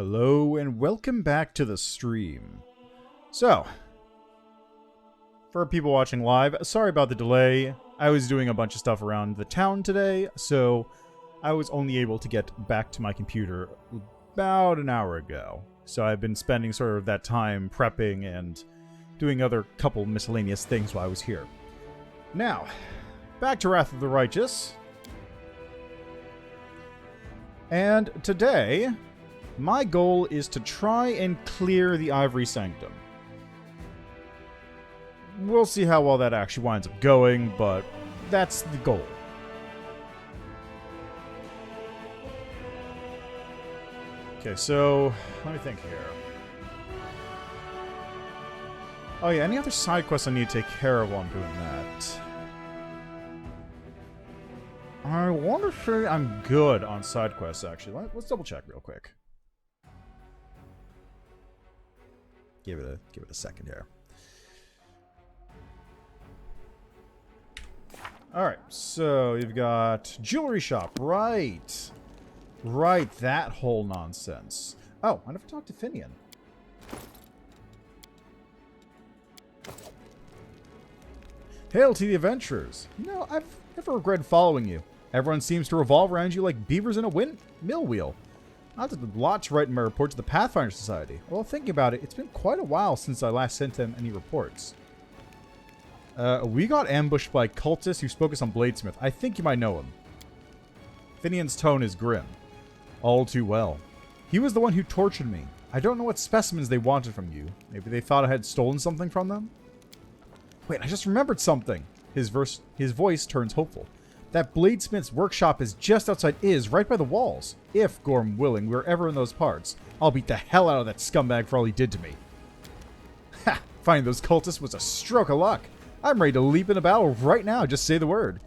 Hello and welcome back to the stream. So, for people watching live, sorry about the delay. I was doing a bunch of stuff around the town today, so I was only able to get back to my computer about an hour ago. So I've been spending sort of that time prepping and doing other couple miscellaneous things while I was here. Now, back to Wrath of the Righteous. And today, my goal is to try and clear the Ivory Sanctum. We'll see how well that actually winds up going, but that's the goal. Okay, so let me think here. Oh yeah, any other side quests I need to take care of while I'm doing that? I want to say I'm good on side quests, actually. Let's double check real quick. Give it a second here. Alright, so you've got jewelry shop. Right, that whole nonsense. Oh, I never talked to Finian. Hail to the adventurers. You know, I've never regretted following you. Everyone seems to revolve around you like beavers in a mill wheel. I have a lot to write in my report to the Pathfinder Society. Well, thinking about it, it's been quite a while since I last sent them any reports. We got ambushed by cultists who spoke us on Bladesmith. I think you might know him. Finian's tone is grim. All too well. He was the one who tortured me. I don't know what specimens they wanted from you. Maybe they thought I had stolen something from them? Wait, I just remembered something. His voice turns hopeful. That bladesmith's workshop is just outside right by the walls. If, Gorm willing, we're ever in those parts, I'll beat the hell out of that scumbag for all he did to me. Ha! Finding those cultists was a stroke of luck. I'm ready to leap into battle right now, just say the word.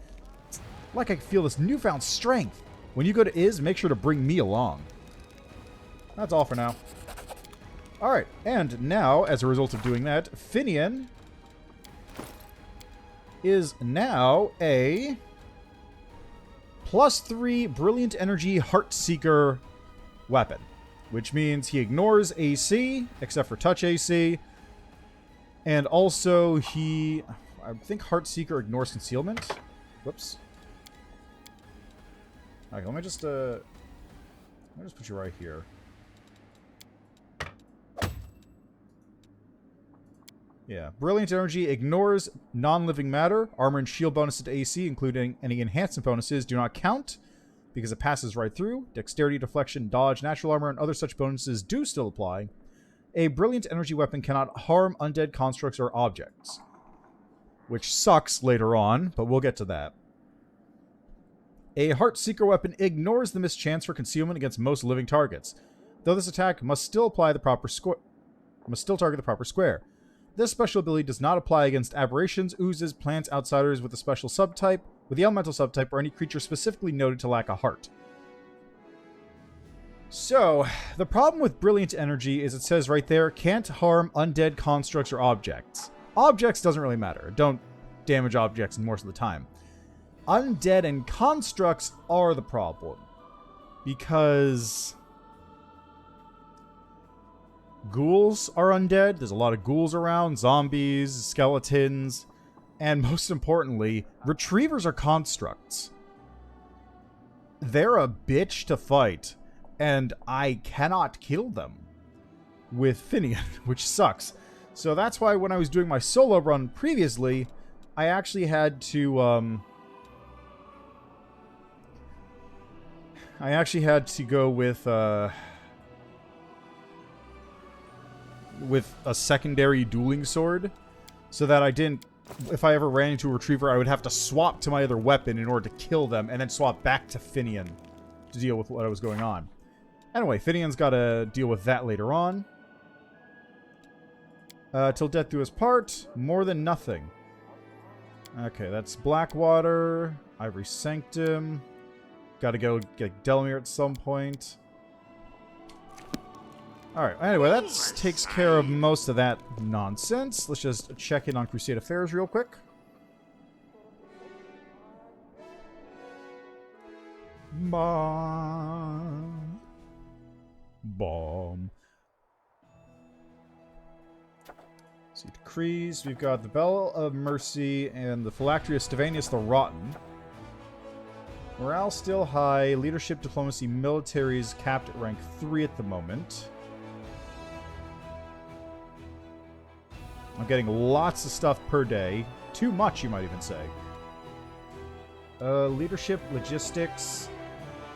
It's like I feel this newfound strength. When you go to make sure to bring me along. That's all for now. Alright, and now, as a result of doing that, Finian is now a +3 Brilliant Energy Heartseeker weapon, which means he ignores AC, except for touch AC, and also I think Heartseeker ignores concealment. Whoops. Okay, let me just put you right here. Yeah, Brilliant Energy ignores non-living matter. Armor and shield bonuses to AC, including any enhancement bonuses, do not count because it passes right through. Dexterity, deflection, dodge, natural armor, and other such bonuses do still apply. A Brilliant Energy weapon cannot harm undead constructs or objects, which sucks later on, but we'll get to that. A Heartseeker weapon ignores the mischance for concealment against most living targets, though this attack must still target the proper square. This special ability does not apply against aberrations, oozes, plants, outsiders with a special subtype, with the elemental subtype, or any creature specifically noted to lack a heart. So, the problem with Brilliant Energy is it says right there, can't harm undead constructs or objects. Objects doesn't really matter. Don't damage objects most of the time. Undead and constructs are the problem. Because ghouls are undead. There's a lot of ghouls around, zombies, skeletons, and most importantly, retrievers are constructs. They're a bitch to fight, and I cannot kill them with Finian, which sucks. So that's why when I was doing my solo run previously, I actually had to go with a secondary dueling sword, so that I didn't, if I ever ran into a retriever, I would have to swap to my other weapon in order to kill them, and then swap back to Finian to deal with what was going on. Anyway, Finian's got to deal with that later on. Till death do us part, more than nothing. Okay, that's Blackwater, Ivory Sanctum. Gotta go get Delamere at some point. Alright, anyway, that takes care of most of that nonsense. Let's just check in on Crusade Affairs real quick. Ba. Ba. decrees. We've got the Bell of Mercy and the Phylactery of Stevanius the Rotten. Morale still high. Leadership, diplomacy, military is capped at rank 3 at the moment. I'm getting lots of stuff per day. Too much, you might even say. Leadership, logistics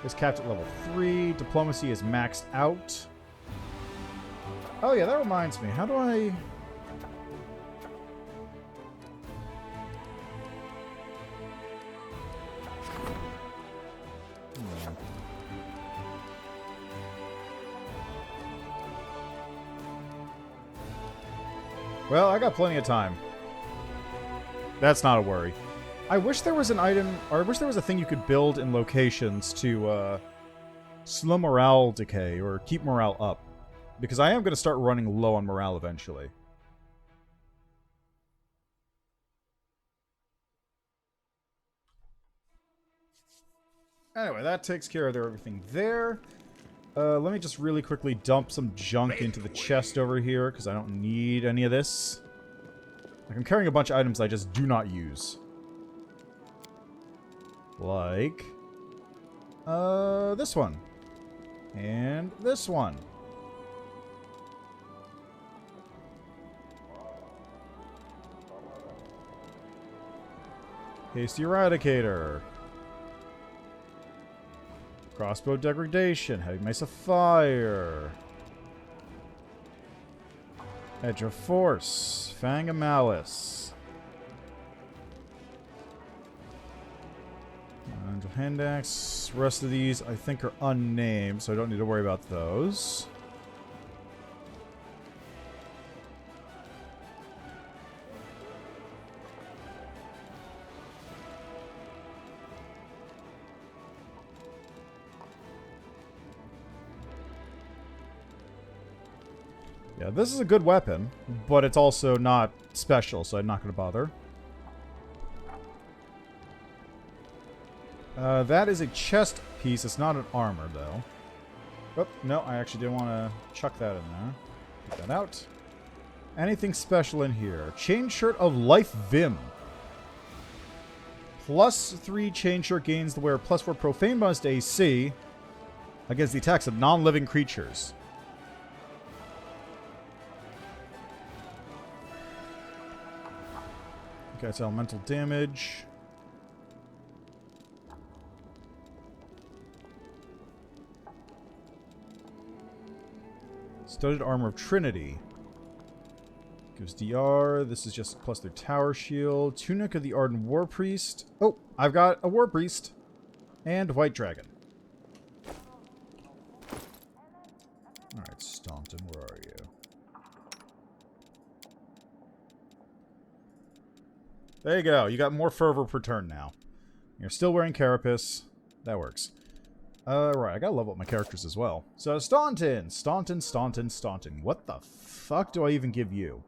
is capped at level 3. Diplomacy is maxed out. Oh yeah, that reminds me. How do I... Well, I got plenty of time. That's not a worry. I wish there was an item, or I wish there was a thing you could build in locations to slow morale decay or keep morale up. Because I am going to start running low on morale eventually. Anyway, that takes care of everything there. Let me just really quickly dump some junk into the chest over here, because I don't need any of this. Like, I'm carrying a bunch of items I just do not use. Like... this one. And this one. Hasty Eradicator. Crossbow Degradation. Heavy Mace of Fire. Edge of Force. Fang of Malice. Angel Hand Axe. The rest of these I think are unnamed, so I don't need to worry about those. Yeah, this is a good weapon, but it's also not special, so I'm not going to bother. That is a chest piece. It's not an armor, though. Oh, no, I actually did want to chuck that in there. Get that out. Anything special in here? Chain Shirt of Life Vim. +3 Chain Shirt gains the wearer +4 Profane bonus to AC against the attacks of non-living creatures. Okay, it's elemental damage. Studded Armor of Trinity. Gives DR. This is just plus their tower shield. Tunic of the Ardent War Priest. Oh, I've got a War Priest. And White Dragon. Alright, Staunton, where are you? There you go. You got more fervor per turn now. You're still wearing Carapace. That works. Right. I gotta level up my characters as well. So, Staunton. Staunton, Staunton, Staunton. What the fuck do I even give you?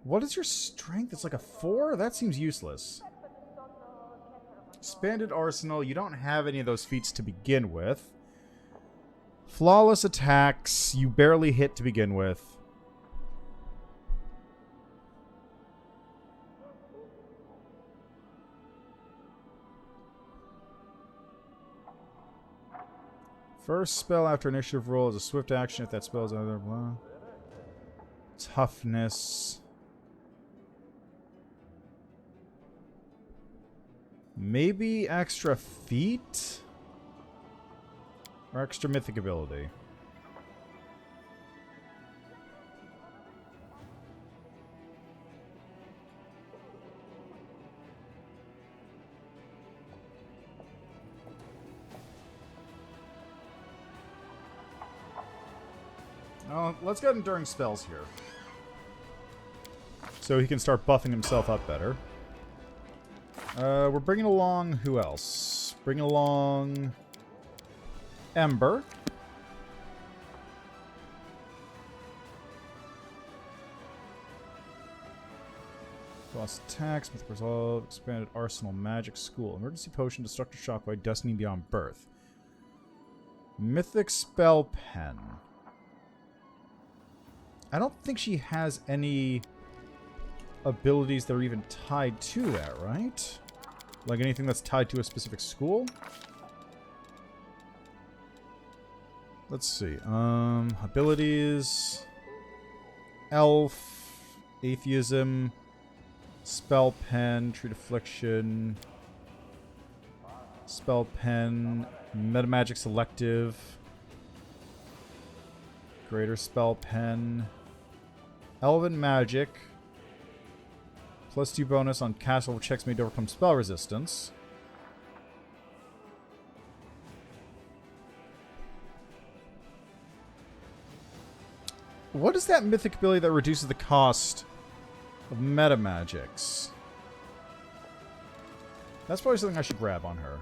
What is your strength? It's like a 4? That seems useless. Expanded Arsenal. You don't have any of those feats to begin with. Flawless attacks. You barely hit to begin with. First spell after initiative roll is a swift action if that spell is either blah. Toughness. Maybe extra feet? Or extra mythic ability? Oh, let's get enduring spells here. So he can start buffing himself up better. We're bringing along... who else? Bringing along... Ember. Lost attacks, Mythic Resolve, Expanded Arsenal, Magic School, Emergency Potion, Destructive Shockwave, Destiny Beyond Birth. Mythic Spell Pen. I don't think she has any abilities that are even tied to that, right? Like anything that's tied to a specific school? Let's see. Abilities. Elf. Atheism. Spell Pen. Treat Affliction. Spell Pen. Metamagic Selective. Greater Spell Pen. Elven Magic. +2 bonus on cast level checks made to overcome spell resistance. What is that mythic ability that reduces the cost of metamagics? That's probably something I should grab on her.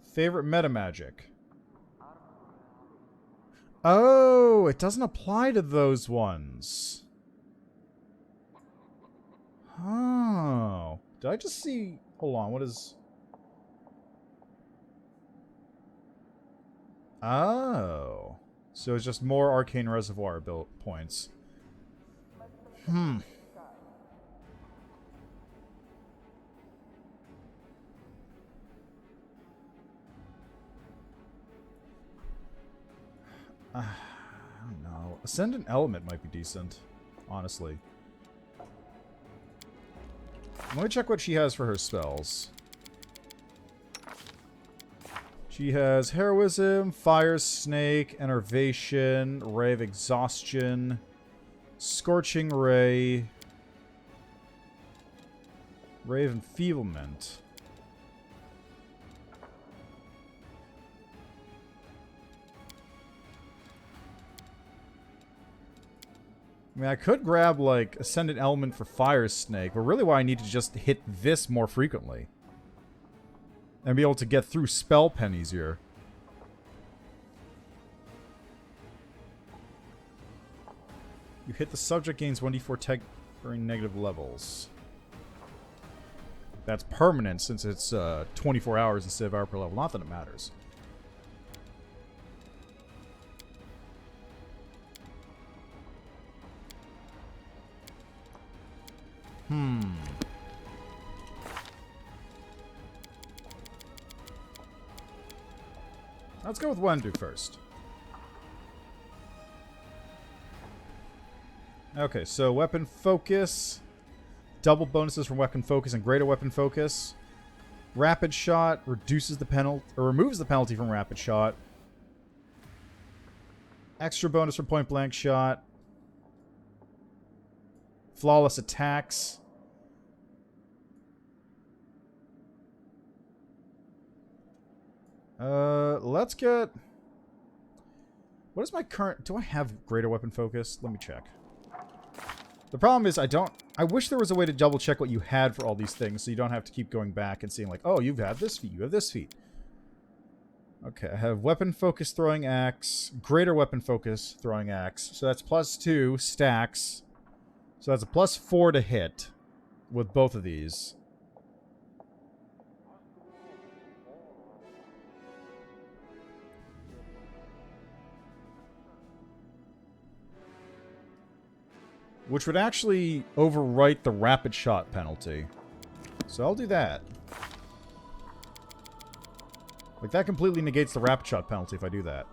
Favorite metamagic. Oh, it doesn't apply to those ones. Oh. Did I just see... Hold on, what is... Oh. So it's just more Arcane Reservoir built points. I don't know. Ascendant Element might be decent, honestly. Let me check what she has for her spells. She has Heroism, Fire Snake, Enervation, Ray of Exhaustion, Scorching Ray, Ray of Enfeeblement. I mean, I could grab, like, Ascendant Element for Fire Snake, but really what I need to just hit this more frequently. And be able to get through Spell Pen easier. You hit the subject gains 1d4 tech during negative levels. That's permanent since it's 24 hours instead of hour per level. Not that it matters. Let's go with Wendu first. Okay, so Weapon Focus. Double bonuses from Weapon Focus and Greater Weapon Focus. Rapid Shot reduces the penalty, or removes the penalty from Rapid Shot. Extra bonus from Point Blank Shot. Flawless Attacks. Let's get... What is my current... Do I have Greater Weapon Focus? Let me check. The problem is I don't... I wish there was a way to double check what you had for all these things so you don't have to keep going back and seeing like, oh, you've had this feat, you have this feat. Okay, I have Weapon Focus Throwing Axe, Greater Weapon Focus Throwing Axe. So that's +2 stacks. So that's a +4 to hit with both of these. Which would actually overwrite the Rapid Shot penalty. So I'll do that. Like, that completely negates the Rapid Shot penalty if I do that.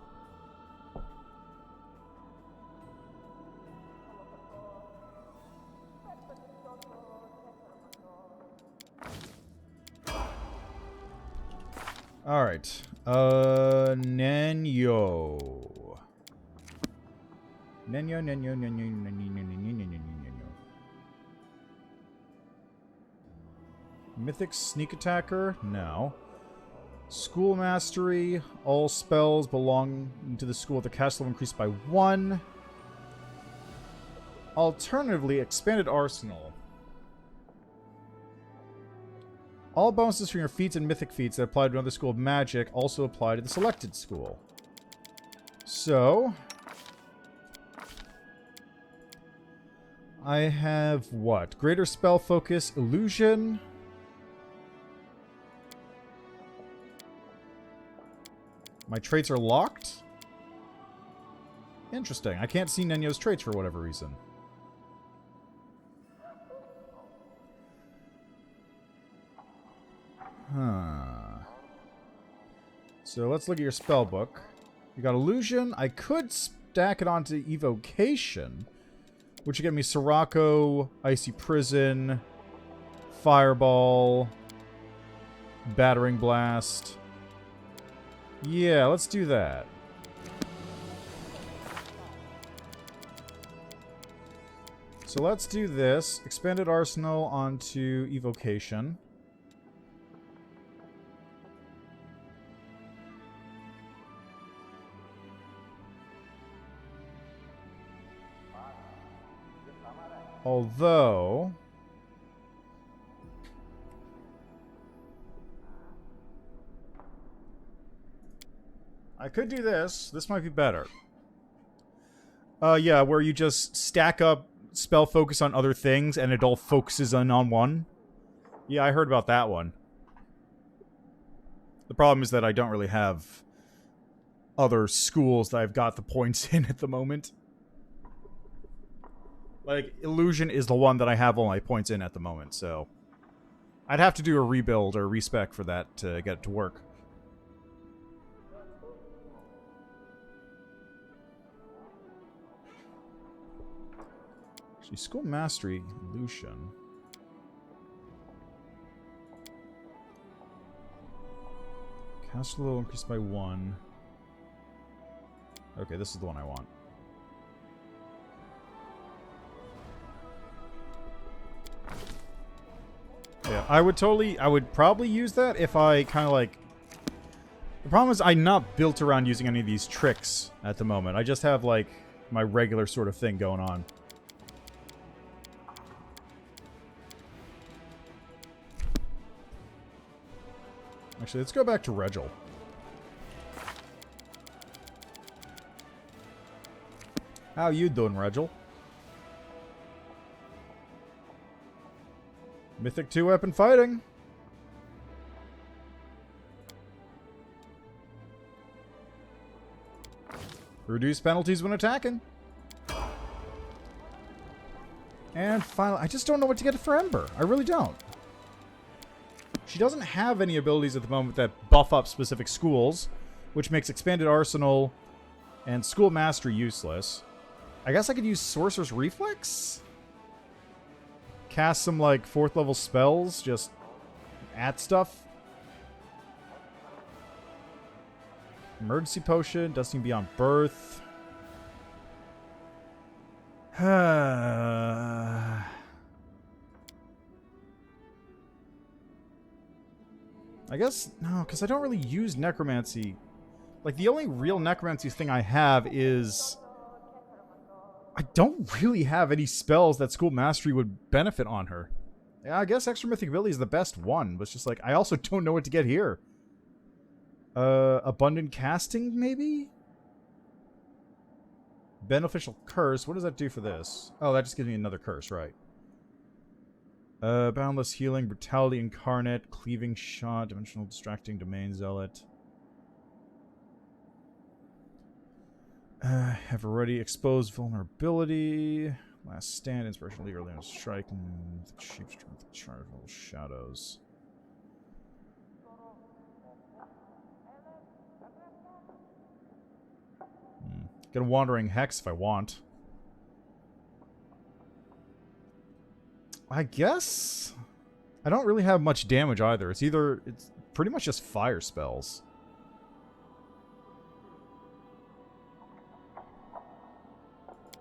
Alright. Nenyo. Mythic Sneak Attacker? No. School Mastery. All spells belonging to the school with the cast level increased by 1. Alternatively, Expanded Arsenal. All bonuses from your feats and mythic feats that apply to another school of magic also apply to the selected school. So... I have what? Greater spell focus, illusion... My traits are locked? Interesting. I can't see Nenyo's traits for whatever reason. Huh. So let's look at your spell book. You got illusion. I could stack it onto evocation, which would get me Sirocco, Icy Prison, Fireball, Battering Blast. Yeah, let's do that. So let's do this. Expanded Arsenal onto Evocation. Although... I could do this. This might be better. Yeah, where you just stack up spell focus on other things and it all focuses on one. Yeah, I heard about that one. The problem is that I don't really have other schools that I've got the points in at the moment. Like, Illusion is the one that I have all my points in at the moment, so... I'd have to do a rebuild or respec for that to get it to work. Actually, School Mastery, Illusion. Cast a little increased by 1. Okay, this is the one I want. Yeah, I would probably use that if I kind of like... The problem is I'm not built around using any of these tricks at the moment. I just have like my regular sort of thing going on. Actually, let's go back to Regil. How you doing, Regil? Mythic 2-weapon fighting. Reduce penalties when attacking. And finally, I just don't know what to get for Ember. I really don't. She doesn't have any abilities at the moment that buff up specific schools, which makes Expanded Arsenal and School Mastery useless. I guess I could use Sorcerer's Reflex? Cast some, like, 4th level spells, just at stuff. Emergency Potion, Destiny Beyond Birth. I guess, no, because I don't really use Necromancy. Like, the only real Necromancy thing I have is... I don't really have any spells that School Mastery would benefit on her. Yeah, I guess Extra Mythic Ability is the best one, but it's just like, I also don't know what to get here. Abundant Casting, maybe? Beneficial Curse, what does that do for this? Oh, that just gives me another curse, right. Boundless Healing, Brutality Incarnate, Cleaving Shot, Dimensional Distracting, Domain Zealot. Have already exposed vulnerability. Last Stand, Inspirational Leader, Leon's Strike, and Sheep Strength, Chargeable Shadows. Get a Wandering Hex if I want. I guess I don't really have much damage either. It's pretty much just fire spells.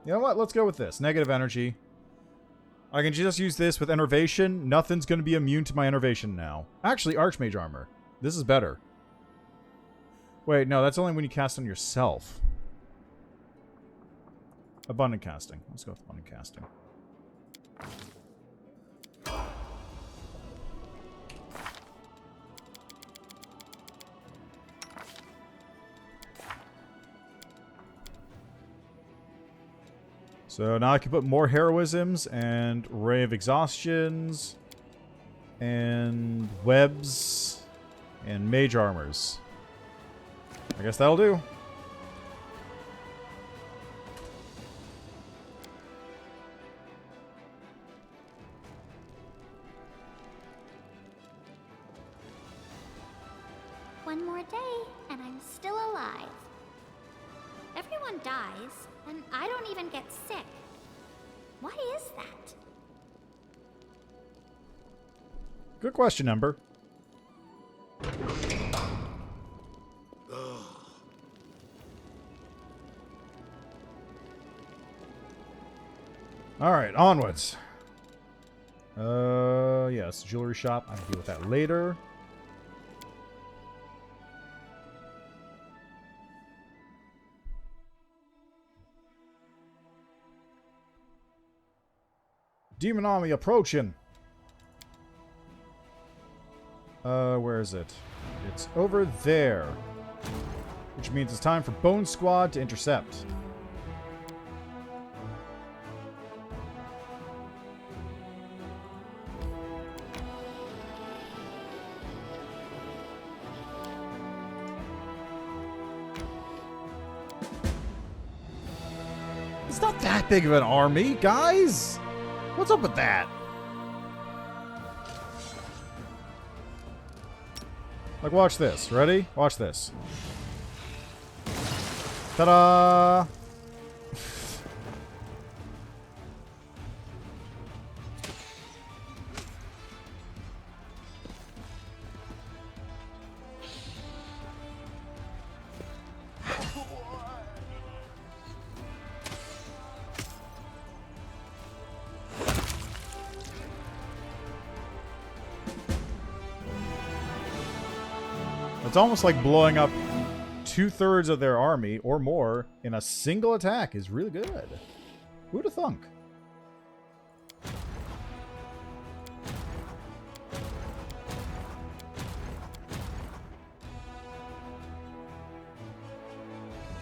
You know what? Let's go with this. Negative energy. I can just use this with Enervation. Nothing's going to be immune to my Enervation now. Actually, Archmage Armor. This is better. Wait, no, that's only when you cast on yourself. Abundant Casting. Let's go with Abundant Casting. So now I can put more heroisms and Ray of Exhaustions and webs and mage armors. I guess that'll do. One more day, and I'm still alive. Everyone dies, and I don't even get sick. Why is that? Good question, Ember. Alright, onwards. Yes, jewelry shop. I can deal with that later. Demon army approaching. Where is it? It's over there. Which means it's time for Bone Squad to intercept. It's not that big of an army, guys! What's up with that? Like, watch this. Ready? Watch this. Ta-da! It's almost like blowing up 2/3 of their army or more in a single attack is really good. Who'd have thunk?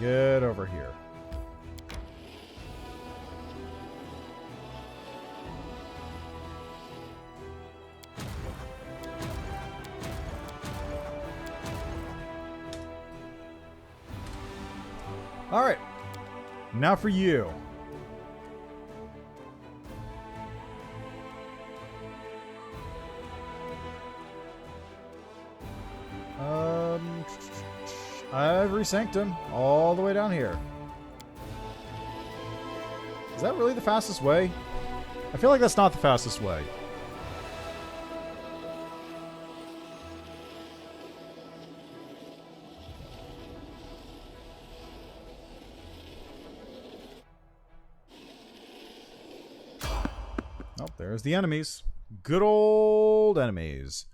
Get over here. Alright, now for you. Ivory Sanctum, all the way down here. Is that really the fastest way? I feel like that's not the fastest way. Oh, there's the enemies. Good old enemies.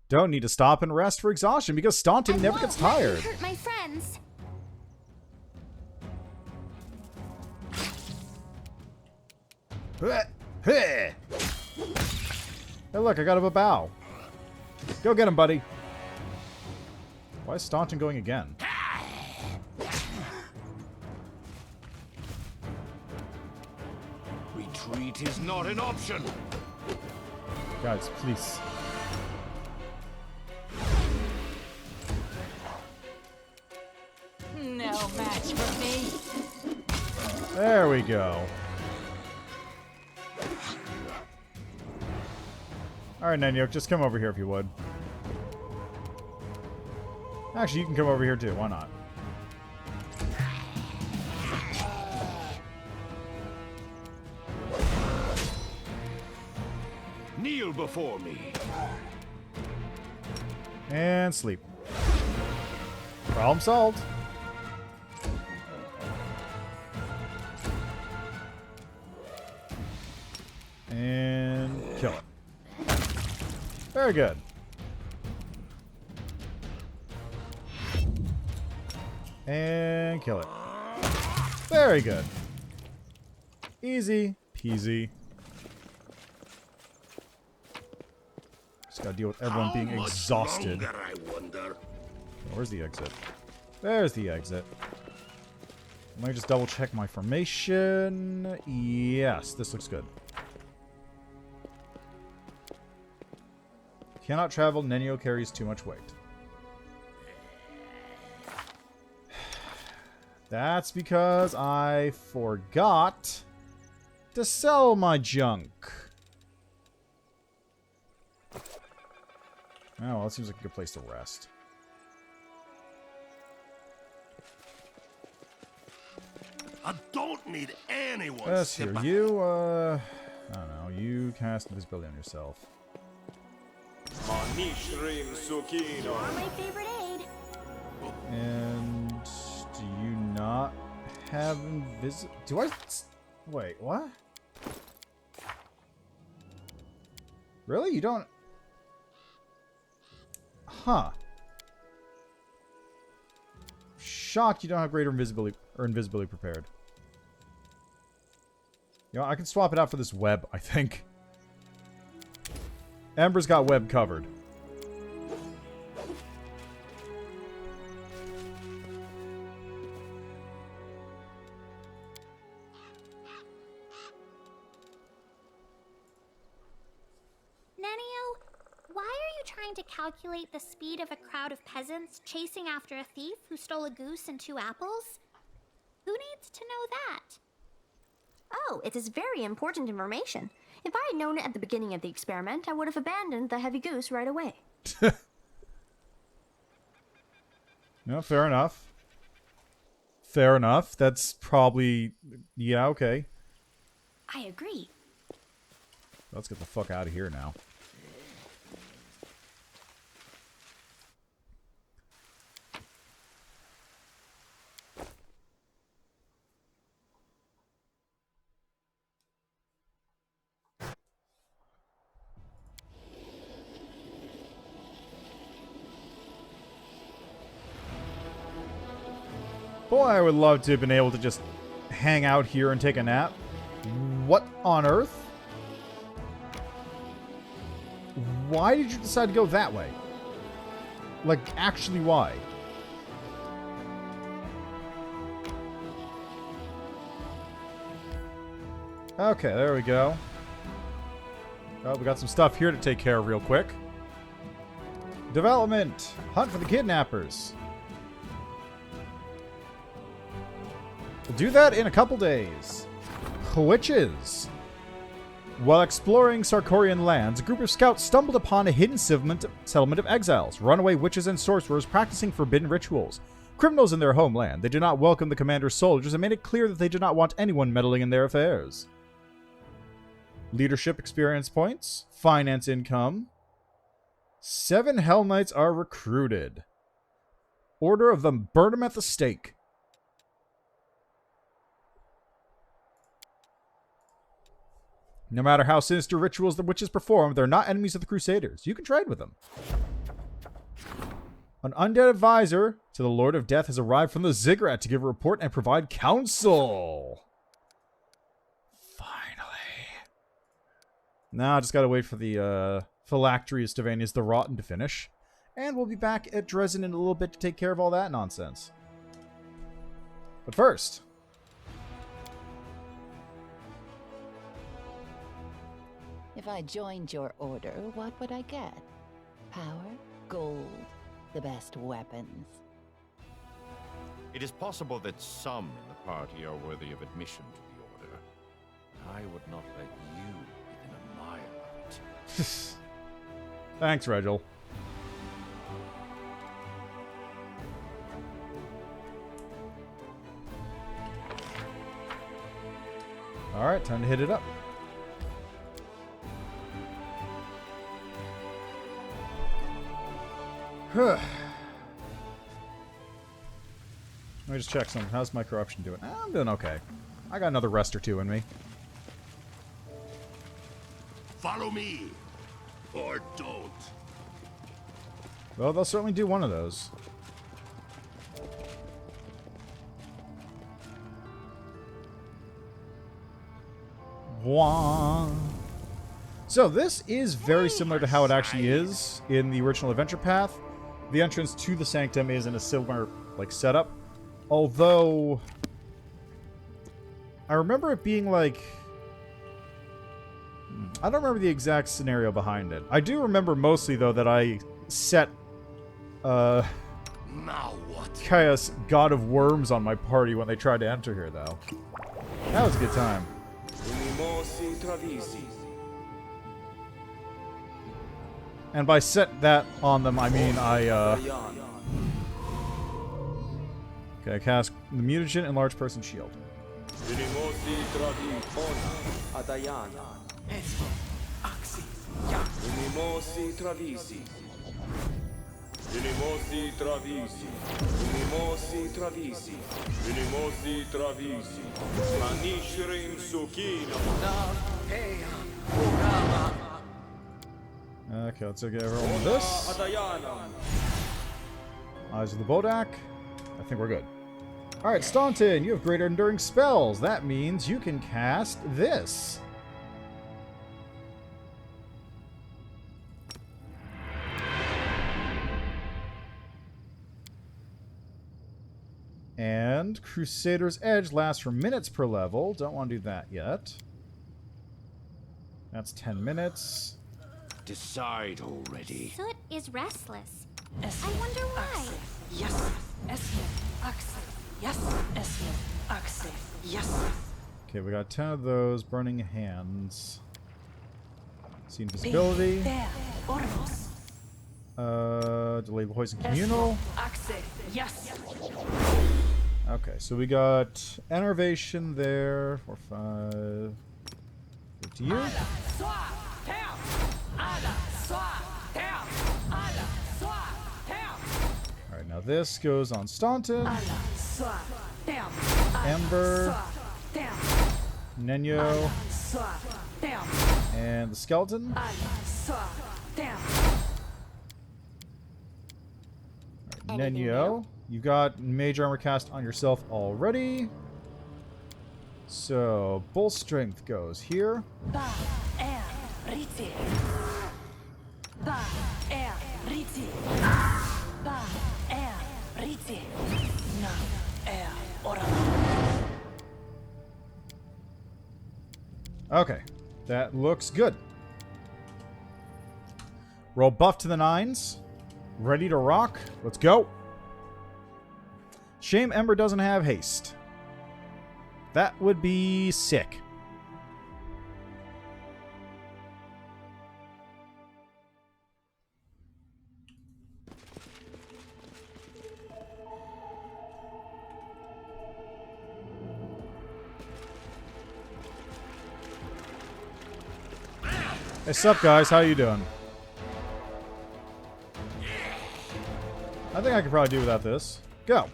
Don't need to stop and rest for exhaustion because Staunting never gets tired. Hurt my friends. Hey, look, I got him a bow. Go get him, buddy. Why is Staunting going again? Retreat is not an option. Guys, please. No match for me. There we go. Alright, Nanyok, just come over here if you would. Actually, you can come over here too. Why not? Kneel before me. And sleep. Problem solved. And kill it. Very good. And kill it. Very good. Easy peasy. Just gotta deal with everyone being exhausted. Longer, I wonder. Where's the exit? There's the exit. Let me just double check my formation. Yes, this looks good. Cannot travel. Nenio carries too much weight. That's because I forgot to sell my junk. Oh, well, that seems like a good place to rest. I don't need anyone. Yes, here. You, I don't know. You cast invisibility on yourself. You're my favorite aid. And do you not have do I? Wait, what? Really? You don't? Huh. Shocked you don't have greater invisibility or invisibility prepared. You know, I can swap it out for this web, I think. Ember's got web covered. Why are you trying to calculate the speed of a crowd of peasants chasing after a thief who stole a goose and 2 apples? Who needs to know that? Oh, it is very important information. If I had known it at the beginning of the experiment, I would have abandoned the heavy goose right away. No, fair enough. Fair enough. That's probably... Yeah, okay. I agree. Let's get the fuck out of here now. Boy, I would love to have been able to just hang out here and take a nap. What on earth? Why did you decide to go that way? Like, actually, why? Okay, there we go. Oh, we got some stuff here to take care of real quick. Development. Hunt for the kidnappers. We'll do that in a couple days. Witches. While exploring Sarkorian lands, a group of scouts stumbled upon a hidden settlement of exiles, runaway witches and sorcerers practicing forbidden rituals. Criminals in their homeland, they did not welcome the commander's soldiers and made it clear that they did not want anyone meddling in their affairs. Leadership experience points. Finance income. 7 Hell Knights are recruited. Order of them, burn them at the stake. No matter how sinister rituals the witches perform, they're not enemies of the Crusaders. You can trade with them. An undead advisor to the Lord of Death has arrived from the Ziggurat to give a report and provide counsel. Finally. Now I just gotta wait for the Phylacteries, Stevanius the Rotten to finish. And we'll be back at Drezen in a little bit to take care of all that nonsense. But first... If I joined your order, what would I get? Power, gold, the best weapons. It is possible that some in the party are worthy of admission to the Order. I would not let you within a mile of it. Thanks, Regil. Alright, time to hit it up. Let me just check something. How's my corruption doing? I'm doing okay. I got another rest or 2 in me. Follow me, or don't. Well, they'll certainly do one of those. Wah. So this is very similar to how it actually is in the original adventure path. The entrance to the Sanctum is in a similar, like, setup. Although, I remember it being like... I don't remember the exact scenario behind it. I do remember mostly, though, that I set... Now what? Chaos God of Worms on my party when they tried to enter here, though. That was a good time. And by set that on them, I mean Okay, I cast the Mutagen Enlarged Person Shield. Okay, let's get everyone with this. Eyes of the Bodak. I think we're good. Alright, Staunton, you have greater enduring spells. That means you can cast this. And Crusader's Edge lasts for minutes per level. Don't want to do that yet. That's 10 minutes. Decide already. Soot is restless. I wonder why. Yes. Okay, we got 10 of those. Burning Hands. See invisibility. Delay Poison Communal. Okay, so we got Enervation there. 4, 5. Give to you. Alright, now this goes on Staunton. Ember. Nenyo. And the Skeleton. Nenyo, you got Mage Armor cast on yourself already. So, Bull Strength goes here. Okay, that looks good. Roll buff to the 9s. Ready to rock. Let's go. Shame Ember doesn't have haste. That would be sick. Hey, sup guys, how you doing? I think I could probably do without this. Go.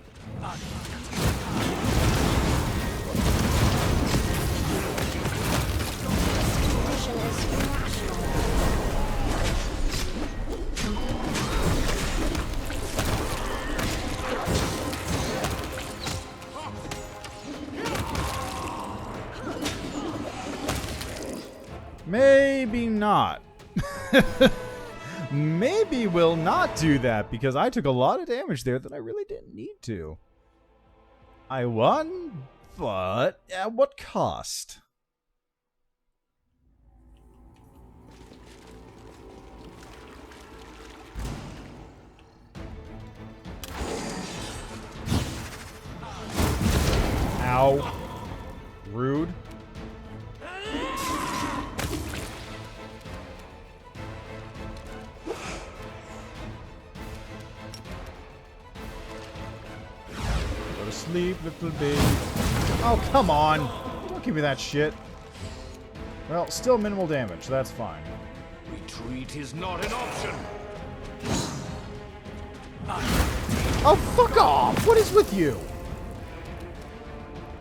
Maybe not. Maybe we'll not do that because I took a lot of damage there that I really didn't need to. I won, but at what cost? Ow. Rude. Sleep, little baby. Oh, come on. Don't give me that shit. Well, still minimal damage. That's fine. Retreat is not an option. Oh, fuck off! What is with you?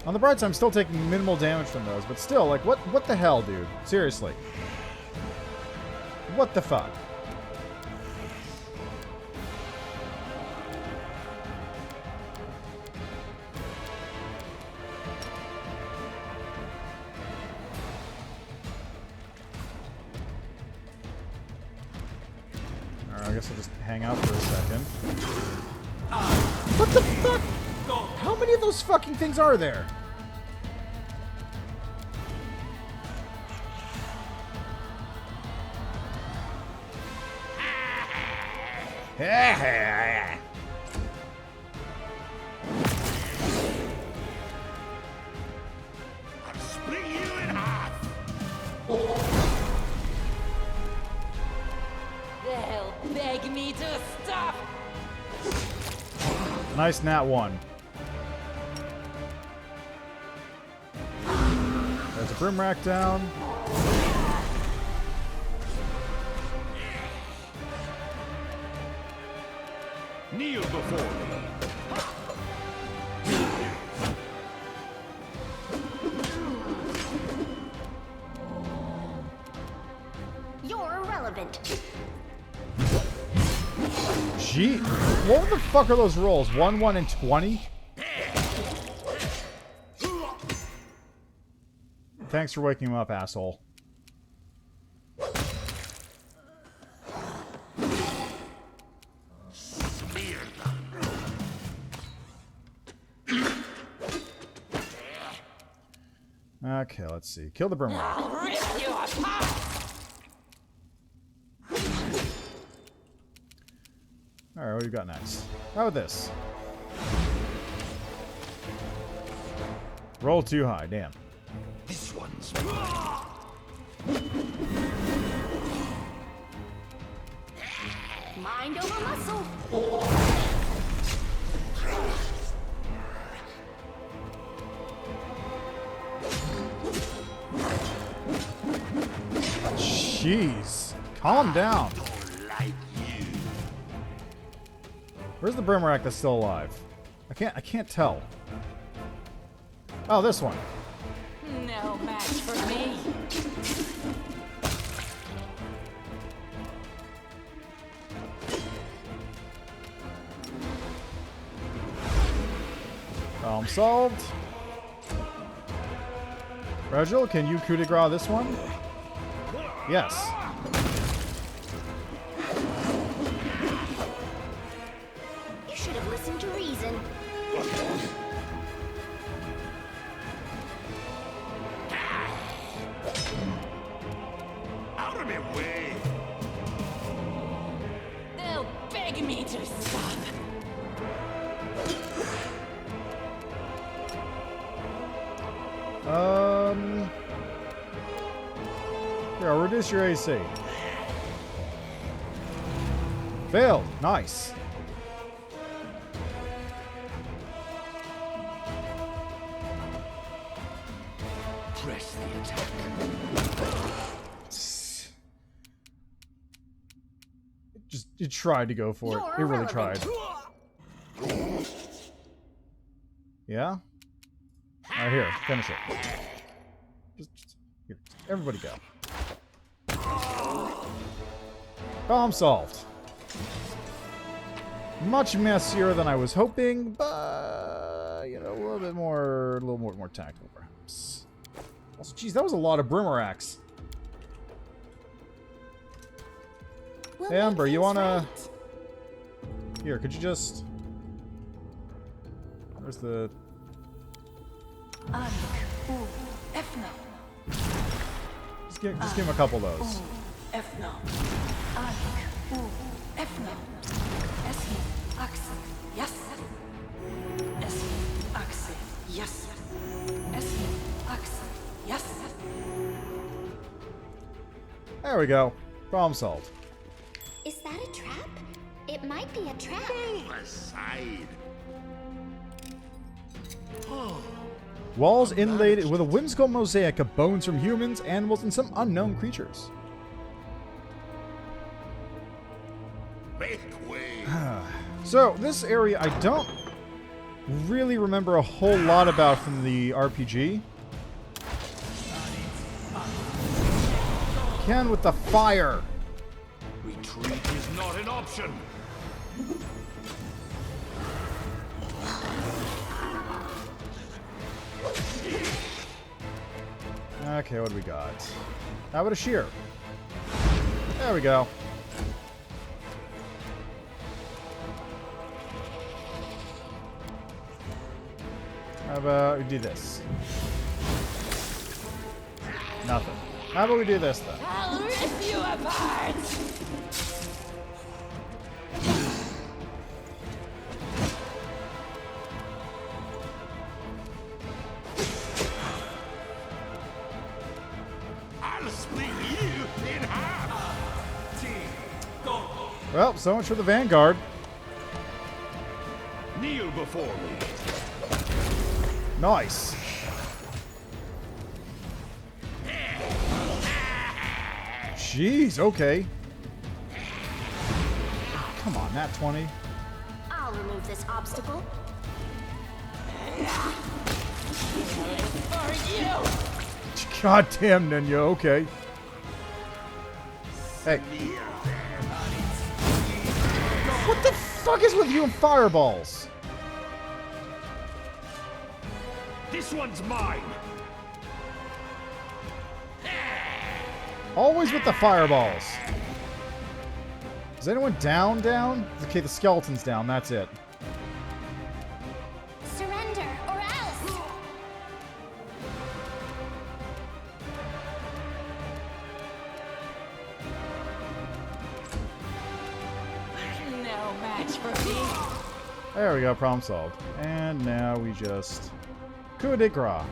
On the bright side, I'm still taking minimal damage from those, but still, like, what the hell, dude? Seriously. What the fuck? I guess I'll just hang out for a second. What the fuck? How many of those fucking things are there? I'll split you in half. They'll beg me to stop. Nice nat 1. There's a Vorimeraak down. Kneel before me. You're irrelevant. Gee, what the fuck are those rolls? 1, 1, and 20? Thanks for waking him up, asshole. Spear them. Okay, let's see. Kill the Vorimeraak. I'll rip you apart. Alright, what do you got next? How about this? Roll too high, damn. This one's Mind over muscle. Jeez. Calm down. don't like you. Where's the Vorimeraak that's still alive? I can't tell. Oh, this one. No match for me. Problem solved. Reginald, can you coup de grace this one? Yes. You should have listened to reason. Out of my way. They'll beg me to stop. Here, I'll reduce your AC. Failed. Nice. Press the attack. It tried to go for it. It really tried. Yeah? Alright, here. Finish it. Just here. Everybody go. Problem solved. Much messier than I was hoping, but you know, a little bit more tactical, perhaps. Also, geez, that was a lot of Vorimeraaks. We'll Hey, make Amber, you things wanna? right. Here, could you just? Where's the? Just give him a couple of those. There we go. Problem solved. Is that a trap? It might be a trap. Move aside. Walls inlaid with a whimsical mosaic of bones from humans, animals, and some unknown creatures. Make way. So, this area I don't really remember a whole lot about from the RPG. Ken with the fire. Retreat is not an option. Okay, what do we got? How about a shear? There we go. How about we do this? Nothing. How about we do this then? I'll rip you apart. Well, so much for the Vanguard. Kneel before me. Nice. Jeez, okay. Come on, nat 20. I'll remove this obstacle. Goddamn, Nenya, okay. Hey. What the fuck is with you and fireballs? This one's mine. Always with the fireballs. Is anyone down? Okay, the skeleton's down, that's it. Surrender, or else! No match for me. There we go, problem solved. And now we just... coup de grace.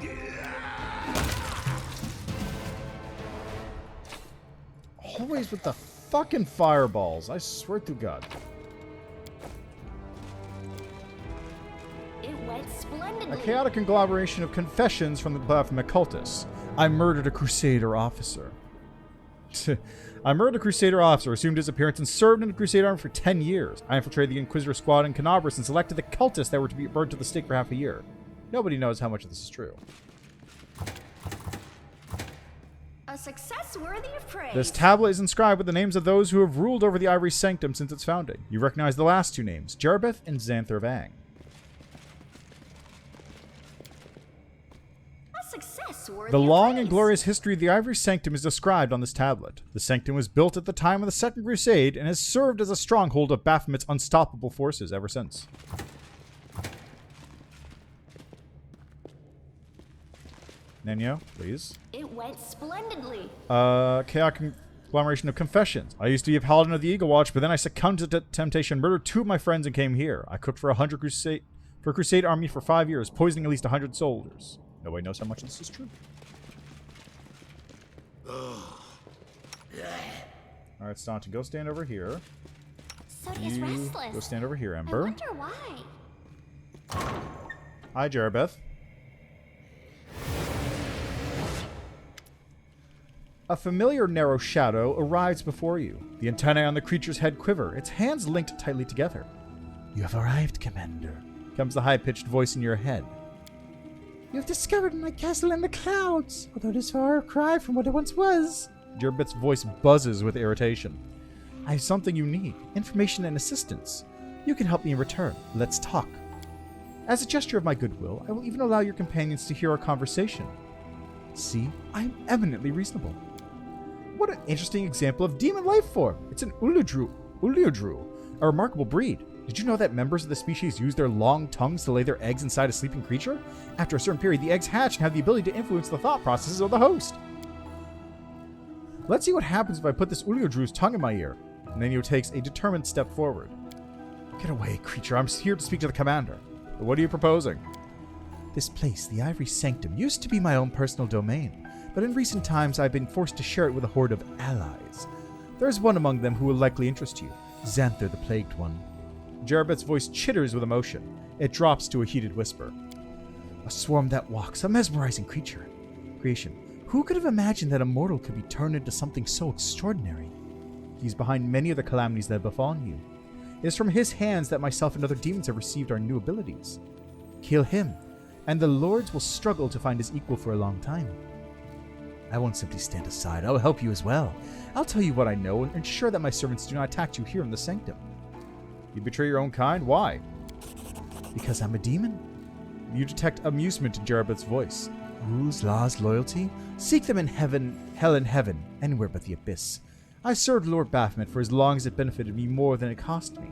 Always with the fucking fireballs. I swear to God. It went splendidly. A chaotic conglomeration of confessions from the Baphomet cultists. I murdered a Crusader officer. I murdered a Crusader officer, assumed his appearance, and served in the Crusader army for 10 years. I infiltrated the Inquisitor squad in Canabras and selected the cultists that were to be burned to the stake for half a year. Nobody knows how much of this is true. A success worthy of praise. This tablet is inscribed with the names of those who have ruled over the Ivory Sanctum since its founding. You recognize the last two names, Jarabeth and Xanthir Vang. A success worthy The of long praise. and glorious history of the Ivory Sanctum is described on this tablet. The Sanctum was built at the time of the Second Crusade and has served as a stronghold of Baphomet's unstoppable forces ever since. Nenyo, please. It went splendidly. Chaotic conglomeration of confessions. I used to be a paladin of the Eagle Watch, but then I succumbed to temptation, murdered 2 of my friends, and came here. I cooked for a Crusade army for 5 years, poisoning at least 100 soldiers. Nobody knows how much of this is true. Alright, Staunton, go stand over here. Sodia's You restless. go stand over here, I Ember. wonder why. Hi, Jarabeth. A familiar narrow shadow arrives before you. The antennae on the creature's head quiver, its hands linked tightly together. You have arrived, Commander, comes the high-pitched voice in your head. You have discovered my castle in the clouds, although it is far cry from what it once was. Jarabeth's voice buzzes with irritation. I have something you need, information and assistance. You can help me in return. Let's talk. As a gesture of my goodwill, I will even allow your companions to hear our conversation. See, I am eminently reasonable. What an interesting example of demon life form. It's an Uliodru, a remarkable breed. Did you know that members of the species use their long tongues to lay their eggs inside a sleeping creature? After a certain period, the eggs hatch and have the ability to influence the thought processes of the host. Let's see what happens if I put this Uliodru's tongue in my ear. Nenyo takes a determined step forward. Get away, creature. I'm here to speak to the commander. But what are you proposing? This place, the Ivory Sanctum, used to be my own personal domain, but in recent times I've been forced to share it with a horde of allies. There is one among them who will likely interest you, Xanthir the Plagued One. Jarabeth's voice chitters with emotion. It drops to a heated whisper. A swarm that walks, a mesmerizing creation. Who could have imagined that a mortal could be turned into something so extraordinary? He's behind many of the calamities that have befallen you. It is from his hands that myself and other demons have received our new abilities. Kill him, and the lords will struggle to find his equal for a long time. I won't simply stand aside. I will help you as well. I'll tell you what I know and ensure that my servants do not attack you here in the Sanctum. You betray your own kind? Why? Because I'm a demon. You detect amusement in Jarabeth's voice. Rules, laws, loyalty? Seek them in heaven, hell and heaven, anywhere but the abyss. I served Lord Baphomet for as long as it benefited me more than it cost me.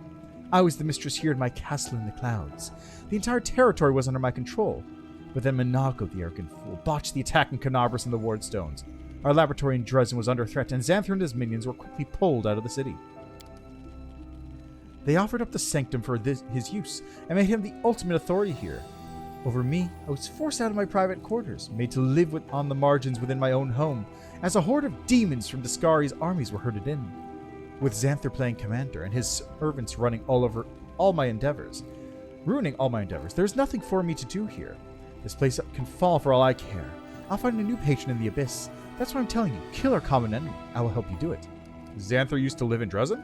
I was the mistress here in my castle in the clouds. The entire territory was under my control. But then Monaco, the arrogant fool, botched the attack in Canabras and the Wardstones. Our laboratory in Drezen was under threat, and Xanthir and his minions were quickly pulled out of the city. They offered up the Sanctum for his use, and made him the ultimate authority here. Over me, I was forced out of my private quarters, made to live on the margins within my own home, as a horde of demons from Discari's armies were herded in. with Xanthir playing commander and his servants running all my endeavors. Ruining all my endeavors. There's nothing for me to do here. This place can fall for all I care. I'll find a new patron in the Abyss. That's what I'm telling you. Kill our common enemy. I will help you do it. Xanthir used to live in Drezen?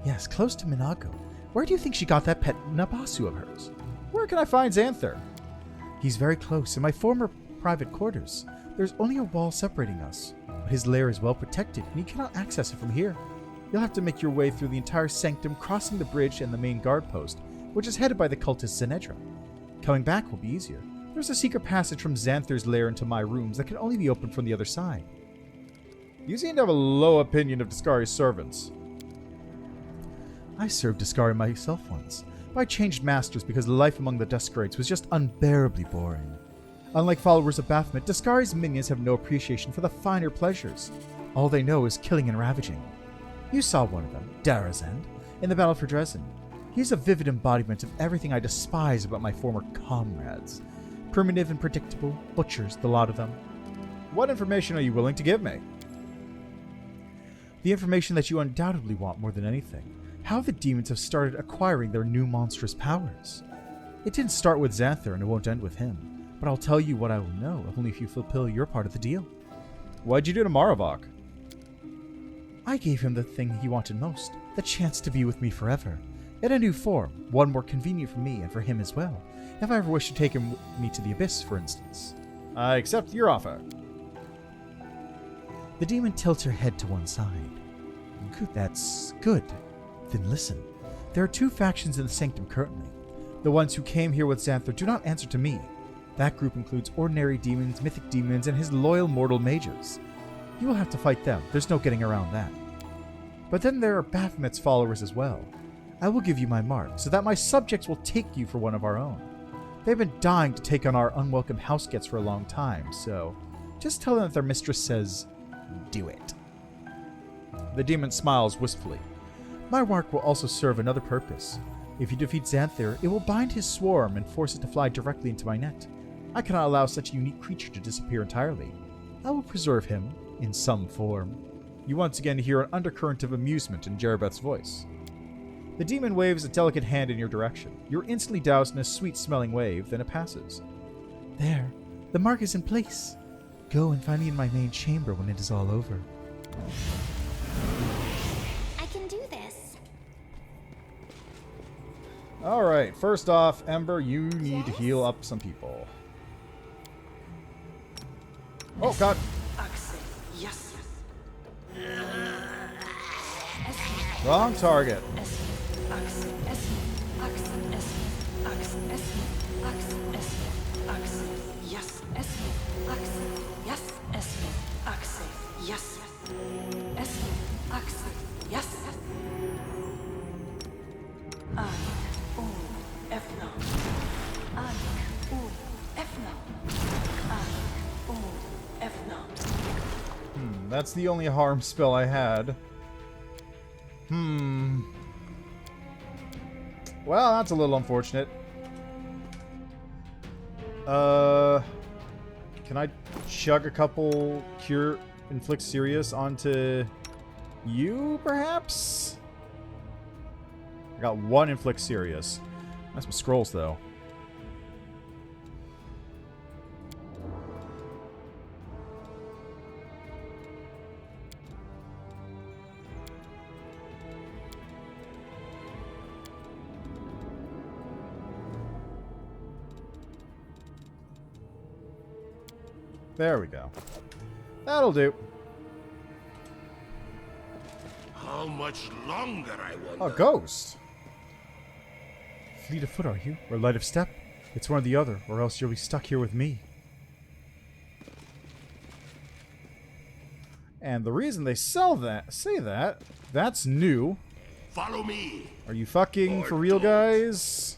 Yes, close to Minago. Where do you think she got that pet Nabasu of hers? Where can I find Xanthir? He's very close, in my former private quarters. There's only a wall separating us, but his lair is well protected, and you cannot access it from here. You'll have to make your way through the entire sanctum, crossing the bridge and the main guard post, which is headed by the cultist Zanedra. Coming back will be easier. There's a secret passage from Xanthir's lair into my rooms that can only be opened from the other side. You seem to have a low opinion of Discari's servants. I served Discari myself once, but I changed masters because life among the Duskarites was just unbearably boring. Unlike followers of Baphomet, Discari's minions have no appreciation for the finer pleasures. All they know is killing and ravaging. You saw one of them, Drezen, in the battle for Drezen. He's a vivid embodiment of everything I despise about my former comrades. Primitive and predictable, butchers, the lot of them. What information are you willing to give me? The information that you undoubtedly want more than anything. How the demons have started acquiring their new monstrous powers. It didn't start with Xanthir and it won't end with him. But I'll tell you what I will know, only if you fulfill your part of the deal. What'd you do to Maravok? I gave him the thing he wanted most, the chance to be with me forever. In a new form, one more convenient for me and for him as well, if I ever wish to take me to the Abyss, for instance. I accept your offer. The demon tilts her head to one side. Good, that's good. Then listen. There are two factions in the Sanctum currently. The ones who came here with Xanthir do not answer to me. That group includes ordinary demons, mythic demons, and his loyal mortal mages. You will have to fight them. There's no getting around that. But then there are Baphomet's followers as well. I will give you my mark, so that my subjects will take you for one of our own. They've been dying to take on our unwelcome housegets for a long time, so just tell them that their mistress says, do it. The demon smiles wistfully. My mark will also serve another purpose. If you defeat Xanthir, it will bind his swarm and force it to fly directly into my net. I cannot allow such a unique creature to disappear entirely. I will preserve him, in some form. You once again hear an undercurrent of amusement in Jerabeth's voice. The demon waves a delicate hand in your direction. You're instantly doused in a sweet-smelling wave, then it passes. There, the mark is in place. Go and find me in my main chamber when it is all over. I can do this. Alright, first off, Ember, you need to heal up some people. Oh, God. Wrong target. That's the only harm spell I had. Well, that's a little unfortunate. Can I chug a couple Cure Inflict Serious onto you, perhaps? I got one Inflict Serious. That's some scrolls, though. There we go. That'll do. How much longer, I wonder? A ghost. Fleet of foot, are you? Or light of step? It's one or the other, or else you'll be stuck here with me. And the reason they say that, that's new. Follow me. Are you fucking Or for real, don't. guys?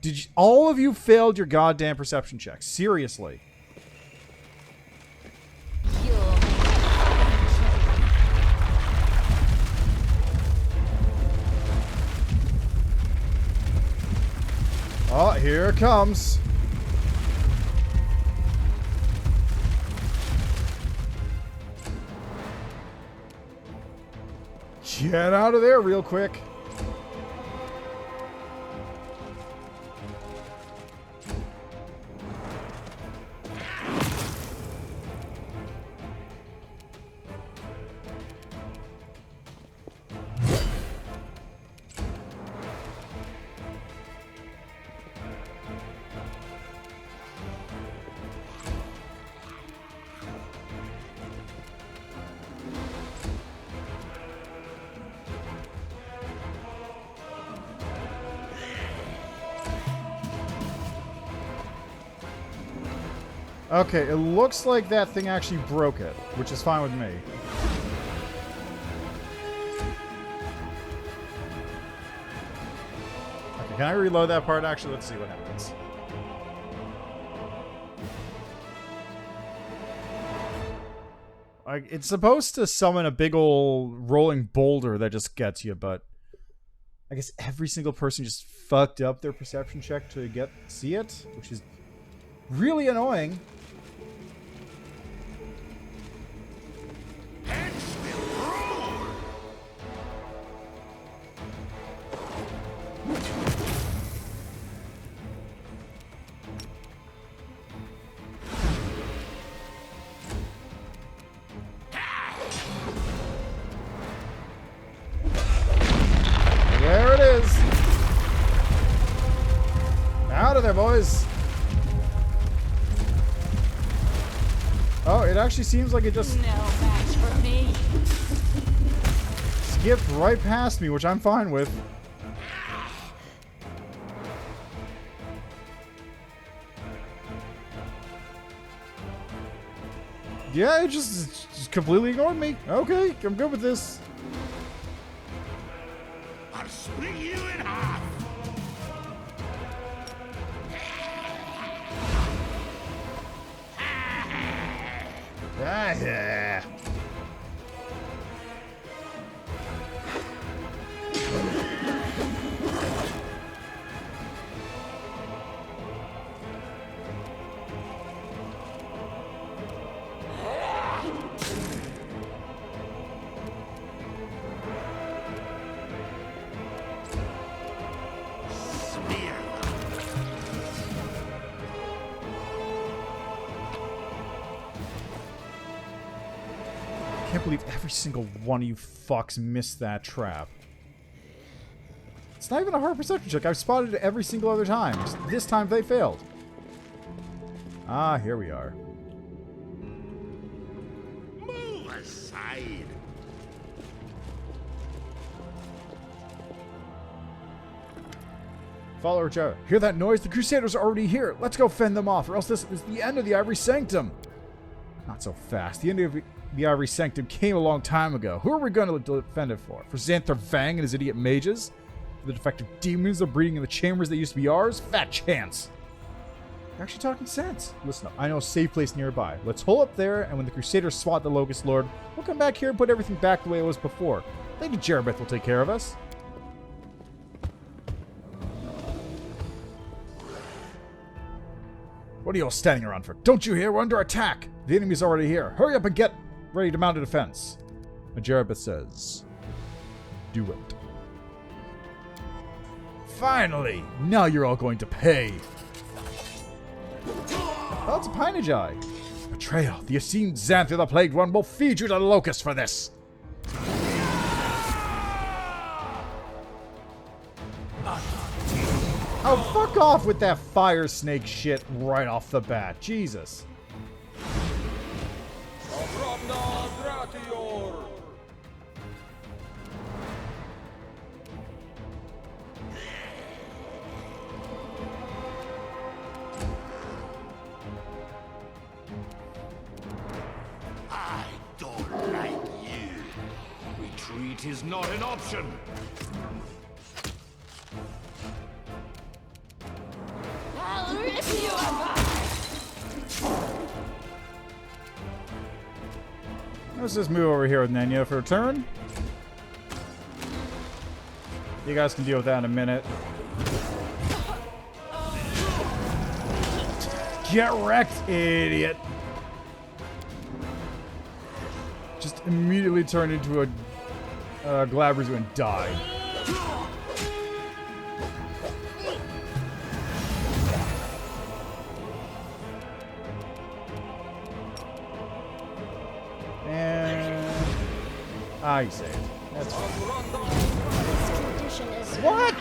Did you, all of you failed your goddamn perception checks? Seriously. Oh, here it comes. Get out of there real quick. Okay, it looks like that thing actually broke it, which is fine with me. Okay, can I reload that part? Actually, let's see what happens. It's supposed to summon a big old rolling boulder that just gets you, but I guess every single person just fucked up their perception check to see it, which is really annoying. There it is. Out of there, boys. Oh, it actually seems like it just No match for me. skipped right past me, which I'm fine with. Yeah, it just completely ignored me. Okay, I'm good with this. I'll split you in half. Ah, yeah. Spear them. I can't believe every single one of you fucks missed that trap. It's not even a hard perception check. I've spotted it every single other time. Just this time they failed. Ah, here we are. Move aside. Follower Joe, hear that noise? The Crusaders are already here. Let's go fend them off, or else this is the end of the Ivory Sanctum. Not so fast. The end of the Ivory Sanctum came a long time ago. Who are we going to defend it for? For Xanthir Vang and his idiot mages? For the defective demons that are breeding in the chambers that used to be ours? Fat chance. You're actually talking sense. Listen up, I know a safe place nearby. Let's hole up there, and when the Crusaders swat the Locust Lord, we'll come back here and put everything back the way it was before. Lady Jerabeth will take care of us. What are you all standing around for? Don't you hear? We're under attack! The enemy's already here. Hurry up and get ready to mount a defense. Jerabeth says, do it. Finally! Now you're all going to pay. Oh, it's a Pinage Eye. Betrayal. The Essene Xanthir, the Plagued One, will feed you to Locust for this. Oh, fuck off with that fire snake shit right off the bat. Jesus. I don't like you. Retreat is not an option. I'll rip you apart. Let's just move over here with Nenya for a turn. You guys can deal with that in a minute. Get wrecked, idiot. Just immediately turned into a Glaber's gonna die. And I saved. That's fine. This condition is What?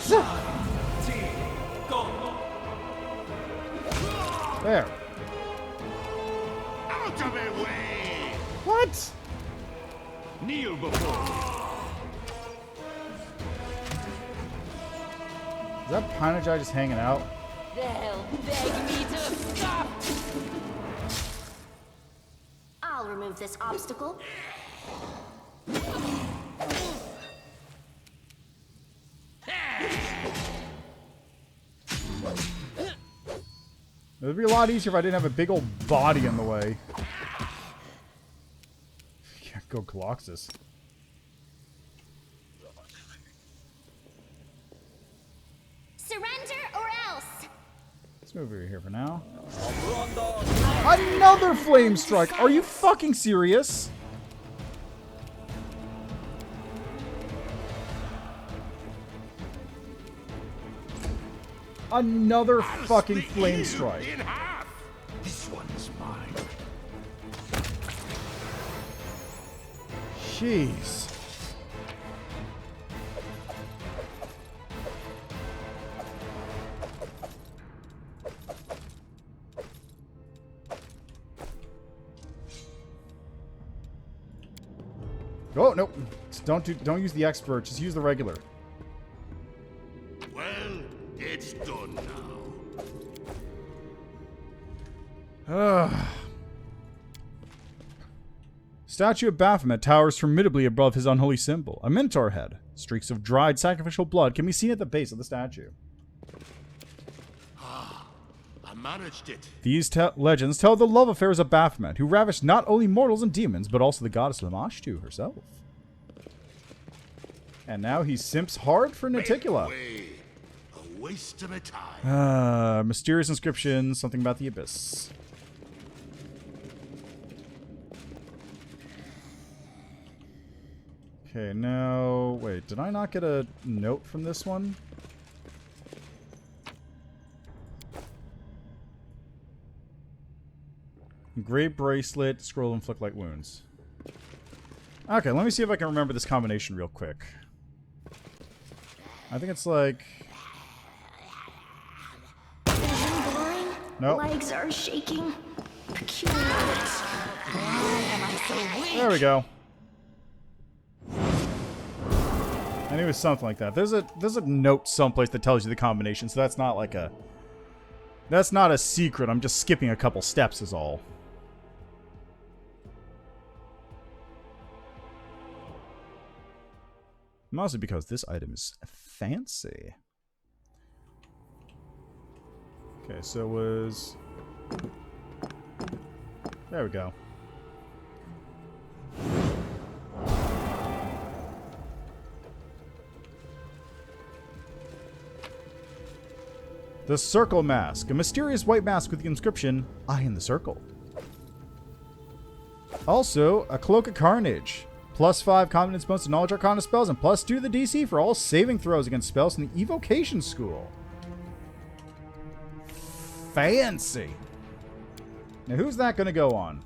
There. Out of my way! What? Kneel before me. Is that Pinajai just hanging out? They'll beg me to stop. I'll remove this obstacle. It would be a lot easier if I didn't have a big old body in the way. Can't go Coloxus. Surrender or else! Let's move over here for now. Another flame strike! Are you fucking serious? Another I'll fucking split flame you strike. in half. This one's mine. Jeez. Oh nope! Don't use the expert. Just use the regular. Well, it's done now. Statue of Baphomet towers formidably above his unholy symbol. A minotaur head. Streaks of dried sacrificial blood can be seen at the base of the statue. I managed it. These legends tell of the love affairs of Baphomet, who ravished not only mortals and demons, but also the goddess Lamashtu herself. And now he simps hard for Naticula. Way. A waste of my time. Mysterious inscription, something about the abyss. Okay, now... Wait, did I not get a note from this one? Great bracelet, scroll inflict light wounds. Okay, let me see if I can remember this combination real quick. I think it's like... Vision blurring. Nope. Legs are shaking. Peculiar. Why am I so weak? There we go. I knew it was something like that. There's a note someplace that tells you the combination, so that's not like a... That's not a secret. I'm just skipping a couple steps is all. Mostly because this item is fancy. Okay, so it was... There we go. The Circle Mask. A mysterious white mask with the inscription, I am the Circle. Also, a Cloak of Carnage. +5 confidence bonus to knowledge arcana spells and +2 to the DC for all saving throws against spells in the Evocation School. Fancy. Now who's that going to go on?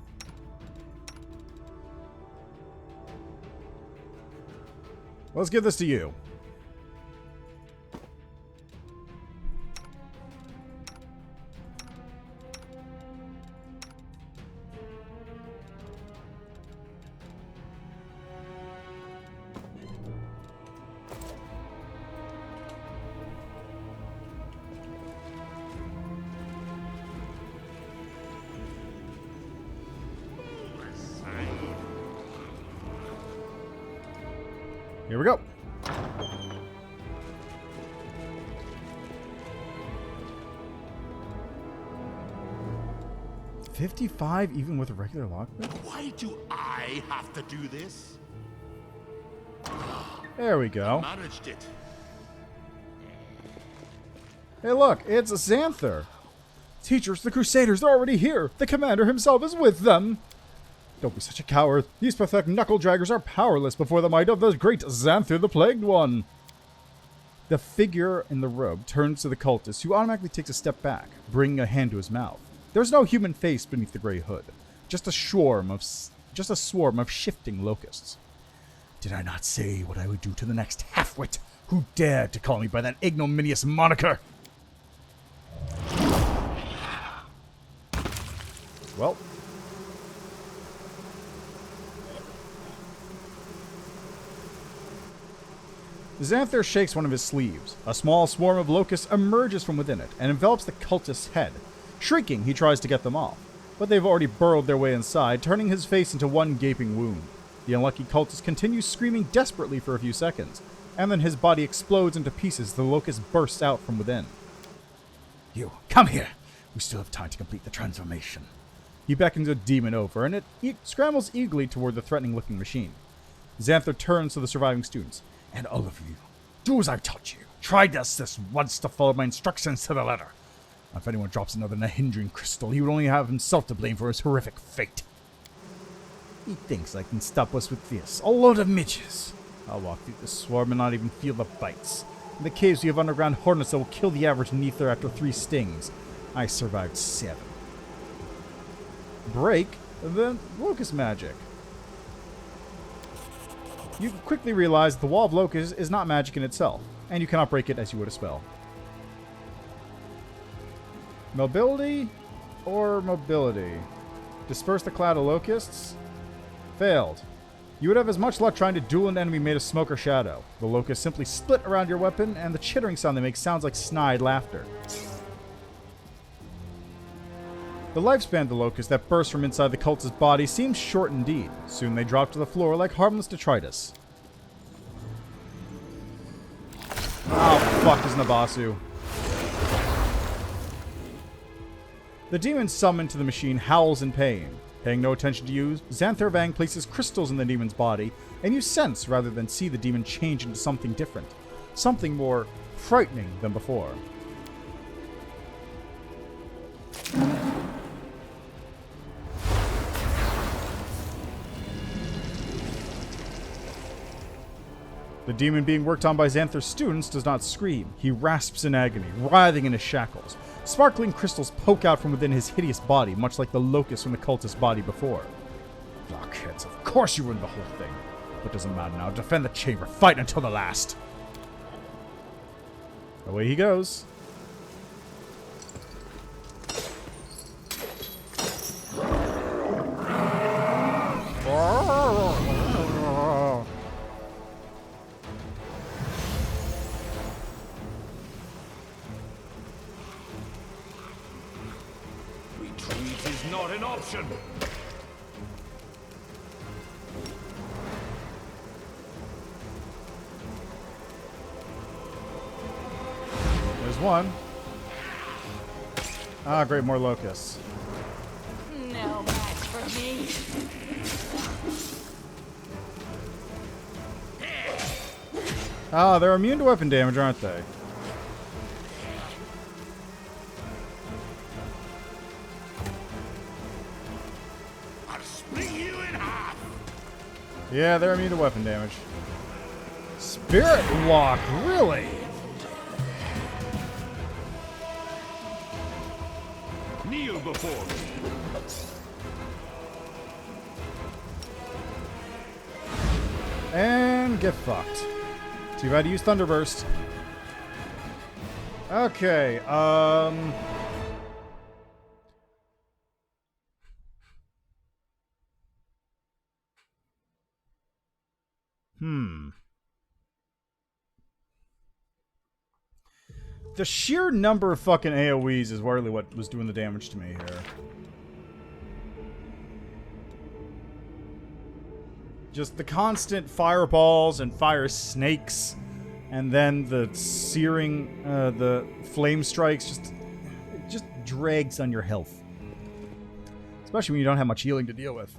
Let's give this to you. Here we go. $55 even with a regular lockpick? Why do I have to do this? There we go. Managed it. Hey look, it's a Xanthir. Teachers, the Crusaders, they're already here. The commander himself is with them. Don't be such a coward. These pathetic knuckle-draggers are powerless before the might of the great Xanthir the Plagued One. The figure in the robe turns to the cultist, who automatically takes a step back, bringing a hand to his mouth. There's no human face beneath the gray hood, just a swarm of shifting locusts. Did I not say what I would do to the next half-wit who dared to call me by that ignominious moniker? Well. Xanthir shakes one of his sleeves. A small swarm of locusts emerges from within it and envelops the cultist's head. Shrieking, he tries to get them off, but they've already burrowed their way inside, turning his face into one gaping wound. The unlucky cultist continues screaming desperately for a few seconds, and then his body explodes into pieces. The locust bursts out from within. You, come here! We still have time to complete the transformation. He beckons a demon over, and it scrambles eagerly toward the threatening-looking machine. Xanthir turns to the surviving students. And all of you, do as I've taught you. Try this once to follow my instructions to the letter. If anyone drops another hindering crystal, he would only have himself to blame for his horrific fate. He thinks I can stop us with this. A load of midges. I'll walk through the swarm and not even feel the bites. In the caves, we have underground hornets that will kill the average Neether after 3 stings. I survived 7. Break the locust magic. You quickly realize the Wall of Locusts is not magic in itself, and you cannot break it as you would a spell. Mobility or mobility? Disperse the cloud of locusts? Failed. You would have as much luck trying to duel an enemy made of smoke or shadow. The locusts simply split around your weapon, and the chittering sound they make sounds like snide laughter. The lifespan of the locust that bursts from inside the cultist's body seems short indeed. Soon they drop to the floor like harmless detritus. Oh, fuck is Nabasu. The demon summoned to the machine howls in pain. Paying no attention to you, Xanthir Vang places crystals in the demon's body, and you sense rather than see the demon change into something different. Something more frightening than before. The demon being worked on by Xanthir's students does not scream. He rasps in agony, writhing in his shackles. Sparkling crystals poke out from within his hideous body, much like the locust from the cultist's body before. Blockheads, of course you ruined the whole thing. But doesn't matter now. Defend the chamber. Fight until the last. Away he goes. Retreat is not an option. There's one. Ah, great, more locusts. No match for me. Ah, they're immune to weapon damage, aren't they? I'll split you in half. Yeah, they're immune to weapon damage. Spirit Lock, really? Kneel before me. And get fucked. Too bad to use Thunderburst. Okay, The sheer number of fucking AoEs is really what was doing the damage to me here. Just the constant fireballs and fire snakes, and then the searing, the flame strikes, it just drags on your health. Especially when you don't have much healing to deal with.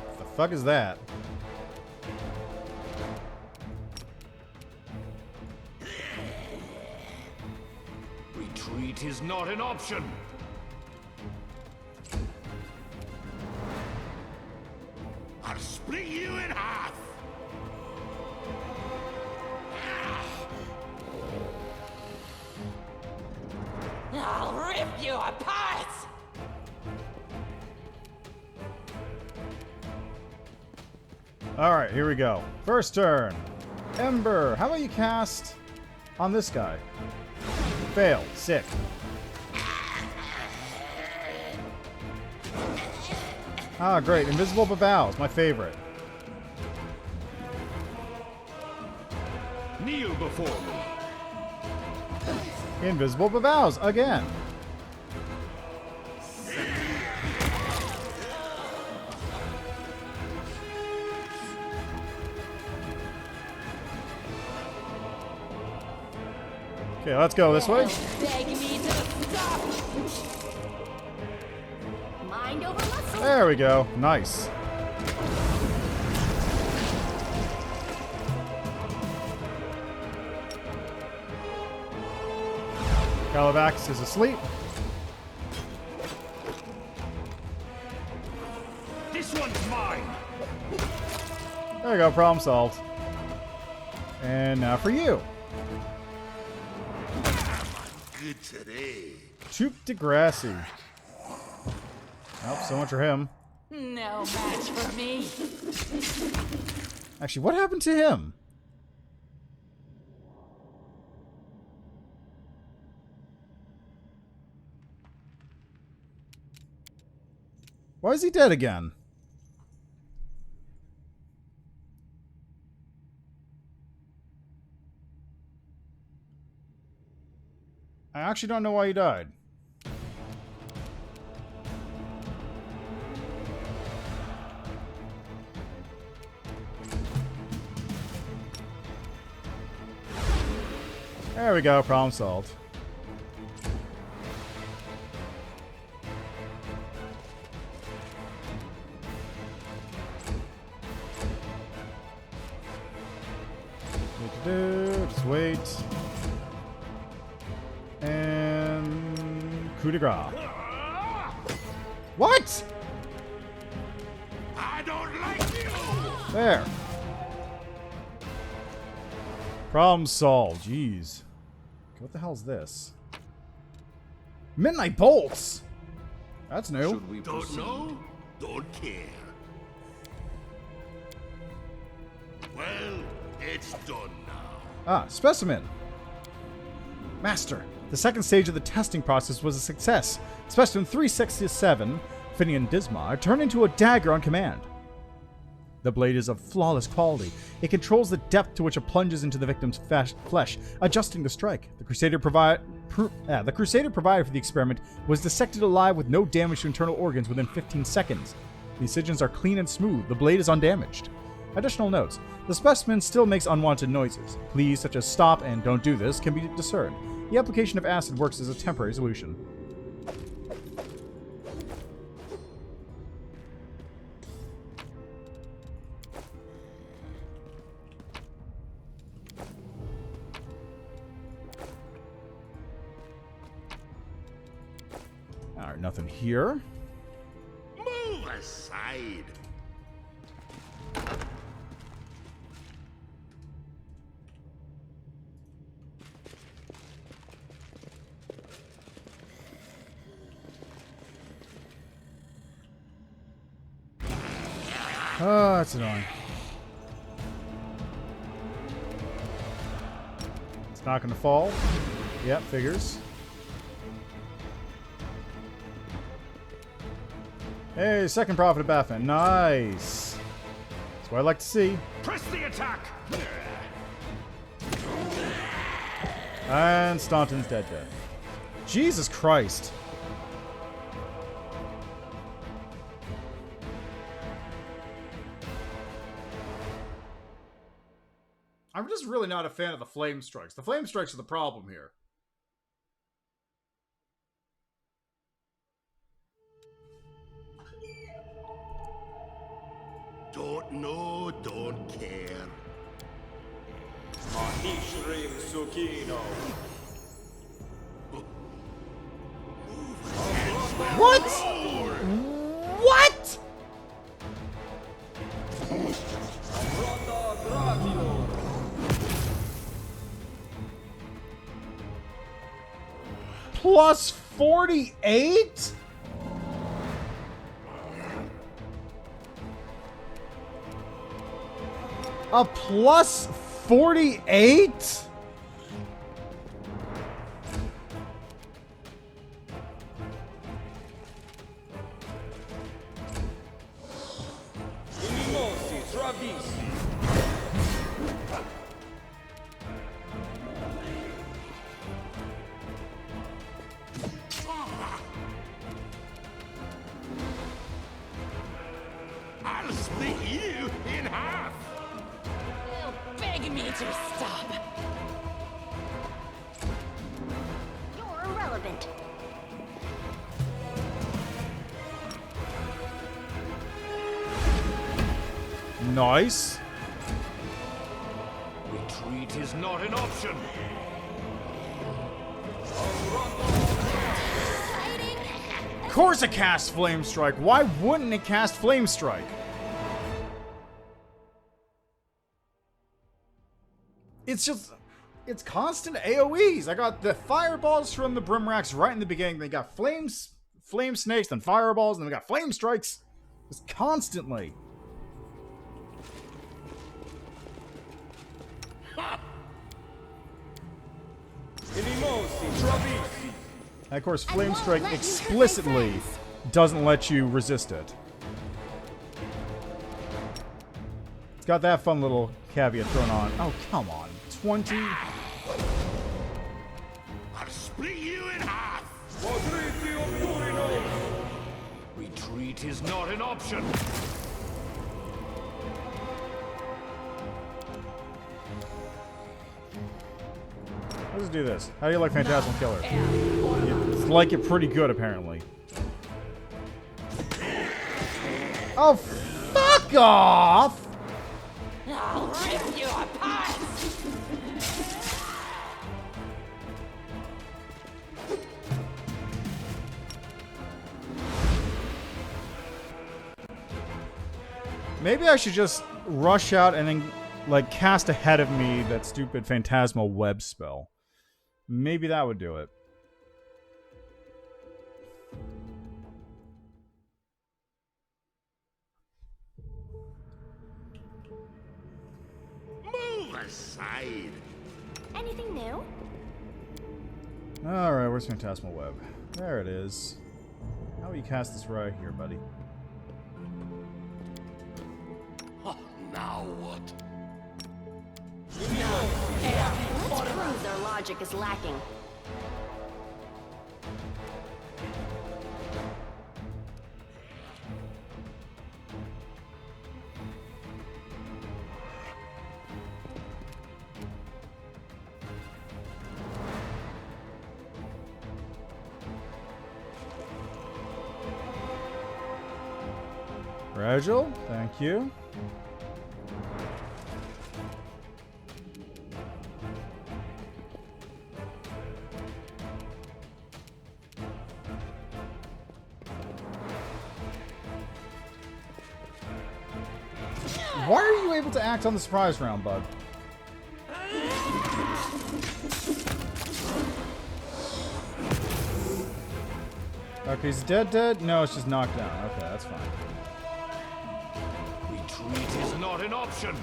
What the fuck is that? Retreat is not an option. I'll split you in half. I'll rip you apart! Alright, here we go. First turn. Ember, how about you cast on this guy? Fail. Sick. Ah, great. Invisible Babows, my favorite. Kneel before me. Invisible Babows, again. Okay, let's go this way. Beg me to stop! Mind over muscle. There we go. Nice. Calivax is asleep. This one's mine. There you go. Problem solved. And now for you. Good today. Choop Degrassi. Oh, so much for him. No match for me. Actually, what happened to him? Why is he dead again? I actually don't know why he died. There we go, problem solved. Just wait. And coup de grace. What? I don't like you. There. Problem solved. Jeez. What the hell's this? Midnight bolts. That's new. Should we Don't proceed? know? Don't care. Well, it's done now. Ah, specimen. Master, the second stage of the testing process was a success. Specimen 367, Finian Disma, turned into a dagger on command. The blade is of flawless quality. It controls the depth to which it plunges into the victim's flesh, adjusting the strike. The Crusader provided for the experiment was dissected alive with no damage to internal organs within 15 seconds. The incisions are clean and smooth. The blade is undamaged. Additional notes. The specimen still makes unwanted noises. Pleas such as stop and don't do this can be discerned. The application of acid works as a temporary solution. Alright, nothing here. Move aside. Oh, that's annoying. It's not going to fall. Yep, figures. Hey, second profit of Pathfinder. Nice. That's what I like to see. Press the attack. And Staunton's dead. Jesus Christ. I'm just really not a fan of the flame strikes. The flame strikes are the problem here. Don't know, don't care. What? What? Plus 48? A plus 48? I'll split you in half. Beg me to stop. You're irrelevant. Nice. Retreat is not an option. Of course it casts Flame Strike. Why wouldn't it cast Flame Strike? It's just... It's constant AoEs. I got the fireballs from the Brimracks right in the beginning. They got flame snakes, then fireballs, and then we got flame strikes. Just constantly. And of course, Flame Strike explicitly doesn't let you resist it. It's got that fun little caveat thrown on. Oh, come on. 20. I'll split you in half. Retreat is not an option. Let's do this. How do you like Phantasmal Killer? You like it pretty good, apparently. Oh, fuck off! I'll rip you apart. Maybe I should just rush out and then, like, cast ahead of me that stupid Phantasmal Web spell. Maybe that would do it. Move aside. Anything new? Alright, where's Phantasmal Web? There it is. How do you cast this right here, buddy? Now what? Let's prove their logic is lacking. Fragile, thank you. Why are you able to act on the surprise round, bud? Okay, he's dead? No, it's just knocked down. Okay, that's fine. Retreat is not an option.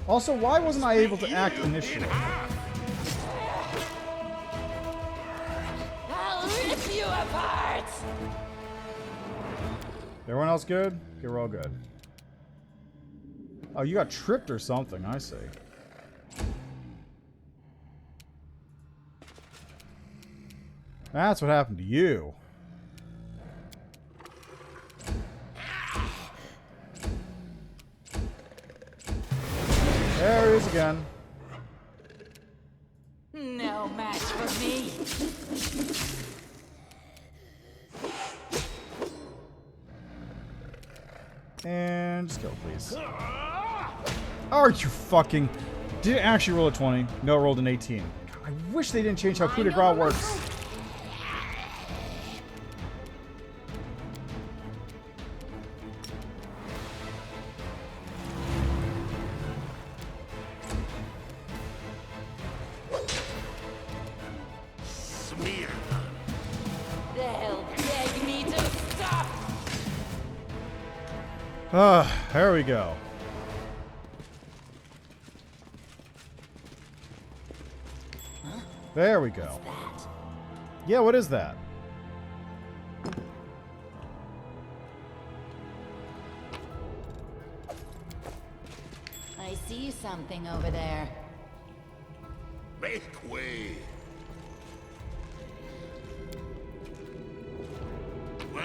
Also, why wasn't I able to act initially? I'll rip you apart. Everyone else good? Okay, we're all good. Oh, you got tripped or something, I see. That's what happened to you. There he is again. No match for me. And just kill, please. Are you fucking... Did it actually roll a 20? No, it rolled an 18. I wish they didn't change how coup de grace works. Smear. They'll beg me to stop. There we go. There we go. Yeah, what is that? I see something over there. Make way. Well,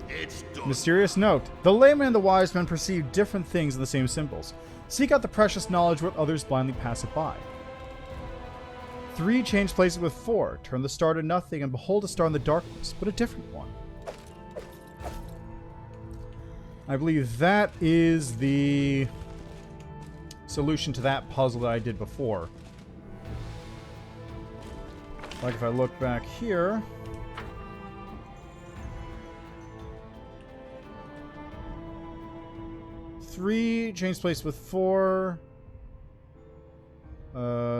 it's done. Mysterious note. The layman and the wise men perceive different things in the same symbols. Seek out the precious knowledge what others blindly pass it by. 3 change places with 4. Turn the star to nothing and behold a star in the darkness, but a different one. I believe that is the solution to that puzzle that I did before. Like if I look back here... Three, change place with 4.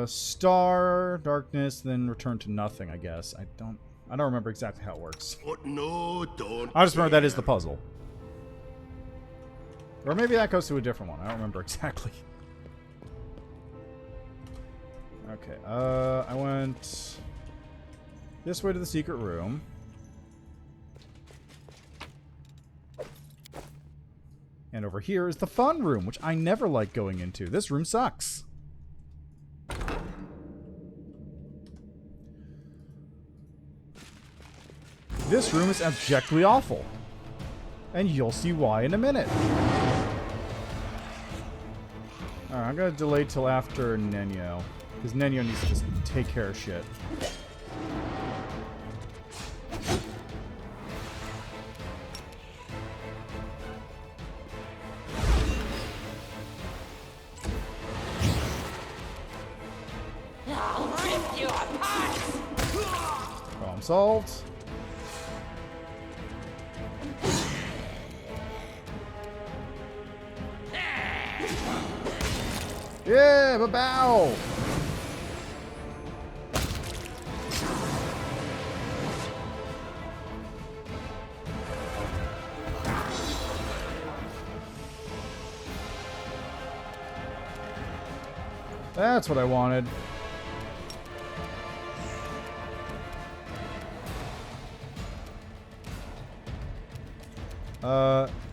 Star, darkness, then return to nothing, I guess. I don't remember exactly how it works. But no, don't. I just remember that is the puzzle. Or maybe that goes to a different one. I don't remember exactly. Okay, I went this way to the secret room. And over here is the fun room, which I never like going into. This room sucks. This room is abjectly awful. And you'll see why in a minute. Alright, I'm gonna delay till after Nenyo. Because Nenyo needs to just take care of shit. I'll rip you apart. Problem solved. Yeah, ba-bow! That's what I wanted.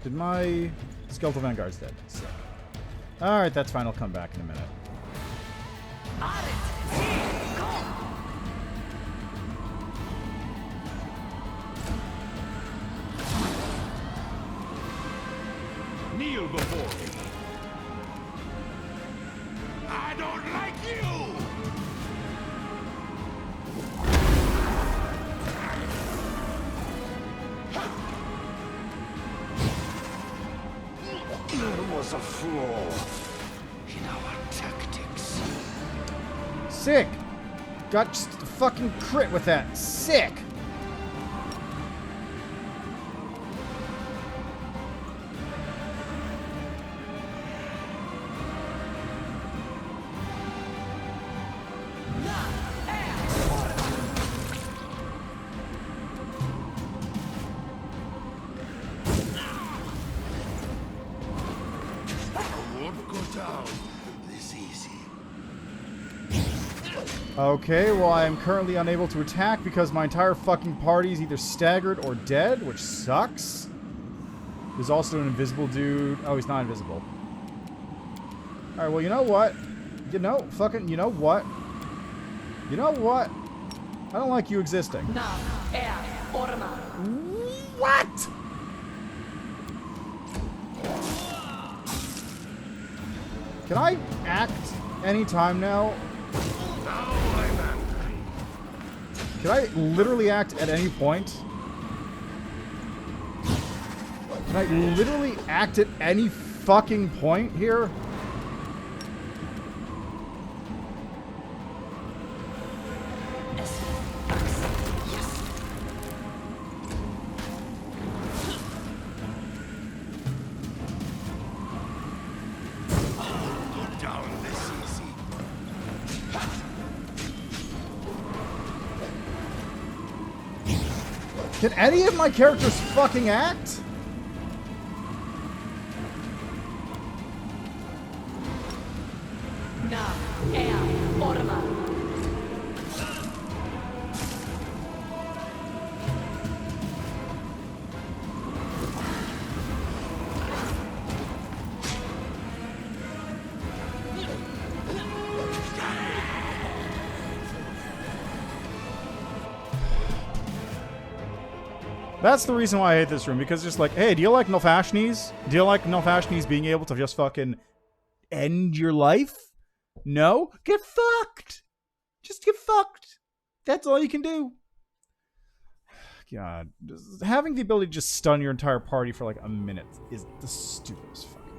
Did my Skeletal Vanguard's dead? Sick. Alright, that's fine. I'll come back in a minute. Kneel before me. I don't like you. There was a flaw in our tactics. Sick! Got just a fucking crit with that. Sick! Okay, well I am currently unable to attack because my entire fucking party is either staggered or dead, which sucks. There's also an invisible dude. Oh, he's not invisible. Alright, well you know what? You know what? You know what? I don't like you existing. What? Can I act anytime now? Can I literally act at any point? Can I literally act at any fucking point here? Can any of my characters fucking act? That's the reason why I hate this room, because it's just like, hey, do you like Nilfashnies? Do you like Nilfashnies being able to just fucking end your life? No? Get fucked! Just get fucked! That's all you can do. God. Having the ability to just stun your entire party for like a minute is the stupidest fucking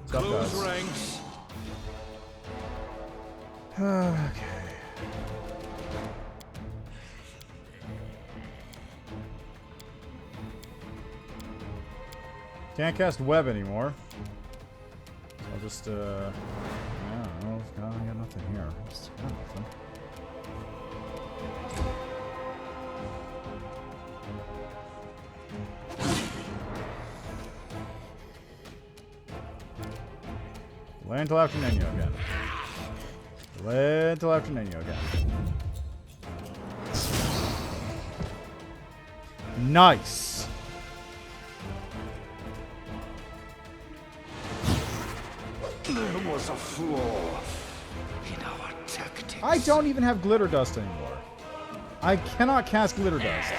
thing. Close ranks. Okay. Can't cast web anymore. So I'll just, I don't know. I got nothing here. Just got nothing. Delay until after Nenyo again. Delay until after Nenyo again. Nice. There was a flaw in our tactics. I don't even have glitter dust anymore. I cannot cast glitter dust.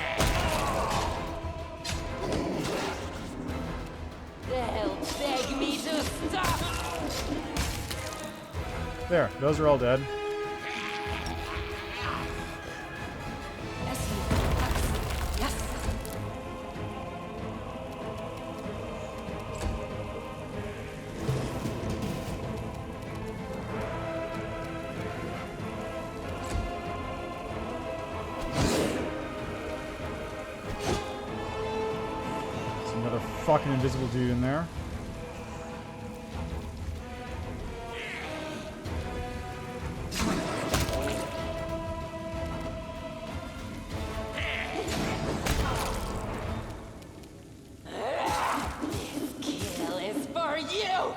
They'll beg me to stop. There, those are all dead. Fucking invisible dude in there. Kill is for you.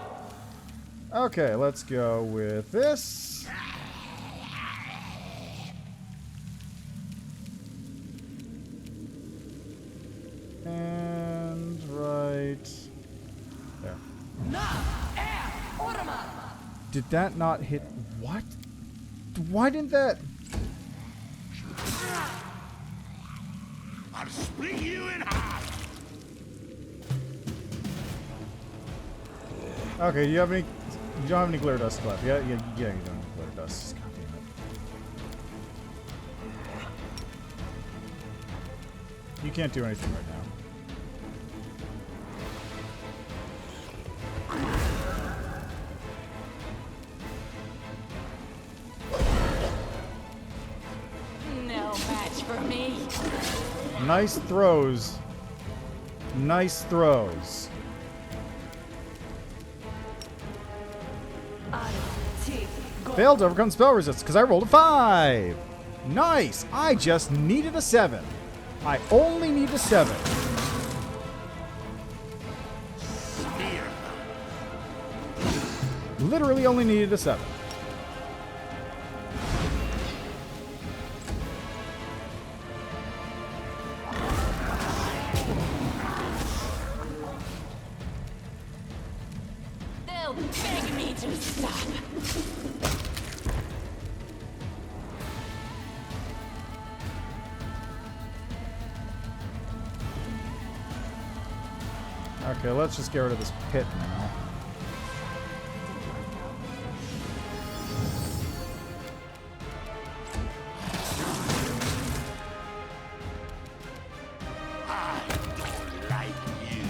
Okay, let's go with this. Did that not hit? What? Why didn't that? I'll split you in half. Okay, do you have any? You don't have any glitter dust left? Yeah, you don't have any glitter dust. God damn it. You can't do anything right now. Nice throws. Nice throws. Failed to overcome spell resistance because I rolled a 5. Nice. I just needed a 7. I only need a 7. Literally only needed a 7. Okay, let's just get rid of this pit now. I don't like you.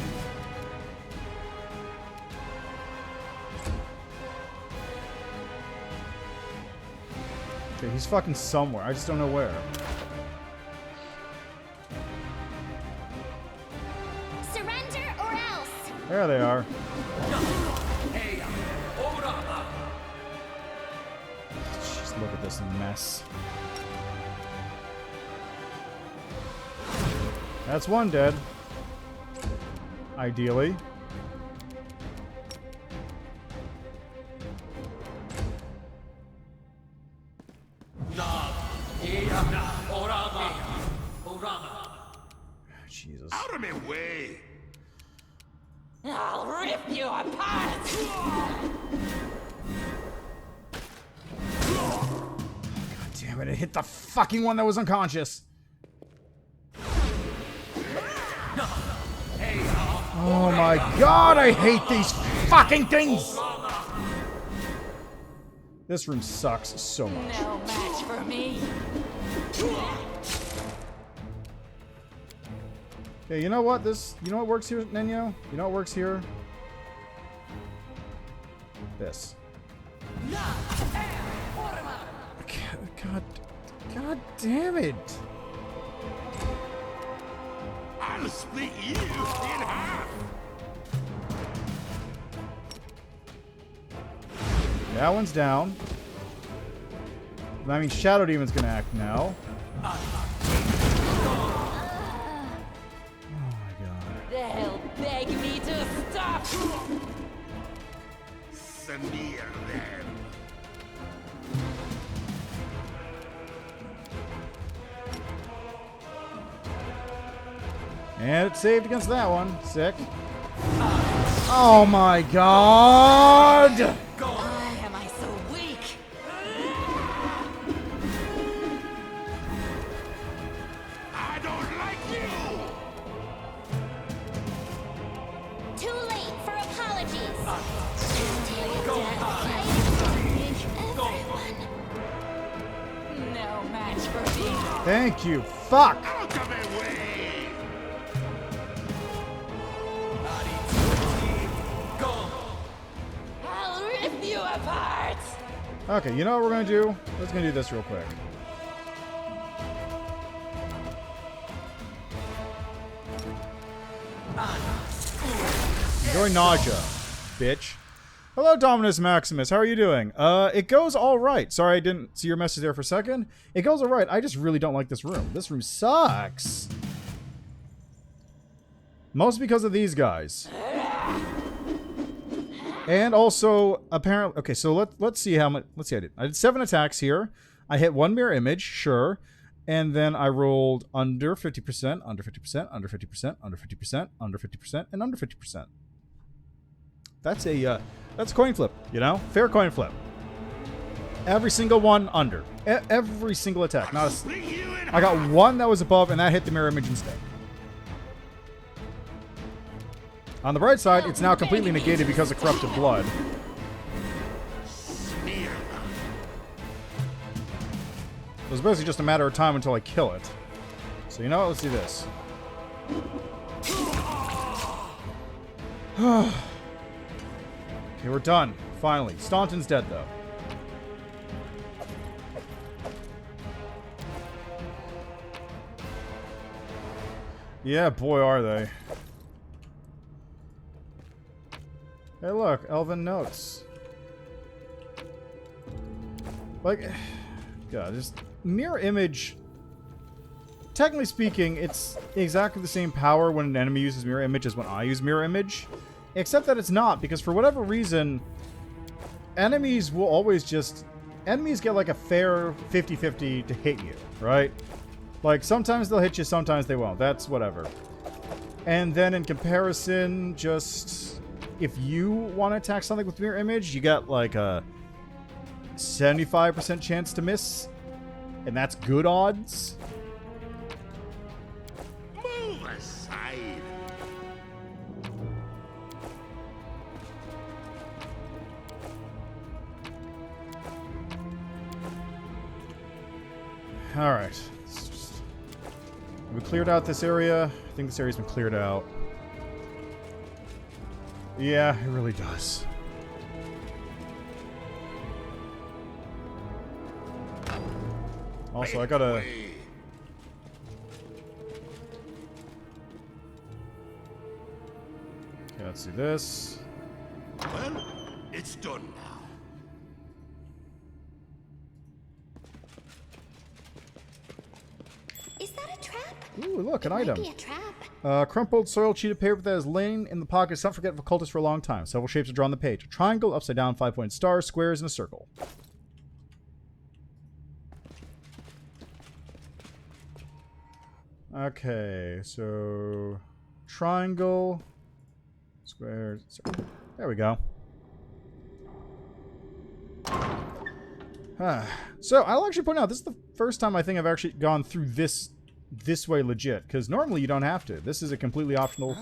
Okay, he's fucking somewhere. I just don't know where. Surrender or else. There they are. Just look at this mess. That's one dead. Ideally. Jesus. Out of my way. I'll rip you apart! Damn it, it hit the fucking one that was unconscious. Oh my god, I hate these fucking things! This room sucks so much. No match for me. Okay, you know what? You know what works here, Nenyo? You know what works here? This. God damn it! I'll split you in half. That one's down. That means Shadow Demon's gonna act now. They'll beg me to stop. Smear them. And it saved against that one. Sick. Oh my god! Why am I so weak? I don't like you. Too late for apologies. No match for me. Thank you. Fuck! Out of my way. I'll rip you apart. Okay, you know what we're gonna do? Let's gonna do this real quick. Enjoy nausea, bitch. Hello, Dominus Maximus. How are you doing? It goes all right. Sorry, I didn't see your message there for a second. It goes all right. I just really don't like this room. This room sucks. Mostly because of these guys. And also, apparently... Okay, so let's see how much... Let's see, I did 7 attacks here. I hit 1 mirror image, sure. And then I rolled under 50%, under 50%, under 50%, under 50%, under 50%, and under 50%. That's a coin flip, you know? Fair coin flip. Every single one under. Every single attack. Not a... I got one that was above, and that hit the mirror image instead. On the bright side, it's now completely negated because of corrupted blood. Smear them. It was basically just a matter of time until I kill it. So you know what? Let's do this. Okay, we're done. Finally. Staunton's dead, though. Yeah, boy, are they. Hey, look. Elven notes. Like... God, just... Mirror image... Technically speaking, it's exactly the same power when an enemy uses mirror image as when I use mirror image. Except that it's not, because for whatever reason, enemies will always just... Enemies get like a fair 50-50 to hit you, right? Like, sometimes they'll hit you, sometimes they won't. That's whatever. And then in comparison, just... If you want to attack something with mirror image, you got like a 75% chance to miss. And that's good odds. Move aside. Alright. We cleared out this area. I think this area's been cleared out. Yeah, it really does. Also, I gotta... Way. Okay, let's do this. Well, it's done now. Is that a trap? Ooh, look, an Might item. be a trap. Crumpled, soiled sheet of paper that has lain in the pocket. Some forget cultists for a long time. Several shapes are drawn on the page. A triangle, upside down, 5-point star, squares, and a circle. Okay, so... Triangle... Square... Circle. There we go. So, I'll actually point out, this is the first time I think I've actually gone through this way legit, because normally you don't have to. This is a completely optional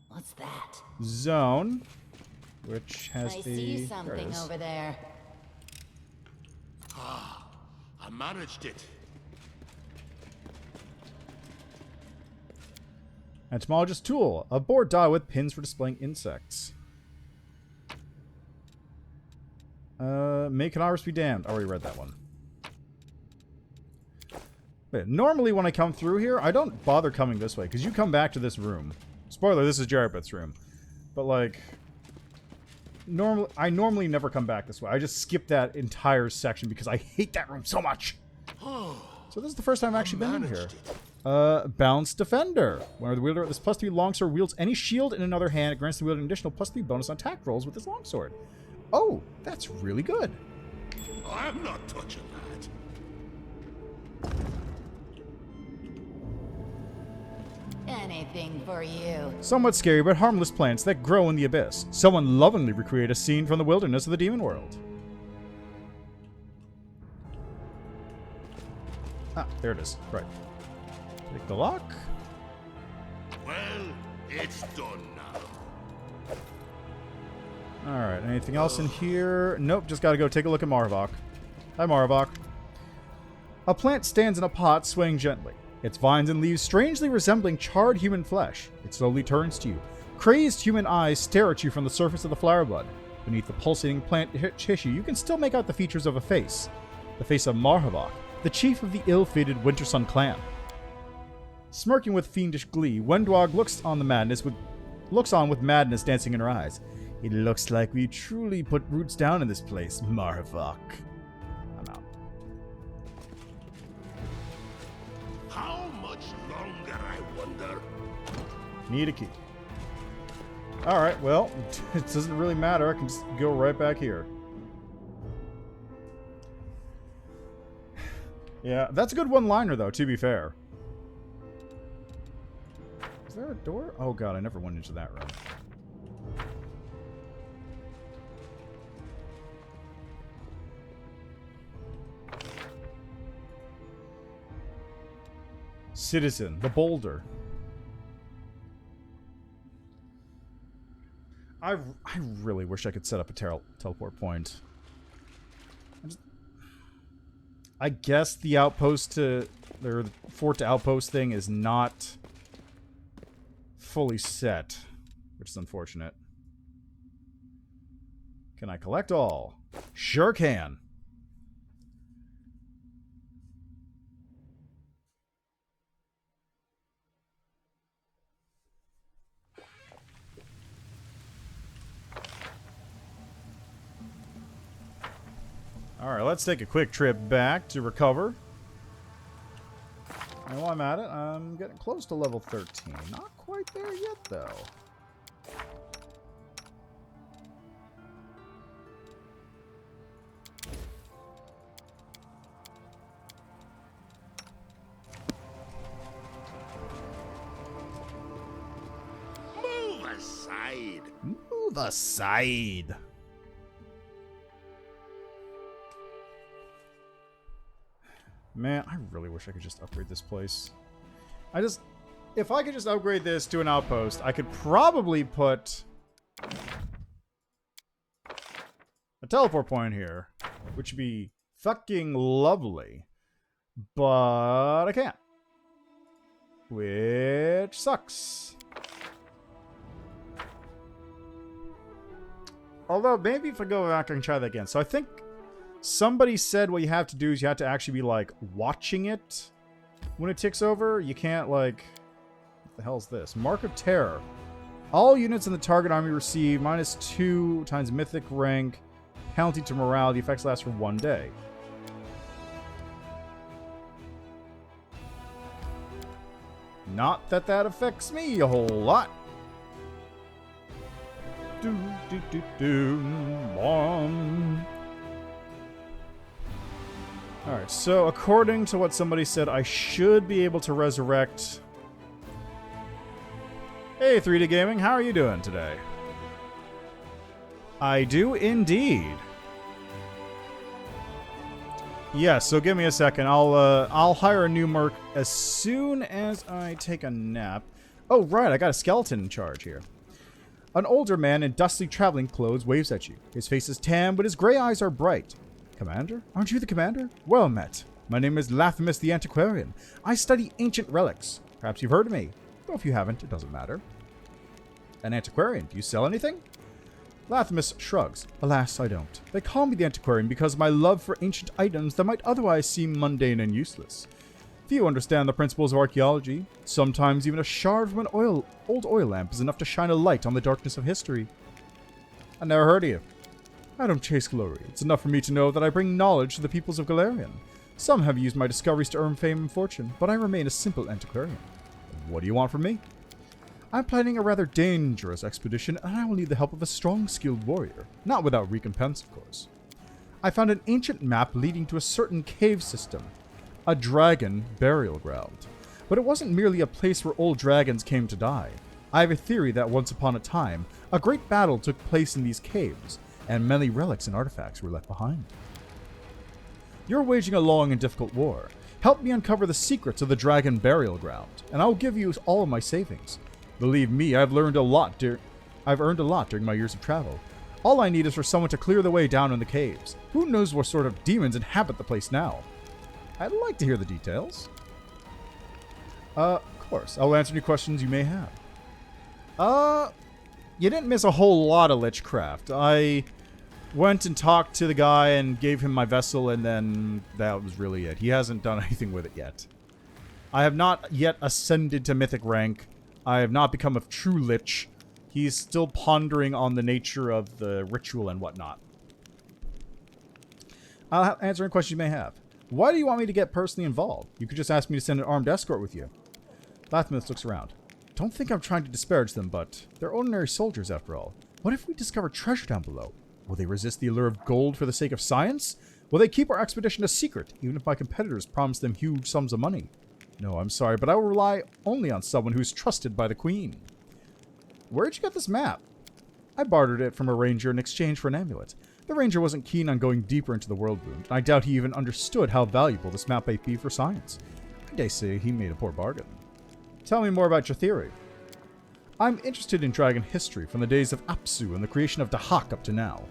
What's that? zone, which has I the... see there it something is. over there. Ah, I managed it. Entomologist tool. A board die with pins for displaying insects. Make an iris be damned. I already read that one. But normally when I come through here, I don't bother coming this way, because you come back to this room. Spoiler, this is Jarabeth's room. But like... I normally never come back this way. I just skip that entire section because I hate that room so much. So this is the first time I've actually been in here. Balanced Defender. Whenever the wielder of this +3 longsword wields any shield in another hand, it grants the wielder an additional +3 bonus on attack rolls with his longsword. Oh, that's really good. I'm not touching that. Anything for you. Somewhat scary but harmless plants that grow in the abyss. Someone lovingly recreate a scene from the wilderness of the demon world. Ah, there it is. Right. Take the lock. Well, it's done now. Alright, anything else in here? Nope, just gotta go take a look at Marvok. Hi, Marvok. A plant stands in a pot, swaying gently. Its vines and leaves strangely resembling charred human flesh. It slowly turns to you. Crazed human eyes stare at you from the surface of the flower bud. Beneath the pulsating plant tissue, you can still make out the features of a face. The face of Marvok, the chief of the ill-fated Wintersun clan. Smirking with fiendish glee, Wendwog looks on with madness dancing in her eyes. It looks like we truly put roots down in this place, Marvok. I'm out. How much longer, I wonder? Need a key. Alright, well, it doesn't really matter. I can just go right back here. Yeah, that's a good one-liner, though, to be fair. Is there a door? Oh god, I never went into that room. Citizen, the boulder. I really wish I could set up a teleport point. I guess the outpost to... or the fort to outpost thing is not fully set, which is unfortunate. Can I collect all? Sure can. Alright, let's take a quick trip back to recover. And while I'm at it, I'm getting close to level 13. Not quite there yet, though. Move aside. Move aside. Man, I really wish I could just upgrade this place. If I could just upgrade this to an outpost, I could probably put a teleport point here, which would be fucking lovely. But I can't. Which sucks. Although, maybe if I go back, I can try that again. So I think somebody said what you have to do is you have to actually be, like, watching it when it ticks over. You can't, like... What the hell's this? Mark of Terror. All units in the target army receive -2 times mythic rank. Penalty to morale. The effects last for 1 day. Not that that affects me a whole lot. Alright, so according to what somebody said, I should be able to resurrect... Hey, 3D Gaming, how are you doing today? I do indeed. Yeah, so give me a second. I'll hire a new merc as soon as I take a nap. Oh, right, I got a skeleton in charge here. An older man in dusty traveling clothes waves at you. His face is tan, but his gray eyes are bright. Commander? Aren't you the commander? Well met. My name is Lathamus the Antiquarian. I study ancient relics. Perhaps you've heard of me. Though if you haven't, it doesn't matter. An antiquarian, do you sell anything? Lathamus shrugs. Alas, I don't. They call me the Antiquarian because of my love for ancient items that might otherwise seem mundane and useless. Few understand the principles of archaeology. Sometimes even a shard from an old oil lamp is enough to shine a light on the darkness of history. I never heard of you. I don't chase glory. It's enough for me to know that I bring knowledge to the peoples of Galarian. Some have used my discoveries to earn fame and fortune, but I remain a simple antiquarian. What do you want from me? I'm planning a rather dangerous expedition, and I will need the help of a strong, skilled warrior. Not without recompense, of course. I found an ancient map leading to a certain cave system. A dragon burial ground. But it wasn't merely a place where old dragons came to die. I have a theory that once upon a time, a great battle took place in these caves, and many relics and artifacts were left behind. You're waging a long and difficult war. Help me uncover the secrets of the dragon burial ground, and I will give you all of my savings. Believe me, I've earned a lot during my years of travel. All I need is for someone to clear the way down in the caves. Who knows what sort of demons inhabit the place now? I'd like to hear the details. Of course. I'll answer any questions you may have. You didn't miss a whole lot of Lichcraft. I went and talked to the guy and gave him my vessel, and then that was really it. He hasn't done anything with it yet. I have not yet ascended to mythic rank. I have not become a true Lich. He's still pondering on the nature of the ritual and whatnot. I'll answer any questions you may have. Why do you want me to get personally involved? You could just ask me to send an armed escort with you. Lathamus looks around. Don't think I'm trying to disparage them, but they're ordinary soldiers after all. What if we discover treasure down below? Will they resist the allure of gold for the sake of science? Will they keep our expedition a secret, even if my competitors promise them huge sums of money? No, I'm sorry, but I will rely only on someone who's trusted by the Queen. Where'd you get this map? I bartered it from a ranger in exchange for an amulet. The ranger wasn't keen on going deeper into the world wound, and I doubt he even understood how valuable this map might be for science. I dare say he made a poor bargain. Tell me more about your theory. I'm interested in dragon history from the days of Apsu and the creation of Dahak up to now.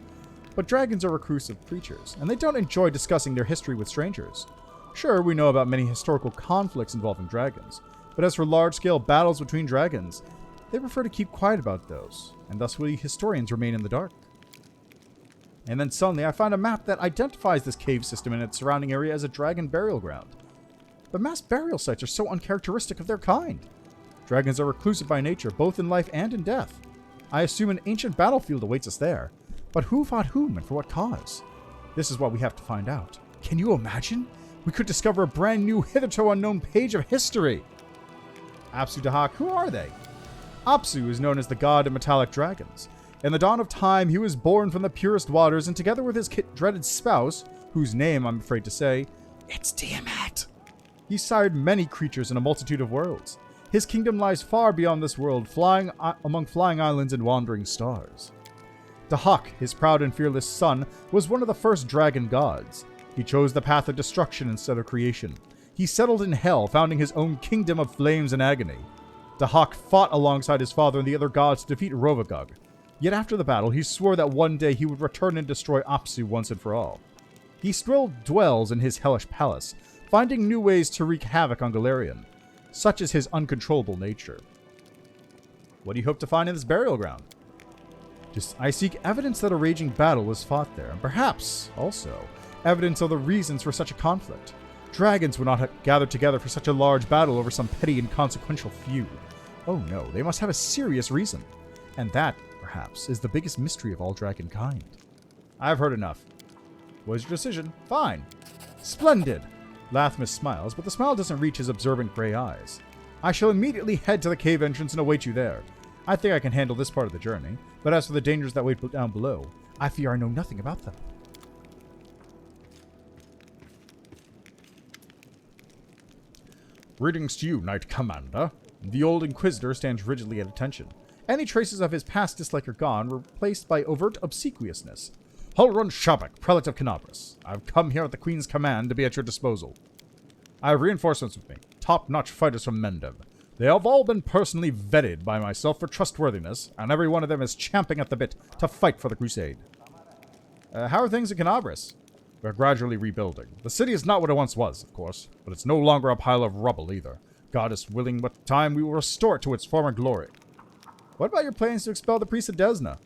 But dragons are reclusive creatures, and they don't enjoy discussing their history with strangers. Sure, we know about many historical conflicts involving dragons, but as for large-scale battles between dragons, they prefer to keep quiet about those, and thus we historians remain in the dark. And then suddenly I found a map that identifies this cave system and its surrounding area as a dragon burial ground. But mass burial sites are so uncharacteristic of their kind. Dragons are reclusive by nature, both in life and in death. I assume an ancient battlefield awaits us there. But who fought whom and for what cause? This is what we have to find out. Can you imagine? We could discover a brand new, hitherto unknown page of history. Apsu Dahak, who are they? Apsu is known as the god of metallic dragons. In the dawn of time, he was born from the purest waters, and together with his dreaded spouse, whose name I'm afraid to say, it's Tiamat. He sired many creatures in a multitude of worlds. His kingdom lies far beyond this world, flying among flying islands and wandering stars. Dahak, his proud and fearless son, was one of the first dragon gods. He chose the path of destruction instead of creation. He settled in hell, founding his own kingdom of flames and agony. Dahak fought alongside his father and the other gods to defeat Rovagug. Yet after the battle, he swore that one day he would return and destroy Apsu once and for all. He still dwells in his hellish palace, finding new ways to wreak havoc on Galarian. Such is his uncontrollable nature. What do you hope to find in this burial ground? I seek evidence that a raging battle was fought there, and perhaps, also, evidence of the reasons for such a conflict. Dragons would not have gathered together for such a large battle over some petty inconsequential feud. Oh no, they must have a serious reason. And that, perhaps, is the biggest mystery of all dragonkind. I've heard enough. What is your decision? Fine. Splendid! Lathmus smiles, but the smile doesn't reach his observant gray eyes. I shall immediately head to the cave entrance and await you there. I think I can handle this part of the journey, but as for the dangers that wait down below, I fear I know nothing about them. Greetings to you, Knight Commander. The old Inquisitor stands rigidly at attention. Any traces of his past dislike are gone, replaced by overt obsequiousness. Hulrun Shabak, Prelate of Canabras. I've come here at the Queen's command to be at your disposal. I have reinforcements with me, top-notch fighters from Mendev. They have all been personally vetted by myself for trustworthiness, and every one of them is champing at the bit to fight for the Crusade. How are things in Canabras? We're gradually rebuilding. The city is not what it once was, of course, but it's no longer a pile of rubble either. God is willing, what time we will restore it to its former glory. What about your plans to expel the priests of Desna?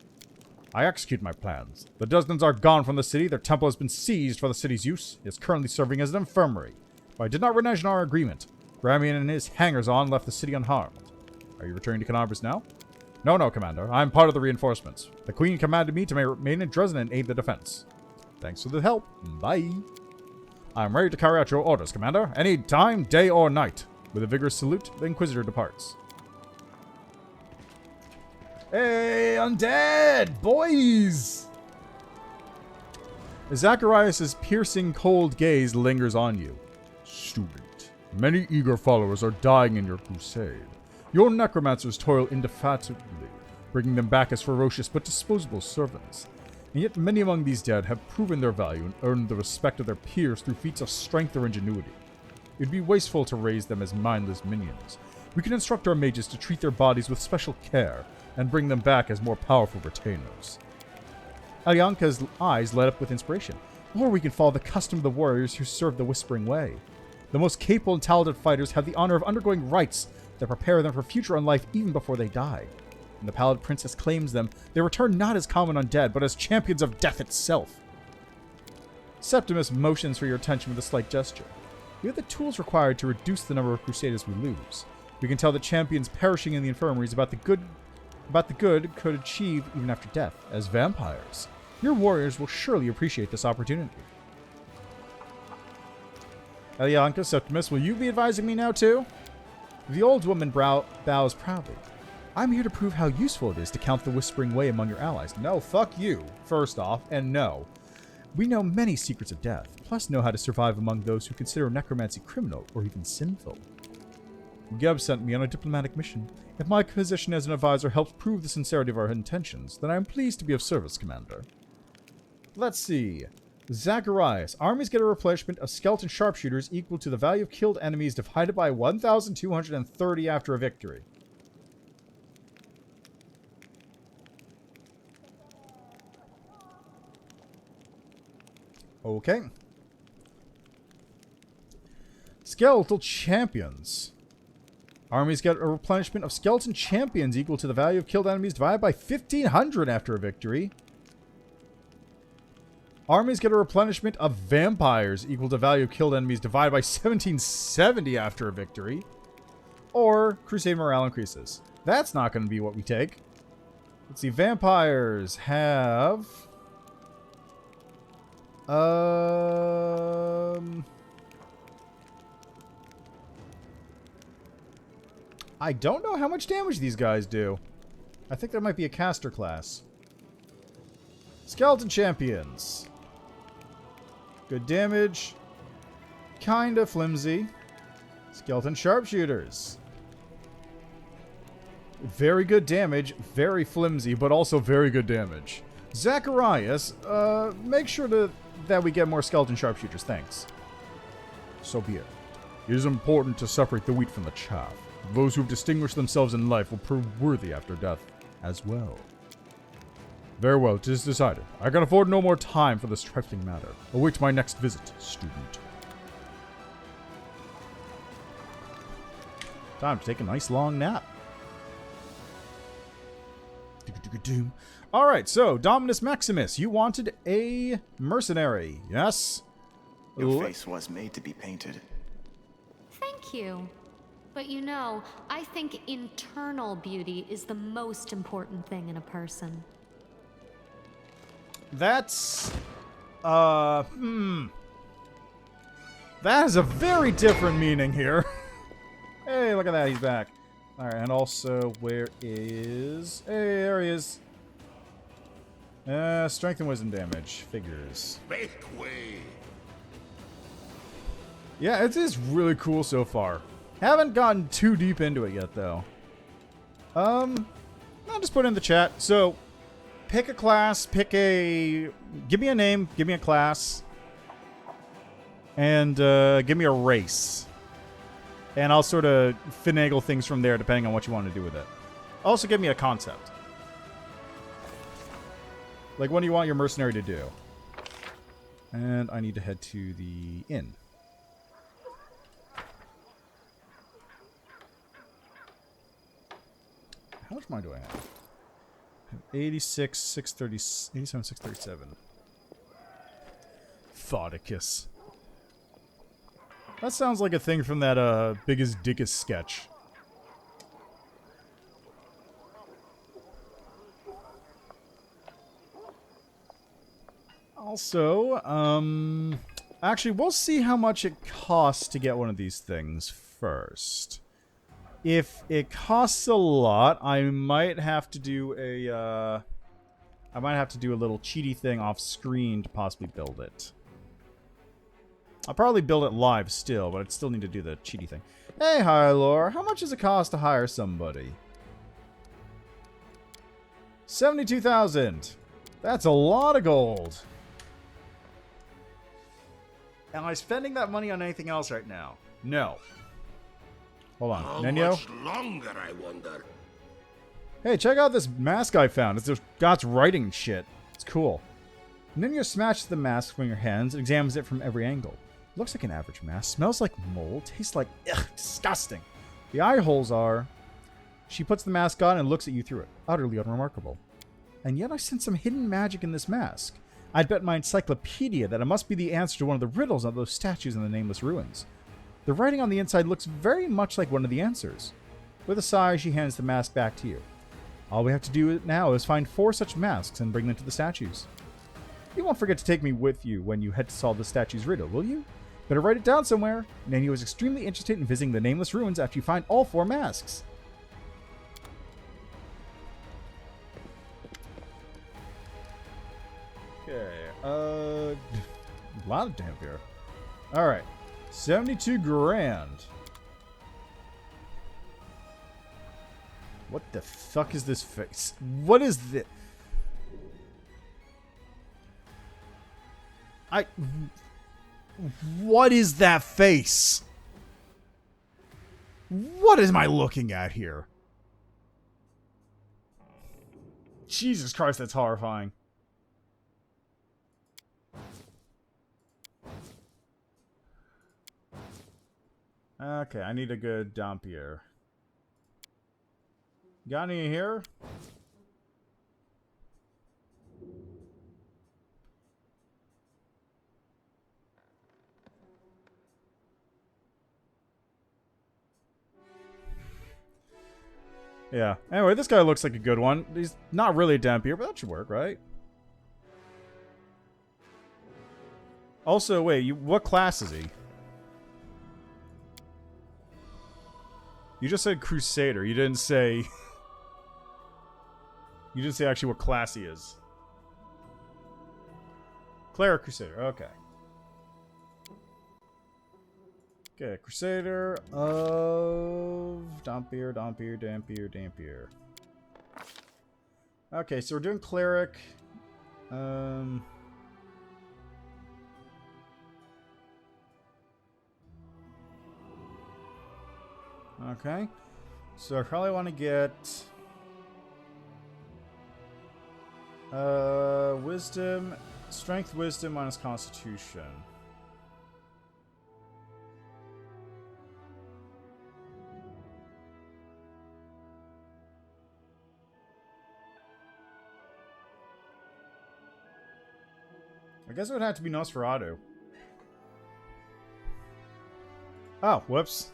I execute my plans. The Desnans are gone from the city. Their temple has been seized for the city's use. It is currently serving as an infirmary. But I did not renege on our agreement. Gramian and his hangers-on left the city unharmed. Are you returning to Canabras now? No, Commander. I am part of the reinforcements. The Queen commanded me to remain in Drezen and aid the defense. Thanks for the help. Bye. I am ready to carry out your orders, Commander. Any time, day or night. With a vigorous salute, the Inquisitor departs. Hey, undead! Boys! Zacharias' piercing, cold gaze lingers on you. Student, many eager followers are dying in your crusade. Your necromancers toil indefatigably, bringing them back as ferocious but disposable servants. And yet many among these dead have proven their value and earned the respect of their peers through feats of strength or ingenuity. It would be wasteful to raise them as mindless minions. We can instruct our mages to treat their bodies with special care, and bring them back as more powerful retainers. Alyanka's eyes light up with inspiration. Or we can follow the custom of the warriors who serve the Whispering Way. The most capable and talented fighters have the honor of undergoing rites that prepare them for future on life even before they die. When the Pallid Princess claims them, they return not as common undead, but as champions of death itself. Septimus motions for your attention with a slight gesture. We have the tools required to reduce the number of Crusaders we lose. We can tell the champions perishing in the infirmaries about the good could achieve even after death, as vampires. Your warriors will surely appreciate this opportunity. Elyanka, Septimus, will you be advising me now too? The old woman bows proudly. I'm here to prove how useful it is to count the Whispering Way among your allies. No, fuck you, first off, and no. We know many secrets of death, plus know how to survive among those who consider necromancy criminal or even sinful. Geb sent me on a diplomatic mission. If my position as an advisor helps prove the sincerity of our intentions, then I am pleased to be of service, Commander. Let's see. Zacharias. Armies get a replenishment of skeleton sharpshooters equal to the value of killed enemies divided by 1,230 after a victory. Okay. Skeletal champions. Armies get a replenishment of skeleton champions equal to the value of killed enemies divided by 1,500 after a victory. Armies get a replenishment of vampires equal to the value of killed enemies divided by 1,770 after a victory. Or Crusade morale increases. That's not going to be what we take. Let's see. Vampires have... I don't know how much damage these guys do. I think that might be a caster class. Skeleton champions. Good damage. Kinda flimsy. Skeleton sharpshooters. Very good damage. Very flimsy, but also very good damage. Zacharias, make sure that we get more skeleton sharpshooters. Thanks. So be it. It is important to separate the wheat from the chaff. Those who have distinguished themselves in life will prove worthy after death as well. Very well, it is decided. I can afford no more time for this trifling matter. Await my next visit, student. Time to take a nice long nap. Alright, so, Dominus Maximus, you wanted a mercenary, yes? Your face was made to be painted. Thank you. But you know, I think internal beauty is the most important thing in a person. That's... That has a very different meaning here. Hey, look at that, he's back. Alright, and also, where is... Hey, there he is. Strength and wisdom damage. Figures. Make way. Yeah, it is really cool so far. Haven't gotten too deep into it yet, though. I'll just put it in the chat. So, pick a class, give me a name, give me a class, and give me a race. And I'll sort of finagle things from there depending on what you want to do with it. Also, give me a concept. Like, what do you want your mercenary to do? And I need to head to the inn. How much money do I have? 86, 630, 87, 637. Thoticus. That sounds like a thing from that Biggest Dickus sketch. Also, actually, we'll see how much it costs to get one of these things first. If it costs a lot, I might have to do a little cheaty thing off screen to possibly build it. I'll probably build it live still, but I'd still need to do the cheaty thing. Hey, Hylor, how much does it cost to hire somebody? 72,000. That's a lot of gold. Am I spending that money on anything else right now? No. Hold on. How Nenyo? much longer, I wonder? Hey, check out this mask I found. It's just God's writing and shit. It's cool. Nenyo smashes the mask from your hands and examines it from every angle. It looks like an average mask. Smells like mold. Tastes like... Ugh, disgusting. The eye holes are... She puts the mask on and looks at you through it. Utterly unremarkable. And yet I sense some hidden magic in this mask. I'd bet my encyclopedia that it must be the answer to one of the riddles of those statues in the Nameless Ruins. The writing on the inside looks very much like one of the answers. With a sigh, she hands the mask back to you. All we have to do now is find 4 such masks and bring them to the statues. You won't forget to take me with you when you head to solve the statue's riddle, will you? Better write it down somewhere. Nenyo is extremely interested in visiting the Nameless Ruins after you find all 4 masks. Okay, a lot of damp here. Alright, 72 grand. What the fuck is this face? What is this? What is that face? What am I looking at here? Jesus Christ, that's horrifying. Okay, I need a good Dampier. Got any here? Yeah. Anyway, this guy looks like a good one. He's not really a Dampier, but that should work, right? Also, wait, what class is he? You just said Crusader. You didn't say... You didn't say actually what class he is. Cleric Crusader. Okay. Okay, Crusader of... Dampier. Okay, so we're doing Cleric. Okay. So I probably want to get... Wisdom... Strength, Wisdom minus Constitution. I guess it would have to be Nosferatu. Oh, whoops.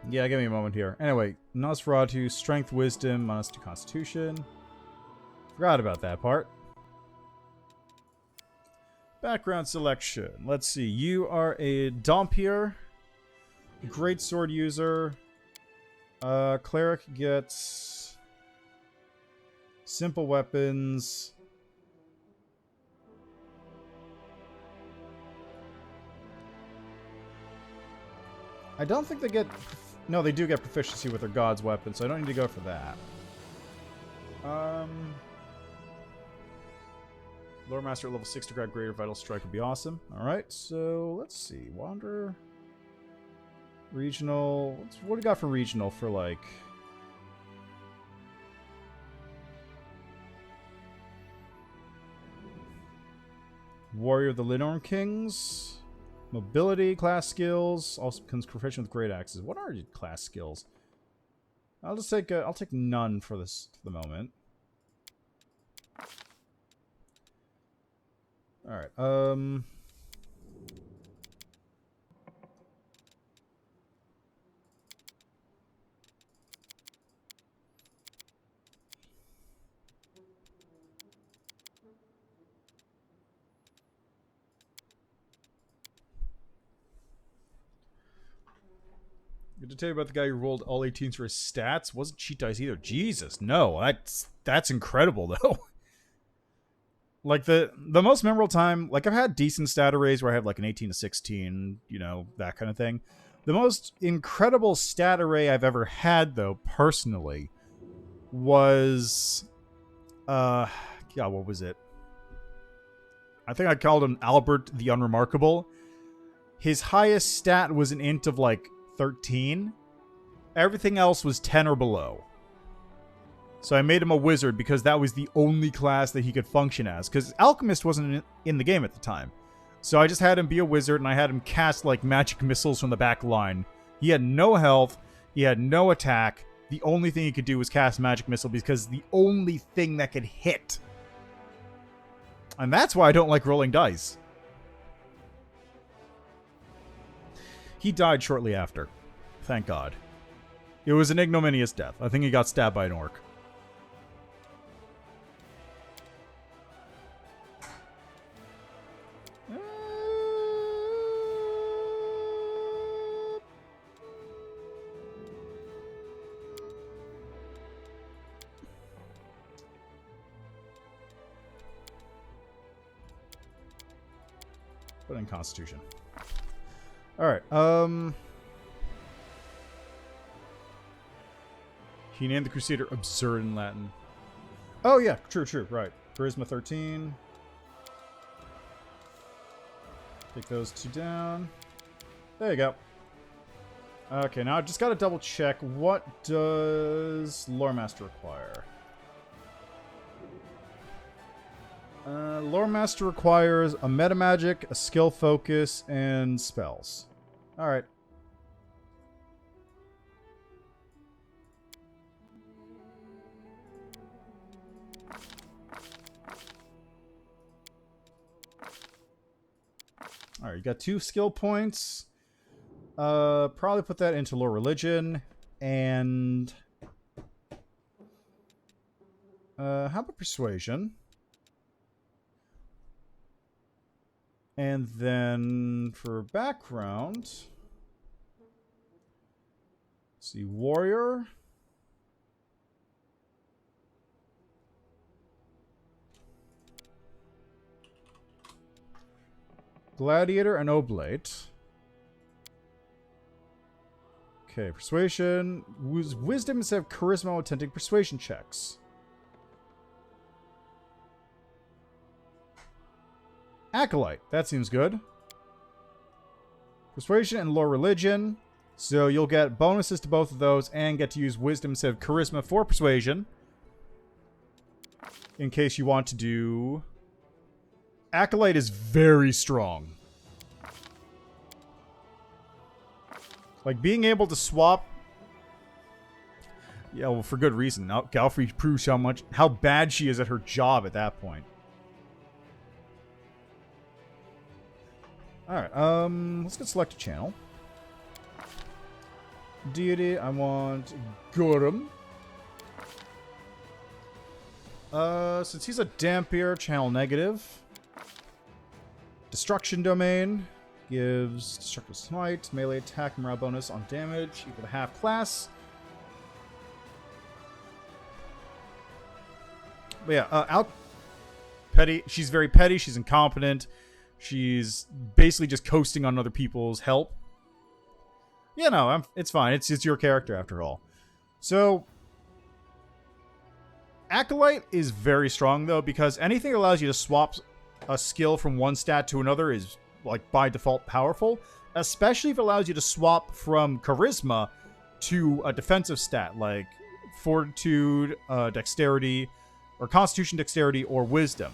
Yeah, give me a moment here. Anyway, Nosferatu, Strength, Wisdom, minus 2 Constitution. Forgot about that part. Background selection. Let's see. You are a Dompier, great sword user. Cleric gets simple weapons. I don't think they get... No, they do get proficiency with their god's weapon, so I don't need to go for that. Lore Master at level 6 to grab Greater Vital Strike would be awesome. Alright, so let's see. Wander. Regional. What do we got for regional for, like... Warrior of the Linorm Kings. Mobility, class skills. Also becomes proficient with great axes. What are your class skills? I'll just take I'll take none for this for the moment. All right. Good to tell you about the guy who rolled all 18s for his stats. Wasn't cheat dice either. Jesus, no. That's incredible though. Like the most memorable time, like I've had decent stat arrays where I have like an 18 to 16, you know, that kind of thing. The most incredible stat array I've ever had though, personally, was yeah, what was it? I think I called him Albert the Unremarkable. His highest stat was an int of like 13. Everything else was 10 or below. So I made him a wizard because that was the only class that he could function as. Because Alchemist wasn't in the game at the time. So I just had him be a wizard and I had him cast like magic missiles from the back line. He had no health. He had no attack. The only thing he could do was cast magic missile because the only thing that could hit. And that's why I don't like rolling dice. He died shortly after. Thank God. It was an ignominious death. I think he got stabbed by an orc. Put in Constitution. Alright, he named the Crusader absurd in Latin. Oh yeah, true, right. Charisma 13. Take those 2 down. There you go. Okay, now I just gotta double check. What does Lore Master require? Lore Master requires a meta magic, a skill focus, and spells. Alright. Alright, you got 2 skill points. Probably put that into Lore Religion. And how about Persuasion? And then for background, let's see, Warrior. Gladiator and Oblate. Okay, Persuasion. Wisdom instead of Charisma attempting Persuasion checks. Acolyte. That seems good. Persuasion and Lore Religion. So you'll get bonuses to both of those and get to use Wisdom instead of Charisma for Persuasion. In case you want to do... Acolyte is very strong. Like, being able to swap... Yeah, well, for good reason. Now, Galfrey proves how bad she is at her job at that point. Alright, let's get select a channel. Deity, I want Gorum. Since he's a Dampier, channel negative. Destruction Domain gives Destructive Smite, melee attack, morale bonus on damage, equal to half class. But yeah, petty. She's very petty, she's incompetent. She's basically just coasting on other people's help. Yeah, no, it's fine. It's your character after all. So, Acolyte is very strong though, because anything that allows you to swap a skill from one stat to another is like by default powerful. Especially if it allows you to swap from Charisma to a defensive stat like Fortitude, Dexterity, or Constitution, Dexterity, or Wisdom.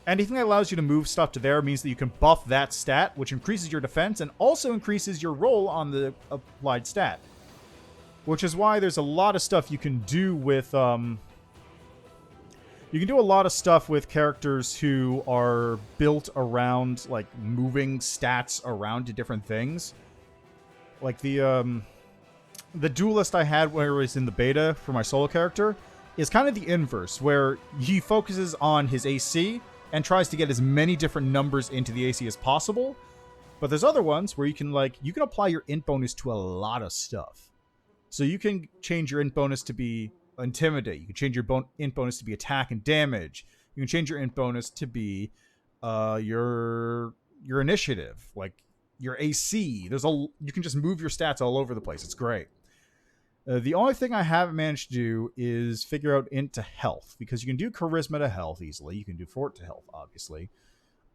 Anything that allows you to move stuff to there means that you can buff that stat, which increases your defense and also increases your roll on the applied stat. Which is why there's a lot of stuff you can do with, you can do a lot of stuff with characters who are built around, like, moving stats around to different things. Like, the duelist I had when I was in the beta for my solo character is kind of the inverse, where he focuses on his AC and tries to get as many different numbers into the AC as possible. But there's other ones where you can apply your int bonus to a lot of stuff. So you can change your int bonus to be Intimidate. You can change your int bonus to be attack and damage. You can change your int bonus to be your initiative, like your AC. You can just move your stats all over the place. It's great. The only thing I haven't managed to do is figure out int to health, because you can do charisma to health easily. You can do fort to health, obviously.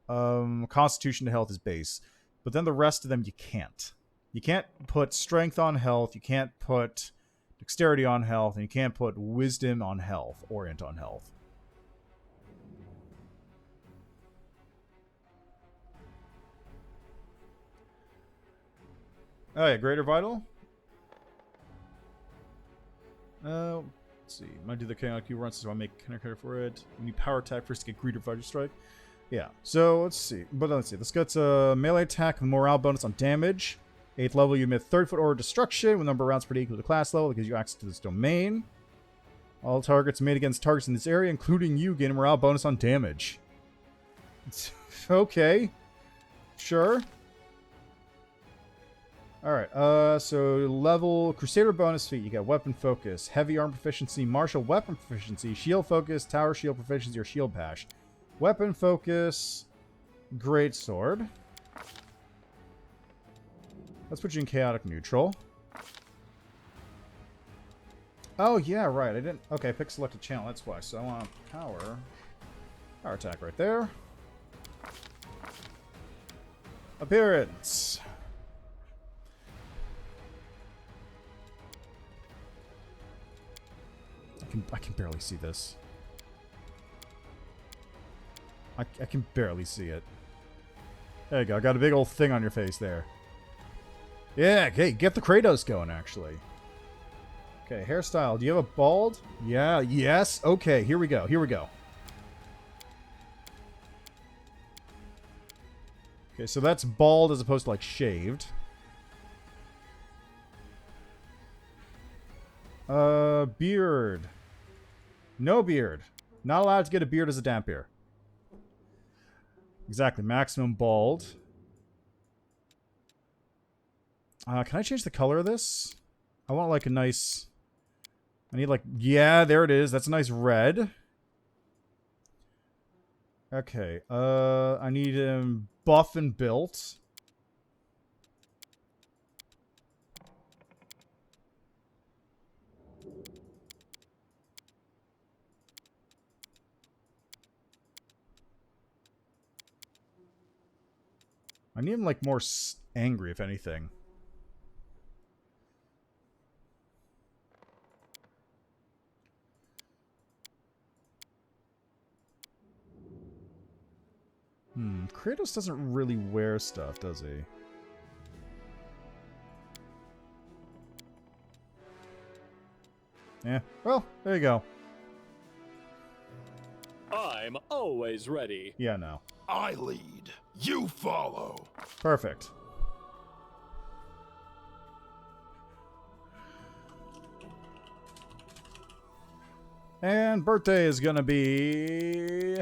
Constitution to health is base, but then the rest of them you can't. You can't put strength on health. You can't put dexterity on health, and you can't put wisdom on health or int on health. Oh yeah, greater vital. Let's see. Might do the chaotic Q run, so I make counter for it. We need power attack first to get greater vital strike. Yeah. So let's see. But let's see. This gets a melee attack with morale bonus on damage. 8th level, you emit 30-foot order destruction with number of rounds per day equal to class level. It gives you access to this domain. All targets made against targets in this area, including you, gain a morale bonus on damage. Okay. Sure. Alright, so level Crusader bonus feat. You got weapon focus, heavy arm proficiency, martial weapon proficiency, shield focus, tower shield proficiency, or shield bash. Weapon focus, greatsword. Let's put you in chaotic neutral. Oh yeah, right. I didn't. Okay, pick selected channel. That's why. So I want power attack right there. Appearance. I can barely see this. I can barely see it. There you go. Got a big old thing on your face there. Yeah, okay. Get the Kratos going, actually. Okay, hairstyle. Do you have a bald? Yeah, yes. Okay, here we go. Here we go. Okay, so that's bald as opposed to, like, shaved. Beard. No beard. Not allowed to get a beard as a Dampier. Exactly. Maximum bald. Can I change the color of this? I want like a nice... I need like... Yeah, there it is. That's a nice red. Okay. I need him buff and built. I need him like more angry, if anything. Kratos doesn't really wear stuff, does he? Yeah, well, there you go. I'm always ready. Yeah, no. I lead. You follow. Perfect. And birthday is gonna be...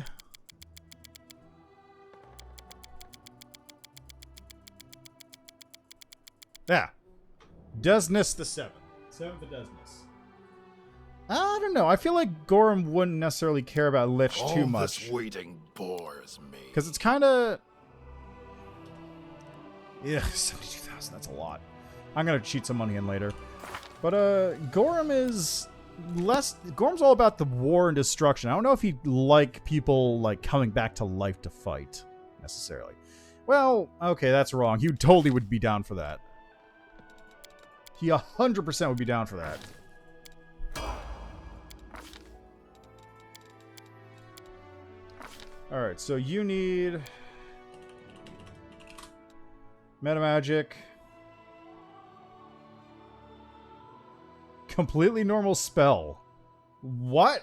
Yeah. Desnus the 7th. 7th of Desnus. I don't know. I feel like Gorham wouldn't necessarily care about Lich too much. This waiting bores me. Because it's kind of... Yeah, 72,000. That's a lot. I'm going to cheat some money in later. But Gorham is less... Gorham's all about the war and destruction. I don't know if he'd like people like coming back to life to fight, necessarily. Well, okay, that's wrong. He totally would be down for that. He 100% would be down for that. Alright, so you need... Metamagic. Completely normal spell. What?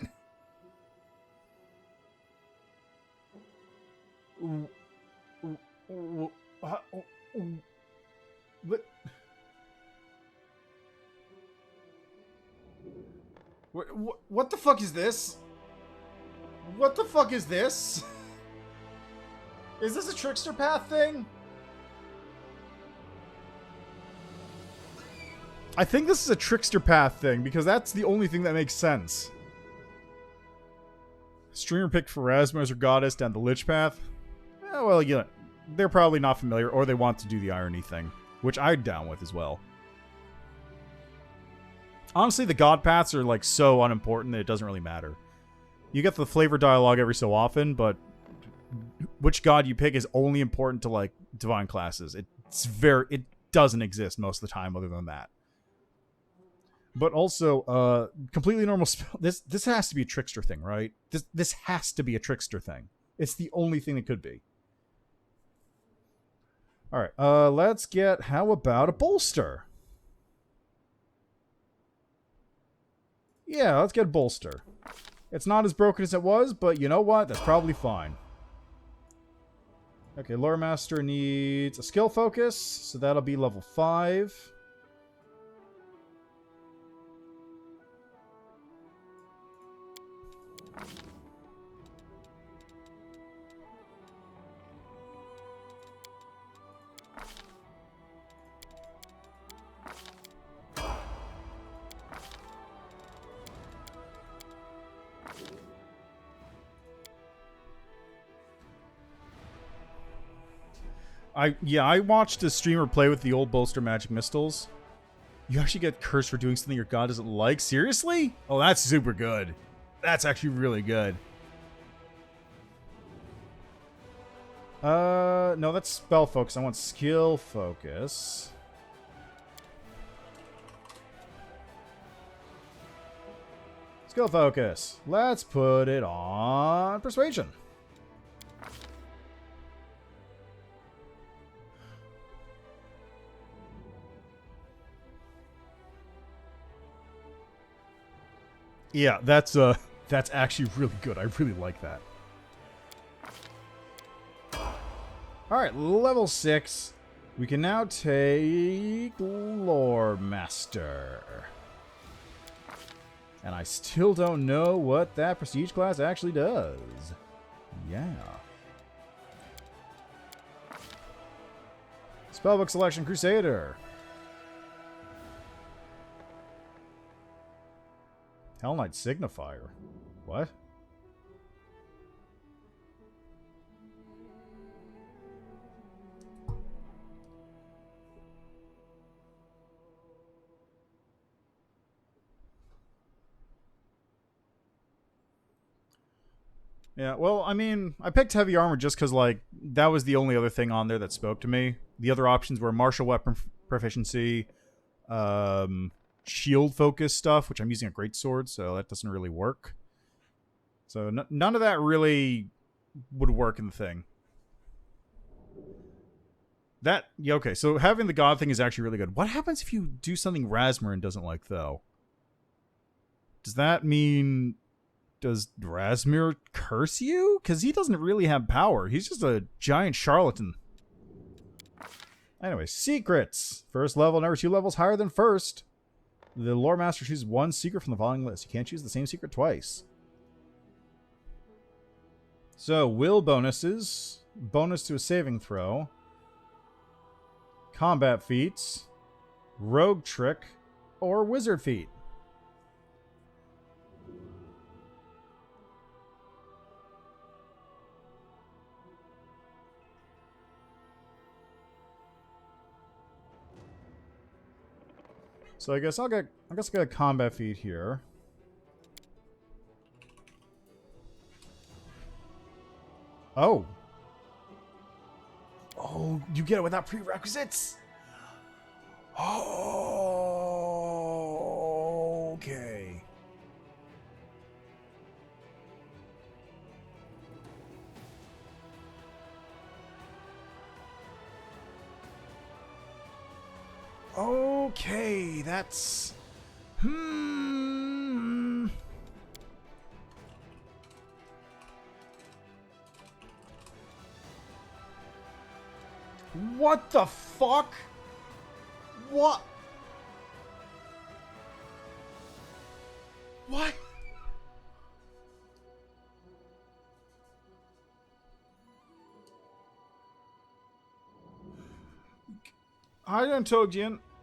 What the fuck is this? What the fuck is this? Is this a Trickster Path thing? I think this is a Trickster Path thing, because that's the only thing that makes sense. Streamer picked for Rasmus or Goddess down the Lich Path. Well, yeah, they're probably not familiar, or they want to do the irony thing, which I'd down with as well. Honestly, the God Paths are like so unimportant that it doesn't really matter. You get the flavor dialogue every so often, but which god you pick is only important to like divine classes. It doesn't exist most of the time other than that. But also, completely normal spell. This has to be a Trickster thing, right? This has to be a Trickster thing. It's the only thing it could be. All right, let's get. How about a bolster? Yeah, let's get a bolster. It's not as broken as it was, but you know what? That's probably fine. Okay, Lore Master needs a skill focus, so that'll be level 5. I watched a streamer play with the old bolster magic mistles. You actually get cursed for doing something your god doesn't like? Seriously? Oh, that's super good. That's actually really good. No, that's spell focus. I want skill focus. Skill focus. Let's put it on persuasion. Yeah, that's actually really good. I really like that. Alright, level 6. We can now take Lore Master. And I still don't know what that prestige class actually does. Yeah. Spellbook selection, Crusader. Hell Knight Signifier. What? Yeah, well, I mean, I picked heavy armor just because, like, that was the only other thing on there that spoke to me. The other options were martial weapon proficiency, shield focus stuff, which I'm using a greatsword, so that doesn't really work. So none of that really would work in the thing. Yeah, okay, so having the god thing is actually really good. What happens if you do something Rasmurin doesn't like, though? Does that mean... Does Rasmir curse you? Because he doesn't really have power. He's just a giant charlatan. Anyway, secrets. First level, never 2 levels higher than first. The lore master chooses 1 secret from the following list. You can't choose the same secret twice. So, will bonuses. Bonus to a saving throw. Combat feats. Rogue trick. Or wizard feat. So I guess I'll get a combat feat here. Oh. Oh, you get it without prerequisites? Oh, okay. Okay, that's... What the fuck? What? What?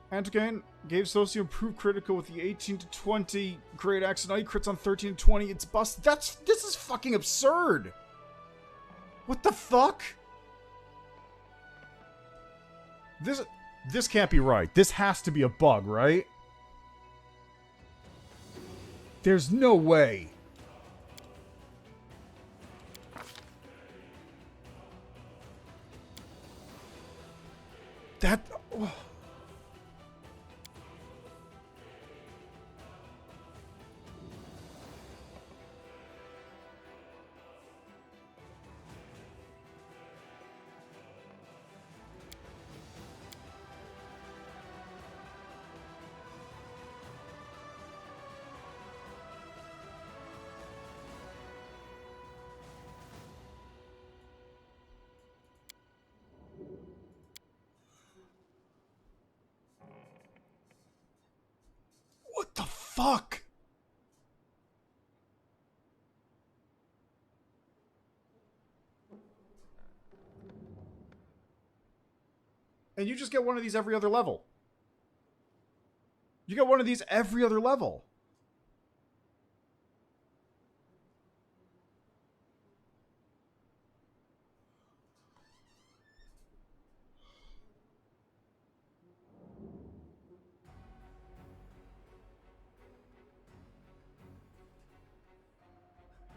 Antogain gave Socio improved critical with the 18 to 20 great axe, and now he crits on 13 to 20. It's bust. This is fucking absurd. What the fuck? This can't be right. This has to be a bug, right? There's no way. That... Oh. What the fuck? And you just get one of these every other level. You get one of these every other level.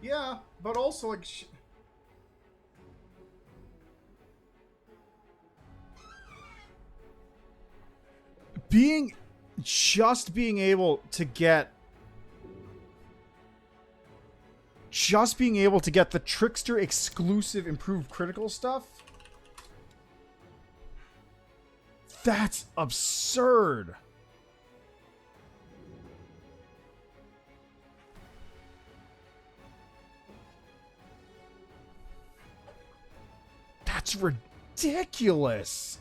Yeah, but also, like... Just being able to get the Trickster exclusive improved critical stuff? That's absurd. That's ridiculous.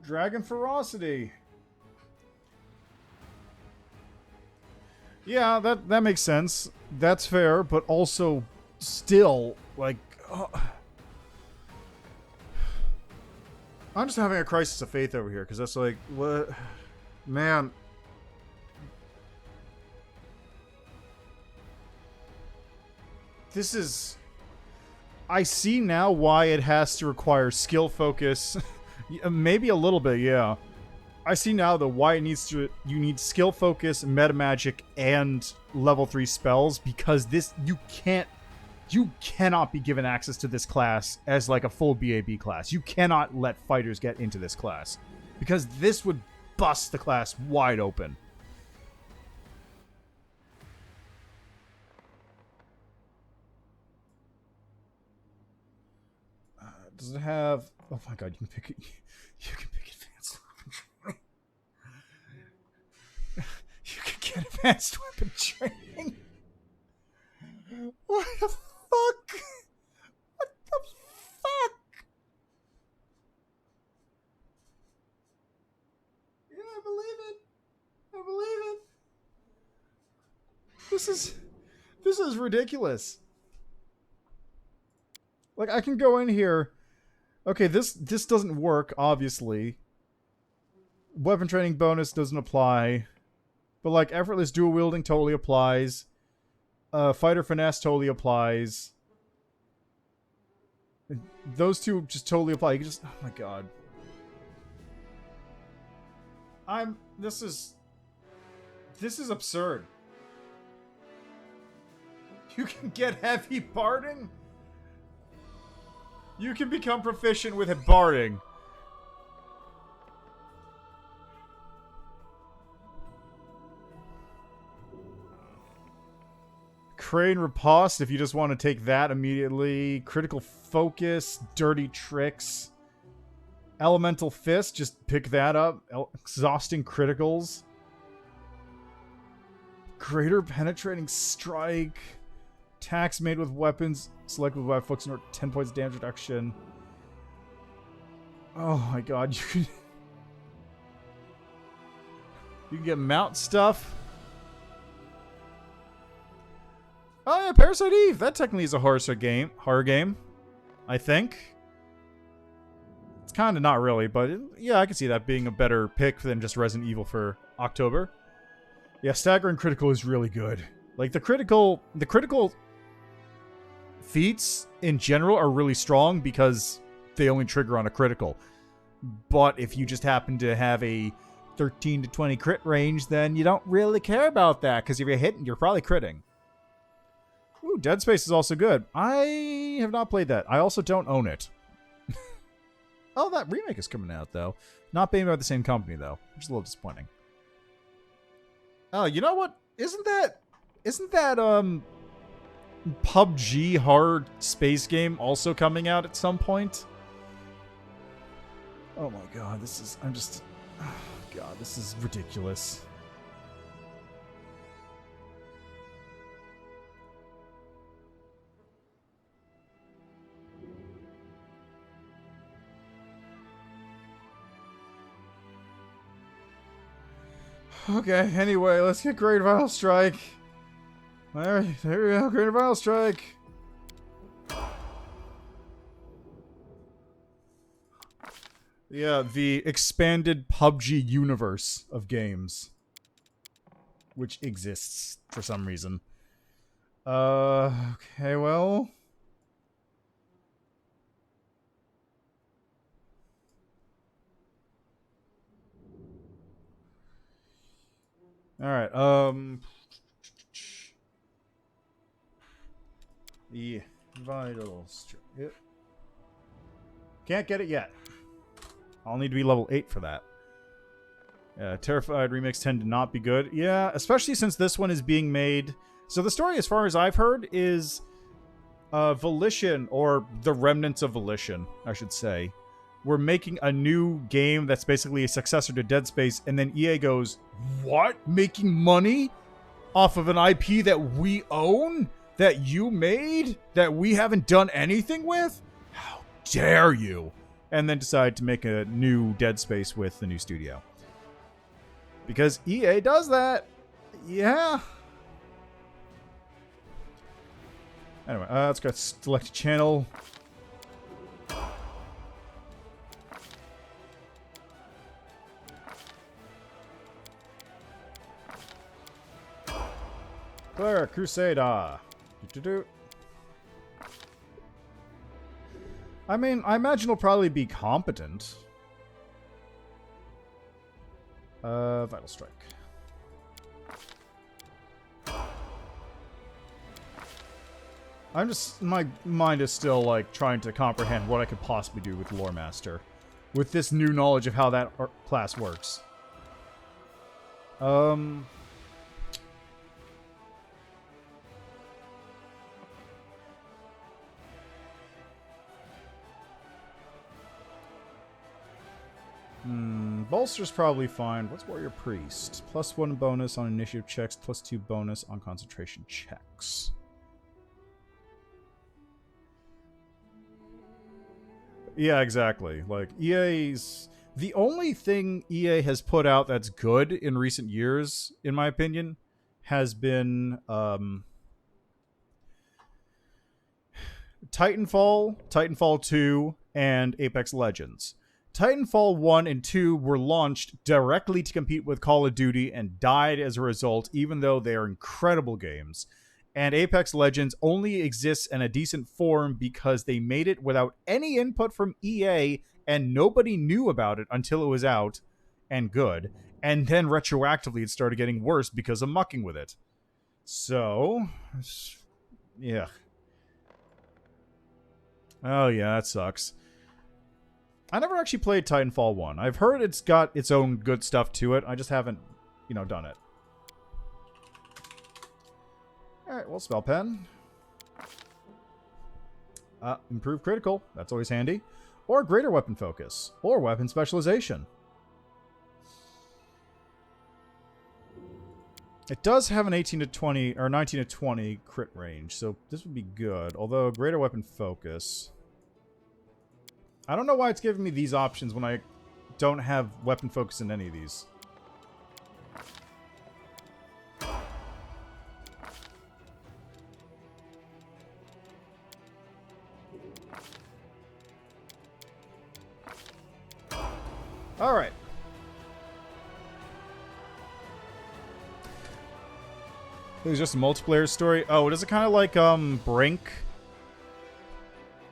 Dragon Ferocity. Yeah, that makes sense. That's fair, but also still, like... I'm just having a crisis of faith over here, because that's like, what? Man. This is... I see now why it has to require skill focus. Maybe a little bit, yeah. I see now though why it needs to. You need skill focus, meta magic, and level 3 spells, because this you cannot be given access to this class as like a full BAB class. You cannot let fighters get into this class, because this would bust the class wide open. Does it have... Oh my god, you can pick it. You can pick advanced. You can advanced weapon training. What the fuck? What the fuck? Yeah, I believe it. I believe it. This is ridiculous. Like, I can go in here. Okay, this doesn't work, obviously. Weapon training bonus doesn't apply. But, like, effortless dual wielding totally applies. Fighter finesse totally applies. Those two just totally apply. You can just... Oh, my God. This is absurd. You can get heavy barding? You can become proficient with barding. Crane Riposte, if you just want to take that immediately. Critical Focus, Dirty Tricks. Elemental Fist, just pick that up. Exhausting Criticals. Greater Penetrating Strike. Attacks made with weapons. Select with weapon focus or 10 points damage reduction. Oh my god, you can get mount stuff. Oh yeah, Parasite Eve. That technically is a horror game. I think. It's kind of not really, but yeah, I can see that being a better pick than just Resident Evil for October. Yeah, Staggering Critical is really good. Like, the critical feats in general are really strong because they only trigger on a critical. But if you just happen to have a 13 to 20 crit range, then you don't really care about that, because if you're hitting, you're probably critting. Ooh, Dead Space is also good. I have not played that. I also don't own it. Oh, that remake is coming out, though. Not being by the same company, though, which is a little disappointing. Oh, you know what? Isn't that PUBG hard space game also coming out at some point? Oh my god, this is ridiculous. Okay, anyway, let's get Great Vile Strike. There we go, Great Vile Strike. Yeah, the expanded PUBG universe of games. Which exists for some reason. Okay, well. Alright, the Vital Strike. Yep. Can't get it yet. I'll need to be level 8 for that. Terrified remakes tend to not be good. Yeah, especially since this one is being made... So the story, as far as I've heard, is Volition, or the remnants of Volition, I should say. We're making a new game that's basically a successor to Dead Space, and then EA goes, what? Making money off of an IP that we own? That you made? That we haven't done anything with? How dare you? And then decide to make a new Dead Space with the new studio. Because EA does that. Yeah. Anyway, let's go select channel. Claire, Crusader. I mean, I imagine it'll probably be competent. Vital Strike. I'm just... My mind is still, like, trying to comprehend what I could possibly do with Lore Master. With this new knowledge of how that class works. Bolster's probably fine. What's Warrior Priest? +1 bonus on initiative checks, +2 bonus on concentration checks. Yeah, exactly. Like, EA's... The only thing EA has put out that's good in recent years, in my opinion, has been Titanfall, Titanfall 2, and Apex Legends. Titanfall 1 and 2 were launched directly to compete with Call of Duty and died as a result, even though they are incredible games. And Apex Legends only exists in a decent form because they made it without any input from EA, and nobody knew about it until it was out and good. And then retroactively it started getting worse because of mucking with it. So, yeah. Oh yeah, that sucks. I never actually played Titanfall 1. I've heard it's got its own good stuff to it. I just haven't, done it. Alright, well, spell pen. Improve critical. That's always handy. Or greater weapon focus. Or weapon specialization. It does have an 18 to 20, or 19 to 20 crit range, so this would be good. Although, greater weapon focus... I don't know why it's giving me these options when I don't have weapon focus in any of these. Alright. It was just a multiplayer story. Oh, is it kind of like, Brink?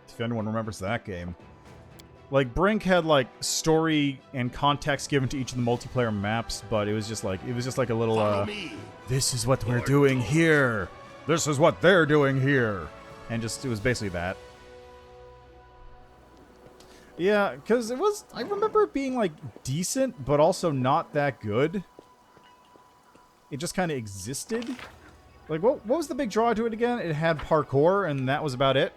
If anyone remembers that game. Like, Brink had, like, story and context given to each of the multiplayer maps, but it was just like a little, this is what we're doing here. This is what they're doing here. And just, it was basically that. Yeah, because I remember it being, like, decent, but also not that good. It just kind of existed. Like, what was the big draw to it again? It had parkour, and that was about it.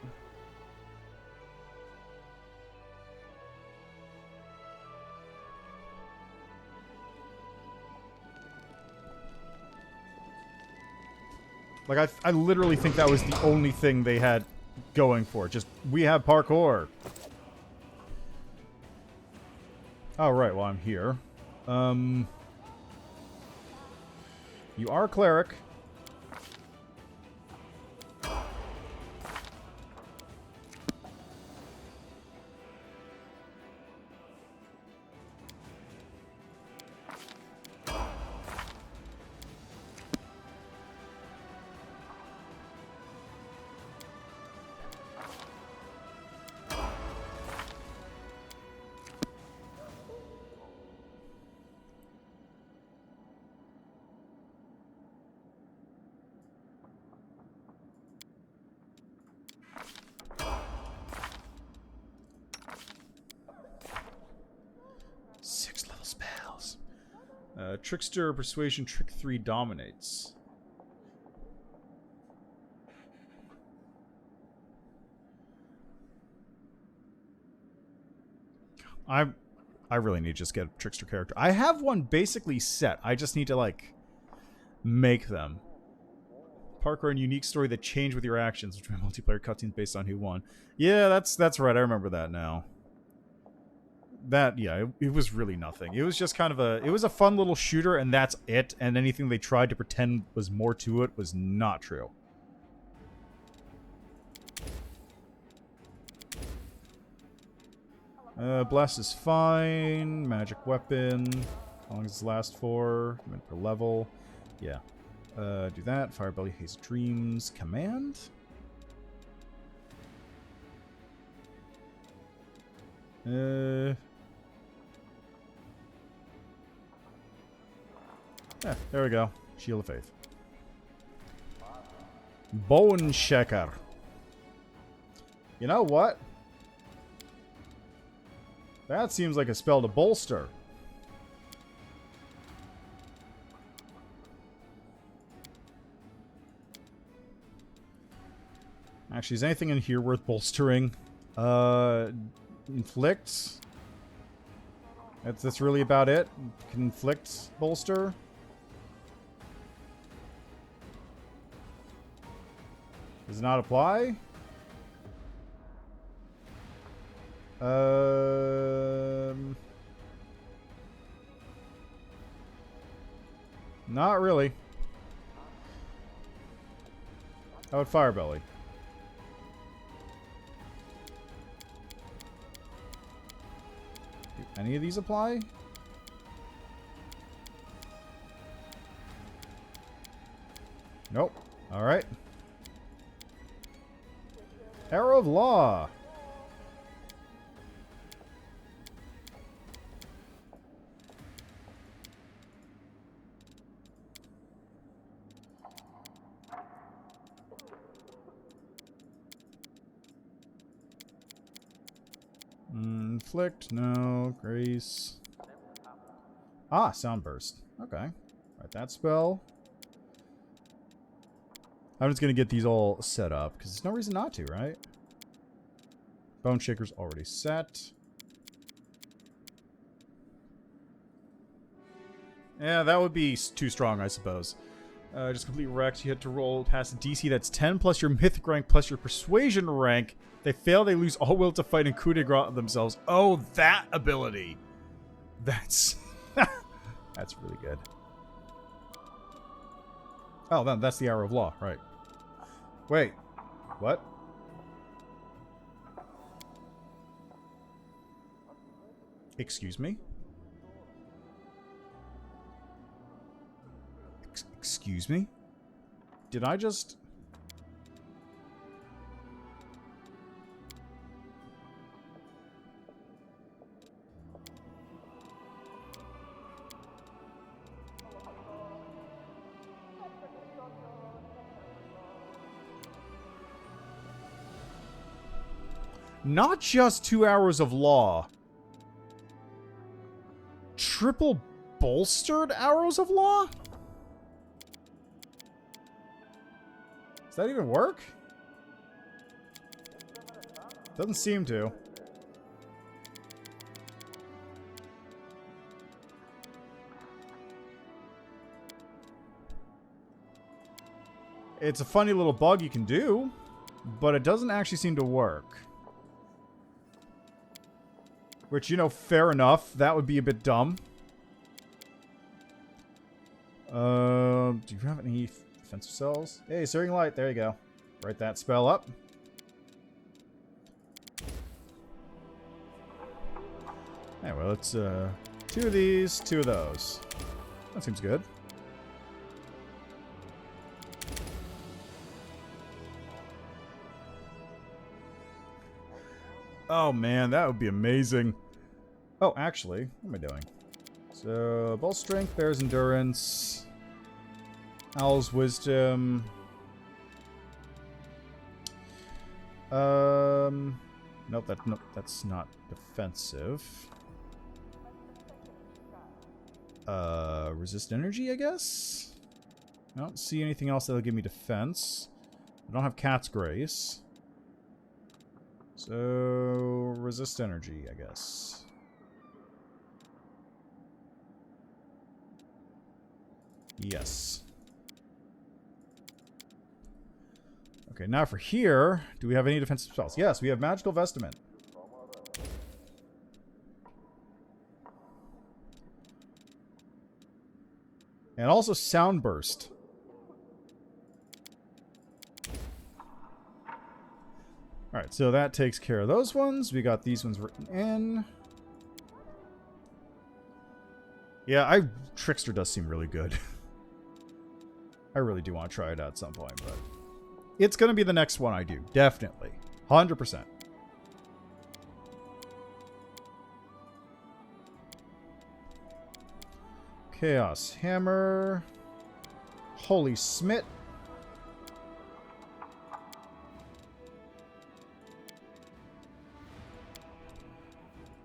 Like, I literally think that was the only thing they had going for it. Just, we have parkour. Oh, right, well, I'm here. You are a cleric. Trickster, Persuasion, Trick 3 dominates. I really need to just get a Trickster character. I have one basically set. I just need to, like, make them. Parkour and unique story that change with your actions, which are multiplayer cutscenes based on who won. Yeah, that's right. I remember that now. That, yeah, it was really nothing. It was just kind of it was a fun little shooter, and that's it. And anything they tried to pretend was more to it was not true. Blast is fine. Magic weapon. How long does this last for? Per level. Yeah. Do that. Firebelly, Haze Dreams. Command? Yeah, there we go. Shield of Faith. Bone Checker. You know what? That seems like a spell to bolster. Actually, is anything in here worth bolstering? Inflict. That's really about it. Conflict bolster. Does it not apply? Not really. How about Fire Belly? Do any of these apply? Nope. Alright. Arrow of Law. Inflict, no. Grace. Ah, Sound Burst. Okay. Write that spell. I'm just going to get these all set up, because there's no reason not to, right? Bone Shaker's already set. Yeah, that would be too strong, I suppose. Just complete wrecked. You had to roll past a DC that's 10 plus your Mythic rank plus your Persuasion rank. They fail, they lose all will to fight and coup de grace themselves. Oh, that ability. That's... that's really good. Oh, that's the Arrow of Law, right. Wait. What? Excuse me? Excuse me? Did I just... Not just 2 hours of law. Triple bolstered arrows of law? Does that even work? Doesn't seem to. It's a funny little bug you can do, but it doesn't actually seem to work. Which, you know, fair enough. That would be a bit dumb. Do you have any defensive cells? Hey, Searing Light. There you go. Write that spell up. Anyway, let's, 2 of these, 2 of those. That seems good. Oh man, that would be amazing. Oh, actually, what am I doing? So, Bull Strength, Bear's Endurance, Owl's Wisdom. Nope, that's not defensive. Resist Energy, I guess? I don't see anything else that'll give me defense. I don't have Cat's Grace. So, resist energy, I guess. Yes. Okay, now for here, do we have any defensive spells? Yes, we have Magical Vestment. And also Sound Burst. Alright, so that takes care of those ones. We got these ones written in. Yeah, Trickster does seem really good. I really do want to try it out at some point, but... It's going to be the next one I do. Definitely. 100%. Chaos Hammer. Holy Smit.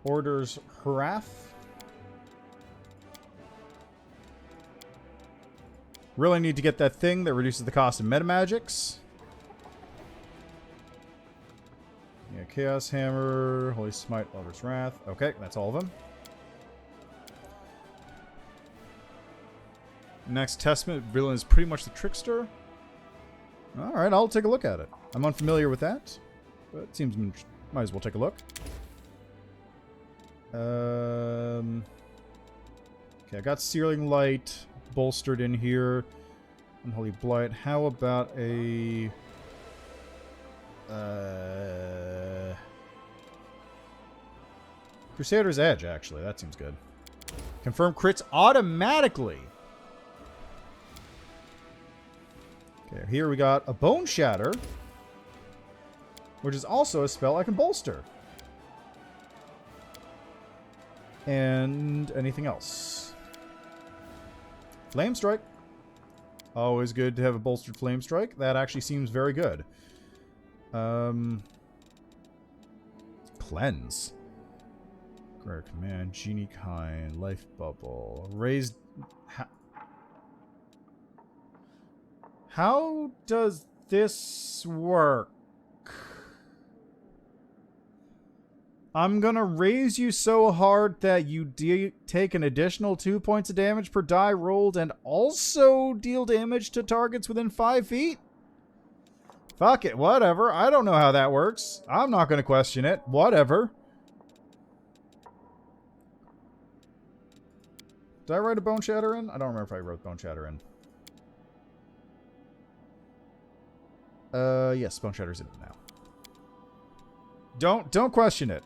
Orders Harath. Really need to get that thing that reduces the cost of metamagics. Yeah, Chaos Hammer, Holy Smite, Lover's Wrath. Okay, that's all of them. Next testament villain is pretty much the trickster. Alright, I'll take a look at it. I'm unfamiliar with that, but it seems might as well take a look. Okay, I got Searing Light bolstered in here. Unholy Blight. How about a... Crusader's Edge, actually. That seems good. Confirm crits automatically. Okay, here we got a Bone Shatter, which is also a spell I can bolster. And anything else? Flame Strike. Always good to have a bolstered Flame Strike. That actually seems very good. Cleanse. Rare Command, Genie Kind, Life Bubble, Raised... How does this work? I'm gonna raise you so hard that you take an additional 2 points of damage per die rolled and also deal damage to targets within 5 feet? Fuck it, whatever. I don't know how that works. I'm not gonna question it. Whatever. Did I write a Bone Shatter in? I don't remember if I wrote Bone Shatter in. Yes, Bone Shatter's in it now. Don't question it.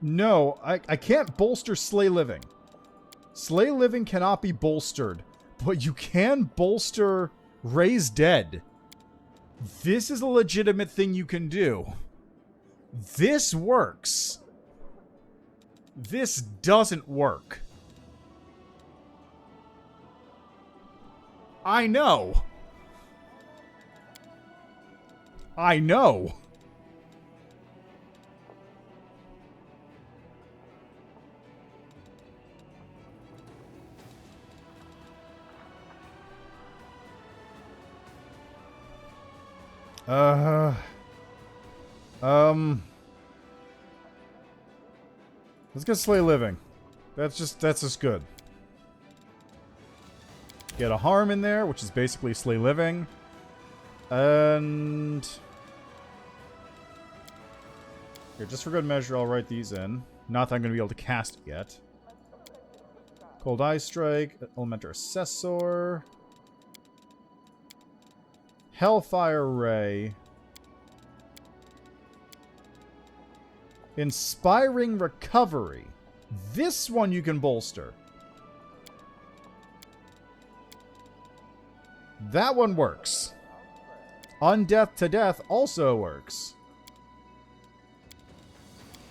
No, I can't bolster Slay Living. Slay Living cannot be bolstered, but you can bolster Raise Dead. This is a legitimate thing you can do. This works. This doesn't work. I know. I know. Let's get Slay Living. That's just good. Get a Harm in there, which is basically Slay Living. And... here, just for good measure, I'll write these in. Not that I'm going to be able to cast it yet. Cold Eye Strike, Elemental Assessor, Hellfire Ray, Inspiring Recovery. This one you can bolster. That one works. Undeath to Death also works.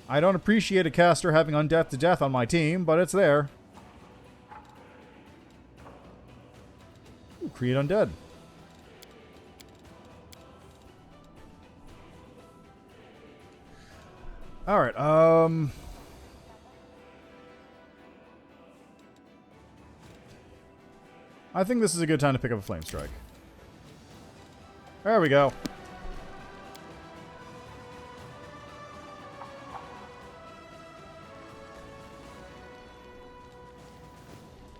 I don't appreciate a caster having Undeath to Death on my team, but it's there. Ooh, Create Undead. Alright, I think this is a good time to pick up a Flame Strike. There we go.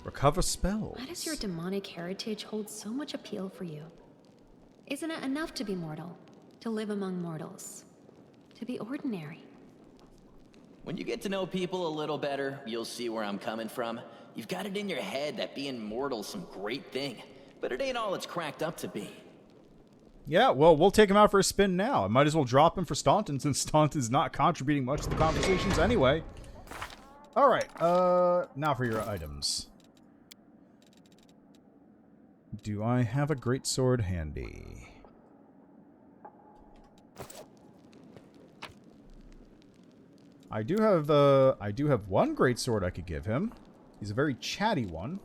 Recover spells. Why does your demonic heritage hold so much appeal for you? Isn't it enough to be mortal? To live among mortals? To be ordinary? When you get to know people a little better, you'll see where I'm coming from. You've got it in your head that being mortal's some great thing, but it ain't all it's cracked up to be. Yeah, well, we'll take him out for a spin now. I might as well drop him for Staunton, since Staunton's not contributing much to the conversations anyway. Alright, now for your items. Do I have a greatsword handy? I do have one greatsword I could give him. He's a very chatty one.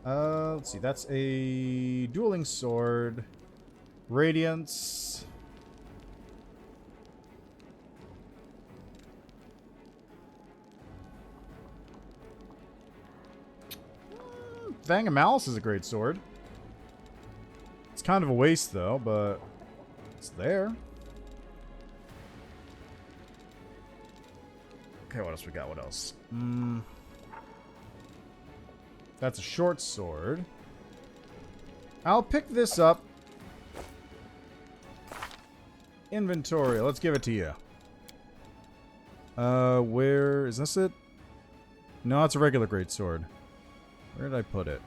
Let's see. That's a dueling sword. Radiance. Vang of Malice is a great sword. It's kind of a waste though, but it's there. Okay, what else we got? What else? That's a short sword. I'll pick this up. Inventory. Let's give it to you. Where... Is this it? No, it's a regular greatsword. Where did I put it?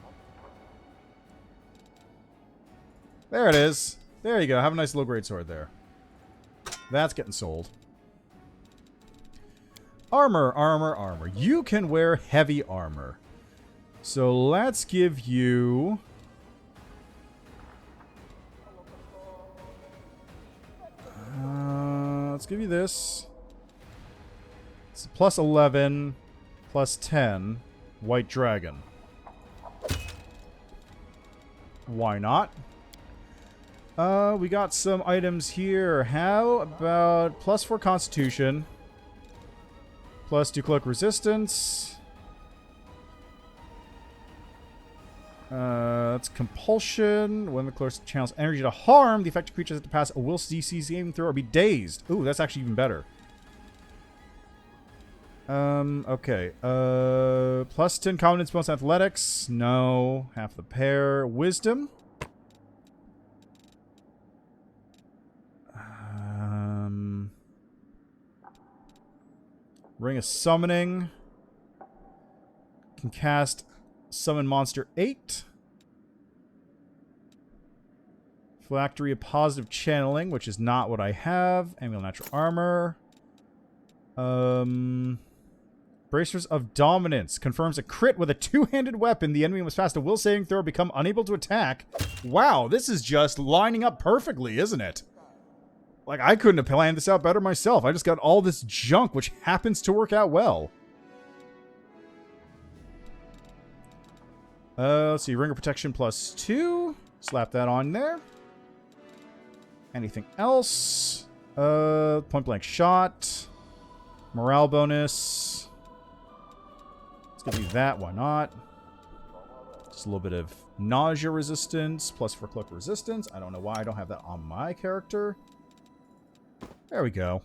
There it is. There you go. Have a nice little greatsword there. That's getting sold. Armor, armor, armor. You can wear heavy armor. So let's give you... let's give you this. It's plus 11, plus 10, White Dragon. Why not? We got some items here. How about plus 4 Constitution, plus 2 Cloak Resistance. That's Compulsion. When the close channels energy to harm, the affected creatures have to pass a will DC saving throw or be dazed. Ooh, that's actually even better. Okay. Plus 10 confidence bonus athletics. No. Half the pair. Wisdom. Ring of Summoning. Can cast Summon Monster 8. Phylactery of Positive Channeling, which is not what I have. Annual Natural Armor. Bracers of Dominance. Confirms a crit with a two-handed weapon. The enemy must pass a will saving throw or become unable to attack. Wow, this is just lining up perfectly, isn't it? Like, I couldn't have planned this out better myself. I just got all this junk, which happens to work out well. Let's see. Ring of Protection plus 2. Slap that on there. Anything else? Point blank shot. Morale bonus. Let's give you that. Why not? Just a little bit of nausea resistance. Plus 4 cloak resistance. I don't know why I don't have that on my character. There we go.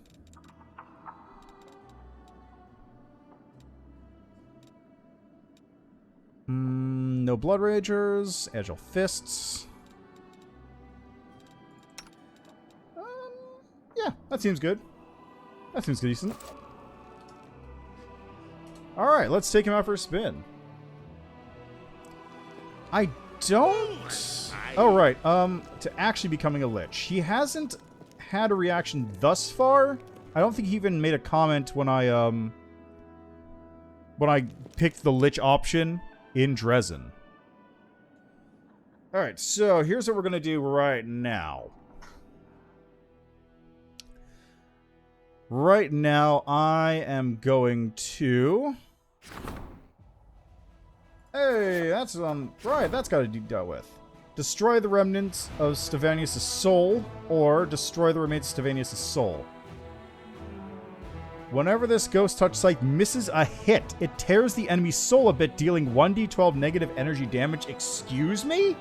No Blood Ragers. Agile Fists. Yeah, that seems good. That seems decent. Alright, let's take him out for a spin. I don't... Oh, right. To actually becoming a Lich. He hasn't had a reaction thus far. I don't think he even made a comment when I picked the Lich option in Drezen. Alright, so here's what we're going to do right now. Right now, I am going to... Hey, that's on... Right, that's got to be dealt with. Destroy the remnants of Stevanius' soul, or destroy the remains of Stevanius' soul. Whenever this ghost touch site misses a hit, it tears the enemy's soul a bit, dealing 1d12 negative energy damage. Excuse me?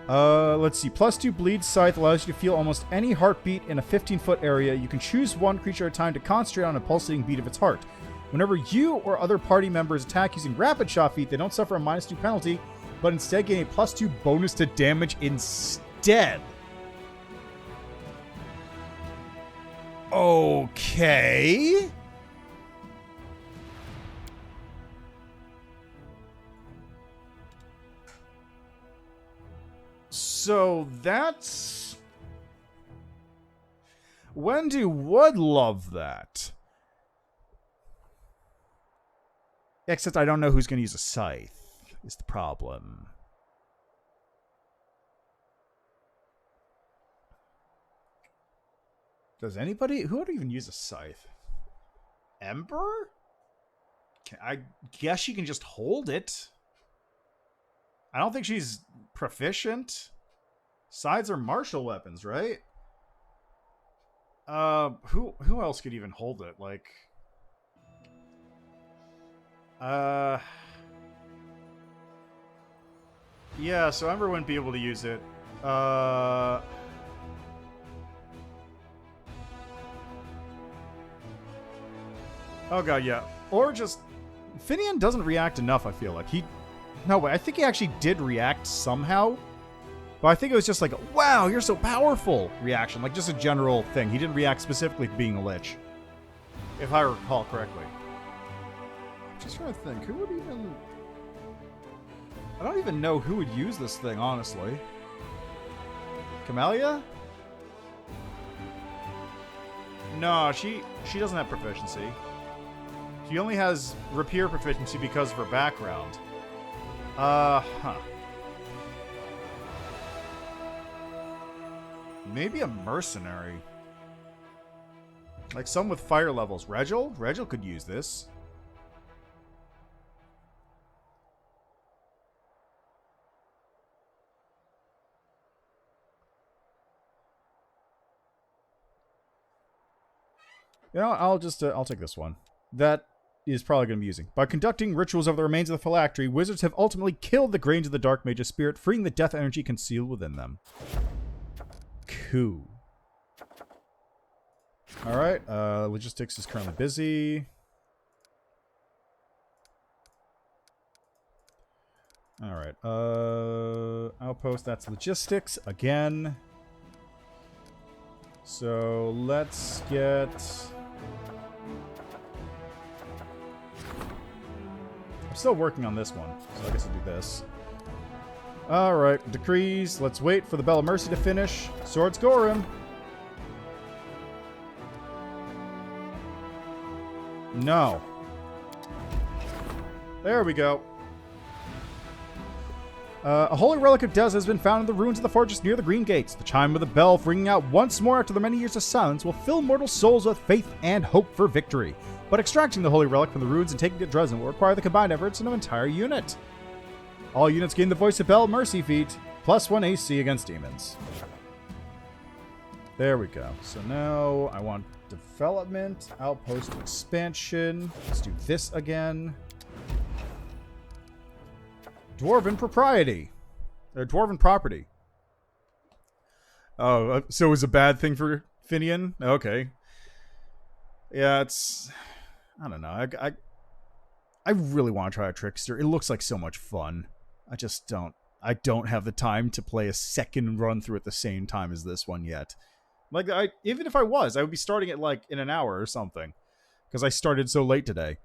Let's see. Plus 2 bleed scythe allows you to feel almost any heartbeat in a 15-foot area. You can choose one creature at a time to concentrate on a pulsating beat of its heart. Whenever you or other party members attack using rapid shot feat, they don't suffer a -2 penalty, but instead gain a +2 bonus to damage instead. Okay. So that's... Wendy would love that. Except I don't know who's going to use a scythe, is the problem. Does anybody... Who would even use a scythe? Ember? I guess she can just hold it. I don't think she's proficient. Scythes are martial weapons, right? Who else could even hold it? Like... Yeah, so Ember wouldn't be able to use it. Oh god, yeah. Or just... Finian doesn't react enough, I feel like. No, wait, I think he actually did react somehow. But I think it was just like, wow, you're so powerful reaction. Like, just a general thing. He didn't react specifically to being a lich. If I recall correctly. I'm just trying to think. Who would even... I don't even know who would use this thing, honestly. Camellia? No, she doesn't have proficiency. She only has rapier proficiency because of her background. Maybe a mercenary. Like some with fire levels. Regil? Regil could use this. You know, I'll take this one. That is probably going to be using. By conducting rituals over the remains of the phylactery, wizards have ultimately killed the grains of the Dark Mage's spirit, freeing the death energy concealed within them. Cool. Alright, logistics is currently busy. Alright, outpost, that's logistics again. So let's get... I'm still working on this one, so I guess I'll do this. Alright, decrees. Let's wait for the Bell of Mercy to finish. Swords Gorim. No. There we go. A holy relic of Dez has been found in the ruins of the fortress near the Green Gates. The chime of the bell, ringing out once more after the many years of silence, will fill mortal souls with faith and hope for victory. But extracting the holy relic from the ruins and taking it to Drezen will require the combined efforts of an entire unit. All units gain the Voice of Bell Mercy feat, +1 AC against demons. There we go. So now I want development, outpost expansion. Let's do this again. Dwarven propriety. Or Dwarven property. Oh, so it was a bad thing for Finian? Okay. Yeah, it's... I don't know. I really want to try a Trickster. It looks like so much fun. I just don't... I don't have the time to play a second run through at the same time as this one yet. Like, even if I was, I would be starting it, like, in an hour or something. Because I started so late today.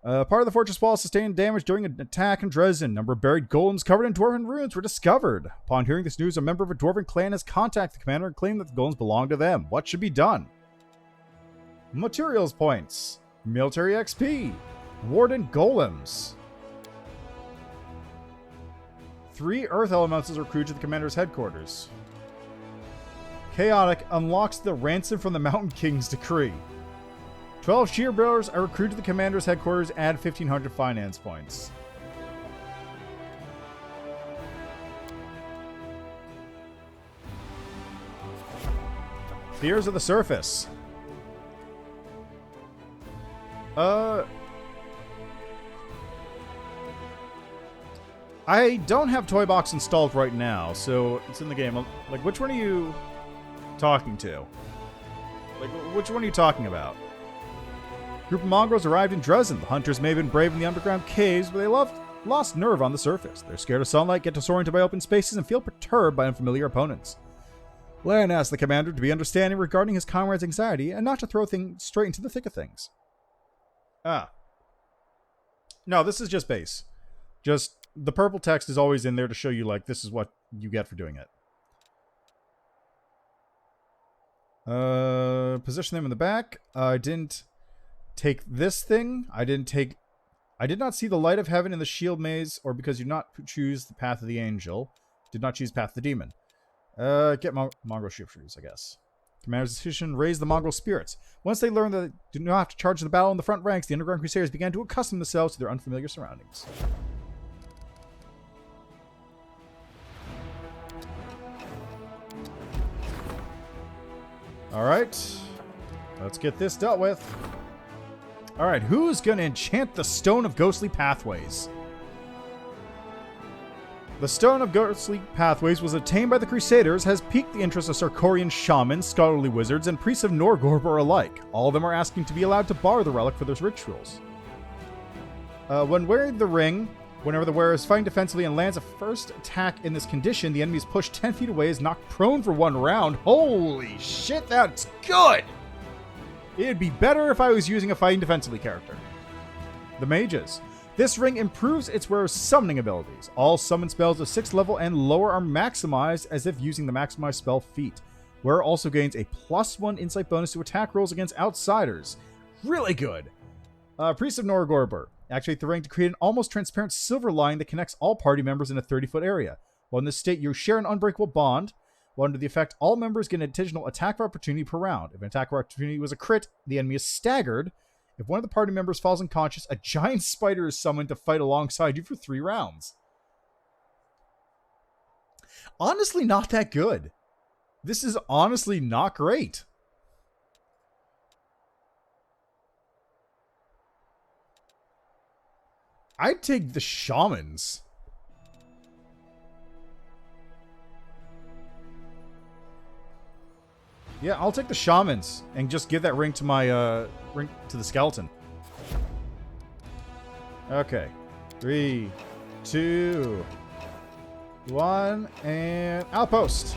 Part of the fortress wall sustained damage during an attack in Drezen. A number of buried golems covered in dwarven ruins were discovered. Upon hearing this news, a member of a dwarven clan has contacted the commander and claimed that the golems belong to them. What should be done? Materials points. Military XP. Warden golems. 3 earth elementals are recruited to the commander's headquarters. Chaotic unlocks the ransom from the Mountain King's decree. 12 shear bearers are recruited to the commander's headquarters, add 1,500 finance points. Fears of the surface. I don't have Toy Box installed right now, so it's in the game. Like, which one are you talking to? Like, which one are you talking about? Group of mongrels arrived in Drezen. The hunters may have been brave in the underground caves, but they lost nerve on the surface. They're scared of sunlight, get to soar into by open spaces, and feel perturbed by unfamiliar opponents. Lan asked the commander to be understanding regarding his comrades' anxiety and not to throw things straight into the thick of things. No, this is just base. Just the purple text is always in there to show you, like, this is what you get for doing it. Position them in the back. I didn't take this thing. I did not see the light of heaven in the shield maze, or because you did not choose the path of the angel. Did not choose path of the demon. Get mongrel shifters, I guess. Commander's decision raised the mongrel spirits. Once they learned that they do not have to charge the battle in the front ranks, the underground crusaders began to accustom themselves to their unfamiliar surroundings. Alright. Let's get this dealt with. Alright, who's going to enchant the Stone of Ghostly Pathways? The Stone of Ghostly Pathways was attained by the Crusaders, has piqued the interest of Sarkorian shamans, scholarly wizards, and priests of Norgorber alike. All of them are asking to be allowed to borrow the relic for their rituals. When wearing the ring, whenever the wearer is fighting defensively and lands a first attack in this condition, the enemy is pushed 10 feet away, is knocked prone for 1 round. Holy shit, that's good! It'd be better if I was using a fighting defensively character. The Mages. This ring improves its wearer's summoning abilities. All summon spells of 6th level and lower are maximized as if using the maximized spell feat. Wearer also gains a +1 insight bonus to attack rolls against outsiders. Really good. Priest of Norgorber. Activate the ring to create an almost transparent silver line that connects all party members in a 30-foot area. While in this state, you share an unbreakable bond. While under the effect, all members get an additional attack of opportunity per round. If an attack of opportunity was a crit, the enemy is staggered. If one of the party members falls unconscious, a giant spider is summoned to fight alongside you for 3 rounds. Honestly, not that good. This is honestly not great. I'd take the shamans. Yeah, I'll take the shamans and just give that ring to my ring to the skeleton. Okay. 3, 2, 1, and outpost.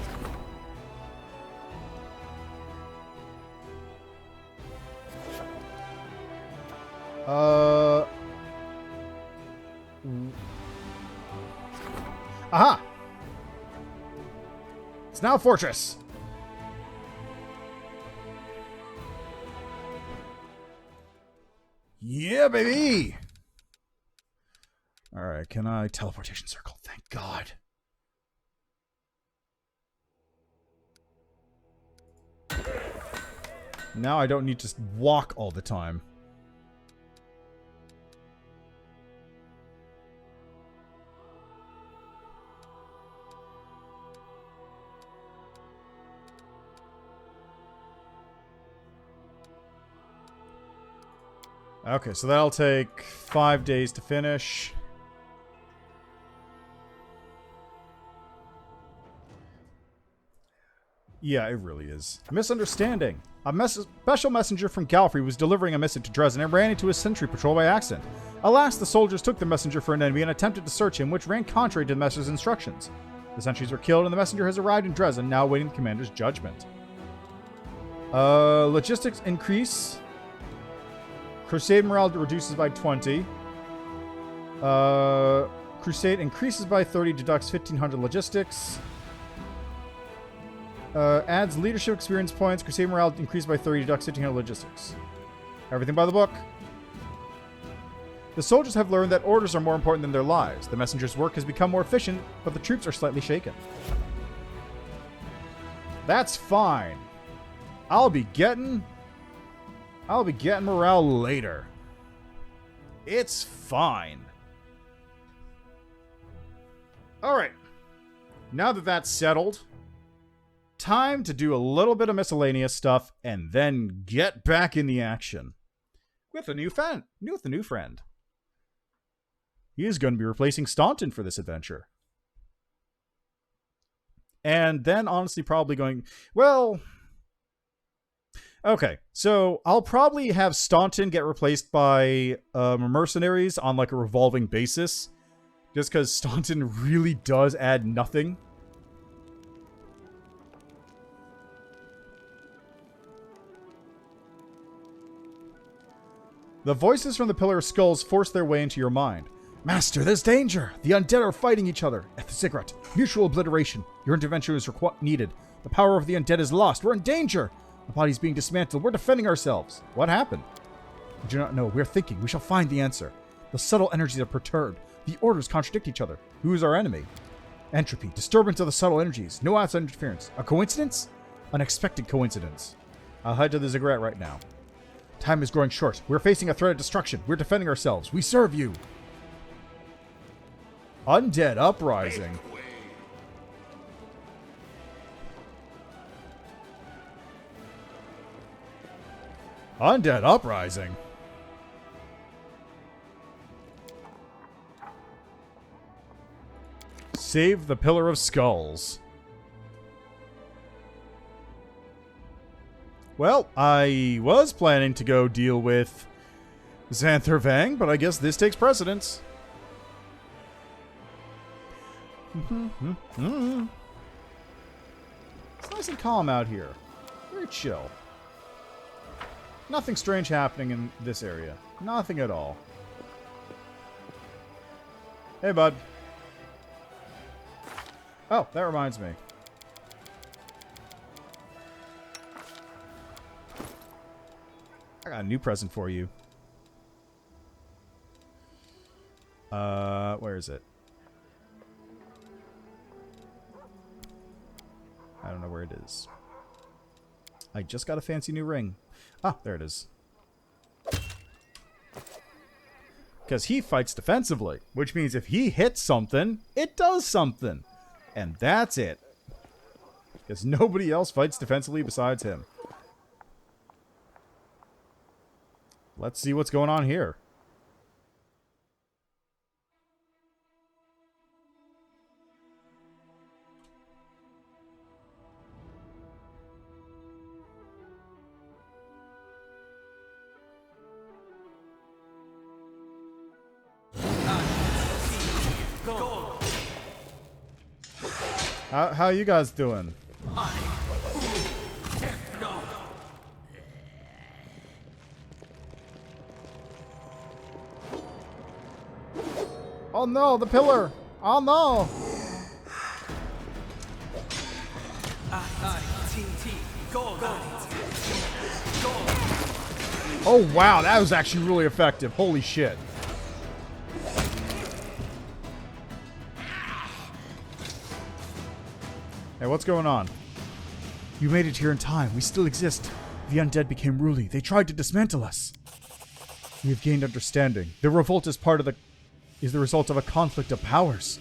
Aha! It's now a fortress. Yeah, baby! Alright, can I teleportation circle? Thank God. Now I don't need to walk all the time. Okay, so that'll take 5 days to finish. Yeah, it really is. Misunderstanding. A special messenger from Galfrey was delivering a message to Drezen and ran into a sentry patrol by accident. Alas, the soldiers took the messenger for an enemy and attempted to search him, which ran contrary to the messenger's instructions. The sentries were killed and the messenger has arrived in Drezen, now awaiting the commander's judgment. Logistics increase. Crusade morale reduces by 20. Crusade increases by 30, deducts 1,500 logistics. Adds leadership experience points. Crusade morale increased by 30, deducts 1,500 logistics. Everything by the book. The soldiers have learned that orders are more important than their lives. The messenger's work has become more efficient, but the troops are slightly shaken. That's fine. I'll be getting morale later. It's fine. Alright. Now that that's settled, time to do a little bit of miscellaneous stuff and then get back in the action. With a new friend. He is going to be replacing Staunton for this adventure. And then honestly probably going, well... Okay, so I'll probably have Staunton get replaced by mercenaries on like a revolving basis. Just because Staunton really does add nothing. The voices from the Pillar of Skulls force their way into your mind. Master, there's danger! The undead are fighting each other. At the cigarette. Mutual obliteration. Your intervention is needed. The power of the undead is lost. We're in danger! The body's being dismantled. We're defending ourselves. What happened? We do not know. We're thinking. We shall find the answer. The subtle energies are perturbed. The orders contradict each other. Who is our enemy? Entropy. Disturbance of the subtle energies. No outside interference. A coincidence? Unexpected coincidence. I'll head to the ziggurat right now. Time is growing short. We're facing a threat of destruction. We're defending ourselves. We serve you. Undead Uprising. Undead Uprising. save the Pillar of Skulls. Well, I was planning to go deal with Xanthir Vang, but I guess this takes precedence. It's nice and calm out here. Very chill. Nothing strange happening in this area. Nothing at all. Hey, bud. Oh, that reminds me. I got a new present for you. Where is it? I don't know where it is. I just got a fancy new ring. Ah, there it is. Because he fights defensively, which means if he hits something, it does something. And that's it. Because nobody else fights defensively besides him. Let's see what's going on here. How you guys doing? Oh no, the pillar! Oh no! Oh wow, that was actually really effective. Holy shit. Hey, what's going on? You made it here in time. We still exist. The undead became ruly. They tried to dismantle us. We have gained understanding. The revolt is the result of a conflict of powers.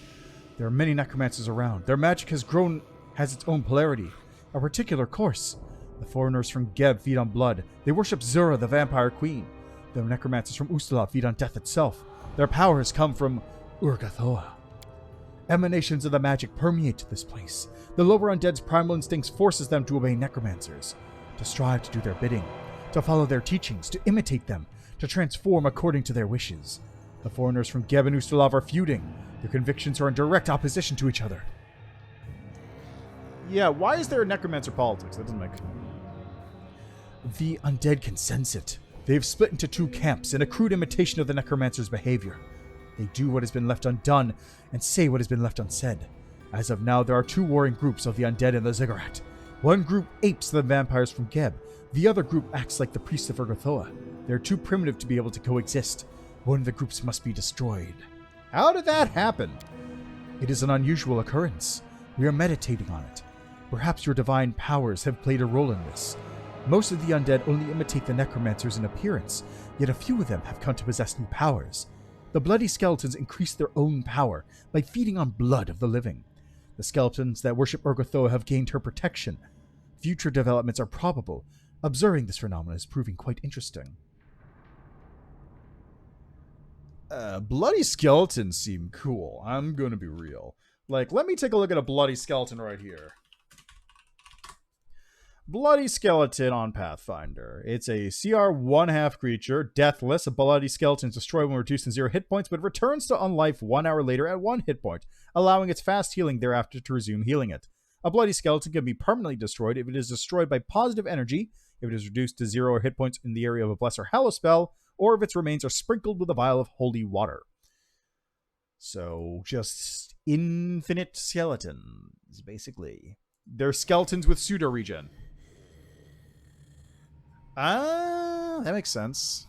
There are many necromancers around. Their magic has its own polarity, a particular course. The foreigners from Geb feed on blood. They worship Zura, the vampire queen. The necromancers from Ustala feed on death itself. Their powers come from Urgathoa. Emanations of the magic permeate this place. The lower undead's primal instincts forces them to obey necromancers, to strive to do their bidding, to follow their teachings, to imitate them, to transform according to their wishes. The foreigners from Geb and Ustalav are feuding. Their convictions are in direct opposition to each other. Yeah, why is there a necromancer politics? That doesn't make sense. The undead can sense it. They have split into two camps in a crude imitation of the necromancer's behavior. They do what has been left undone and say what has been left unsaid. As of now, there are two warring groups of the undead and the ziggurat. One group apes the vampires from Geb. The other group acts like the priests of Urgathoa. They are too primitive to be able to coexist. One of the groups must be destroyed. How did that happen? It is an unusual occurrence. We are meditating on it. Perhaps your divine powers have played a role in this. Most of the undead only imitate the necromancers in appearance, yet a few of them have come to possess new powers. The bloody skeletons increase their own power by feeding on blood of the living. The skeletons that worship Urgathoa have gained her protection. Future developments are probable. Observing this phenomenon is proving quite interesting. Bloody skeletons seem cool. I'm gonna be real. Like, let me take a look at a bloody skeleton right here. Bloody skeleton on Pathfinder. It's a CR 1/2 creature, deathless. A bloody skeleton is destroyed when reduced to 0 hit points, but returns to unlife 1 hour later at 1 hit point, allowing its fast healing thereafter to resume healing it. A bloody skeleton can be permanently destroyed if it is destroyed by positive energy, if it is reduced to 0 hit points in the area of a Bless or Hallow spell, or if its remains are sprinkled with a vial of holy water. So, just infinite skeletons, basically. They're skeletons with pseudo-regen. That makes sense.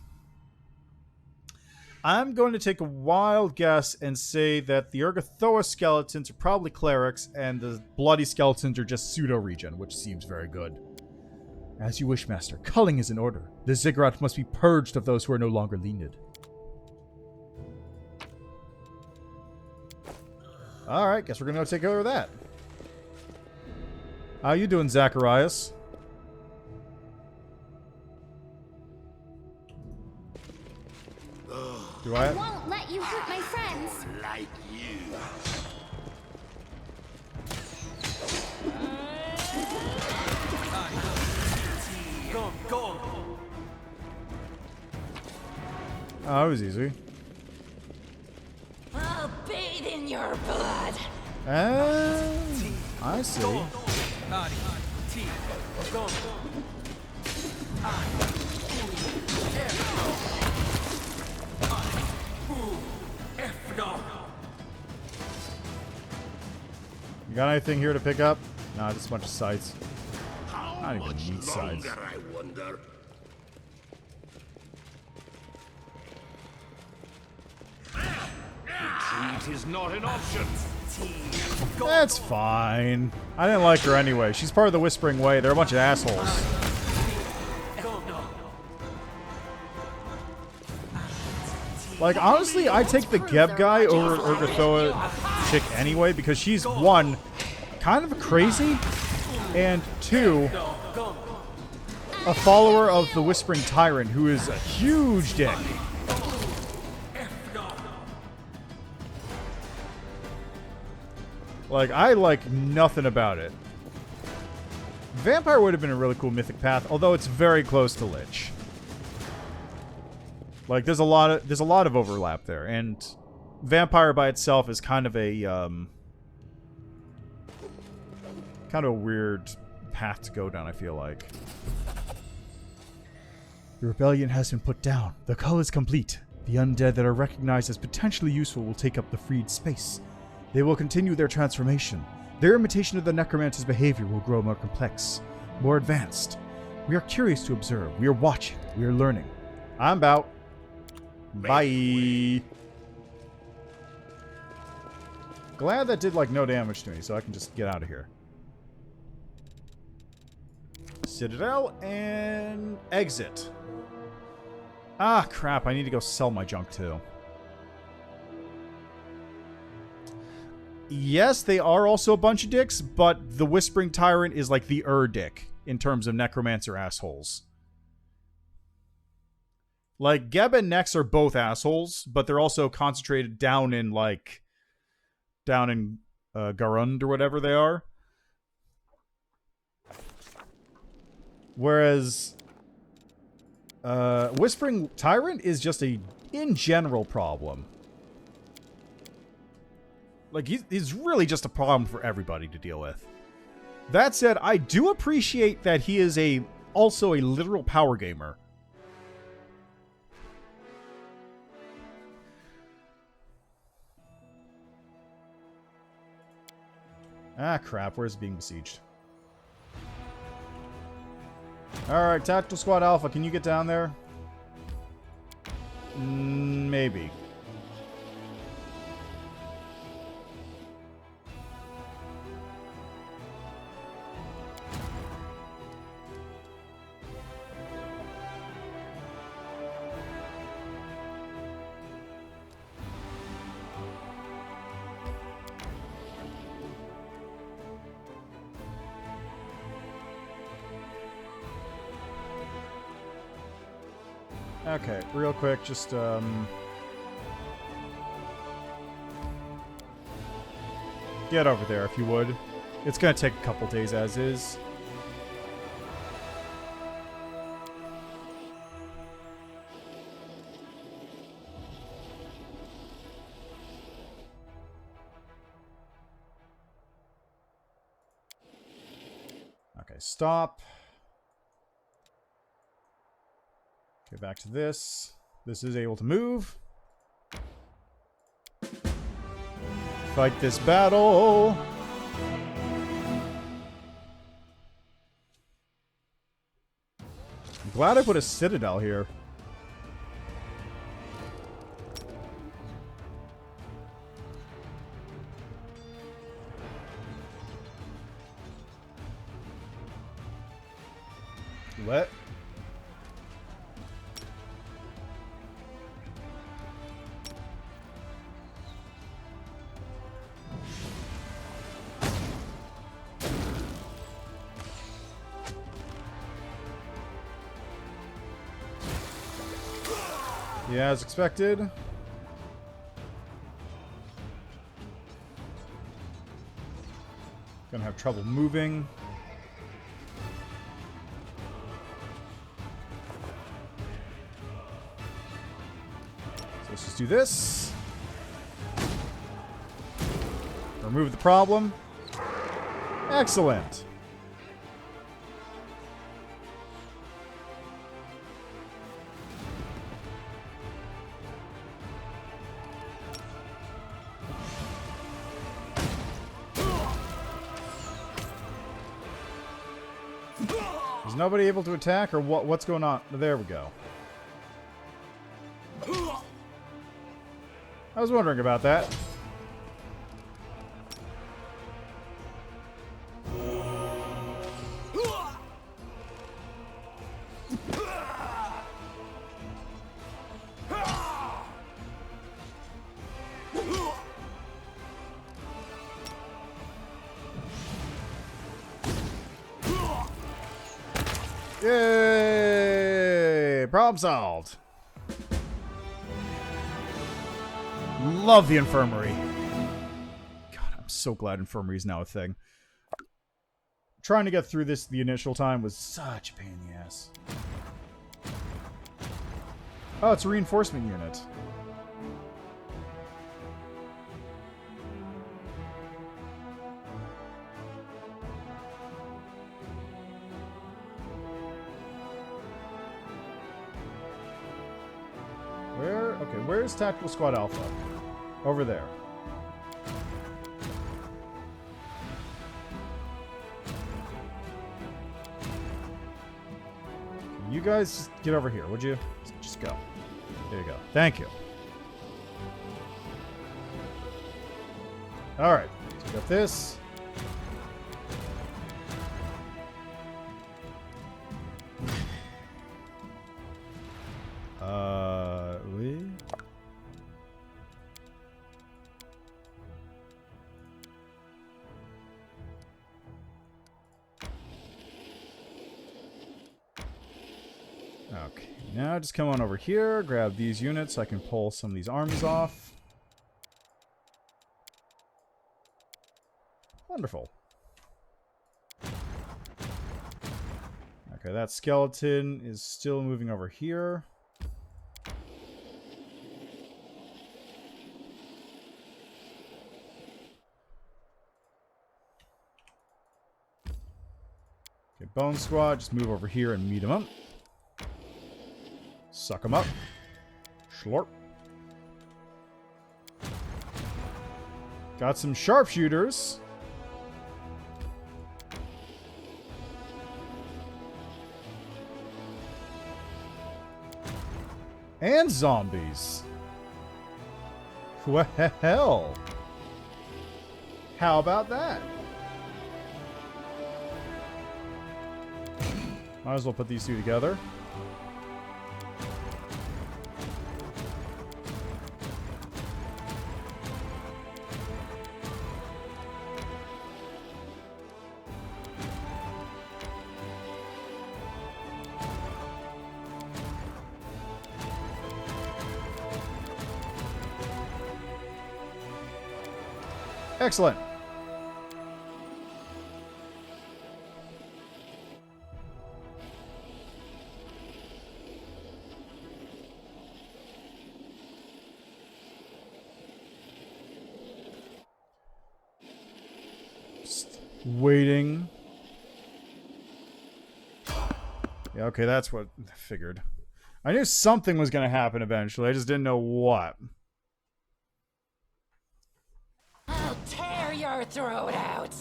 I'm going to take a wild guess and say that the Urgathoa skeletons are probably clerics and the bloody skeletons are just pseudo-regen, which seems very good. As you wish, Master. Culling is in order. The ziggurat must be purged of those who are no longer lenient. Alright, guess we're going to go take care of that. How you doing, Zacharias? I won't let you hurt my friends. Like you. Oh, that was easy. I'll bathe in your blood. I see. You got anything here to pick up? Nah, just a bunch of sites. I don't even need sites. I wonder. Retreat is not an option. That's fine. I didn't like her anyway. She's part of the Whispering Way. They're a bunch of assholes. Like, honestly, I take the Geb guy over Urgathoa chick anyway because she's, one, kind of crazy, and two, a follower of the Whispering Tyrant who is a huge dick. Like, I like nothing about it. Vampire would have been a really cool mythic path, although it's very close to Lich. Like, there's a lot of overlap there, and Vampire by itself is kind of a weird path to go down, I feel like. The rebellion has been put down. The cull is complete. The undead that are recognized as potentially useful will take up the freed space. They will continue their transformation. Their imitation of the necromancer's behavior will grow more complex, more advanced. We are curious to observe. We are watching. We are learning. I'm out. Bye. Glad that did, like, no damage to me, so I can just get out of here. Citadel and exit. Ah, crap. I need to go sell my junk, too. Yes, they are also a bunch of dicks, but the Whispering Tyrant is like the dick in terms of necromancer assholes. Like, Geb and Nex are both assholes, but they're also concentrated down in Garund or whatever they are. Whereas Whispering Tyrant is just a, in general, problem. Like, he's really just a problem for everybody to deal with. That said, I do appreciate that he is also a literal power gamer. Ah, crap. Where's it being besieged? Alright, Tactical Squad Alpha, can you get down there? Maybe. Okay, real quick, just, get over there if you would. It's gonna take a couple days as is. Okay, stop. Get back to this. This is able to move. Fight this battle. I'm glad I put a citadel here. What? Yeah, as expected. Gonna have trouble moving. So let's just do this. Remove the problem. Excellent. Is nobody able to attack, or what's going on? There we go. I was wondering about that. Yay! Problem solved. Love the infirmary. God, I'm so glad infirmary is now a thing. Trying to get through this the initial time was such a pain in the ass. Oh, it's a reinforcement unit. Okay, where's Tactical Squad Alpha? Over there. You guys just get over here, would you? Just go. There you go. Thank you. Alright, so we got this. Okay, now just come on over here, grab these units so I can pull some of these armies off. Wonderful. Okay, that skeleton is still moving over here. Okay, Bone Squad, just move over here and meet him up. Suck him up. Schlorp. Got some sharpshooters. And zombies. Well, how about that? Might as well put these two together. Excellent. Just waiting. Yeah, okay, that's what I figured. I knew something was going to happen eventually. I just didn't know what. I'll tear your throat out.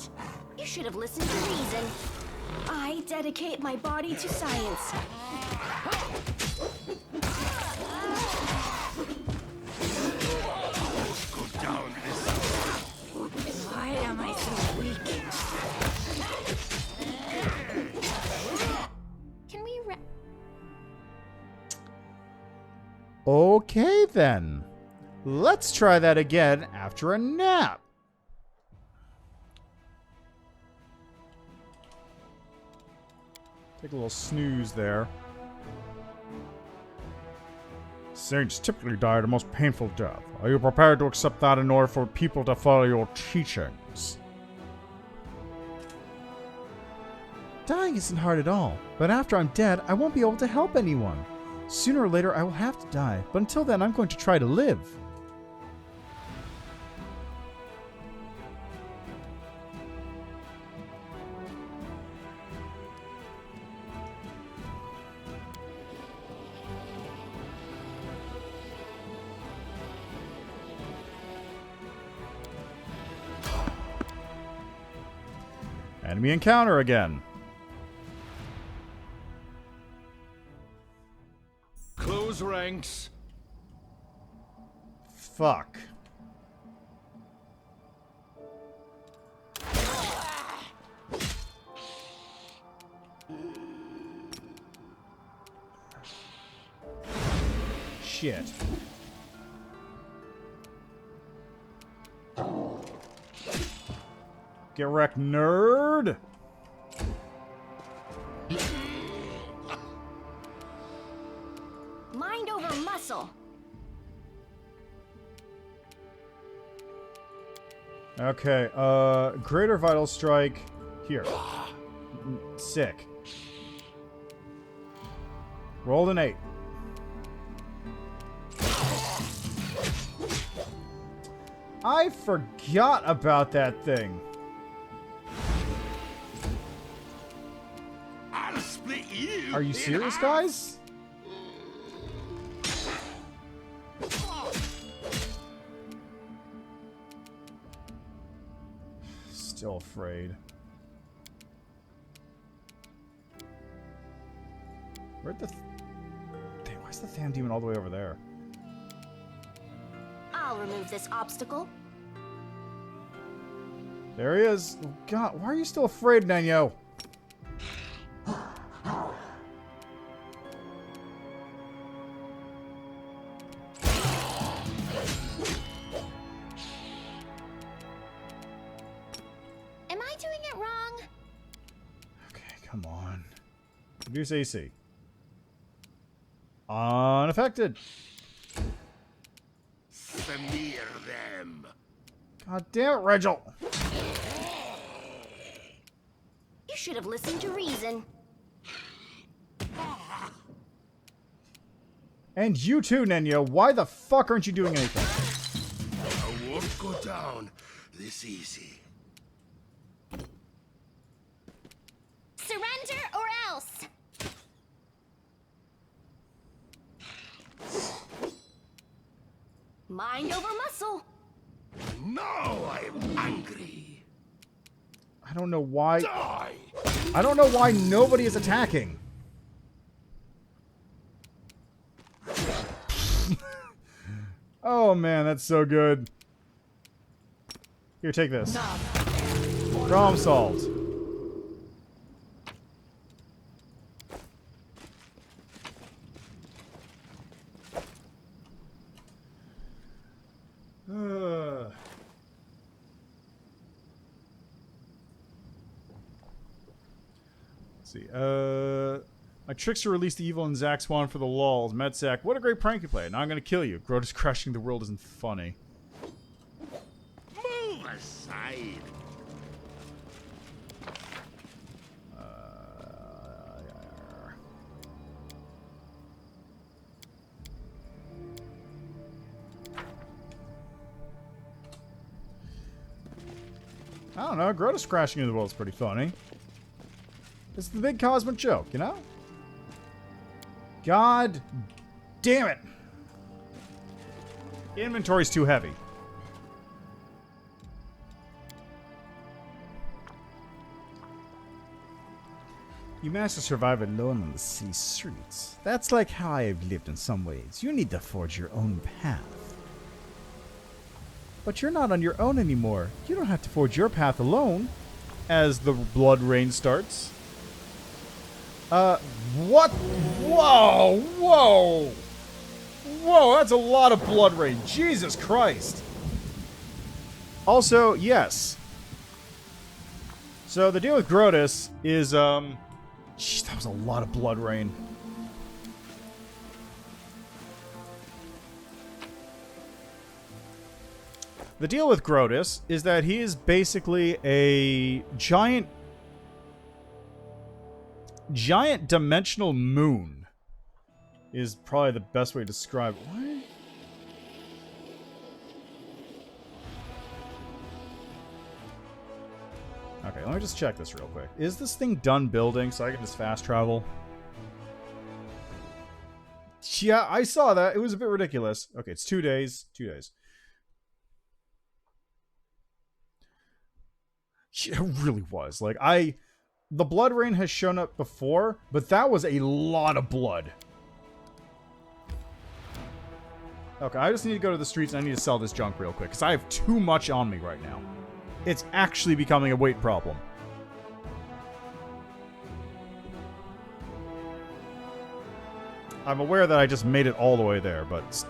You should have listened to reason. I dedicate my body to science. Go down this. Why am I so weak? Can we Okay, then. Let's try that again after a nap. Take a little snooze there. Saints typically die a most painful death. Are you prepared to accept that in order for people to follow your teachings? Dying isn't hard at all, but after I'm dead, I won't be able to help anyone. Sooner or later, I will have to die. But until then, I'm going to try to live. Enemy encounter again. Close ranks. Fuck. Shit. Get wrecked, nerd! Mind over muscle. Okay, Greater Vital Strike here. Sick. Rolled an 8. I forgot about that thing. I'll split you. Are you serious, guys? Still afraid. Where'd the... Damn, why's the Fan Demon all the way over there? I'll remove this obstacle. There he is. Oh, God, why are you still afraid, Nenyo? Am I doing it wrong? Okay, come on. Reduce AC. Unaffected. Smear them. God damn it, Regil. You should have listened to reason. And you too, Nenyo. Why the fuck aren't you doing anything? I won't go down this easy. Surrender or else! Mind over muscle. Now I'm angry. I don't know why. Die. I don't know why nobody is attacking. Oh man, that's so good. Here, take this. Problem solved. Let's see. My trickster released the evil in Zack Swan for the lulz. Metzak, what a great prank you play. Now I'm gonna kill you. Grotus crushing the world isn't funny. Move aside. I don't know. Grotus crashing into the world is pretty funny. It's the big cosmic joke, you know? God damn it. Inventory's too heavy. You managed to survive alone on the city streets. That's like how I have lived in some ways. You need to forge your own path. But you're not on your own anymore. You don't have to forge your path alone. As the blood rain starts. What? Whoa! Whoa! Whoa, that's a lot of blood rain. Jesus Christ. Also, yes. So the deal with Grotus is, Jeez, that was a lot of blood rain. The deal with Grotus is that he is basically a giant dimensional moon. is probably the best way to describe it. What? Okay, let me just check this real quick. Is this thing done building so I can just fast travel? Yeah, I saw that. It was a bit ridiculous. Okay, it's 2 days. 2 days. It really was. Like, the blood rain has shown up before, but that was a lot of blood. Okay, I just need to go to the streets and I need to sell this junk real quick, because I have too much on me right now. It's actually becoming a weight problem. I'm aware that I just made it all the way there, but just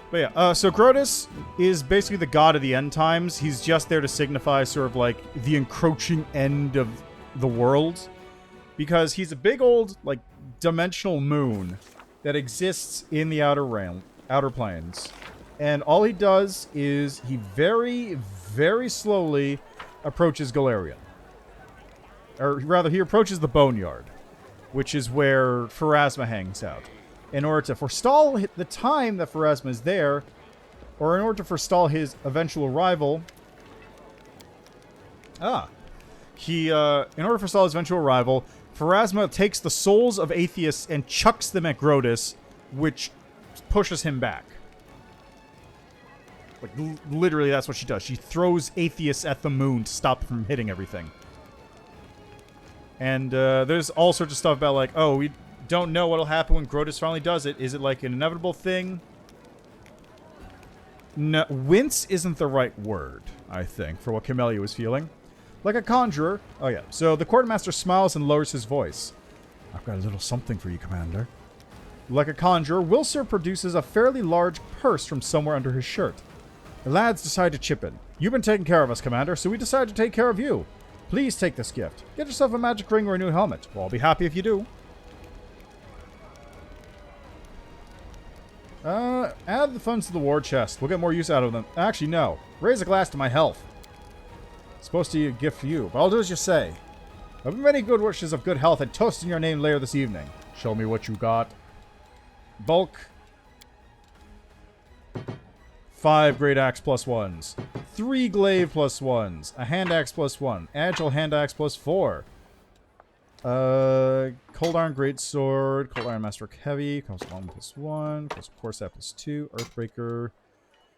But yeah, so Grotus is basically the god of the end times. He's just there to signify sort of like the encroaching end of the world. Because he's a big old, like, dimensional moon that exists in the outer planes. And all he does is he very, very slowly approaches Galarian. Or rather, he approaches the Boneyard, which is where Pharasma hangs out. In order to forestall the time that Pharasma is there, or in order to forestall his eventual arrival... in order to forestall his eventual arrival, Pharasma takes the souls of atheists and chucks them at Grotus, which pushes him back. Like, literally, that's what she does. She throws atheists at the moon to stop them from hitting everything. And there's all sorts of stuff about, like, oh, we don't know what'll happen when Grotus finally does it. Is it, like, an inevitable thing? No, wince isn't the right word, I think, for what Camellia was feeling. Like a conjurer. Oh, yeah. So the Quartermaster smiles and lowers his voice. I've got a little something for you, Commander. Like a conjurer, Wilser produces a fairly large purse from somewhere under his shirt. The lads decide to chip in. You've been taking care of us, Commander, so we decided to take care of you. Please take this gift. Get yourself a magic ring or a new helmet. Well, I'll be happy if you do. Add the funds to the war chest. We'll get more use out of them. Actually, no. Raise a glass to my health. It's supposed to be a gift for you, but I'll do as you say. I've many good wishes of good health and toast in your name later this evening. Show me what you got. Bulk. 5 great axe +1s. 3 glaive +1s. A hand axe +1. Agile hand axe +4. Cold Iron Greatsword, Cold Iron Masterwork Heavy, comes along +1, comes Corset +2, Earthbreaker,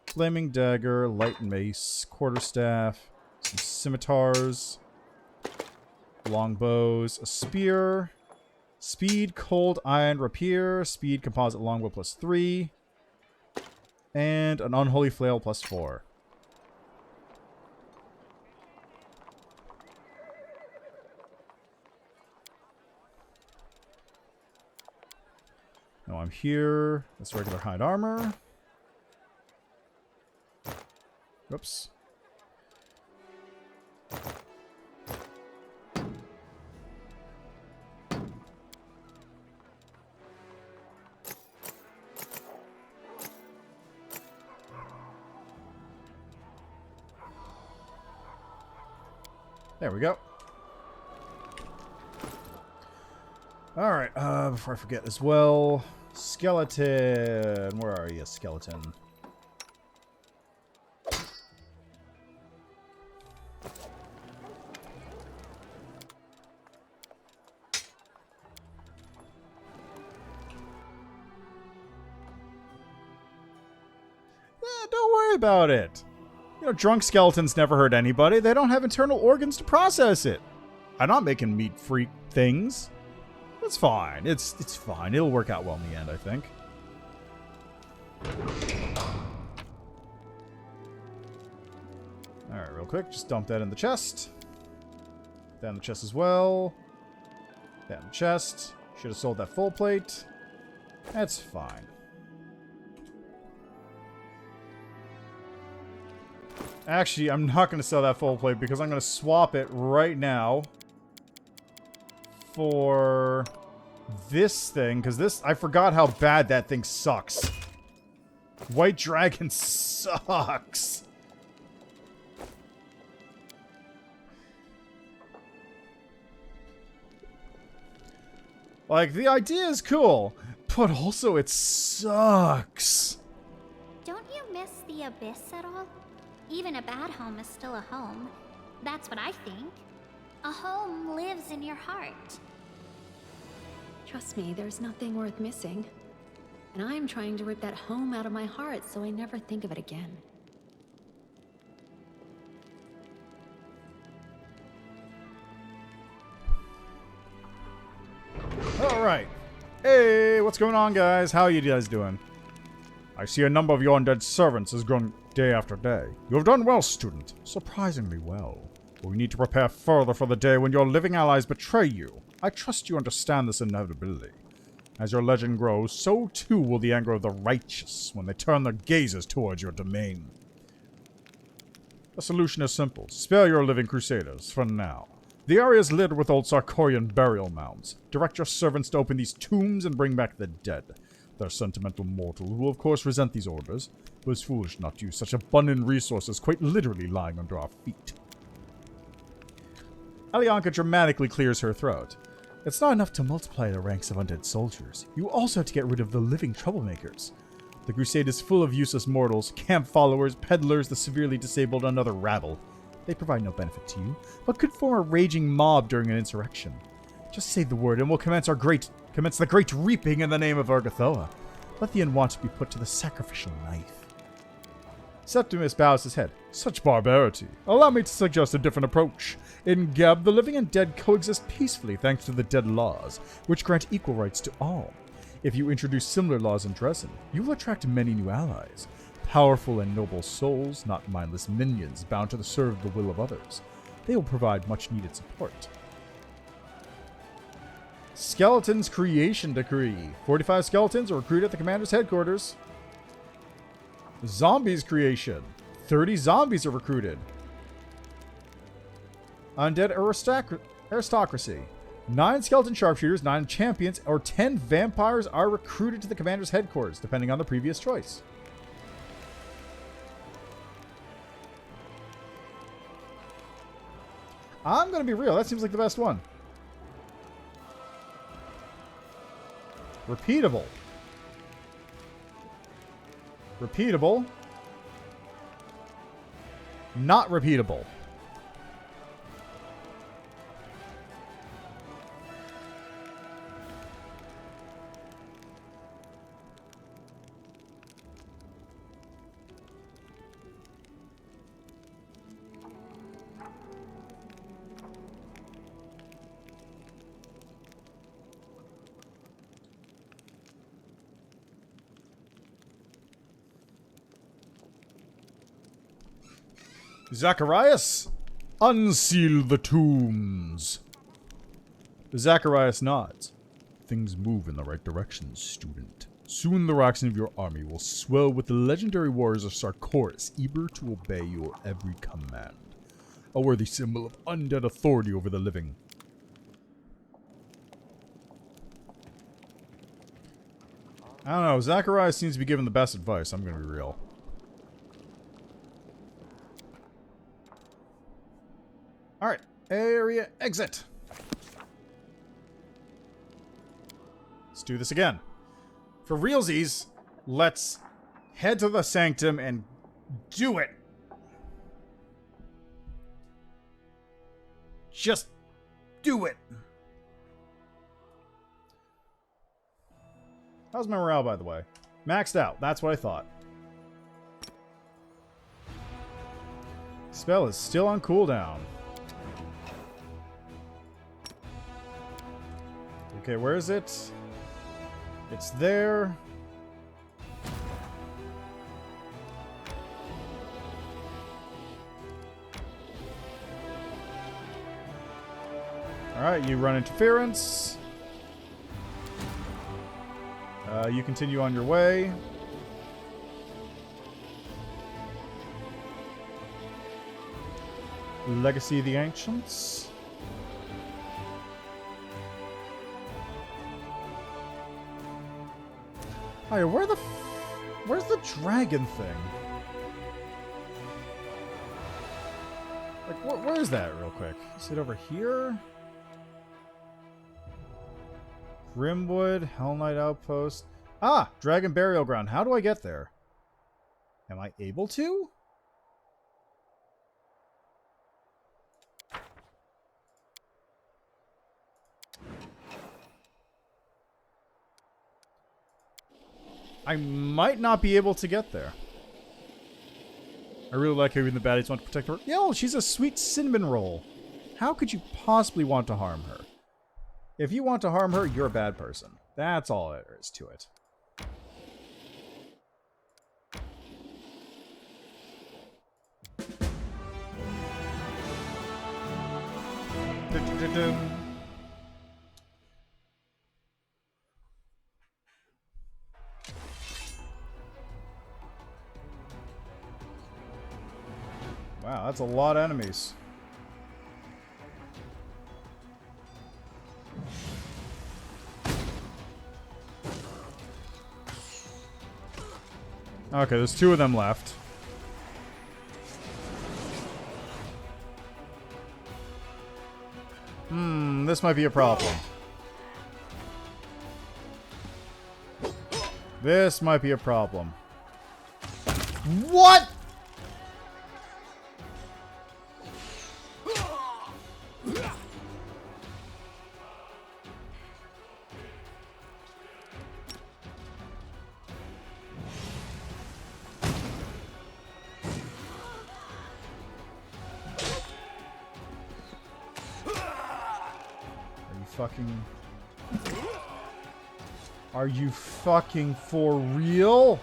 Flaming Dagger, Light Mace, Quarterstaff, some Scimitars, Longbows, a Spear, Speed Cold Iron Rapier, Speed Composite Longbow +3, and an Unholy Flail +4. Now I'm here. That's regular hide armor. Whoops. There we go. Alright, before I forget as well, skeleton. Where are you, skeleton? Don't worry about it. You know, drunk skeletons never hurt anybody. They don't have internal organs to process it. I'm not making meat-free things. It's fine. It's fine. It'll work out well in the end, I think. Alright, real quick. Just dump that in the chest. That in the chest as well. That in the chest. Should have sold that full plate. That's fine. Actually, I'm not going to sell that full plate because I'm going to swap it right now for this thing, because this, I forgot how bad that thing sucks. White Dragon sucks. Like, the idea is cool, but also it sucks. Don't you miss the abyss at all? Even a bad home is still a home. That's what I think. A home lives in your heart. Trust me, there's nothing worth missing. And I'm trying to rip that home out of my heart so I never think of it again. Alright. Hey, what's going on, guys? How are you guys doing? I see a number of your undead servants has grown day after day. You have done well, student. Surprisingly well. But we need to prepare further for the day when your living allies betray you. I trust you understand this inevitability. As your legend grows, so too will the anger of the righteous when they turn their gazes towards your domain. The solution is simple. Spare your living crusaders, for now. The area is littered with old Sarkorian burial mounds. Direct your servants to open these tombs and bring back the dead. There are sentimental mortals who will of course resent these orders, but it's foolish not to use such abundant resources quite literally lying under our feet. Alyanka dramatically clears her throat. It's not enough to multiply the ranks of undead soldiers. You also have to get rid of the living troublemakers. The crusade is full of useless mortals, camp followers, peddlers, the severely disabled, and other rabble. They provide no benefit to you, but could form a raging mob during an insurrection. Just say the word and we'll commence the great reaping in the name of Urgathoa. Let the unwanted be put to the sacrificial knife. Septimus bows his head. Such barbarity. Allow me to suggest a different approach. In Geb, the living and dead coexist peacefully thanks to the dead laws, which grant equal rights to all. If you introduce similar laws in Drezen, you will attract many new allies. Powerful and noble souls, not mindless minions bound to serve the will of others. They will provide much needed support. Skeletons Creation Decree. 45 skeletons are recruited at the commander's headquarters. Zombies Creation. 30 zombies are recruited. Undead Aristocracy. 9 skeleton sharpshooters, 9 champions, or 10 vampires are recruited to the commander's headquarters, depending on the previous choice. I'm going to be real. That seems like the best one. Repeatable. Repeatable. Not repeatable. Zacharias, unseal the tombs. Zacharias nods. Things move in the right direction, student. Soon the ranks of your army will swell with the legendary warriors of Sarkoris, eager to obey your every command. A worthy symbol of undead authority over the living. I don't know, Zacharias seems to be giving the best advice, I'm gonna be real. Alright, area exit. Let's do this again. For realsies, let's head to the Sanctum and do it. Just do it. How's my morale, by the way? Maxed out, that's what I thought. Spell is still on cooldown. Okay, where is it? It's there. Alright, you run interference. You continue on your way. Legacy of the Ancients. Oh, where the Where's the dragon thing? Like, where is that real quick? Is it over here? Grimwood, Hell Knight Outpost. Ah! Dragon Burial Ground. How do I get there? Am I able to? I might not be able to get there. I really like how even the baddies want to protect her. Yo, she's a sweet cinnamon roll. How could you possibly want to harm her? If you want to harm her, you're a bad person. That's all there is to it. Wow, that's a lot of enemies. Okay, there's 2 of them left. This might be a problem. This might be a problem. What? Are you fucking for real?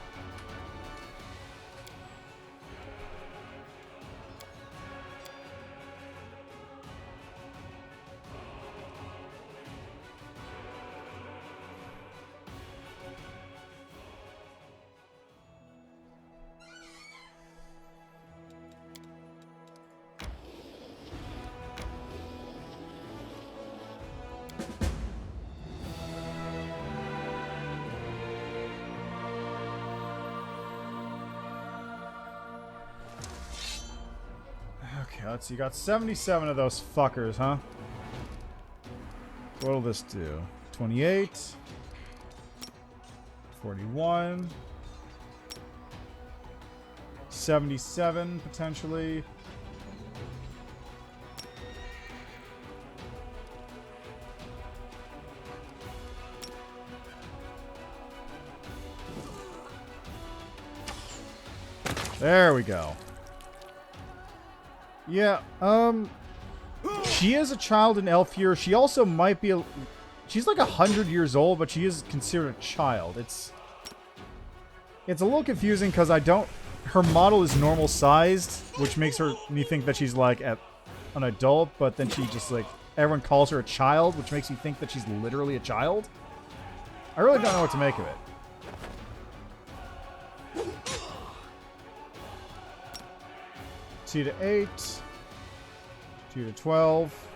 Let's see, you got 77 of those fuckers, huh? What'll this do? 28. 41. 77, potentially. There we go. Yeah, she is a child in Elfir. She also might be she's like 100 years old, but she is considered a child. It's a little confusing because her model is normal sized, which makes me think that she's like an adult, but then she just like, everyone calls her a child, which makes me think that she's literally a child. I really don't know what to make of it. T to 8. 2 to 12.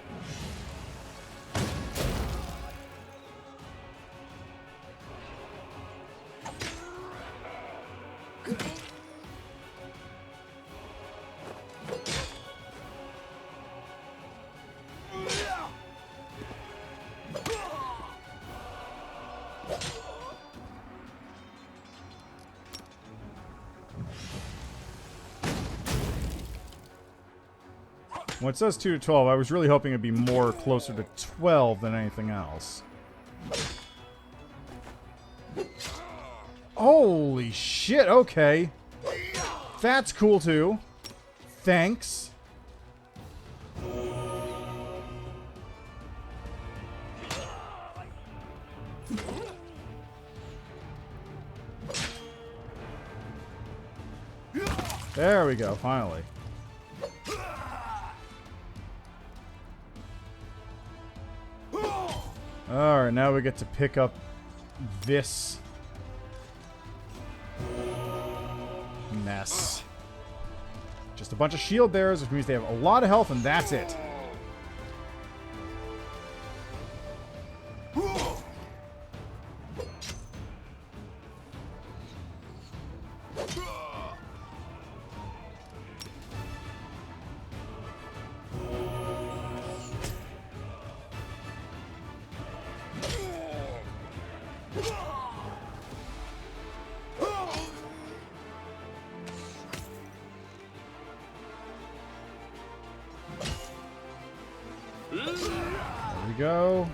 When it says 2 to 12, I was really hoping it'd be more closer to 12 than anything else. Holy shit, okay. That's cool too. Thanks. There we go, finally. Alright, now we get to pick up this mess. Just a bunch of shield bearers, which means they have a lot of health, and that's it. go.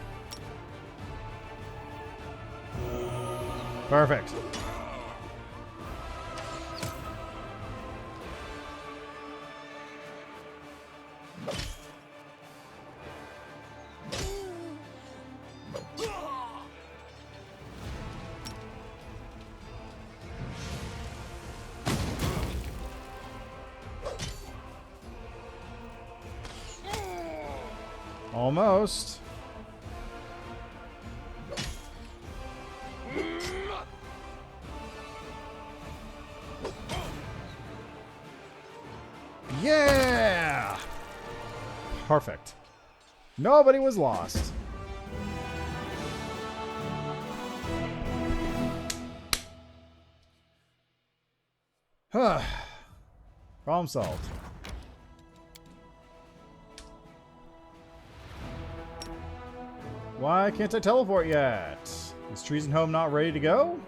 Perfect. Almost. Yeah! Perfect. Nobody was lost. Problem solved. Why can't I teleport yet? Is Drezen home not ready to go?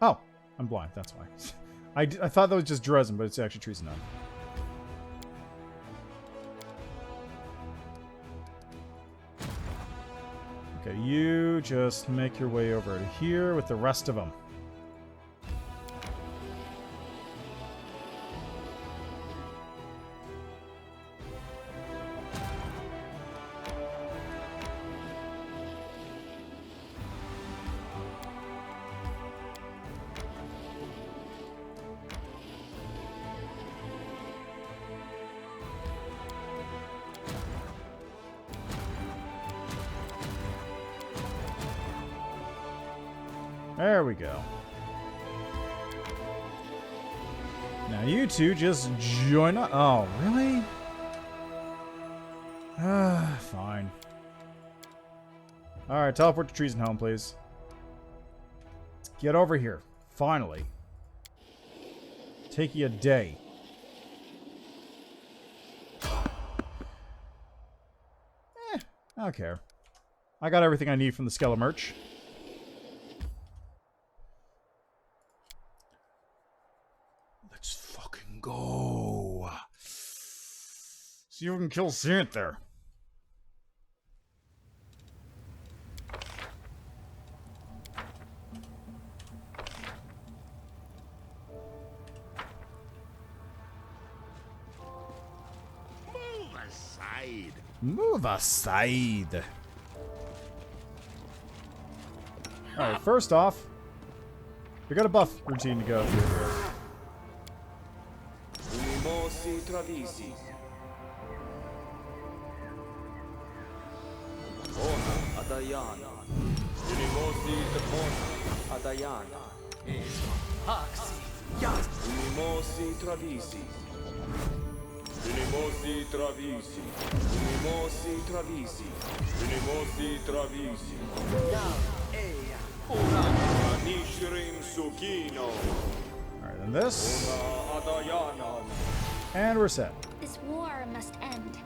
Oh, I'm blind. That's why. I thought that was just Drezen, but it's actually Drezen home. Okay, you just make your way over to here with the rest of them. There we go. Now you two just join up. Oh, really? Fine. Alright, teleport to Drezen home, please. Let's get over here. Finally. Take you a day. I don't care. I got everything I need from the Skella merch. Let's fucking go. See if we can kill Xanthir. Move aside. Move aside. Alright, first off, we got a buff routine to go through here. Alright, then this. And we're set. This war must end.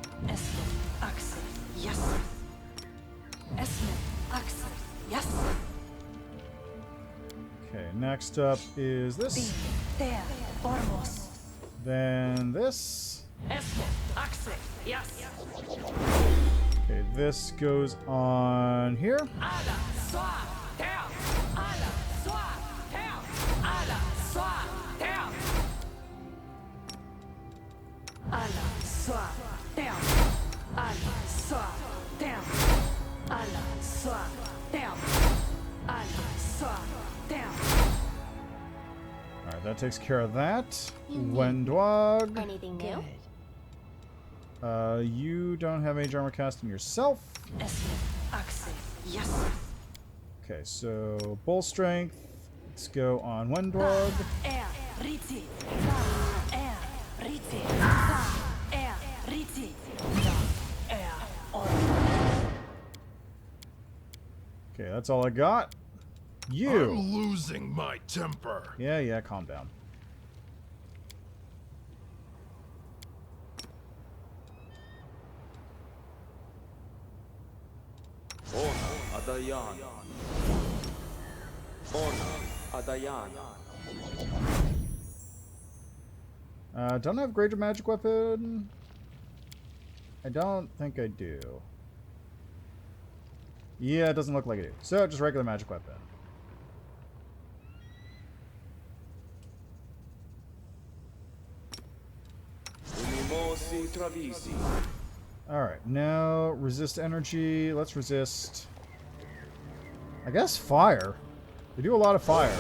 Okay, next up is this. Then this. Okay, this goes on here. Alright, that takes care of that. Wendwog. Anything new? You don't have mage armor casting yourself. Okay, so bull strength. Let's go on Wendwog. Okay, that's all I got. You. I'm losing my temper. Yeah, calm down. Adayan. Honor. Adayan. Don't I have greater magic weapon? I don't think I do. Yeah, it doesn't look like I do. So, just regular magic weapon. Alright, now resist energy. Let's resist. I guess fire. They do a lot of fire.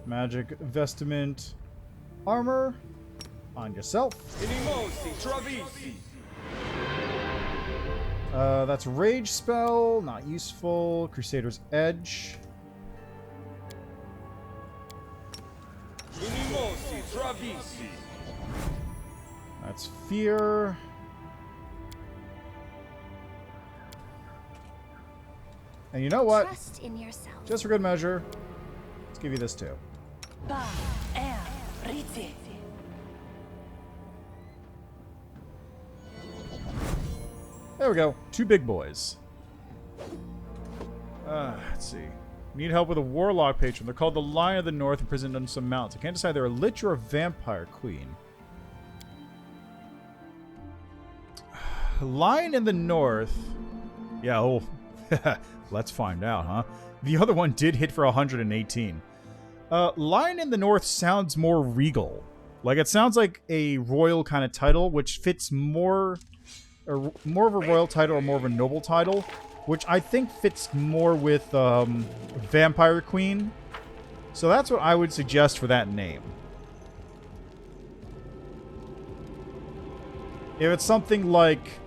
Magic vestment armor on yourself. That's rage spell, not useful. Crusader's Edge. That's fear. And you know what? Trust in yourself. Just for good measure, let's give you this too. There we go. 2 big boys. Let's see. Need help with a warlock patron. They're called the Lion of the North, imprisoned on some mountains. I can't decide they're a lich or a vampire queen. Lion in the North. Yeah, oh. Let's find out, huh? The other one did hit for 118. Lion in the North sounds more regal. Like, it sounds like a royal kind of title, which fits more... or more of a royal title or more of a noble title, which I think fits more with Vampire Queen. So that's what I would suggest for that name. If it's something like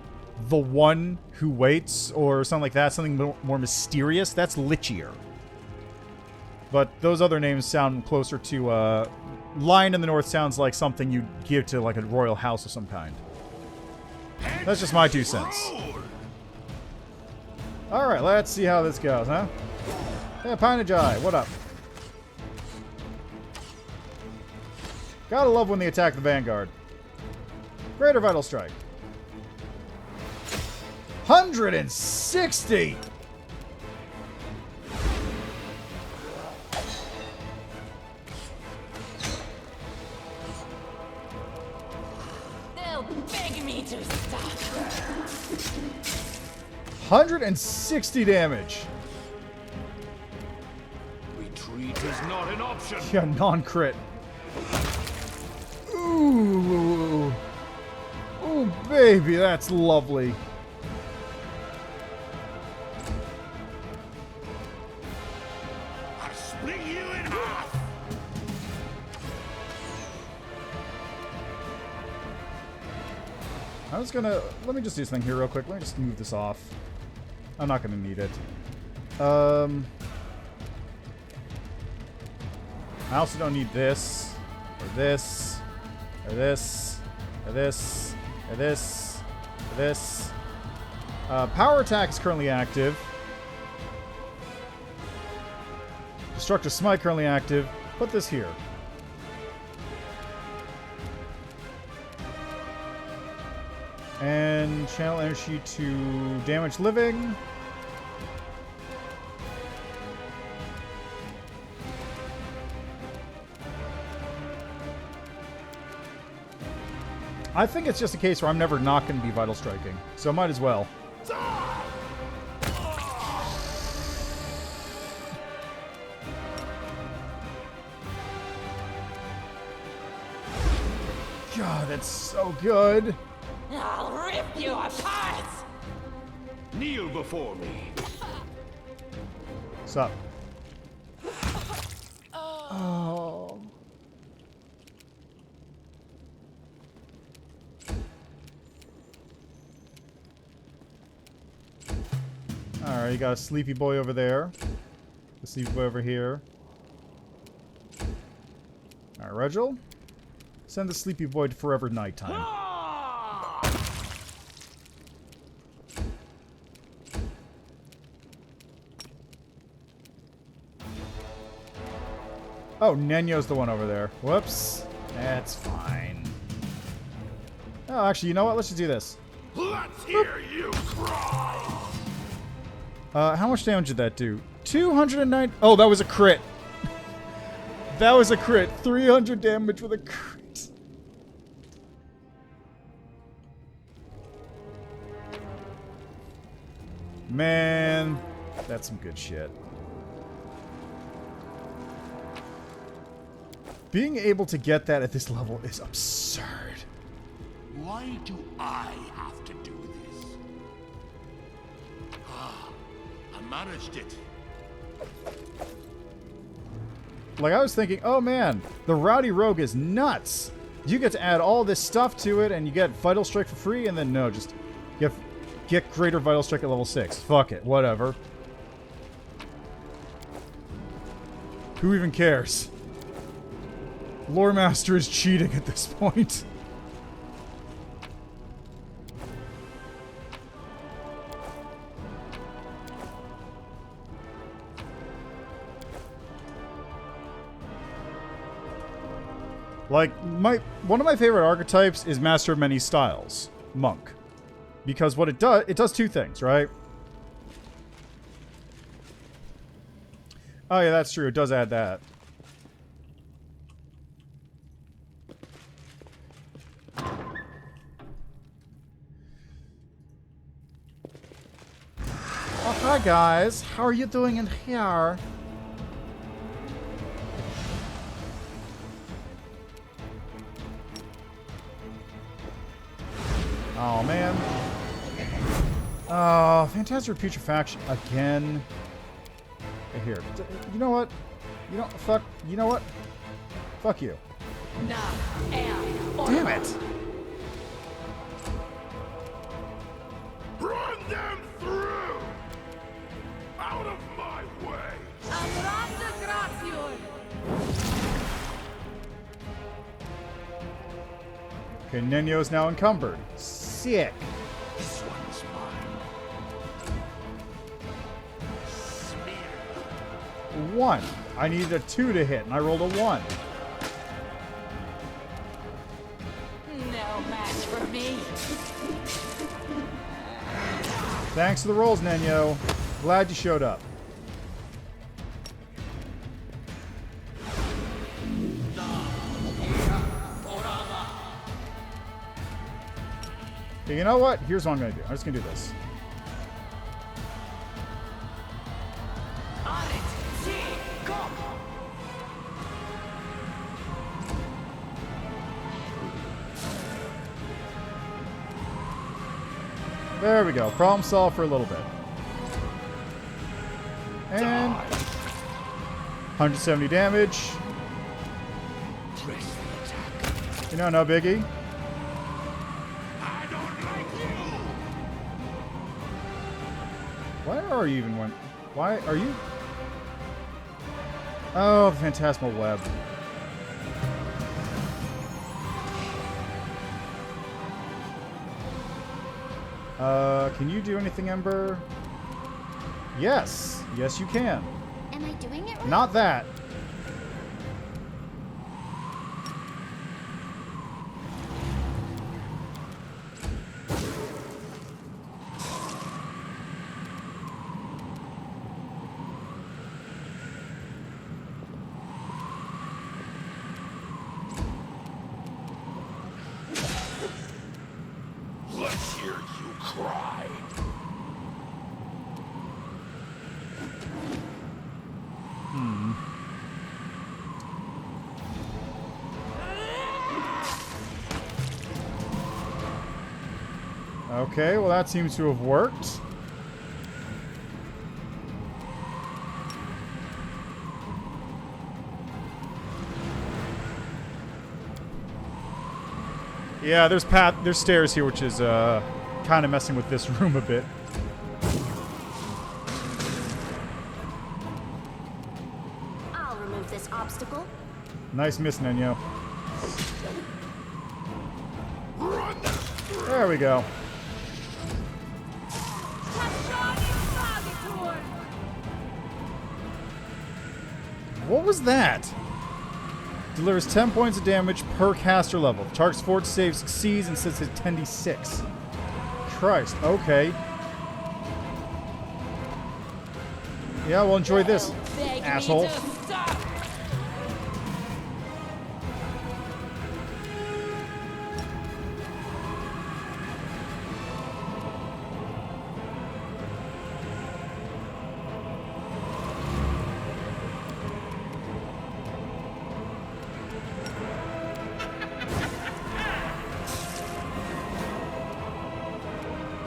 The One Who Waits or something like that, something more mysterious, that's lichier. But those other names sound closer to... Lion in the North sounds like something you'd give to like a royal house of some kind. That's just my 2 cents. Alright, let's see how this goes, huh? Hey, Pinajai, what up? Gotta love when they attack the Vanguard. Greater Vital Strike. 160! They'll beg me to stop. 160 damage. Retreat is not an option. Yeah, non-crit. Ooh. Ooh, baby, that's lovely. I split you in half. I was gonna... Let me just do something here real quick. Let me just move this off. I'm not gonna need it. I also don't need this, or this, or this, or this, or this, or this. Power attack is currently active. Destructive Smite currently active. Put this here. And channel energy to damage living. I think it's just a case where I'm never not going to be Vital Striking, so might as well. God, that's so good. I'll rip you apart! Kneel before me. What's up? Oh. Alright, you got a sleepy boy over there. A sleepy boy over here. Alright, Regil. Send the sleepy boy to forever nighttime. Oh, Nenyo's the one over there. Whoops. That's fine. Oh, actually, you know what? Let's just do this. Let's hear you cry! How much damage did that do? 209. Oh, that was a crit. That was a crit. 300 damage with a crit. Man, that's some good shit. Being able to get that at this level is absurd. Why do I have to do this? I managed it. Like, I was thinking, oh man, the Rowdy Rogue is nuts. You get to add all this stuff to it, and you get Vital Strike for free, and then no, just get Greater Vital Strike at level 6. Fuck it, whatever. Who even cares? Lore Master is cheating at this point. Like, one of my favorite archetypes is Master of Many Styles, Monk. Because what it does two things, right? Oh yeah, that's true, it does add that. Oh, hi guys, how are you doing in here? Oh, man. Oh, Phantasmal Putrefaction again. Here. You know what? You know what? Fuck you. Damn it. Run them through! Out of my way! Okay, Nenyo's now encumbered. Sick. This one's mine. Smear. 1. I needed a 2 to hit, and I rolled a 1. No match for me. Thanks for the rolls, Nenyo. Glad you showed up. Okay, you know what? Here's what I'm going to do. I'm just going to do this. There we go. Problem solved for a little bit. And 170 damage. You know, no biggie. Why are you even one? Why are you? Oh, the Phantasmal Web. Can you do anything, Ember? Yes. Yes, you can. Am I doing it right? Not that. Let's hear you cry. Okay, well that seems to have worked. Yeah, there's stairs here, which is kind of messing with this room a bit. I'll remove this obstacle. Nice miss, Nenyo. There we go. What was that? Delivers 10 points of damage per caster level. The target's fort save succeeds and sits at 10d6. Christ, okay. Yeah, well, enjoy this, asshole.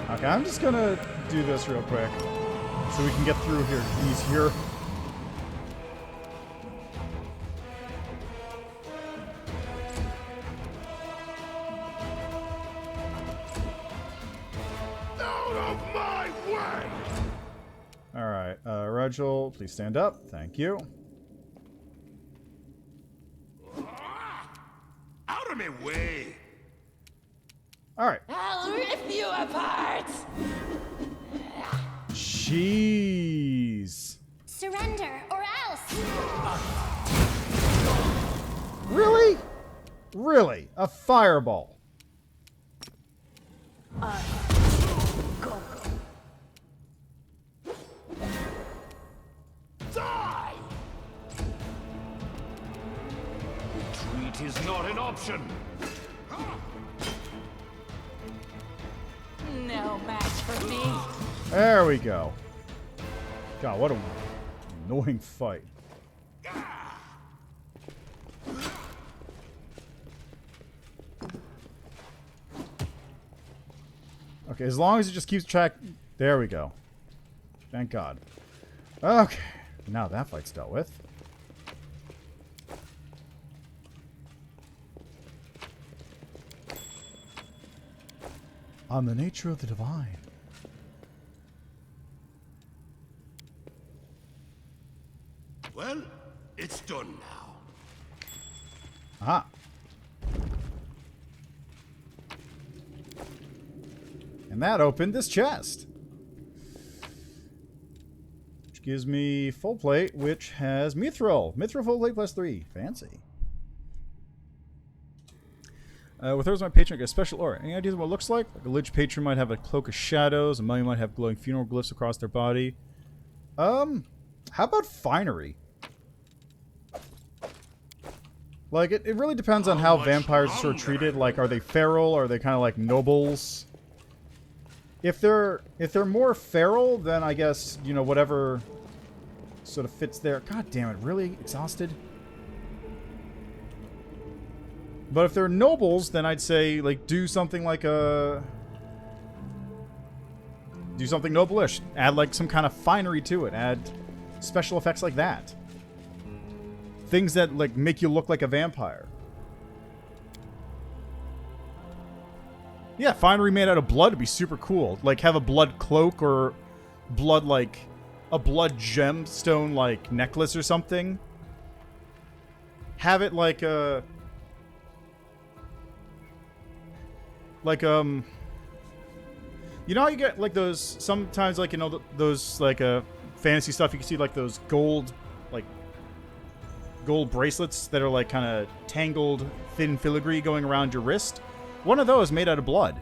Okay, I'm just gonna do this real quick so we can get through here easier. Out of my way! Alright, Rachel, please stand up. Thank you. Out of my way! Alright. I'll rip you apart! Jeez. Surrender, or else! Really? Really? A fireball. Die! Retreat is not an option! No match for me. There we go. God, what an annoying fight. Okay, as long as it just keeps track... There we go. Thank God. Okay. Now that fight's dealt with. On the nature of the divine. Well, it's done now. Ah. And that opened this chest. Which gives me full plate, which has Mithril. Mithril full plate plus 3. Fancy. With hers, my patron, I get a special aura. Any ideas of what it looks like? Like a Lich patron might have a cloak of shadows. A mummy might have glowing funeral glyphs across their body. How about finery? Like, it really depends on how vampires are sort of treated. Like, are they feral? Are they kind of like nobles? If they're more feral, then I guess, you know, whatever sort of fits there. God damn it, really? Exhausted? But if they're nobles, then I'd say, like, do something like a... Do something noble-ish. Add, like, some kind of finery to it. Add special effects like that. Things that, like, make you look like a vampire. Yeah, finery made out of blood would be super cool. Like, have a blood cloak or blood, like, a blood gemstone, like, necklace or something. Have it like a... Like, you know how you get, like, those, sometimes, like, you know, those, like, fantasy stuff, you can see, like, those gold bracelets that are, like, kind of tangled, thin filigree going around your wrist? One of those made out of blood.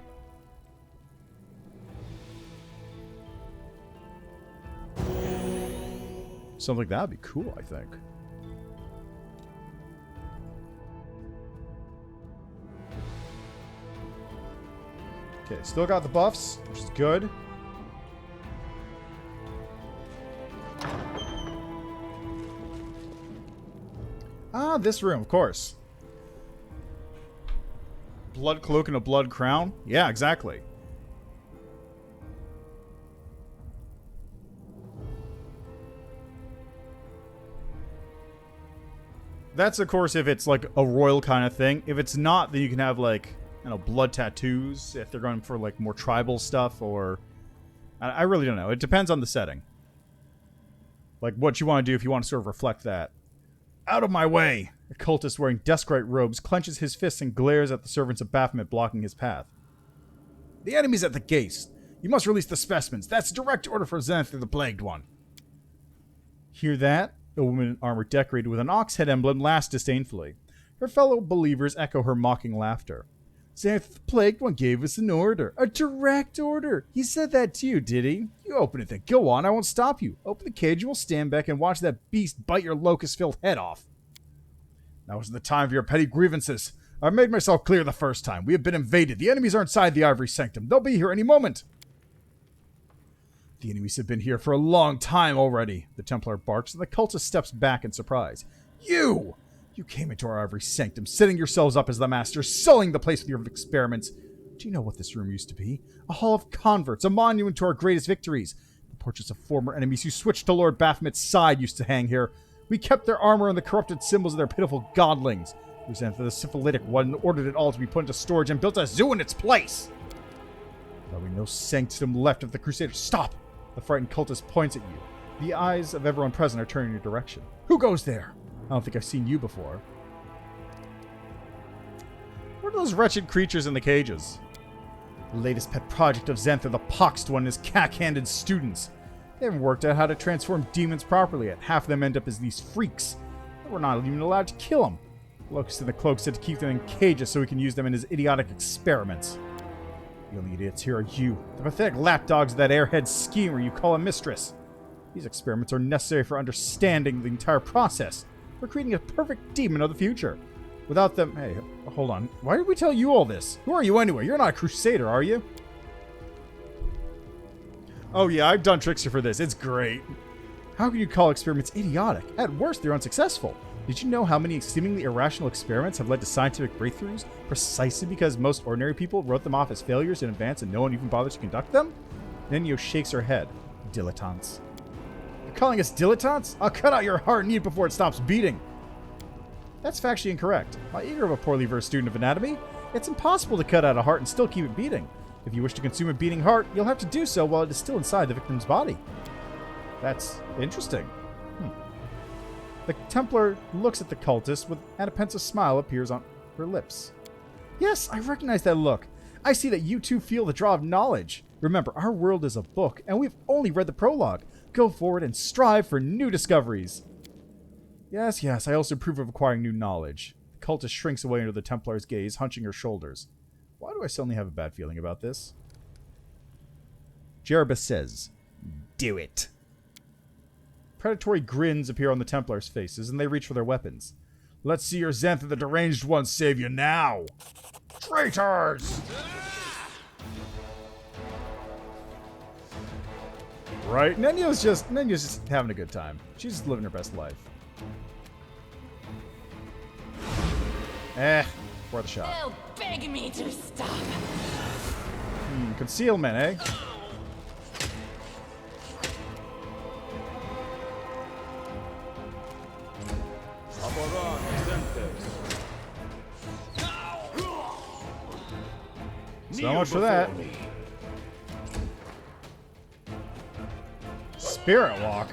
Something like that would be cool, I think. Okay, still got the buffs, which is good. Ah, this room, of course. Blood cloak and a blood crown? Yeah, exactly. That's, of course, if it's like a royal kind of thing. If it's not, then you can have, like, you know, blood tattoos if they're going for, like, more tribal stuff, or... I really don't know. It depends on the setting. Like, what you want to do if you want to sort of reflect that. Out of my way! A cultist wearing Descrite robes clenches his fists and glares at the servants of Baphomet blocking his path. The enemy's at the gates. You must release the specimens. That's a direct order for Xanthir the Plagued One. Hear that? A woman in armor decorated with an ox head emblem laughs disdainfully. Her fellow believers echo her mocking laughter. Xanthir the Plagued One gave us an order. A direct order. He said that to you, did he? You open it then. Go on, I won't stop you. Open the cage and we'll stand back and watch that beast bite your locust-filled head off. Now isn't the time for your petty grievances. I made myself clear the first time. We have been invaded. The enemies are inside the Ivory Sanctum. They'll be here any moment. The enemies have been here for a long time already, the Templar barks, and the cultist steps back in surprise. You! You came into our Ivory Sanctum, setting yourselves up as the masters, sullying the place with your experiments. Do you know what this room used to be? A hall of converts, a monument to our greatest victories. The portraits of former enemies who switched to Lord Baphomet's side used to hang here. We kept their armor and the corrupted symbols of their pitiful godlings. Xanthir the Syphilitic One ordered it all to be put into storage and built a zoo in its place. There'll be no sanctum left of the Crusaders. Stop! The frightened cultist points at you. The eyes of everyone present are turning in your direction. Who goes there? I don't think I've seen you before. What are those wretched creatures in the cages? The latest pet project of Xanthir the Poxed One and his cack-handed students. They haven't worked out how to transform demons properly yet. Half of them end up as these freaks. And we're not even allowed to kill them. Locust in the Cloak said to keep them in cages so we can use them in his idiotic experiments. The only idiots here are you, the pathetic lapdogs of that airhead schemer you call a mistress. These experiments are necessary for understanding the entire process. We're creating a perfect demon of the future. Without them... Hey, hold on. Why did we tell you all this? Who are you anyway? You're not a crusader, are you? Oh yeah, I've done Trickster for this. It's great. How can you call experiments idiotic? At worst, they're unsuccessful. Did you know how many seemingly irrational experiments have led to scientific breakthroughs precisely because most ordinary people wrote them off as failures in advance and no one even bothered to conduct them? Nenyo shakes her head. Dilettantes. You're calling us dilettantes? I'll cut out your heart and eat it before it stops beating. That's factually incorrect. How eager of a poorly versed student of anatomy? It's impossible to cut out a heart and still keep it beating. If you wish to consume a beating heart, you'll have to do so while it is still inside the victim's body. That's interesting. The Templar looks at the cultist and a pensive smile appears on her lips. Yes, I recognize that look. I see that you too feel the draw of knowledge. Remember, our world is a book, and we've only read the prologue. Go forward and strive for new discoveries. Yes, I also approve of acquiring new knowledge. The cultist shrinks away under the Templar's gaze, hunching her shoulders. Why do I suddenly have a bad feeling about this? Jerebus says, do it. Predatory grins appear on the Templars' faces, and they reach for their weapons. Let's see your Xanthir the Deranged One save you now! Traitors! Right? Nenyo's just having a good time. She's just living her best life. Worth a shot. They'll beg me to stop. Concealment, eh? So much for that. Spirit Walk.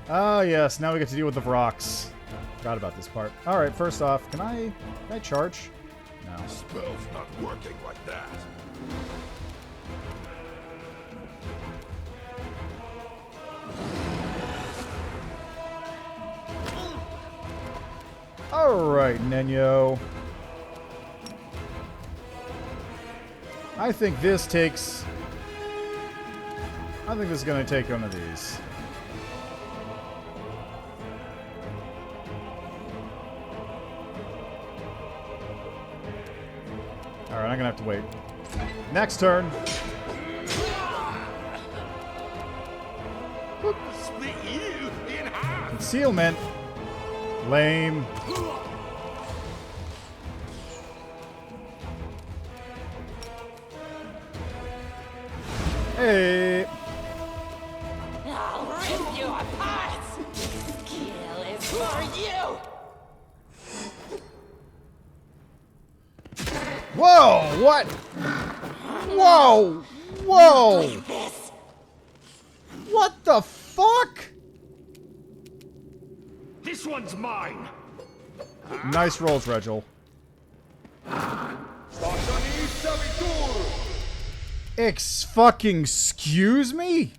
Oh yes, now we get to deal with the Vrox. Forgot about this part. Alright, first off, can I charge? No. Spell's not working like that. Alright, Nenyo. I think this is going to take one of these. Alright, I'm going to have to wait. Next turn. Split you in half. Concealment. Lame. Hey. I'll rip you apart. Skill is for you. Whoa! What? Whoa! Whoa! What the fuck? This one's mine. Nice rolls, Regil. Excuse me?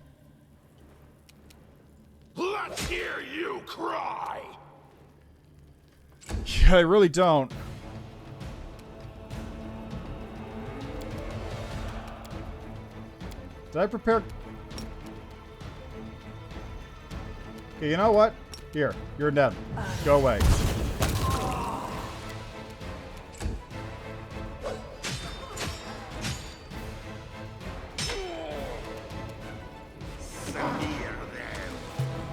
Let's hear you cry. Yeah, I really don't. Did I prepare? Okay, you know what? Here, you're dead. Go away.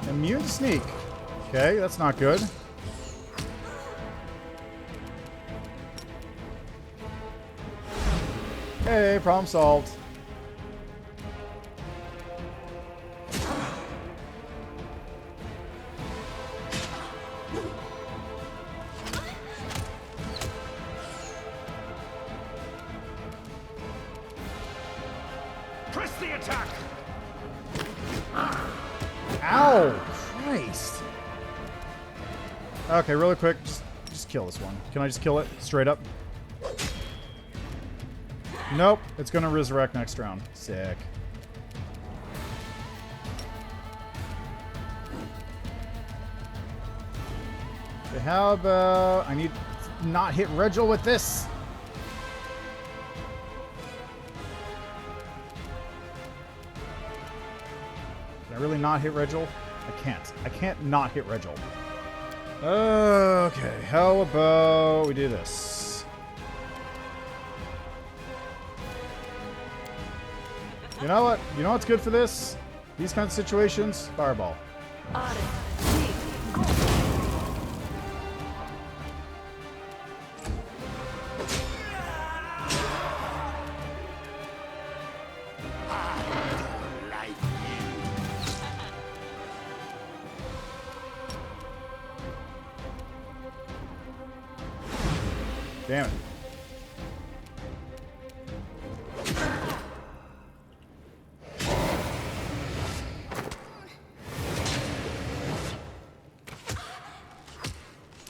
Immune to sneak. Okay, that's not good. Hey, problem solved. Press the attack. Ow! Christ. Okay, really quick, just kill this one. Can I just kill it straight up? Nope, it's gonna resurrect next round. Sick. Okay, how about I need to not hit Regil with this? Can I really not hit Regil? I can't. I can't not hit Regil. Okay, how about we do this? You know what? You know what's good for this? These kinds of situations? Fireball. Damn it.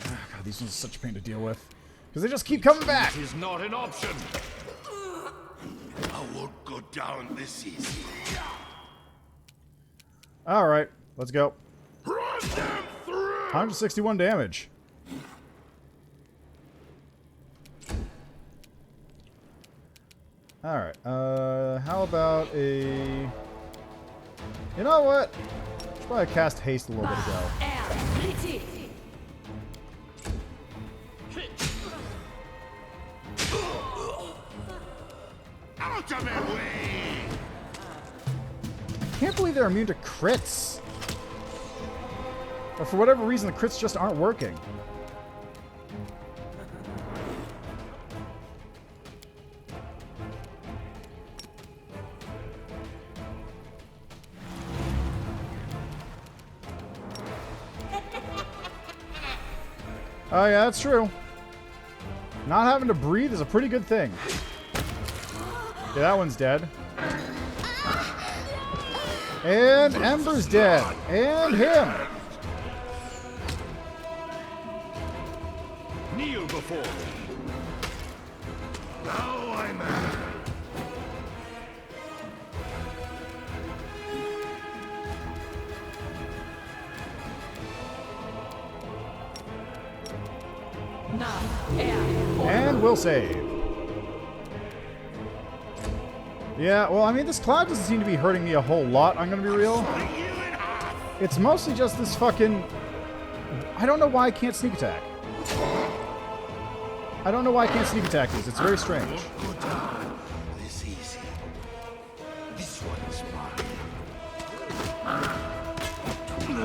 God, these ones are such a pain to deal with. Because they just keep coming back! It is not an option. I won't go down this easy. Alright, let's go. Run them through! 161 damage. Alright, how about a... You know what? Should probably cast haste a little bit ago. Out of my way! I can't believe they're immune to crits. But for whatever reason, the crits just aren't working. Oh yeah, that's true. Not having to breathe is a pretty good thing. Yeah, that one's dead. And Ember's dead. And him. Kneel before me. Now I'm angry. And we'll save. Yeah, well, I mean, this cloud doesn't seem to be hurting me a whole lot, I'm gonna be real. It's mostly just this fucking... I don't know why I can't sneak attack. I don't know why I can't sneak attack these. It's very strange. This easy. This one is mine.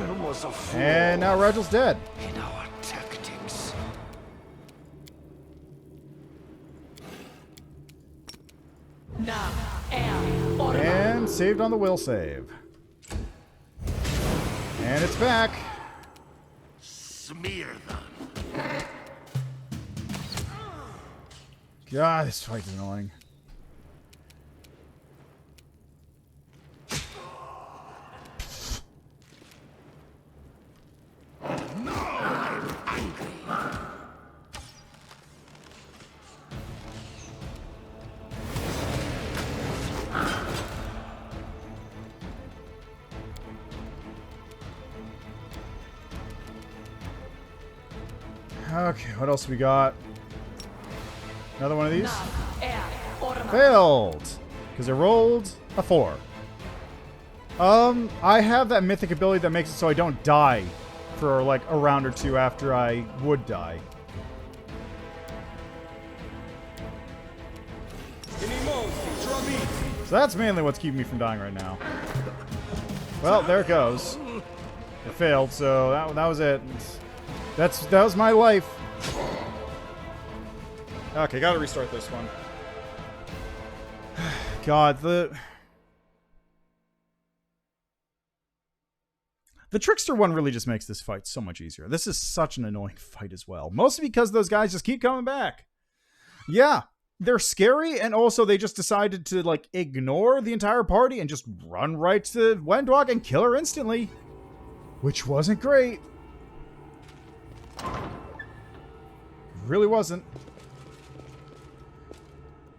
There was a flaw And now Regil's dead. in our tactics. And saved on the will save. And it's back. Smear them. God, this fight's annoying. Okay, what else we got? Another one of these? Failed! Because I rolled a 4. I have that mythic ability that makes it so I don't die for like a round or two after I would die. So that's mainly what's keeping me from dying right now. Well, there it goes. It failed, so that was it. That was my life. Okay, gotta restart this one. God, the Trickster one really just makes this fight so much easier. This is such an annoying fight as well. Mostly because those guys just keep coming back. Yeah, they're scary, and also they just decided to, like, ignore the entire party and just run right to Wendwalk and kill her instantly. Which wasn't great. Really wasn't.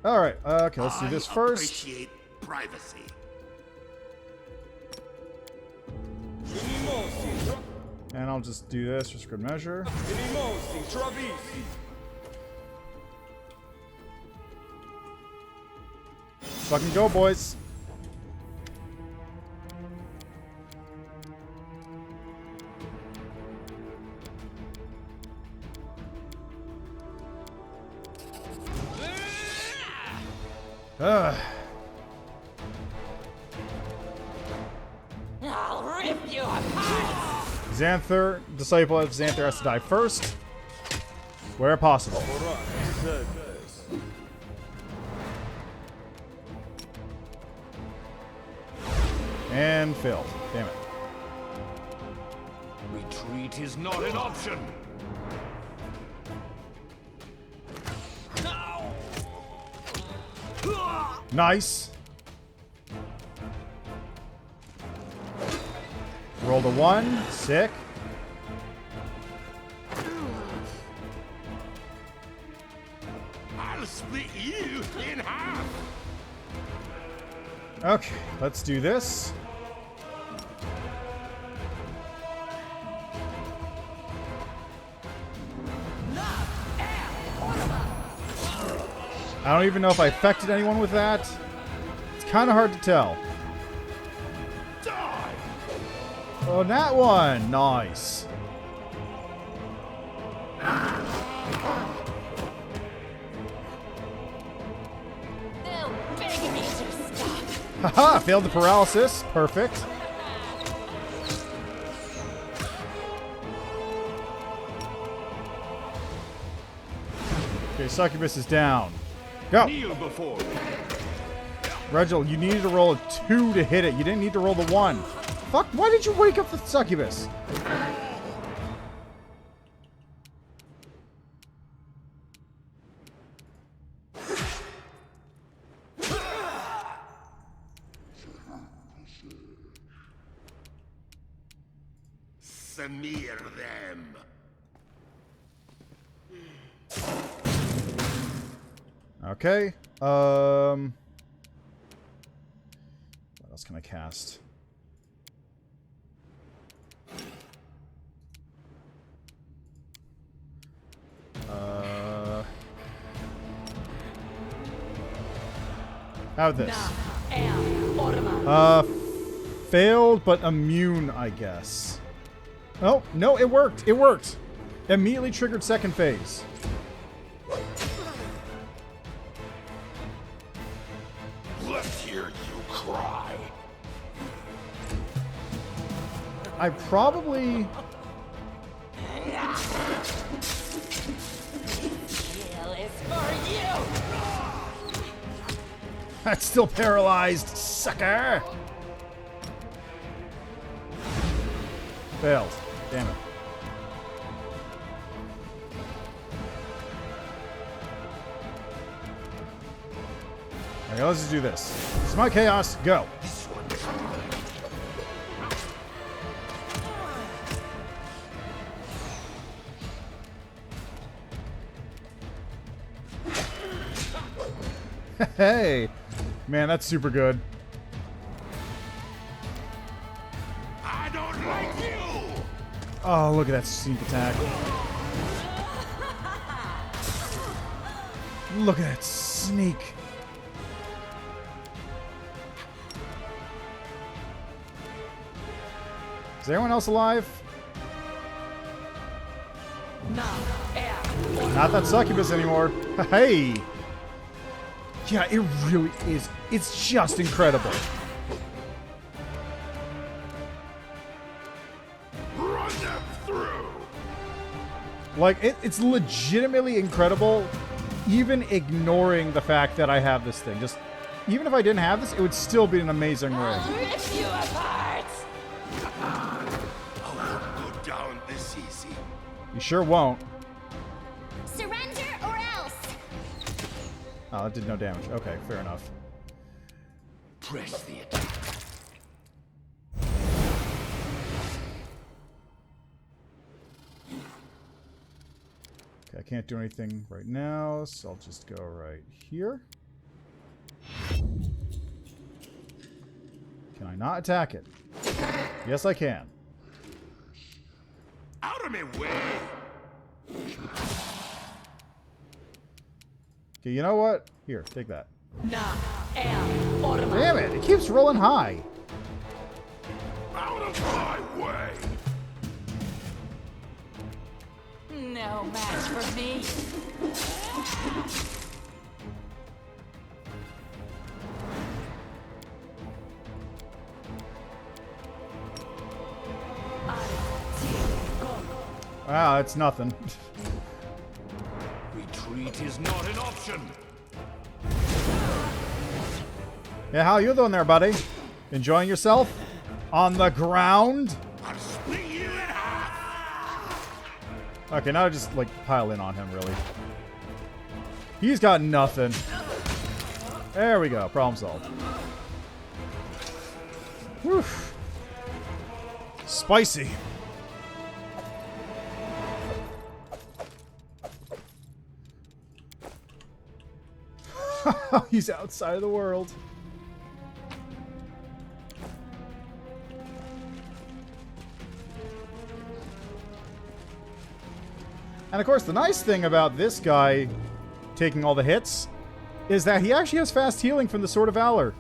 Alright, okay, let's do this first. Appreciate privacy. And I'll just do this for good measure. Fucking go, boys. I'll rip you apart! Xanthir, disciple of Xanthir, has to die first, where possible. And failed. Damn it. Retreat is not an option. Nice. Rolled a 1. Sick. I'll split you in half. Okay, let's do this. I don't even know if I affected anyone with that. It's kind of hard to tell. Die. Oh, that one. Nice. They'll beg me to stop. Haha, failed the paralysis. Perfect. Okay, Succubus is down. Go. Kneel before me. Reginald, you needed to roll a 2 to hit it. You didn't need to roll the 1. Fuck, why did you wake up the Succubus? Smear them. Okay. What else can I cast? How about this? Failed, but immune, I guess. Oh, no, it worked. It worked. Immediately triggered second phase. Let's hear you cry. I probably... Kill is for you! That's still paralyzed, sucker! Failed. Damn it. Okay, let's just do this. Smite Chaos, go. Hey! Man, that's super good. I don't like you. Oh, look at that sneak attack. Look at that sneak. Is anyone else alive? Not that succubus anymore. Hey! Yeah, it really is. It's just incredible. Run them through. Like, it's legitimately incredible, even ignoring the fact that I have this thing. Just, even if I didn't have this, it would still be an amazing ring. I'll rip you apart! I won't go down this easy. You sure won't. Surrender or else! Oh, that did no damage. Okay, fair enough. Press the attack. Okay, I can't do anything right now, so I'll just go right here. Can I not attack it? Yes, I can. Out of my way! Okay, you know what? Here, take that. Damn Damn it, it keeps rolling high. Out of my way! No match for me. Wow, it's nothing. Retreat is not an option. Yeah, how you doing there, buddy? Enjoying yourself? On the ground? I'll split you in half. Okay, now just, like, pile in on him, really. He's got nothing. There we go. Problem solved. Whew. Spicy. He's outside of the world. And of course, the nice thing about this guy taking all the hits is that he actually has fast healing from the Sword of Valor.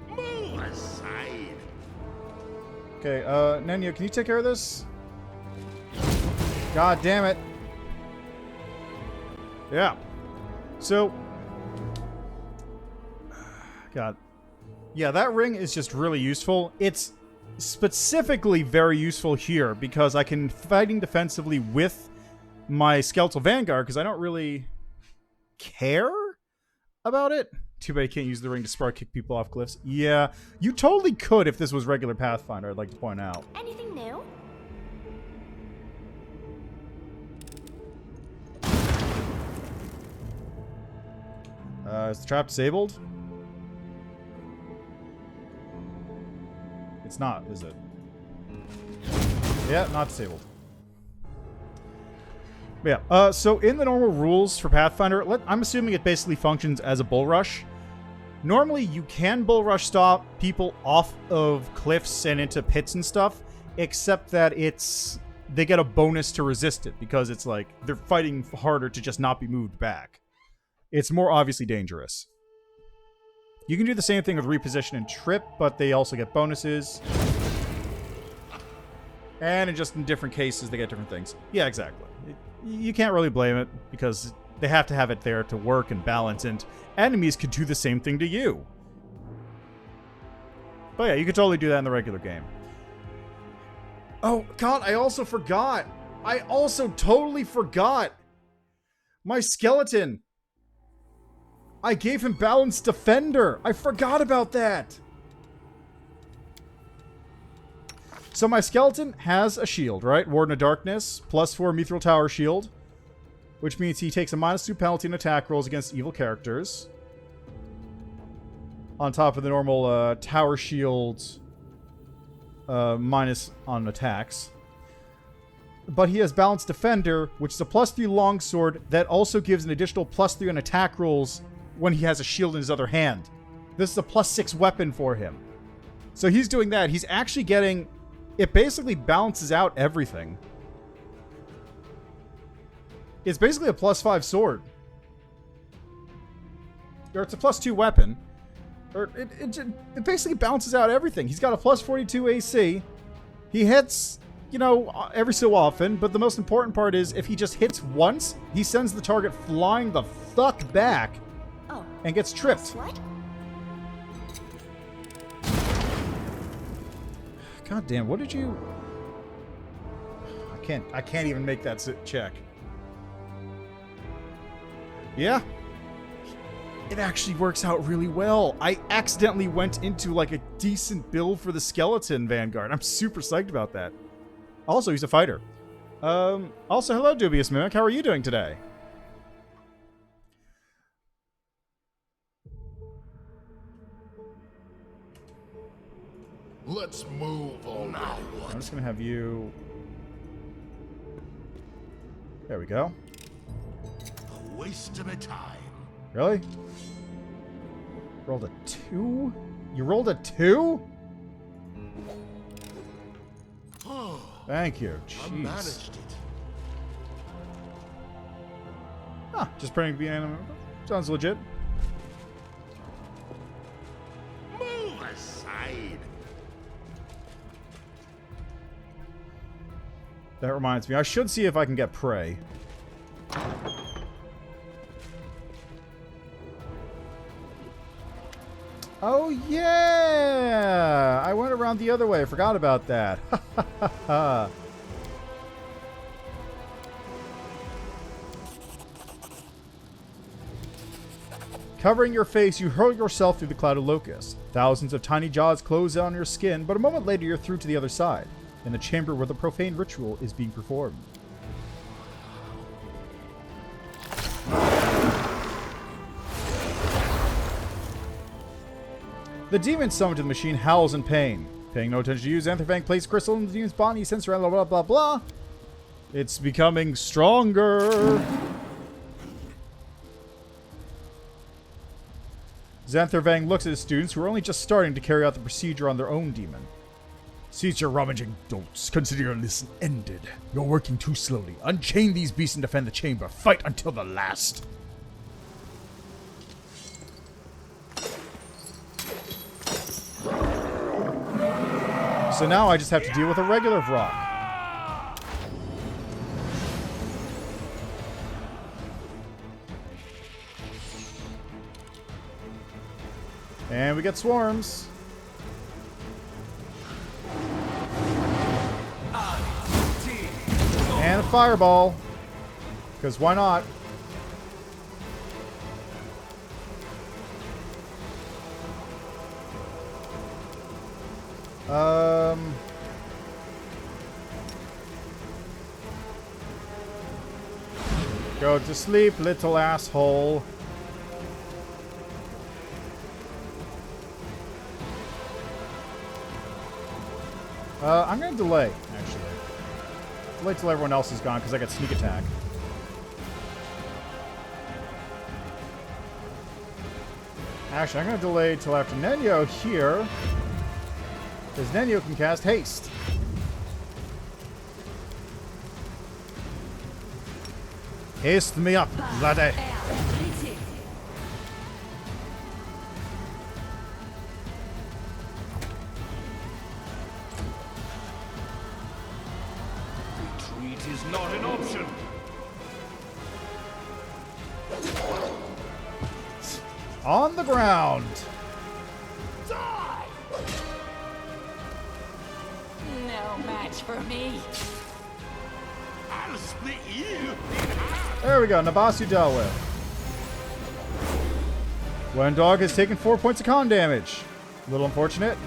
Move aside. Okay, Nenya, can you take care of this? God damn it. Yeah. So, God. Yeah, that ring is just really useful. It's specifically very useful here because I can fighting defensively with my Skeletal Vanguard because I don't really care about it. Too bad you can't use the ring to spark kick people off cliffs. Yeah, you totally could if this was regular Pathfinder, I'd like to point out. Anything new? Is the trap disabled? It's not, is it? Yeah, not disabled. Yeah, so in the normal rules for Pathfinder, I'm assuming it basically functions as a bull rush. Normally, you can bull rush stop people off of cliffs and into pits and stuff, except that they get a bonus to resist it because it's like they're fighting harder to just not be moved back. It's more obviously dangerous. You can do the same thing with reposition and trip, but they also get bonuses. And in different cases, they get different things. Yeah, exactly. You can't really blame it, because they have to have it there to work and balance, and enemies could do the same thing to you. But yeah, you could totally do that in the regular game. Oh, God, I also forgot. I also totally forgot. My skeleton. I gave him Balanced Defender. I forgot about that. So my skeleton has a shield, right? Warden of Darkness, +4 Mithril Tower shield, which means he takes a -2 penalty in attack rolls against evil characters. On top of the normal tower shield minus on attacks. But he has Balanced Defender, which is a +3 longsword that also gives an additional +3 on attack rolls when he has a shield in his other hand. This is a +6 weapon for him. So he's doing that. He's actually getting it basically balances out everything. It's basically a +5 sword. Or it's a +2 weapon. Or it basically balances out everything. He's got a +42 AC. He hits, you know, every so often. But the most important part is if he just hits once, he sends the target flying the fuck back and gets tripped. What? God damn, what did you... I can't even make that check. Yeah. It actually works out really well. I accidentally went into like a decent build for the skeleton Vanguard. I'm super psyched about that. Also, he's a fighter. Also, hello, Dubious Mimic. How are you doing today? Let's move on now. I'm just gonna have you... There we go. A waste of a time. Really? Rolled a 2? You rolled a 2? Thank you. I Jeez. managed it. Huh, just printing the anime. Sounds legit. Move aside. That reminds me, I should see if I can get prey. Oh yeah! I went around the other way. I forgot about that. Covering your face, you hurl yourself through the cloud of locusts. Thousands of tiny jaws close on your skin, but a moment later you're through to the other side, in the chamber where the profane ritual is being performed. The demon summoned to the machine howls in pain. Paying no attention to you, Xanthir Vang placed crystal in the demon's body, sensor, blah blah blah blah. It's becoming stronger. Xanthir Vang looks at his students who are only just starting to carry out the procedure on their own demon. Cease your rummaging, dolts. Consider your listen ended. You're working too slowly. Unchain these beasts and defend the chamber. Fight until the last. So now I just have to deal with a regular Vrock. And we get swarms. And a fireball. Because why not? Go to sleep, little asshole. I'm gonna delay, actually. Delay till everyone else is gone, because I got sneak attack. Actually, I'm gonna delay till after Nenyo here, because Nenyo can cast haste. Haste me up, laddie. Retreat is not an option. On the ground. Die! No match for me. I'll split you. There we go, Nabasu dealt with. One dog has taken 4 points of con damage. A little unfortunate.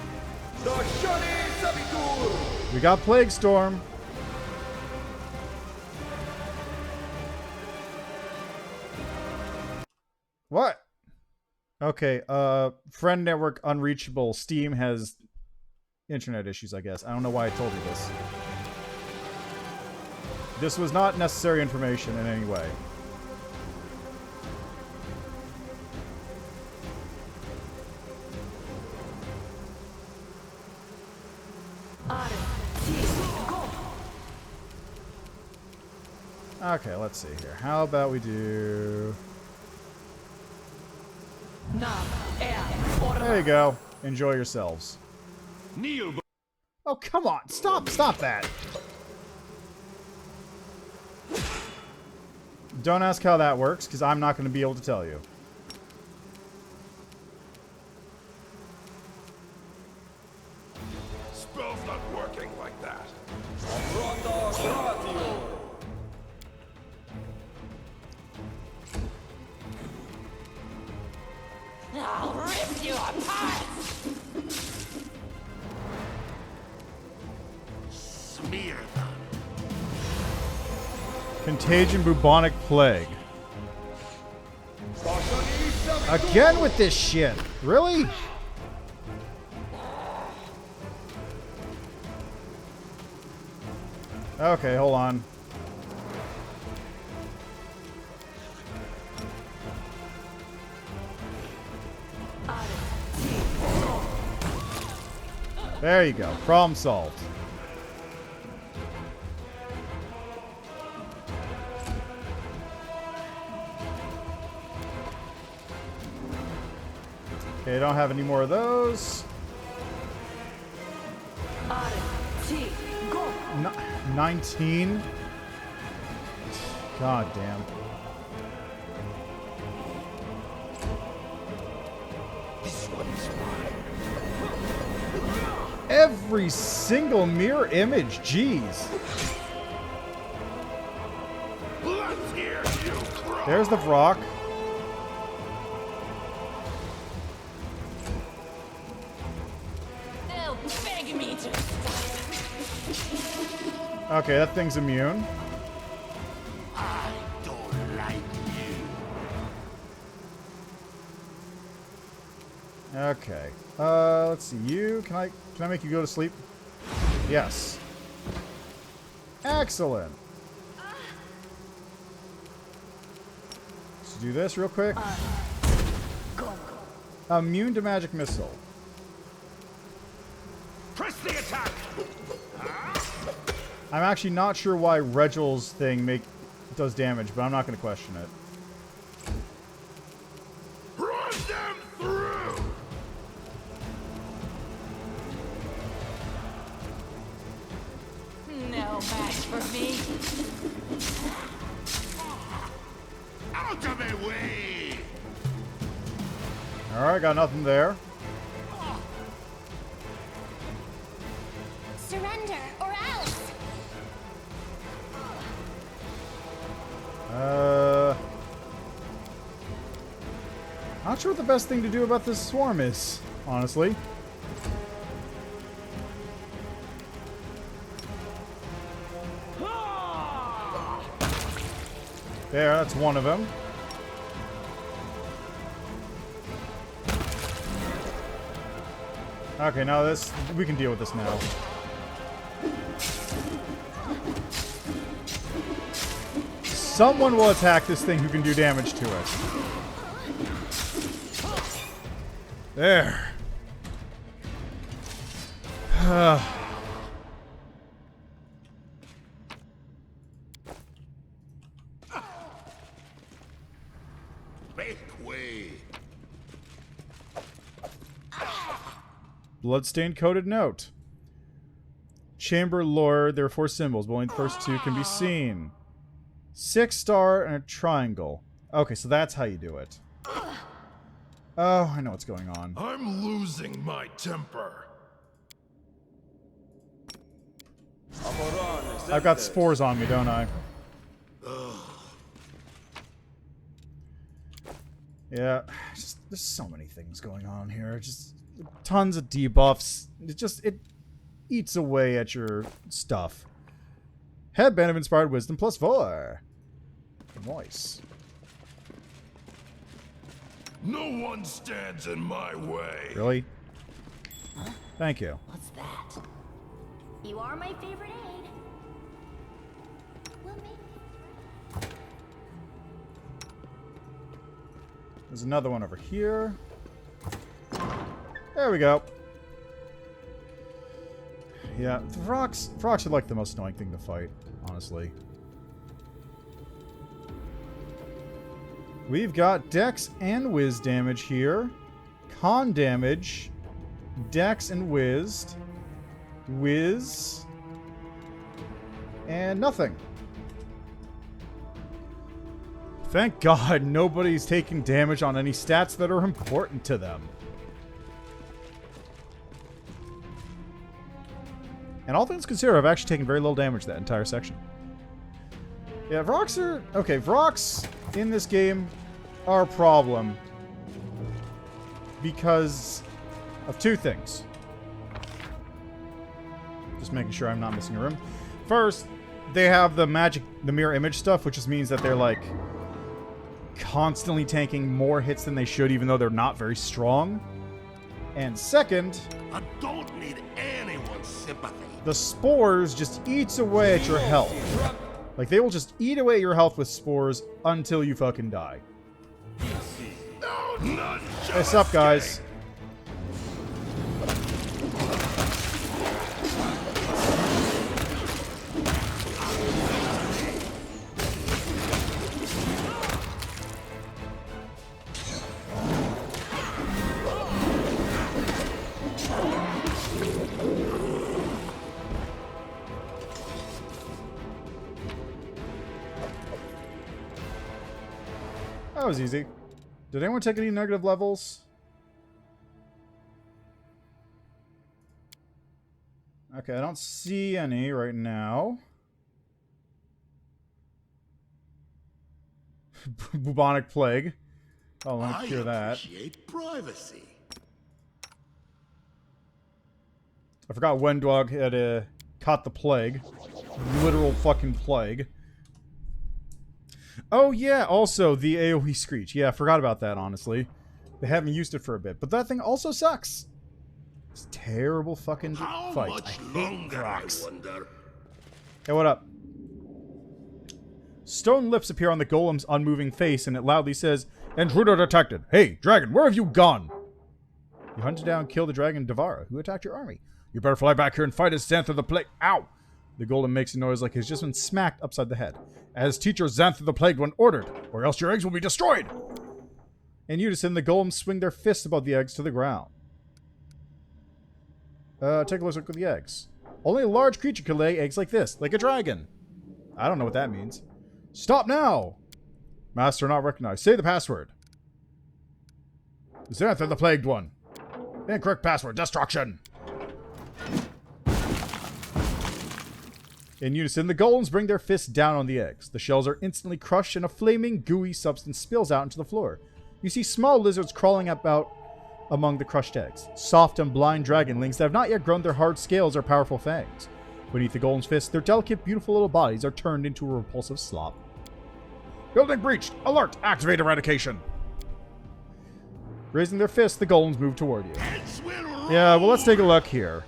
We got Plague Storm. What? Okay, friend network unreachable. Steam has internet issues, I guess. I don't know why I told you this. This was not necessary information in any way. Okay, let's see here. How about we do... There you go. Enjoy yourselves. Kneel. Oh, come on. Stop that. Don't ask how that works, because I'm not going to be able to tell you. Spell's not working like that. I'll rip you apart! Smear them. Contagion bubonic plague. Again with this shit. Really? Okay, hold on. There you go. Problem solved. Okay, I don't have any more of those. 19? God damn. This one's mine. Every single mirror image, jeez. Let's hear you cry. There's the Vrock. They'll beg me to stop. Okay, that thing's immune. I don't like you. Okay. Let's see. You can I make you go to sleep? Yes. Excellent. Let's do this real quick. Immune to magic missile. Press the attack. I'm actually not sure why Regel's thing does damage, but I'm not going to question it. Run them through. No match for me. Out of my way. Alright, got nothing there. Surrender or else. Not sure what the best thing to do about this swarm is, honestly. There, that's one of them. Okay, now we can deal with this now. Someone will attack this thing who can do damage to it. There. Make way. Bloodstained coded note. Chamber lore, there are 4 symbols, but only the first 2 can be seen. 6-star and a triangle. Okay, so that's how you do it. Oh, I know what's going on. I'm losing my temper. I've got spores on me, don't I? Yeah, there's so many things going on here. Just tons of debuffs. It eats away at your stuff. Headband of Inspired Wisdom +4. Nice. No one stands in my way. Really? Thank you. What's that? You are my favorite aide. We'll make it. There's another one over here. There we go. Yeah, the Frogs are like the most annoying thing to fight, honestly. We've got Dex and Whiz damage here. Con damage. Dex and Whiz. Whiz. And nothing. Thank God nobody's taking damage on any stats that are important to them. And all things considered, I've actually taken very little damage that entire section. Yeah, Vrox are... Okay, Vrox in this game are a problem because of two things. Just making sure I'm not missing a room. First, they have the mirror image stuff, which just means that they're like constantly tanking more hits than they should, even though they're not very strong. And second, I don't need anyone's sympathy. The spores just eats away at your health. Like, they will just eat away your health with spores until you fucking die. What's up, guys? That was easy. Did anyone take any negative levels? Okay, I don't see any right now. Bubonic plague. Oh, let me cure that. I appreciate privacy. I forgot Wendwog had caught the plague. Literal fucking plague. Oh yeah, also the AoE Screech. Yeah, I forgot about that, honestly. They haven't used it for a bit. But that thing also sucks. It's a terrible fucking fight. I hate Vrox. Hey, what up? Stone lips appear on the golem's unmoving face, and it loudly says, "Intruder detected. Hey, dragon, where have you gone?" You hunted down and killed the dragon Devara, who attacked your army. You better fly back here and fight as Xanthir the Plague. Ow! The golem makes a noise like he's just been smacked upside the head. As teacher Xanthir the Plagued One ordered, or else your eggs will be destroyed! In unison, the golems swing their fists above the eggs to the ground. Take a look at the eggs. Only a large creature can lay eggs like this, like a dragon. I don't know what that means. Stop now! Master not recognized. Say the password. Xanthir the Plagued One. Incorrect password. Destruction! In unison, the golems bring their fists down on the eggs. The shells are instantly crushed and a flaming, gooey substance spills out into the floor. You see small lizards crawling about among the crushed eggs. Soft and blind dragonlings that have not yet grown their hard scales or powerful fangs. Beneath the golem's fists, their delicate, beautiful little bodies are turned into a repulsive slop. Building breached! Alert! Activate eradication! Raising their fists, the golems move toward you. Yeah, well, let's take a look here.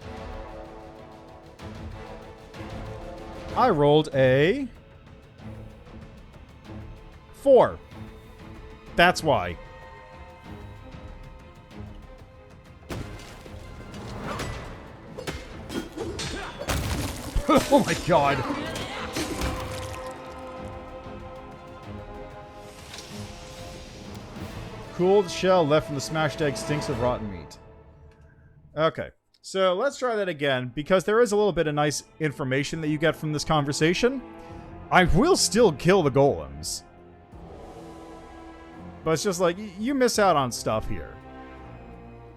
I rolled a 4. That's why. Oh my god. Cooled shell left from the smashed egg stinks of rotten meat. Okay. So let's try that again, because there is a little bit of nice information that you get from this conversation. I will still kill the golems. But it's just like, you miss out on stuff here.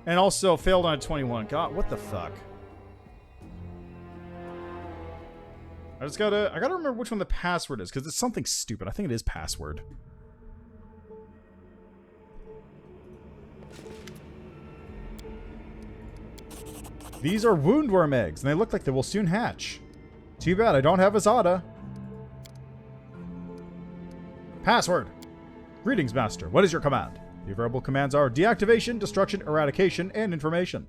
And also, failed on a 21. God, what the fuck? I gotta remember which one the password is, because it's something stupid. I think it is password. These are woundworm eggs, and they look like they will soon hatch. Too bad I don't have Azada. Password. Greetings, Master. What is your command? The available commands are deactivation, destruction, eradication, and information.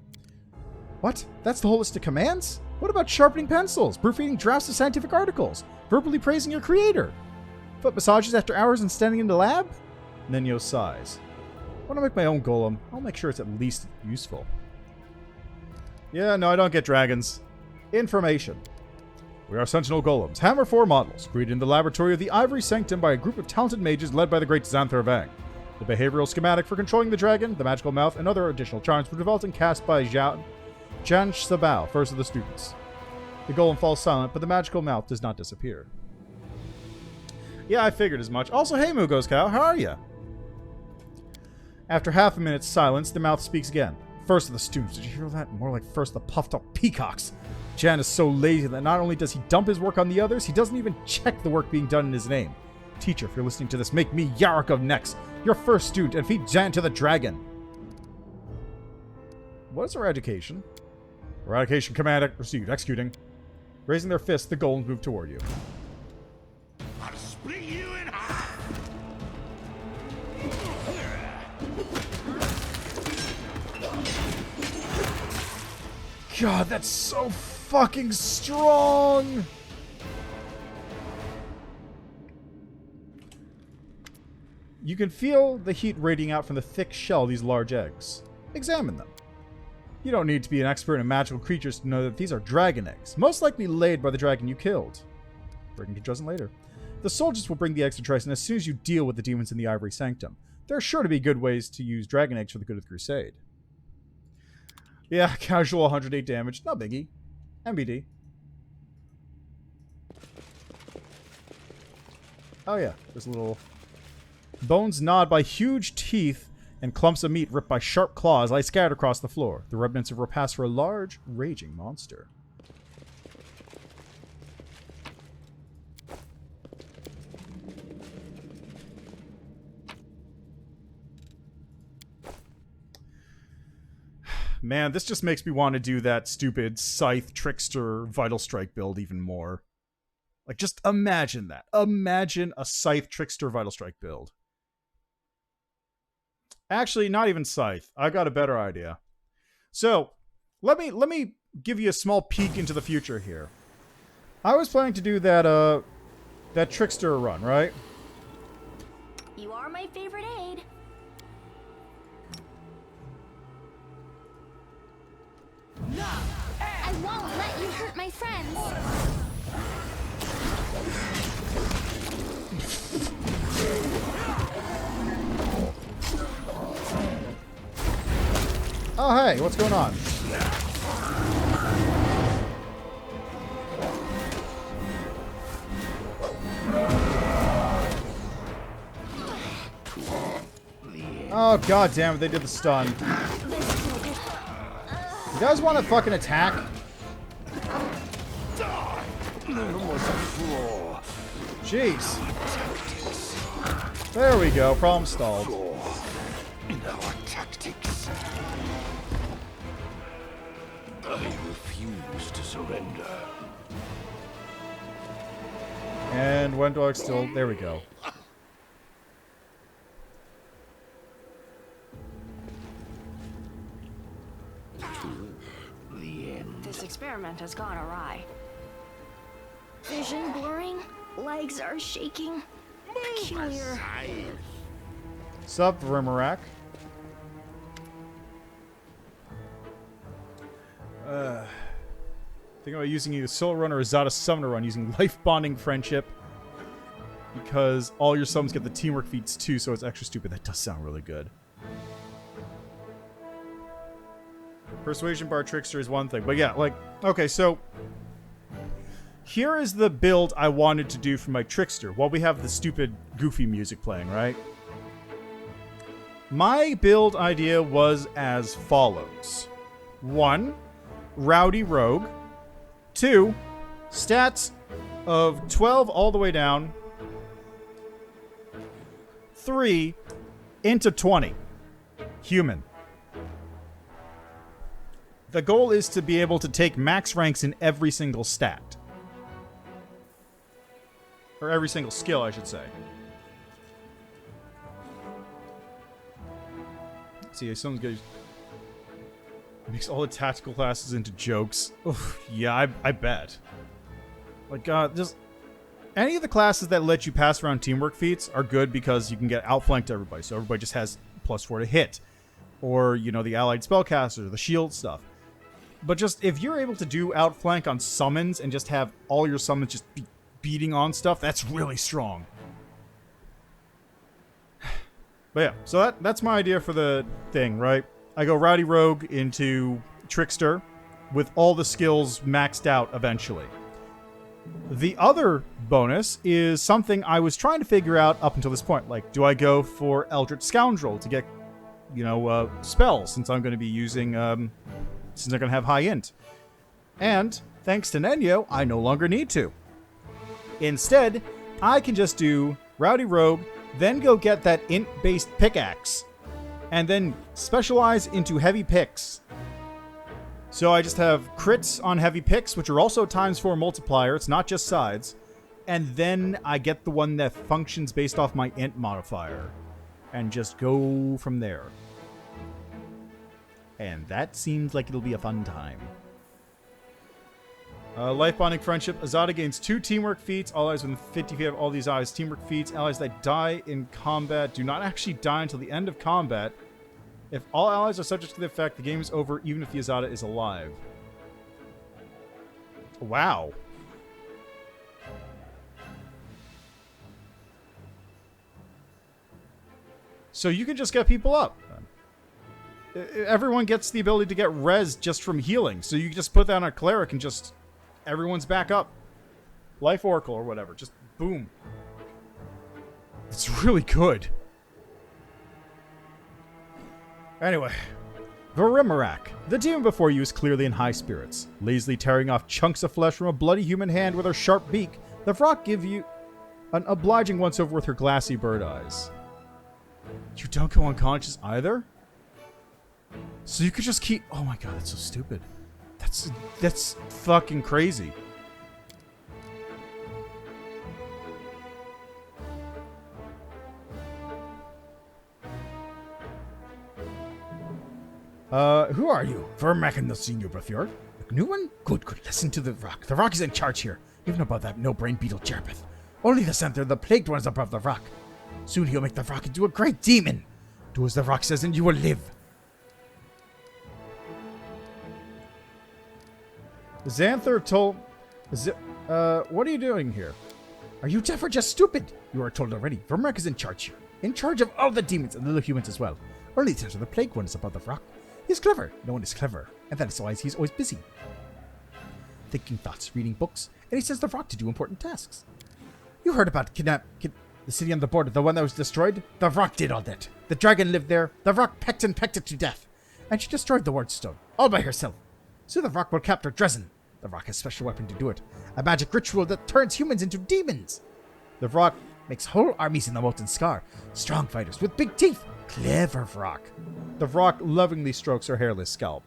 What? That's the holistic commands? What about sharpening pencils, proofreading drafts of scientific articles, verbally praising your creator? Foot massages after hours and standing in the lab? Nenyo sighs. When I make my own golem, I'll make sure it's at least useful. Yeah, no, I don't get dragons. Information. We are Sentinel Golems, Hammer 4 models, created in the laboratory of the Ivory Sanctum by a group of talented mages led by the great Xanthir Vang. The behavioral schematic for controlling the dragon, the magical mouth, and other additional charms were developed and cast by Jan Sabao, first of the students. The golem falls silent, but the magical mouth does not disappear. Yeah, I figured as much. Also, hey Mugos Cow, how are you? After half a minute's silence, the mouth speaks again. First of the students, did you hear that? More like first the puffed up peacocks. Jan is so lazy that not only does he dump his work on the others, he doesn't even check the work being done in his name. Teacher, if you're listening to this, make me Yarok of Nex, your first student, and feed Jan to the dragon. What is eradication? Eradication command received. Executing. Raising their fists, the golems move toward you. I'll split you in half. God, that's so fucking strong! You can feel the heat radiating out from the thick shell of these large eggs. Examine them. You don't need to be an expert in magical creatures to know that these are dragon eggs, most likely laid by the dragon you killed. Bring to Drezen later. The soldiers will bring the eggs to Drezen as soon as you deal with the demons in the Ivory Sanctum. There are sure to be good ways to use dragon eggs for the good of the crusade. Yeah, casual 108 damage. No biggie. MBD. Oh yeah, there's a little... Bones gnawed by huge teeth and clumps of meat ripped by sharp claws lie scattered across the floor. The remnants of repast for a large, raging monster. Man, this just makes me want to do that stupid Scythe Trickster Vital Strike build even more. Like, just imagine that. Imagine a Scythe Trickster Vital Strike build. Actually, not even Scythe. I got a better idea. So, let me give you a small peek into the future here. I was planning to do that that Trickster run, right? You are my favorite aide. I won't let you hurt my friends. Oh, hey, what's going on? Oh, god damn it, they did the stun. You guys want to fucking attack? Jeez. There we go, problem solved. I refuse to surrender. And Wendog still... There we go. This experiment has gone awry. Vision blurring, legs are shaking. Peculiar. Sup, Vorimeraak? Think about using either Soul Run or Azada Summoner Run using Life Bonding Friendship. Because all your summons get the teamwork feats too, so it's extra stupid. That does sound really good. Persuasion Bar Trickster is one thing. But yeah, like, okay, so here is the build I wanted to do for my Trickster while we have the stupid, goofy music playing, right? My build idea was as follows. 1, Rowdy Rogue. 2, stats of 12 all the way down. 3, into 20. Human. The goal is to be able to take max ranks in every single stat. Or every single skill, I should say. See, someone's going to... Makes all the tactical classes into jokes. Oof, yeah, I bet. Like, just... Any of the classes that let you pass around teamwork feats are good because you can get outflanked to everybody. So everybody just has +4 to hit. Or, you know, the allied spellcasters, the shield stuff. But just, if you're able to do outflank on summons and just have all your summons just be beating on stuff, that's really strong. But yeah, so that's my idea for the thing, right? I go Rowdy Rogue into Trickster with all the skills maxed out eventually. The other bonus is something I was trying to figure out up until this point. Like, do I go for Eldritch Scoundrel to get, spells, since I'm going to be using, since they're going to have high int. And, thanks to Nenyo, I no longer need to. Instead, I can just do Rowdy Rogue, then go get that int-based pickaxe, and then specialize into heavy picks. So I just have crits on heavy picks, which are also ×4 multiplier. It's not just sides. And then I get the one that functions based off my int modifier. And just go from there. And that seems like it'll be a fun time. Life Bonding Friendship. Azada gains 2 teamwork feats. Allies within 50 feet of all these allies' teamwork feats. Allies that die in combat do not actually die until the end of combat. If all allies are subject to the effect, the game is over even if the Azada is alive. Wow. So you can just get people up. Everyone gets the ability to get res just from healing. So you can just put that on a cleric and just... everyone's back up. Life Oracle or whatever. Just boom. It's really good. Anyway, Vorimeraak. The demon before you is clearly in high spirits. Lazily tearing off chunks of flesh from a bloody human hand with her sharp beak, the Vrock give you an obliging once-over with her glassy bird eyes. You don't go unconscious either? So you could just keep... oh my god, that's so stupid. That's fucking crazy. Who are you? Vorimeraak and the senior before. A new one? Good. Listen to the Vrock. The Vrock is in charge here. Even about that no-brain beetle Jarpeth. Only the Xanthir, the plagued one, is above the Vrock. Soon he'll make the Vrock into a great demon. Do as the Vrock says and you will live. Xanthir told... what are you doing here? Are you deaf or just stupid? You are told already. Vorimeraak is in charge here. In charge of all the demons and the little humans as well. Only the Xanthir, the plagued one, is above the Vrock. He's clever. No one is clever. And that is why he's always busy. Thinking thoughts, reading books, and he sends the Vrock to do important tasks. You heard about the city on the border, the one that was destroyed? The Vrock did all that. The dragon lived there. The Vrock pecked it to death. And she destroyed the Wardstone, all by herself. So the Vrock will capture Drezen. The Vrock has a special weapon to do it. A magic ritual that turns humans into demons. The Vrock makes whole armies in the Molten Scar. Strong fighters with big teeth. Clever Vrock. The Vrock lovingly strokes her hairless scalp.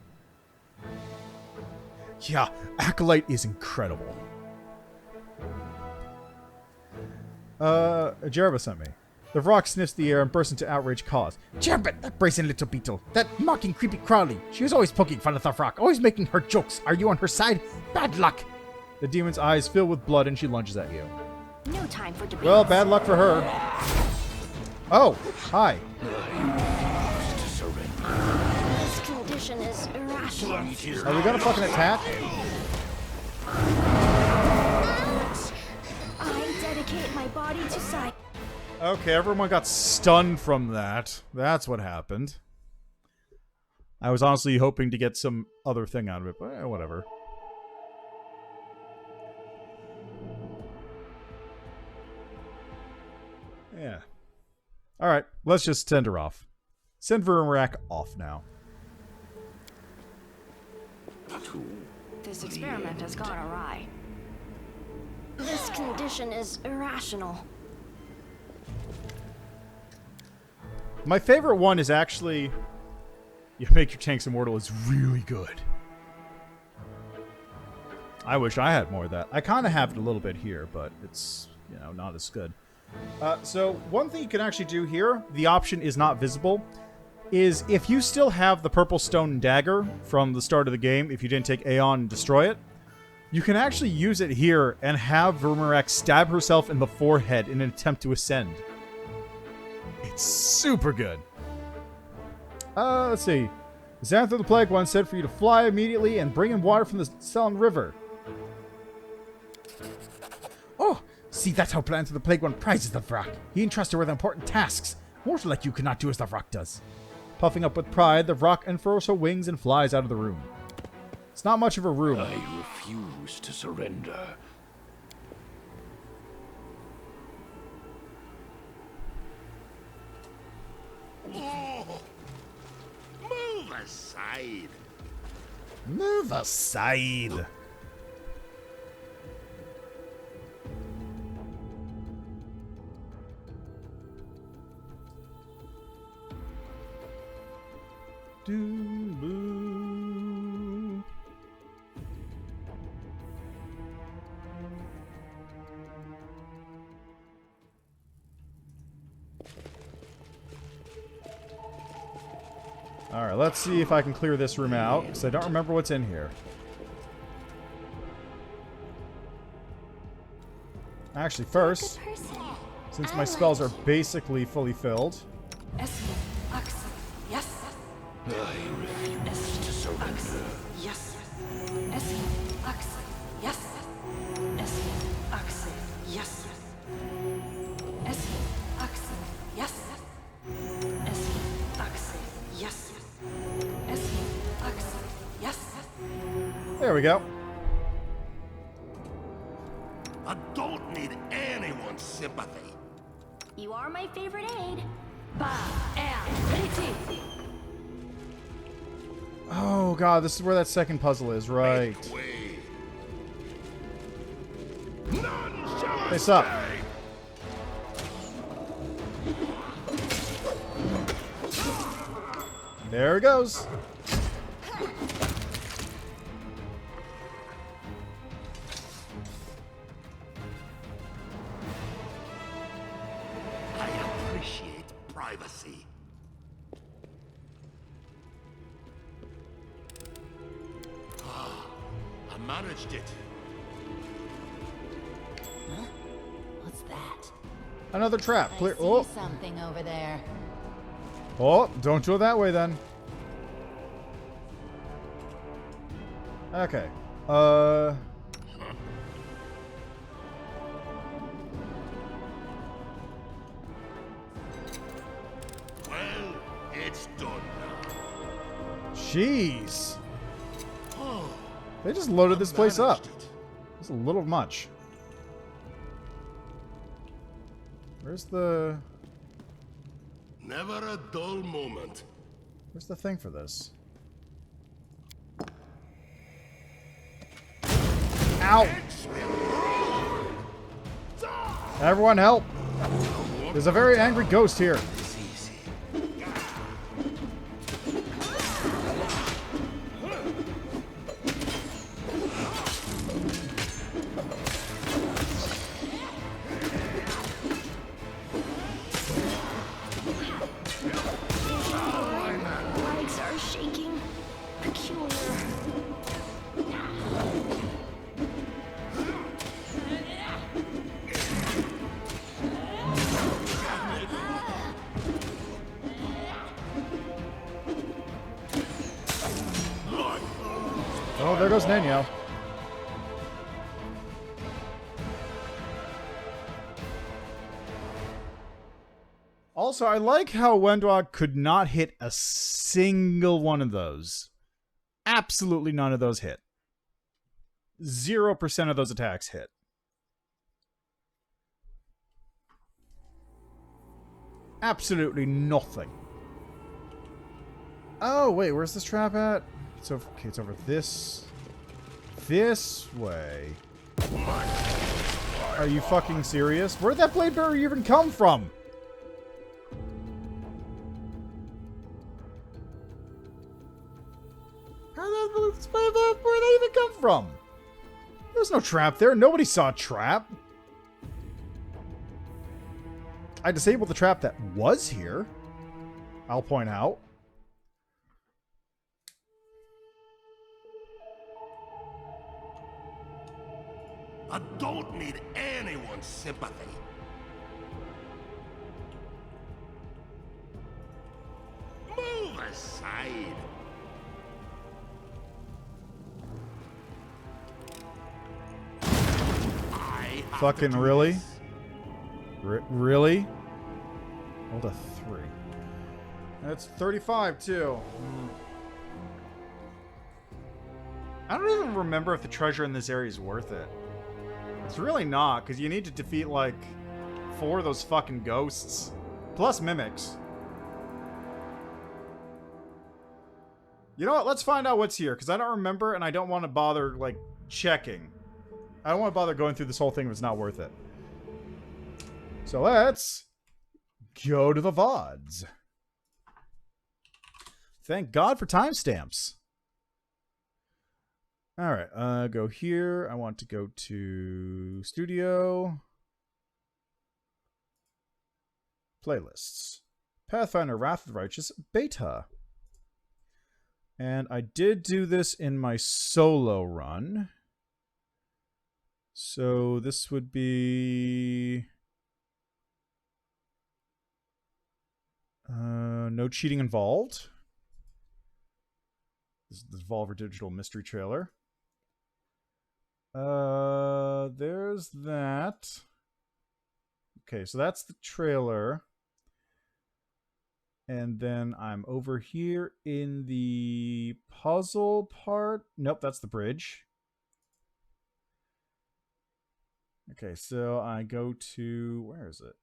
Yeah, Acolyte is incredible. Jerba sent me. The Vrock sniffs the air and bursts into outraged cause. Jerba, that brazen little beetle. That mocking creepy Crowley. She was always poking fun at the Vrock, always making her jokes. Are you on her side? Bad luck. The demon's eyes fill with blood and she lunges at you. No time for debate. Well, bad luck for her. Oh, hi. This condition is irrational. Are we gonna fucking attack? I dedicate my body to sight. Okay, everyone got stunned from that. That's what happened. I was honestly hoping to get some other thing out of it, but whatever. Yeah. Alright, let's just send her off. Send Vorimeraak off now. This experiment has gone awry. This condition is irrational. My favorite one is actually... you make your tanks immortal is really good. I wish I had more of that. I kind of have it a little bit here, but it's, not as good. So one thing you can actually do here, the option is not visible, is if you still have the purple stone dagger from the start of the game, if you didn't take Aeon and destroy it, you can actually use it here and have Vorimeraak stab herself in the forehead in an attempt to ascend. It's super good. Let's see. Xanthir the Plague One said for you to fly immediately and bring him water from the Seln River. Oh, see, that's how Xanthir the Plague One prizes the Vrak. He entrusts her with important tasks. Mortal like you could not do as the Vrak does. Puffing up with pride, the Vrak unfurls her wings and flies out of the room. It's not much of a room. I refuse to surrender. Oh, move aside. Move aside. Boo. Alright, let's see if I can clear this room out, because I don't remember what's in here. Actually, first, since my spells are basically fully filled... I refuse to surrender. Yes. Yes. Yes. There we go. I don't need anyone's sympathy. You are my favorite aide. Oh god, this is where that second puzzle is, right. Face up. There it goes. I appreciate privacy. I managed it. Huh? What's that? Another trap. I Clear. see Oh. something over there. Oh, don't go that way then. Okay. Well, it's done now. Jeez. They just loaded this place up. It's a little much. Where's the... Never a dull moment. Where's the thing for this? Ow! Everyone help! There's a very angry ghost here. Legs are shaking. Peculiar. Oh, there goes Nenyo. Also, I like how Wendog could not hit a single one of those. Absolutely none of those hit. 0% of those attacks hit. Absolutely nothing. Oh, wait, where's this trap at? It's over, okay, it's over this way. Are you fucking serious? Where'd that blade bearer even come from? Where'd that even come from? There's no trap there. Nobody saw a trap. I disabled the trap that was here. I'll point out. I don't need anyone's sympathy. Move aside. Fucking really? Really? Rolled a 3. That's 35 too. I don't even remember if the treasure in this area is worth it. It's really not, because you need to defeat like 4 of those fucking ghosts. Plus mimics. You know what? Let's find out what's here, because I don't remember and I don't want to bother like checking. I don't want to bother going through this whole thing if it's not worth it. So let's go to the VODs. Thank God for timestamps. Alright, go here. I want to go to Studio. Playlists. Pathfinder Wrath of the Righteous Beta. And I did do this in my solo run. So this would be... no cheating involved. This is the Devolver Digital Mystery Trailer. There's that. Okay, so that's the trailer. And then I'm over here in the puzzle part. Nope, that's the bridge. Okay, so I go to... where is it?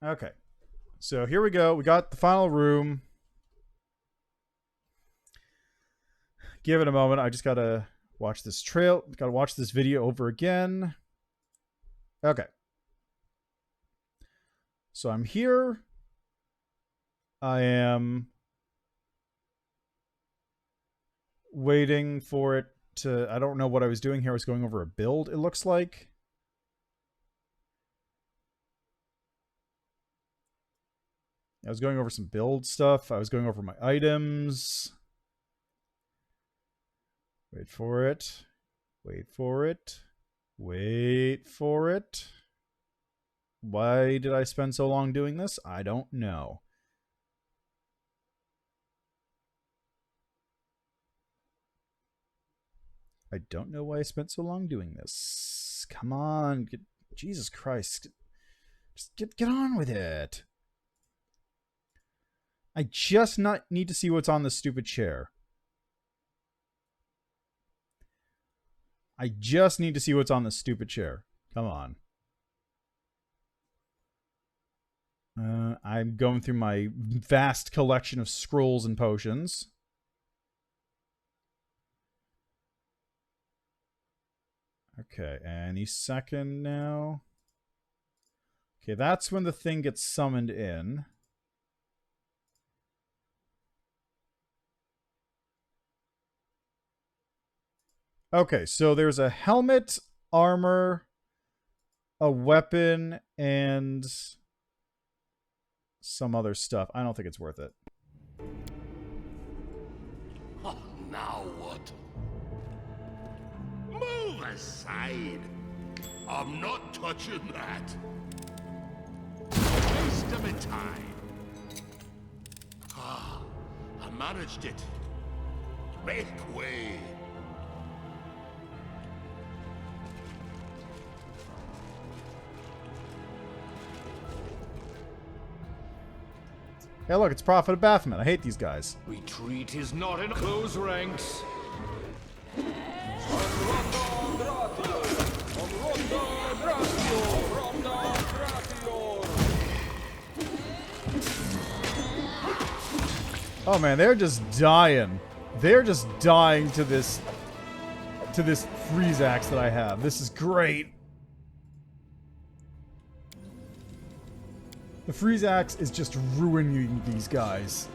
Okay. So here we go. We got the final room. Give it a moment. I just gotta watch this gotta watch this video over again. Okay. So I'm here. I am waiting for it to... I don't know what I was doing here. I was going over a build, it looks like. I was going over some build stuff. I was going over my items. Wait for it. Wait for it. Wait for it. Why did I spend so long doing this? I don't know. I don't know why I spent so long doing this. Come on. Jesus Christ. Just get on with it. I just need to see what's on the stupid chair. I just need to see what's on the stupid chair. Come on. I'm going through my vast collection of scrolls and potions. Okay, any second now. Okay, that's when the thing gets summoned in. Okay, so there's a helmet, armor, a weapon, and some other stuff. I don't think it's worth it. Oh, now what? Move aside. I'm not touching that. Waste of my time. Ah, I managed it. Make way. Hey, look, it's Prophet of Baphomet. I hate these guys. Retreat is not in close ranks. Oh man, they're just dying. They're just dying to this freeze axe that I have. This is great. The freeze axe is just ruining these guys.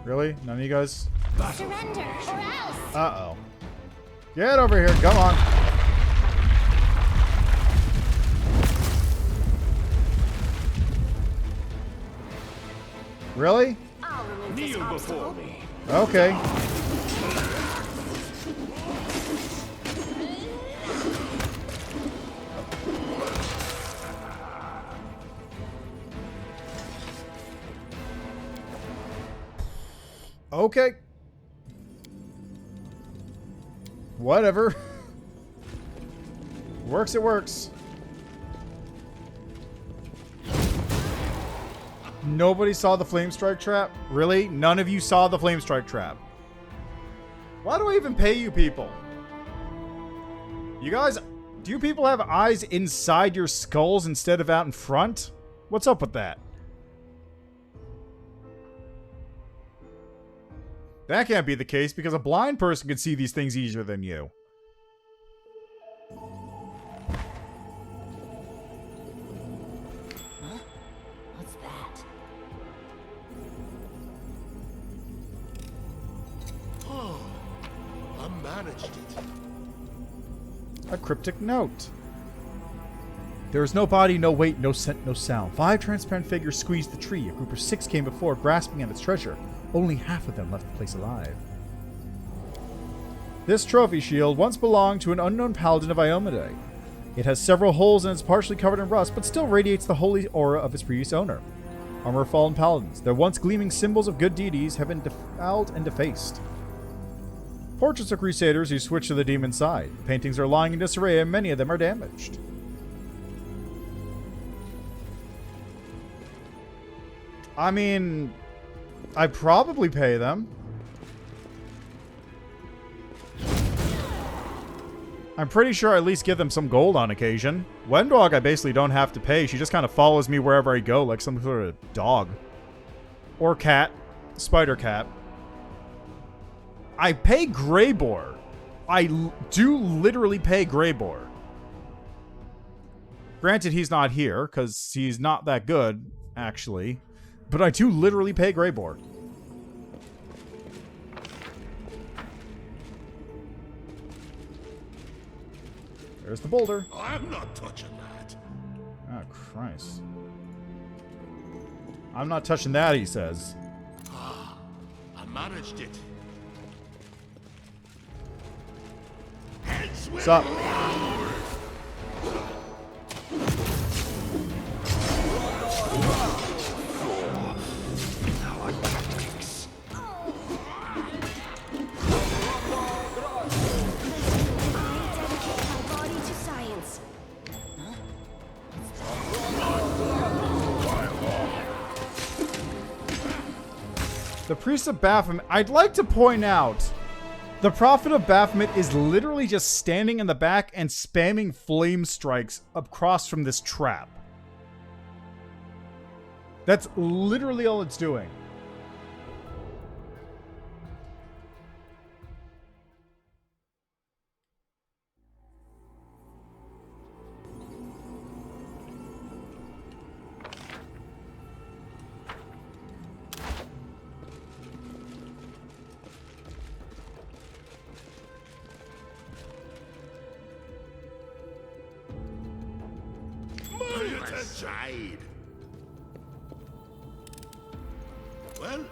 Really? None of you guys? Surrender, or else! Uh-oh. Get over here, come on. Really? I'll remove this Kneel obstacle. before me. Okay. Okay. Whatever. Works, it works. Nobody saw the flame strike trap? Really? None of you saw the flame strike trap? Why do I even pay you people? You guys, do you people have eyes inside your skulls instead of out in front? What's up with that? That can't be the case because a blind person can see these things easier than you. Huh? What's that? Oh, I managed it. A cryptic note. There is no body, no weight, no scent, no sound. 5 transparent figures squeezed the tree. A group of 6 came before, grasping at its treasure. Only half of them left the place alive. This trophy shield once belonged to an unknown paladin of Iomedae. It has several holes and is partially covered in rust, but still radiates the holy aura of its previous owner. Armor of fallen paladins. Their once gleaming symbols of good deities have been defiled and defaced. Portraits of crusaders who switched to the demon side. Paintings are lying in disarray and many of them are damaged. I mean, I'd probably pay them. I'm pretty sure I at least give them some gold on occasion. Wendog I basically don't have to pay. She just kind of follows me wherever I go like some sort of dog. Or cat. Spider cat. I pay Greybor. I do literally pay Greybor. Granted, he's not here, because he's not that good, actually. But I do literally pay Greybor. There's the boulder. I'm not touching that. Oh, Christ. I'm not touching that, he says. Ah, I managed it. Heads What's up? The Priest of Baphomet, I'd like to point out, the Prophet of Baphomet is literally just standing in the back and spamming flame strikes across from this trap. That's literally all it's doing. Aside. Well,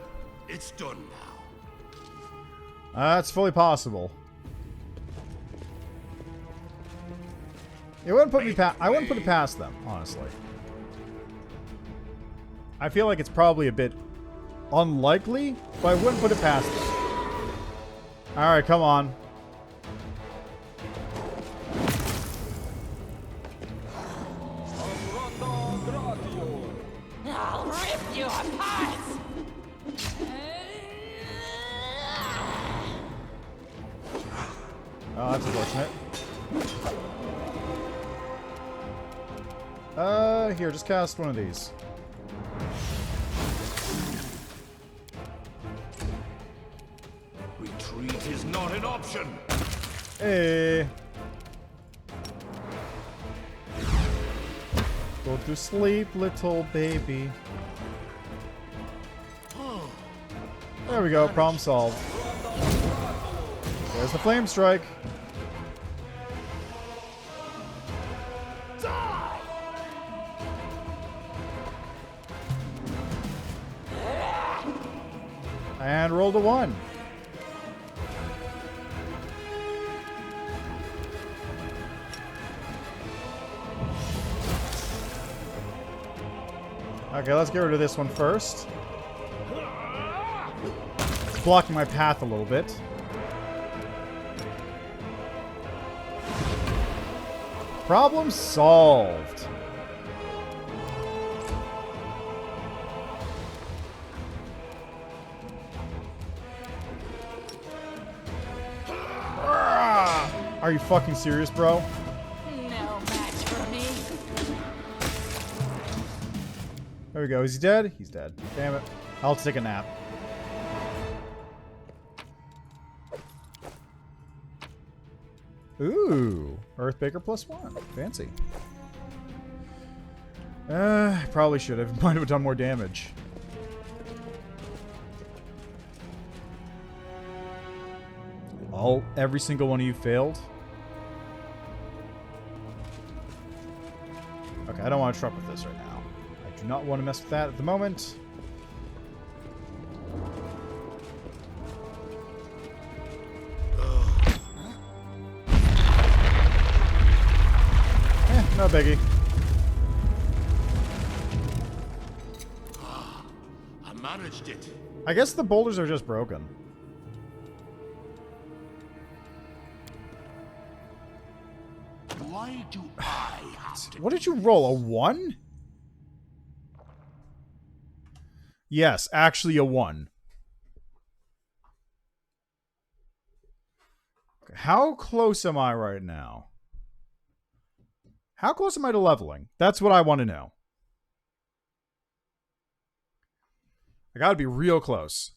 it's done now. That's fully possible. It wouldn't put me I wouldn't put it past them, honestly. I feel like it's probably a bit unlikely, but I wouldn't put it past them. Alright, come on. I'll rip you apart! Oh, that's unfortunate. Here, just cast one of these. Retreat is not an option. Hey. Go to sleep, little baby. There we go, problem solved. There's the flame strike. And rolled a 1. Okay, let's get rid of this one first. blocking my path a little bit. Problem solved. Are you fucking serious, bro? No match for me. There we go. Is he dead? He's dead. Damn it. I'll take a nap. Ooh. Earthbaker +1. Fancy. Probably should have. Might have done more damage. Every single one of you failed? Okay, I don't want to truck with this right now. I do not want to mess with that at the moment. No biggie. I managed it. I guess the boulders are just broken. Why do I have to? What did you roll? A 1? Yes, actually a 1. How close am I right now? How close am I to leveling? That's what I want to know. I gotta be real close.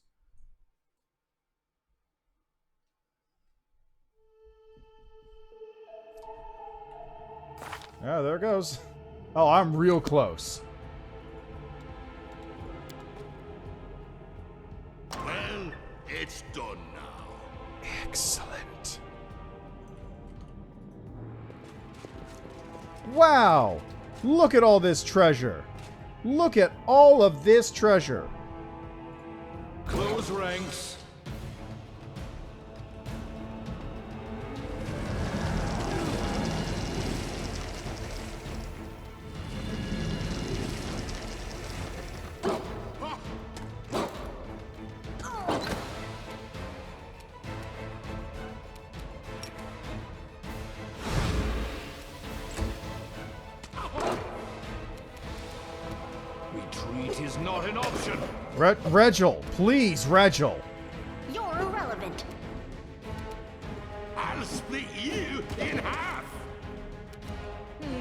Yeah, there it goes. Oh, I'm real close. Well, it's done now. Excellent. Wow! Look at all this treasure. Look at all of this treasure. Close ranks. Retreat is not an option. Regil, please, Regil. You're irrelevant. I'll split you in half.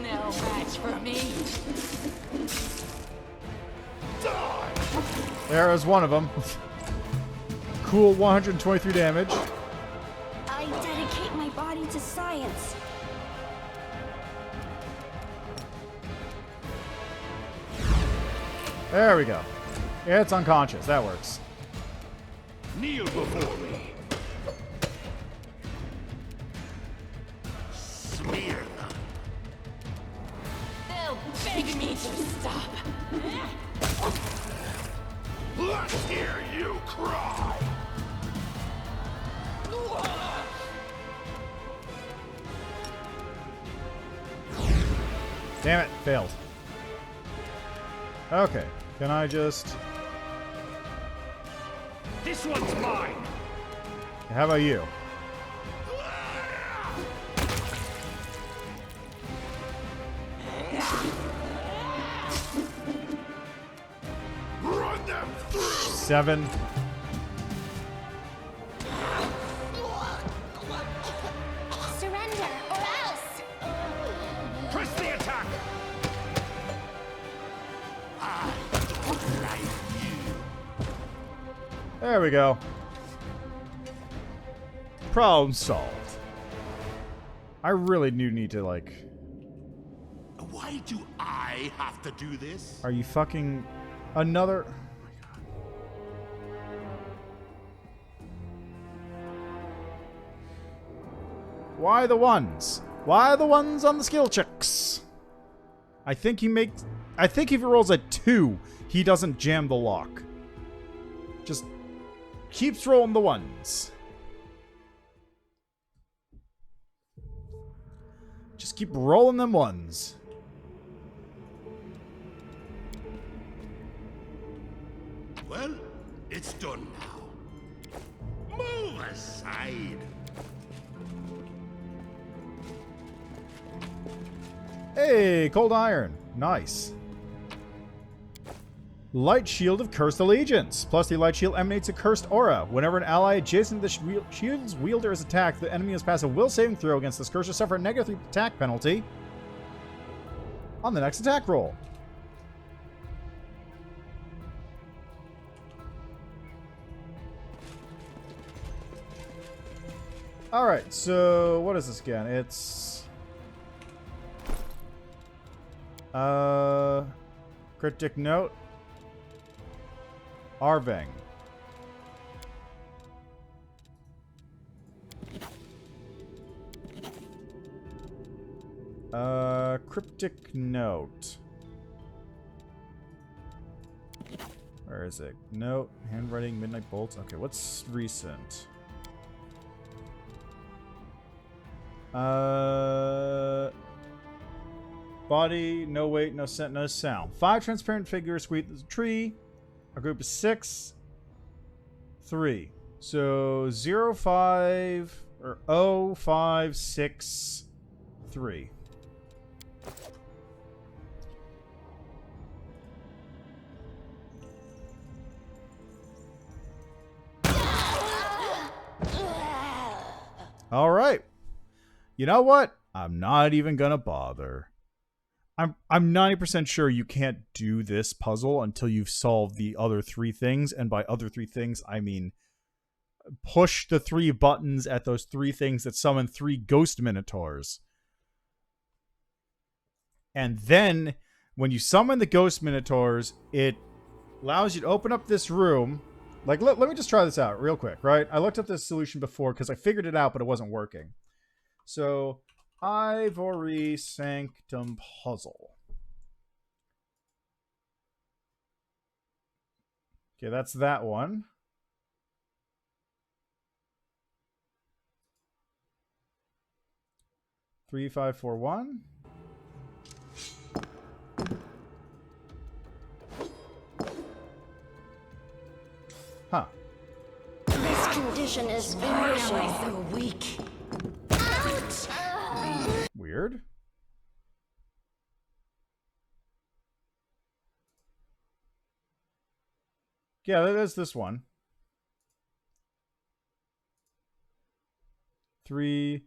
No match for me. Die. There is one of them. Cool, 123 damage. I dedicate my body to science. There we go. Yeah, it's unconscious. That works. Kneel before me. Smear them. They'll beg me to stop. Let's hear you cry. Damn it, failed. Okay, can I just... This one's mine. How about you? Run them through. 7. Surrender, or else! Press the attack. I don't like you. There we go. Problem solved. I really do need to, like... Why do I have to do this? Are you fucking... Another... Oh my god. Why the ones? Why the ones on the skill checks? I think he makes... I think if he rolls a 2, he doesn't jam the lock. Just keeps rolling the ones. Just keep rolling them ones. Well, it's done now. aside. Hey, cold iron. Nice. Light Shield of Cursed Allegiance. Plus, the Light Shield emanates a cursed aura. Whenever an ally adjacent to the shield's wielder is attacked, the enemy must pass a will saving throw against this curse or suffer a negative attack penalty on the next attack roll. Alright, so what is this again? It's... Cryptic Note. Arvang. Cryptic Note. Where is it? Note, handwriting, midnight bolts. Okay, what's recent? Body, no weight, no scent, no sound. 5 transparent figures squeeze the tree. A group of 6. 3. So 0, 5, or 0, 5, 6, 3. All right. You know what? I'm not even gonna bother. I'm 90% sure you can't do this puzzle until you've solved the other 3 things, and by other 3 things, I mean push the 3 buttons at those 3 things that summon 3 ghost minotaurs. And then, when you summon the ghost minotaurs, it allows you to open up this room. Like, let me just try this out real quick, right? I looked up this solution before because I figured it out, but it wasn't working. So... Ivory Sanctum puzzle. Okay, that's that one. Three, 5, 4, 1. Huh. This condition is very so weak. Weird. Yeah, there's this one. 3.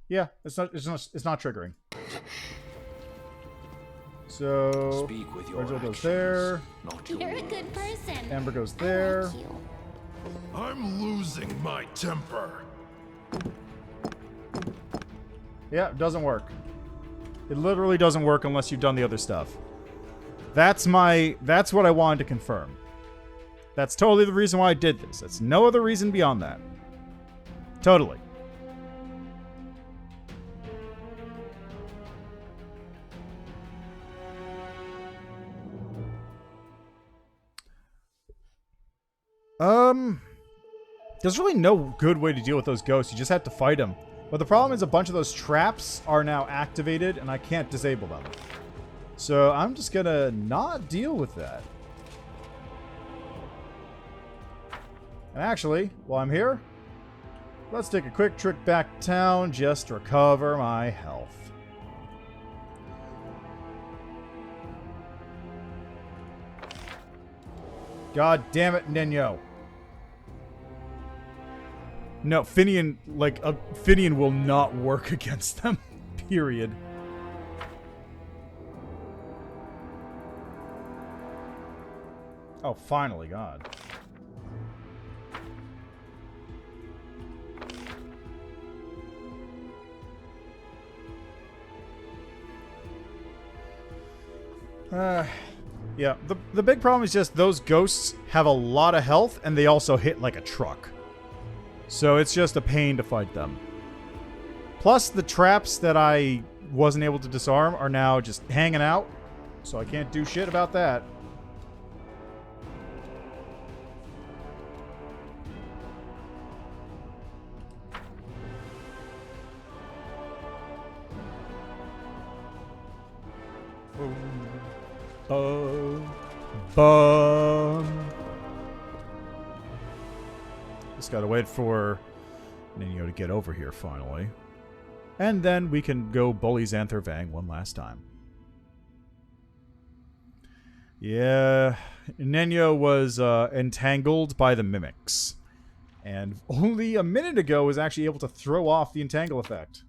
Yeah, it's not triggering. So Speak with your Virgil goes actions, there. not your You're a words. good person. Amber goes I there. like you. I'm losing my temper. Yeah, it doesn't work. It literally doesn't work unless you've done the other stuff. That's what I wanted to confirm. That's totally the reason why I did this. That's no other reason beyond that. Totally. There's really no good way to deal with those ghosts. You just have to fight them. But the problem is a bunch of those traps are now activated, and I can't disable them. So I'm just gonna not deal with that. And actually, while I'm here, let's take a quick trip back to town just to recover my health. God damn it, Nino. No, Finian, Finian will not work against them. Period. Oh, finally, God. Yeah, the big problem is just those ghosts have a lot of health, and they also hit like a truck. So it's just a pain to fight them. Plus, the traps that I wasn't able to disarm are now just hanging out, so I can't do shit about that. bum. Just gotta wait for Nino to get over here finally. And then we can go bully Xanthir Vang one last time. Yeah, Nino was entangled by the mimics. And only a minute ago was actually able to throw off the entangle effect.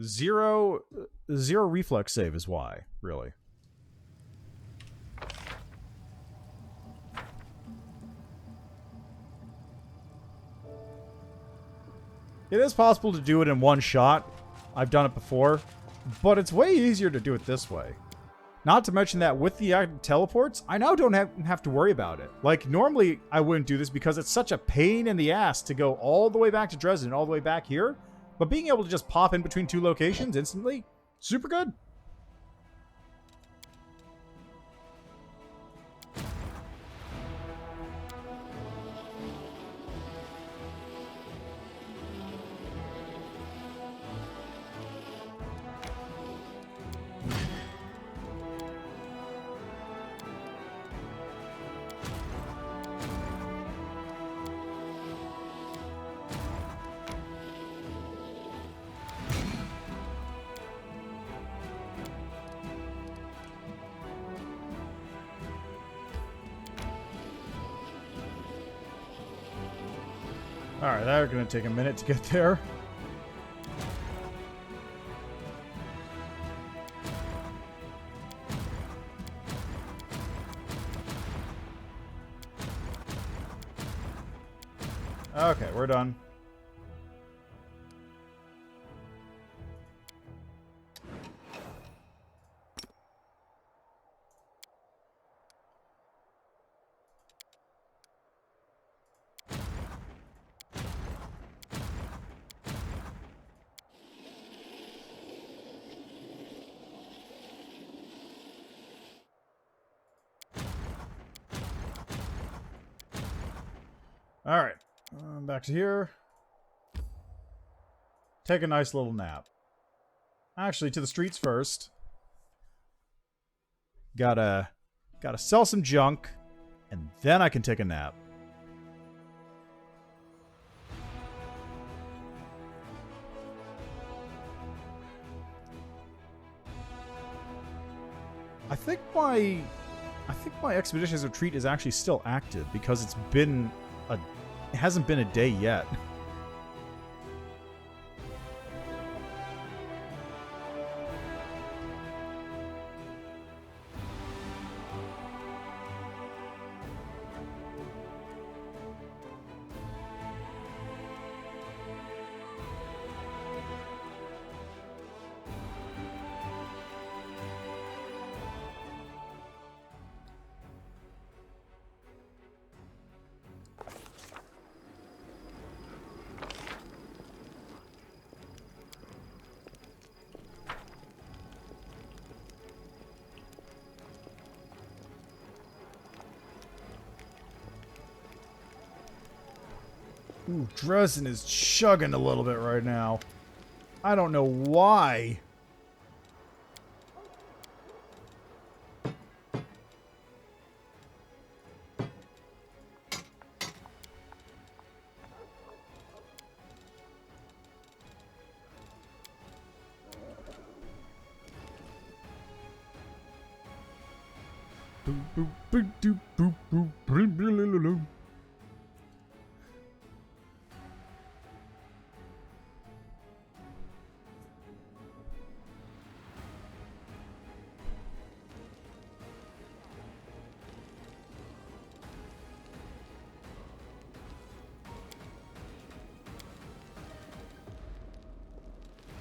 Zero reflex save is why, really. It is possible to do it in one shot. I've done it before, but it's way easier to do it this way. Not to mention that with the teleports, I now don't have to worry about it. Like, normally I wouldn't do this because it's such a pain in the ass to go all the way back to Drezen and all the way back here. But being able to just pop in between two locations instantly, super good. Alright, that's going to take a minute to get there. Okay, we're done. Alright, back to here. Take a nice little nap. Actually, to the streets first. Gotta sell some junk, and then I can take a nap. I think my Expeditions Retreat is actually still active because it hasn't been a day yet. Ooh, Drezen is chugging a little bit right now. I don't know why. Boop, boop, boop, doop, boop, boop, boop, boop, boop, boop.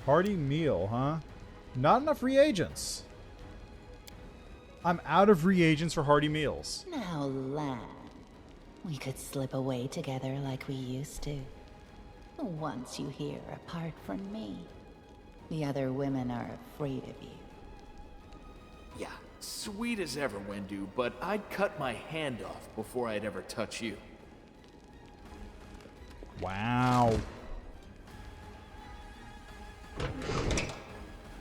Hearty meal, huh? Not enough reagents. I'm out of reagents for hearty meals. Now, lad, we could slip away together like we used to. Once you hear apart from me, the other women are afraid of you. Yeah, sweet as ever, Wendu, but I'd cut my hand off before I'd ever touch you. Wow.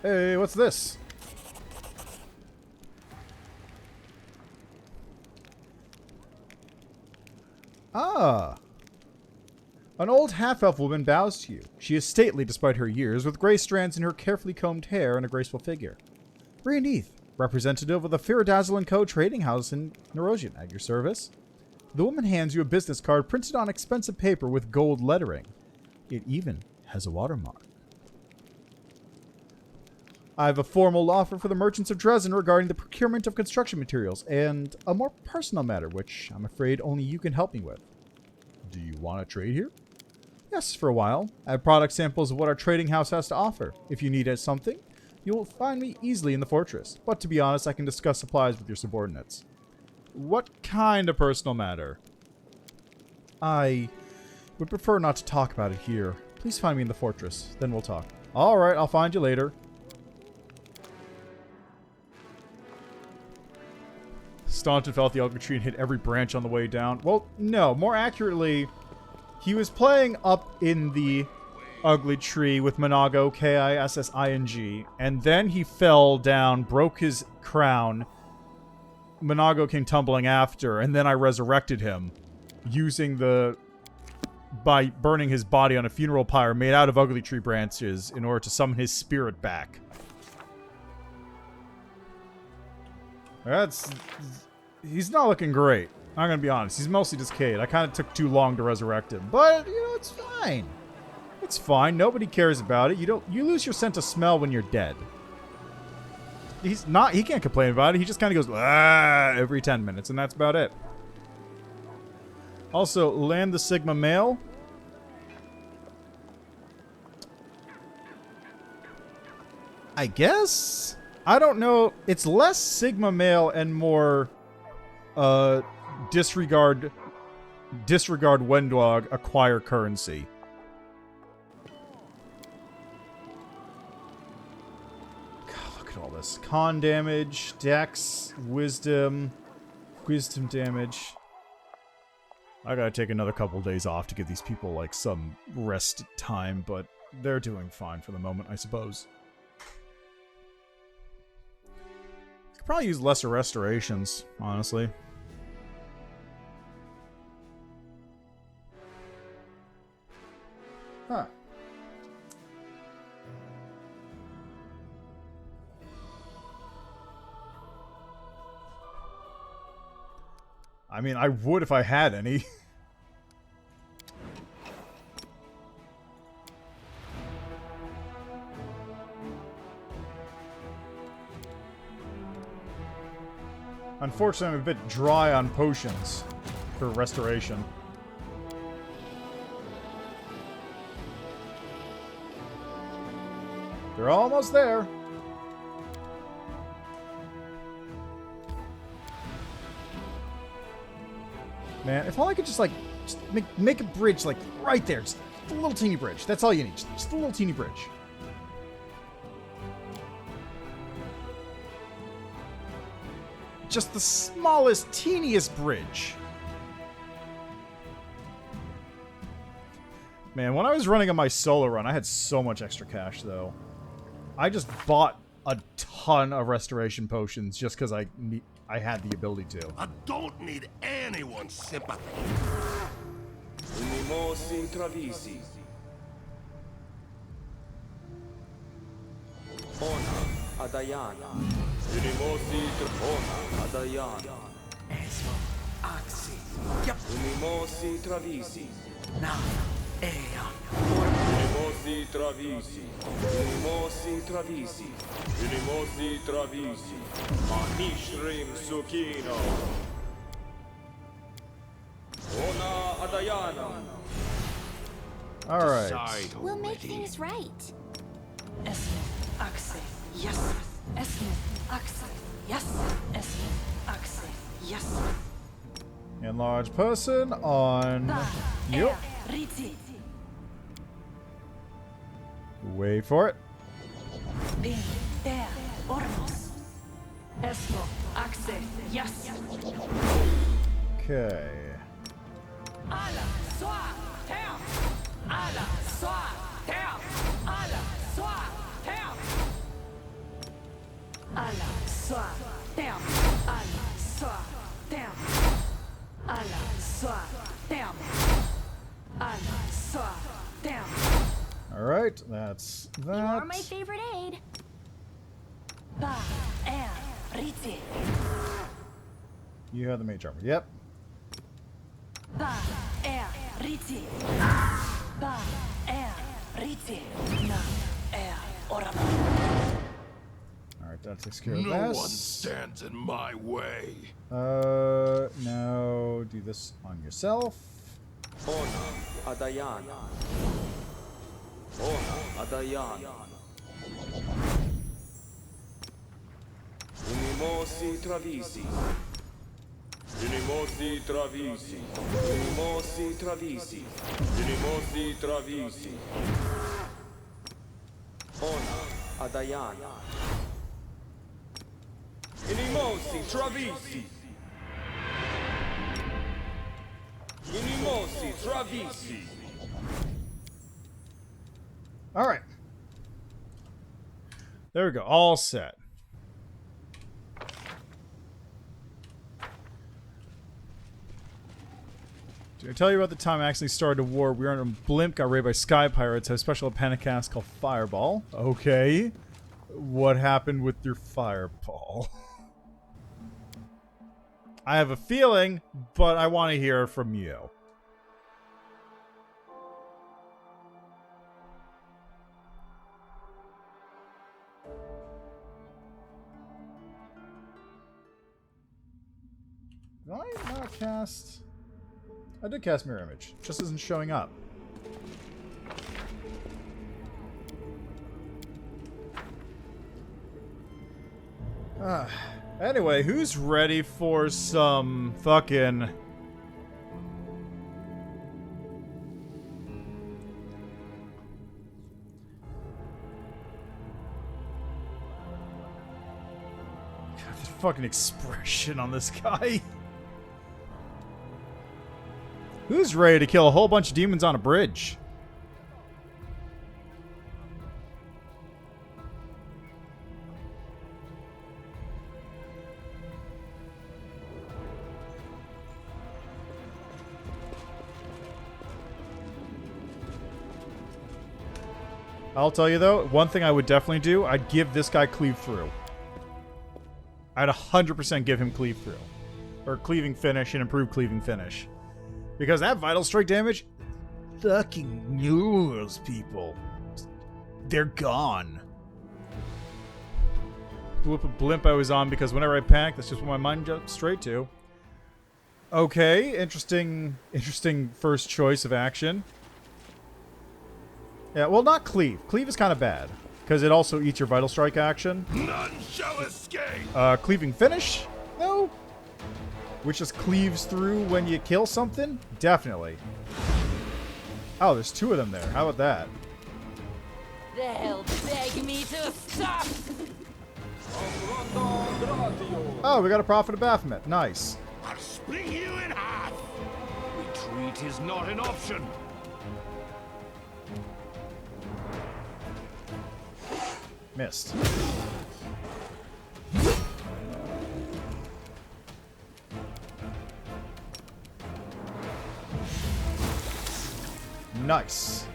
Hey, what's this? Ah. An old half-elf woman bows to you. She is stately despite her years, with gray strands in her carefully combed hair and a graceful figure. Brianeth, representative of the Firadazzle & Co. trading house in Nerosian, at your service. The woman hands you a business card printed on expensive paper with gold lettering. It even has a watermark. I have a formal offer for the merchants of Drezen regarding the procurement of construction materials, and a more personal matter, which I'm afraid only you can help me with. Do you want to trade here? Yes, for a while. I have product samples of what our trading house has to offer. If you need something, you will find me easily in the fortress. But to be honest, I can discuss supplies with your subordinates. What kind of personal matter? I would prefer not to talk about it here. Please find me in the fortress, then we'll talk. Alright, I'll find you later. Staunton fell off the ugly tree and hit every branch on the way down. Well, no. More accurately, he was playing up in the ugly tree with Minago, K-I-S-S-I-N-G, and then he fell down, broke his crown. Minago came tumbling after, and then I resurrected him by burning his body on a funeral pyre made out of ugly tree branches in order to summon his spirit back. He's not looking great. I'm gonna be honest. He's mostly decayed. I kind of took too long to resurrect him. But, you know, it's fine. It's fine. Nobody cares about it. You lose your sense of smell when you're dead. He can't complain about it. He just kind of goes, ah, every 10 minutes, and that's about it. Also, land the Sigma male. I guess? I don't know. It's less Sigma male and more disregard Wendog, acquire currency. God, look at all this. Con damage, dex, wisdom damage. I gotta take another couple days off to give these people, like, some rest time, but they're doing fine for the moment, I suppose. Could probably use lesser restorations, honestly. Huh. I mean, I would if I had any. Unfortunately, I'm a bit dry on potions for restoration. They're almost there. Man, if only I could just make a bridge, like, right there. Just a little teeny bridge. That's all you need. Just a little teeny bridge. Just the smallest, teeniest bridge. Man, when I was running on my solo run, I had so much extra cash, though. I just bought a ton of restoration potions just because I had the ability to. I don't need anyone's sympathy. Adayana. Adayana. Eso. Axi. Unimosi Travisi. Na. Eon. Unimosi Travisi. Unimosi Travisi. Unimosi Travisi. Manishrim Sukino. Ona Adayana. Alright. We'll make things right. Esme. Axi. Yes. Esme. Axi. Yes. Esme. Axi. Yes. Enlarge person on you. Wait for it. Bin. Der. Ormos. Esmo. Axi. Yes. Okay. Ala. Soa. Ter. Alright, that's that. You are my favorite aid. You have the mage armor. Yep. Alright, that takes care of No this. one stands in my way. Now do this on yourself. Ona Adayan. Ona Adayan. Unimosi Travisi. Unimosi Travisi. Unimosi Travisi. Unimosi Travisi. Ona Adayan. Unimosi Travisi. Unimosi Travisi. Alright. There we go. All set. Did I tell you about the time I actually started a war? We were on a blimp, got raided by sky pirates, had a special panic cast called Fireball. Okay. What happened with your fireball? I have a feeling, but I want to hear from you. Did I not cast... I did cast Mirror Image. Just isn't showing up. Anyway, who's ready for some fucking... God, the fucking expression on this guy. Who's ready to kill a whole bunch of demons on a bridge? I'll tell you though, one thing I would definitely do, I'd give this guy cleave through. I'd 100% give him cleave through. Or cleaving finish and improved cleaving finish. Because that vital strike damage fucking knows people. They're gone. Whoop a blimp I was on because whenever I panic, that's just what my mind jumps straight to. Okay, interesting first choice of action. Yeah, well, not cleave. Cleave is kind of bad because it also eats your vital strike action. None shall escape. Cleaving finish? No. Which just cleaves through when you kill something? Definitely. Oh, there's two of them there. How about that? They'll beg me to stop! Oh, we got a Prophet of Baphomet. Nice. I'll split you in half. Retreat is not an option. Missed. Nice.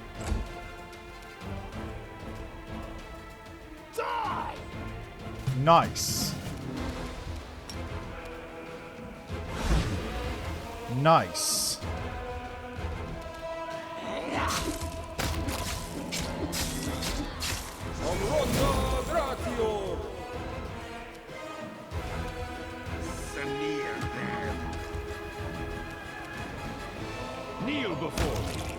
Die! Nice. Nice. Kneel before me.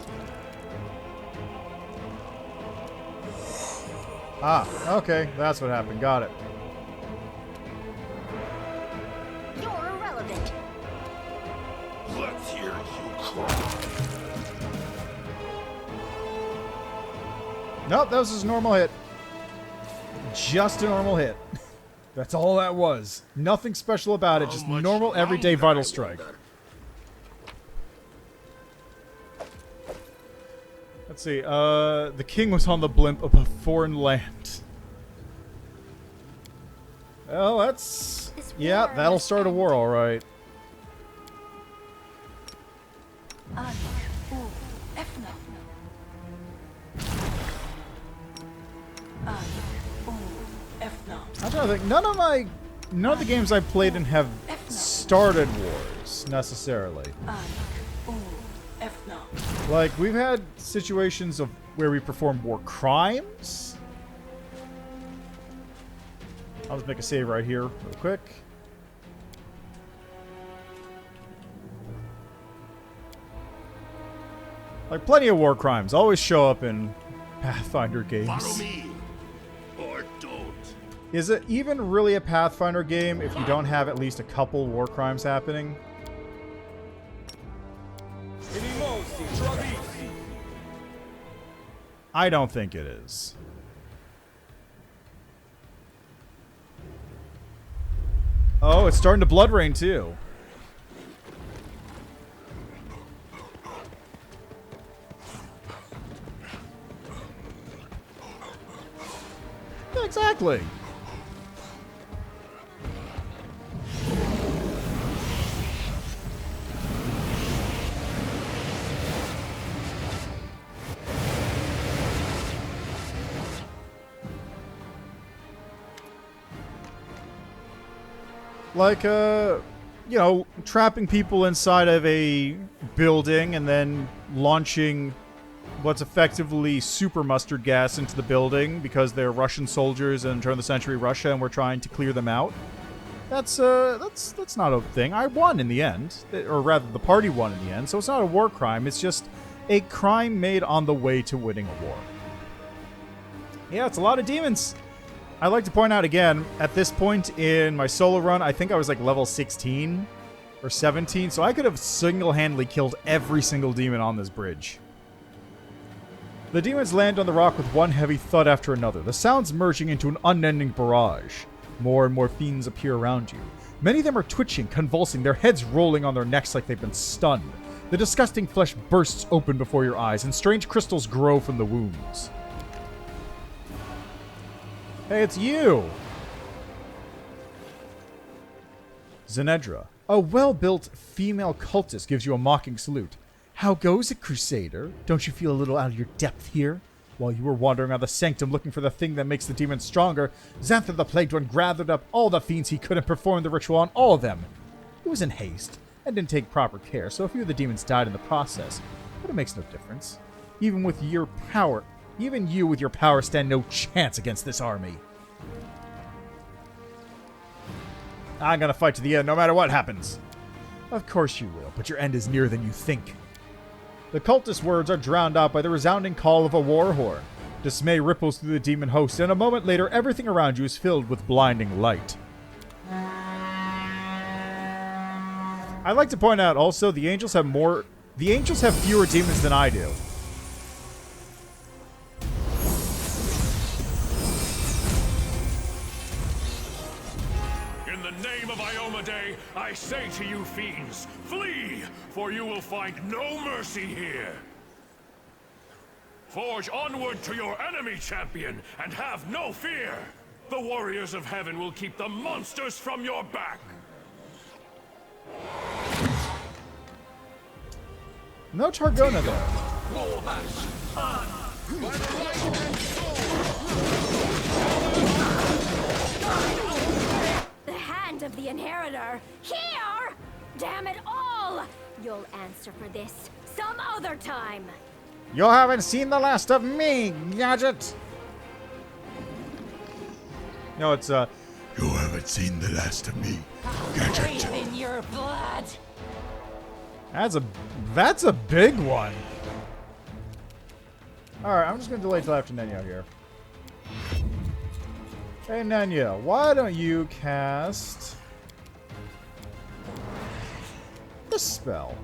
Ah, okay. That's what happened. Got it. You're irrelevant. Let's hear you cry. Nope, that was his normal hit. Just a normal hit. That's all that was. Nothing special about it. Just normal, everyday vital strike. Let's see. The king was on the blimp of a foreign land. Well, that's... Yeah, that'll start a war, all right. I'm trying to think. None of the games I've played in have started wars necessarily. Like, we've had situations of where we perform war crimes. I'll just make a save right here real quick. Like, plenty of war crimes always show up in Pathfinder games. Follow me, or don't. Is it even really a Pathfinder game if you don't have at least a couple war crimes happening? I don't think it is. Oh, it's starting to blood rain too. Exactly. Like, you know, trapping people inside of a building and then launching what's effectively super mustard gas into the building because they're Russian soldiers in turn of the century Russia and we're trying to clear them out. That's not a thing. I won in the end, or rather the party won in the end, so it's not a war crime. It's just a crime made on the way to winning a war. Yeah, it's a lot of demons. I'd like to point out again, at this point in my solo run, I think I was like level 16 or 17, so I could have single-handedly killed every single demon on this bridge. The demons land on the rock with one heavy thud after another, the sounds merging into an unending barrage. More and more fiends appear around you. Many of them are twitching, convulsing, their heads rolling on their necks like they've been stunned. The disgusting flesh bursts open before your eyes, and strange crystals grow from the wounds. Hey, it's you! Zanedra, a well-built female cultist, gives you a mocking salute. How goes it, Crusader? Don't you feel a little out of your depth here? While you were wandering around the Sanctum looking for the thing that makes the demons stronger, Xanthir the Plagued One gathered up all the fiends he could and performed the ritual on all of them. He was in haste and didn't take proper care, so a few of the demons died in the process. But it makes no difference. Even you with your power stand no chance against this army. I'm gonna fight to the end no matter what happens. Of course you will, but your end is nearer than you think. The cultist's words are drowned out by the resounding call of a war horn. Dismay ripples through the demon host, and a moment later, everything around you is filled with blinding light. I'd like to point out also, the angels have fewer demons than I do. In the name of Iomedae, I say to you fiends, flee, for you will find no mercy here. Forge onward to your enemy, champion, and have no fear. The warriors of heaven will keep the monsters from your back. No Targona there. The hand of the inheritor! Here! Damn it all! You'll answer for this some other time! You haven't seen the last of me, Gadget! No, it's, You haven't seen the last of me, Gadget. In your blood. That's a big one. Alright, I'm just gonna delay till after Nenya here. Hey Nenya, why don't you cast this spell?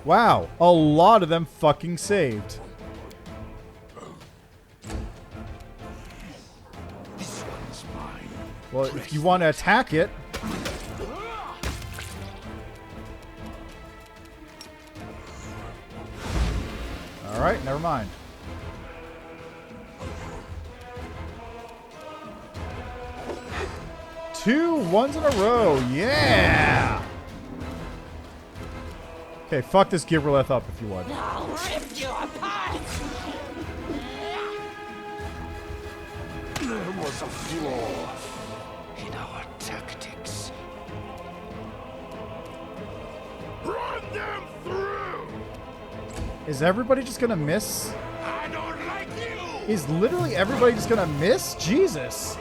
Wow, a lot of them fucking saved. This one's mine. Well, if you want to attack it. Alright, never mind. 2 ones in a row. Yeah! Okay, fuck this Gibraleth up if you want. I'll rip you apart! There was a flaw in our tactics. Run them through! Is everybody just gonna miss? I don't like you! Is literally everybody just gonna miss? Jesus.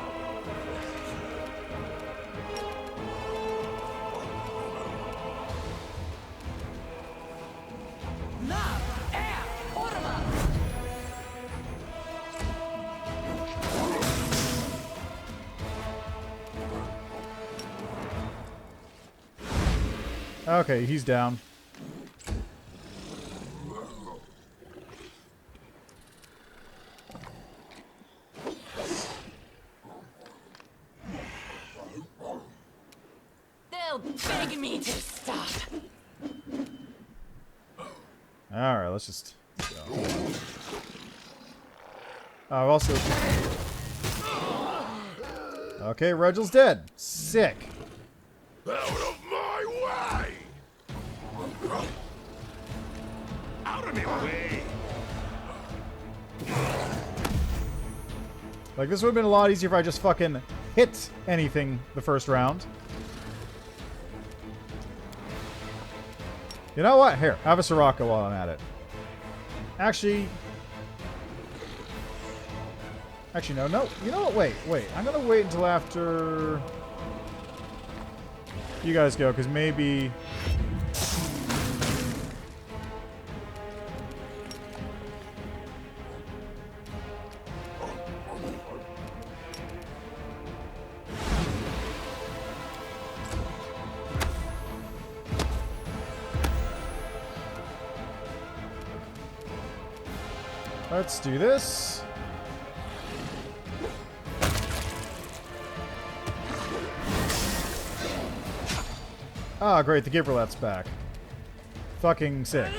Okay, he's down. They'll beg me to stop. Alright, let's just go. Oh, also... Okay, Regel's dead. Sick. Out of my way! Out of my way! Like, this would have been a lot easier if I just fucking hit anything the first round. You know what? Here, have a Soraka while I'm at it. Actually, no. You know what? Wait. I'm gonna wait until after you guys go, because maybe... Let's do this. Ah, great, the Gibraleth's back. Fucking sick.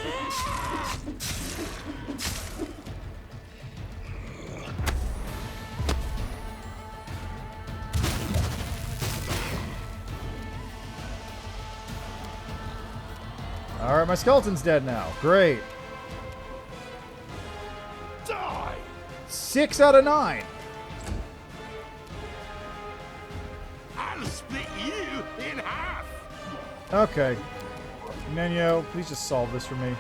Alright, my skeleton's dead now. Great. 6 out of 9. I'll split you in half. Okay. Nenyo, please just solve this for me.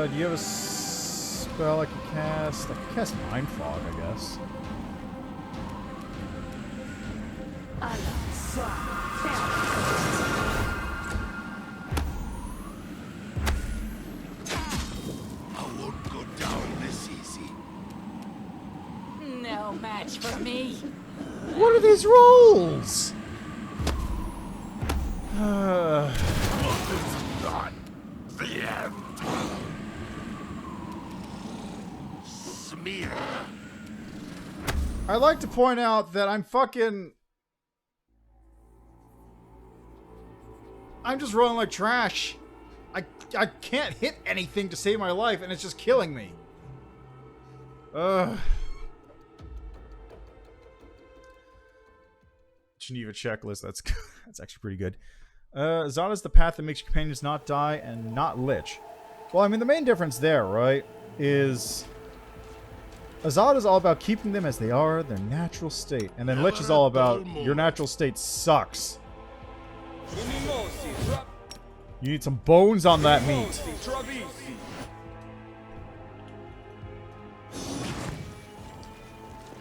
Do you have a spell I can cast? I can cast Mind Fog, I guess. I won't go down this easy. No match for me. What are these rolls? This is not the end. Smear. I'd like to point out that I'm just rolling like trash. I can't hit anything to save my life, and it's just killing me. Geneva checklist. That's actually pretty good. Azad is the path that makes your companions not die and not lich. Well, I mean, the main difference there, right, is Azad is all about keeping them as they are, their natural state. And then lich is all about your natural state sucks. You need some bones on that meat.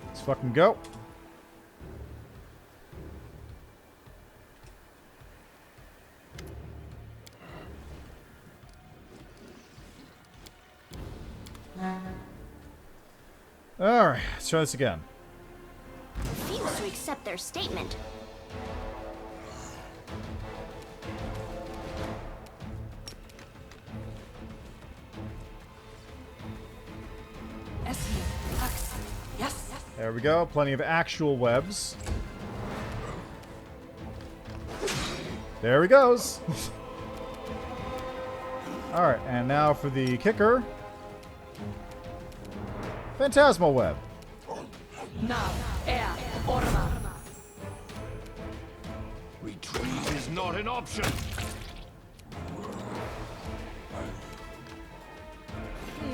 Let's fucking go. Alright, let's try this again. Refuse to accept their statement. There we go. Plenty of actual webs. There he goes. Alright, and now for the kicker. Phantasmal web. Retreat is not an option.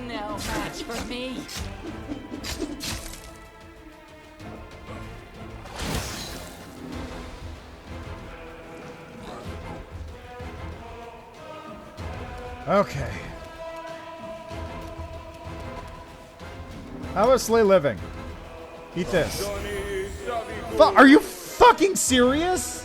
No match for me. Okay. How about Slay Living? Eat this. Are you fucking serious?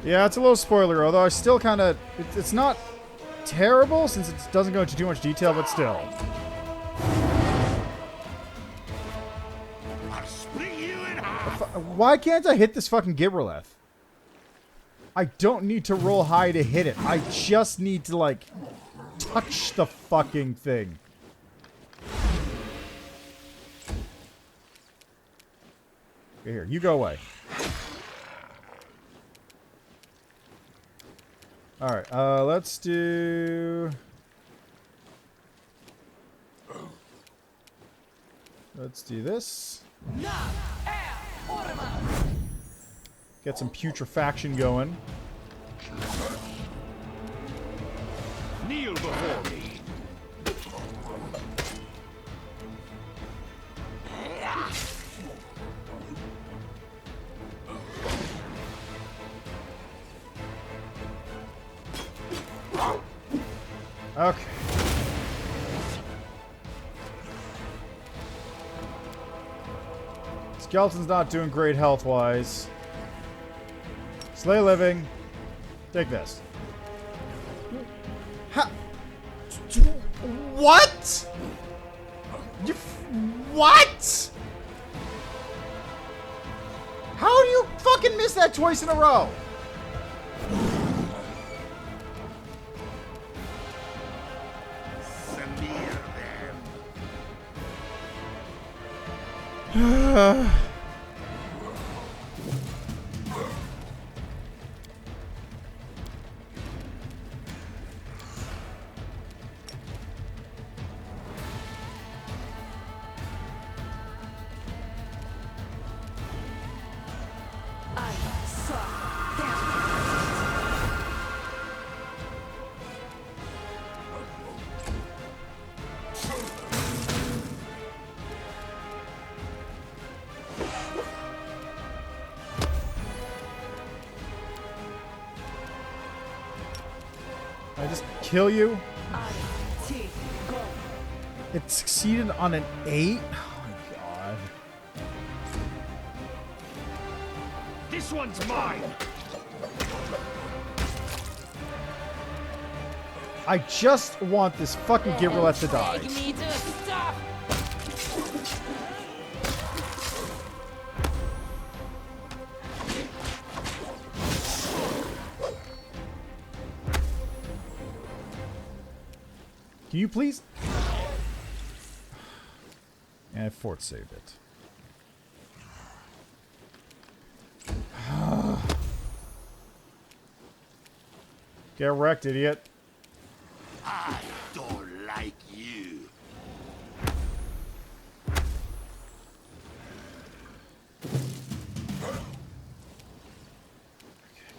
Yeah, it's a little spoiler, although I still kind of... It's not terrible, since it doesn't go into too much detail, but still. I'll split you in half. Why can't I hit this fucking Gibraleth? I don't need to roll high to hit it. I just need to, like, touch the fucking thing. Here, you go away. Alright, let's do... Let's do this. Get some putrefaction going. Kneel before me. Okay. Skeleton's not doing great health-wise. Slay Living. Take this. What? What? How do you fucking miss that twice in a row? I just kill you? It succeeded on an 8? Oh my god. This one's mine. I just want this fucking Gibraleth to die. Can you please? And I fort saved it. Get wrecked, idiot. I don't like you.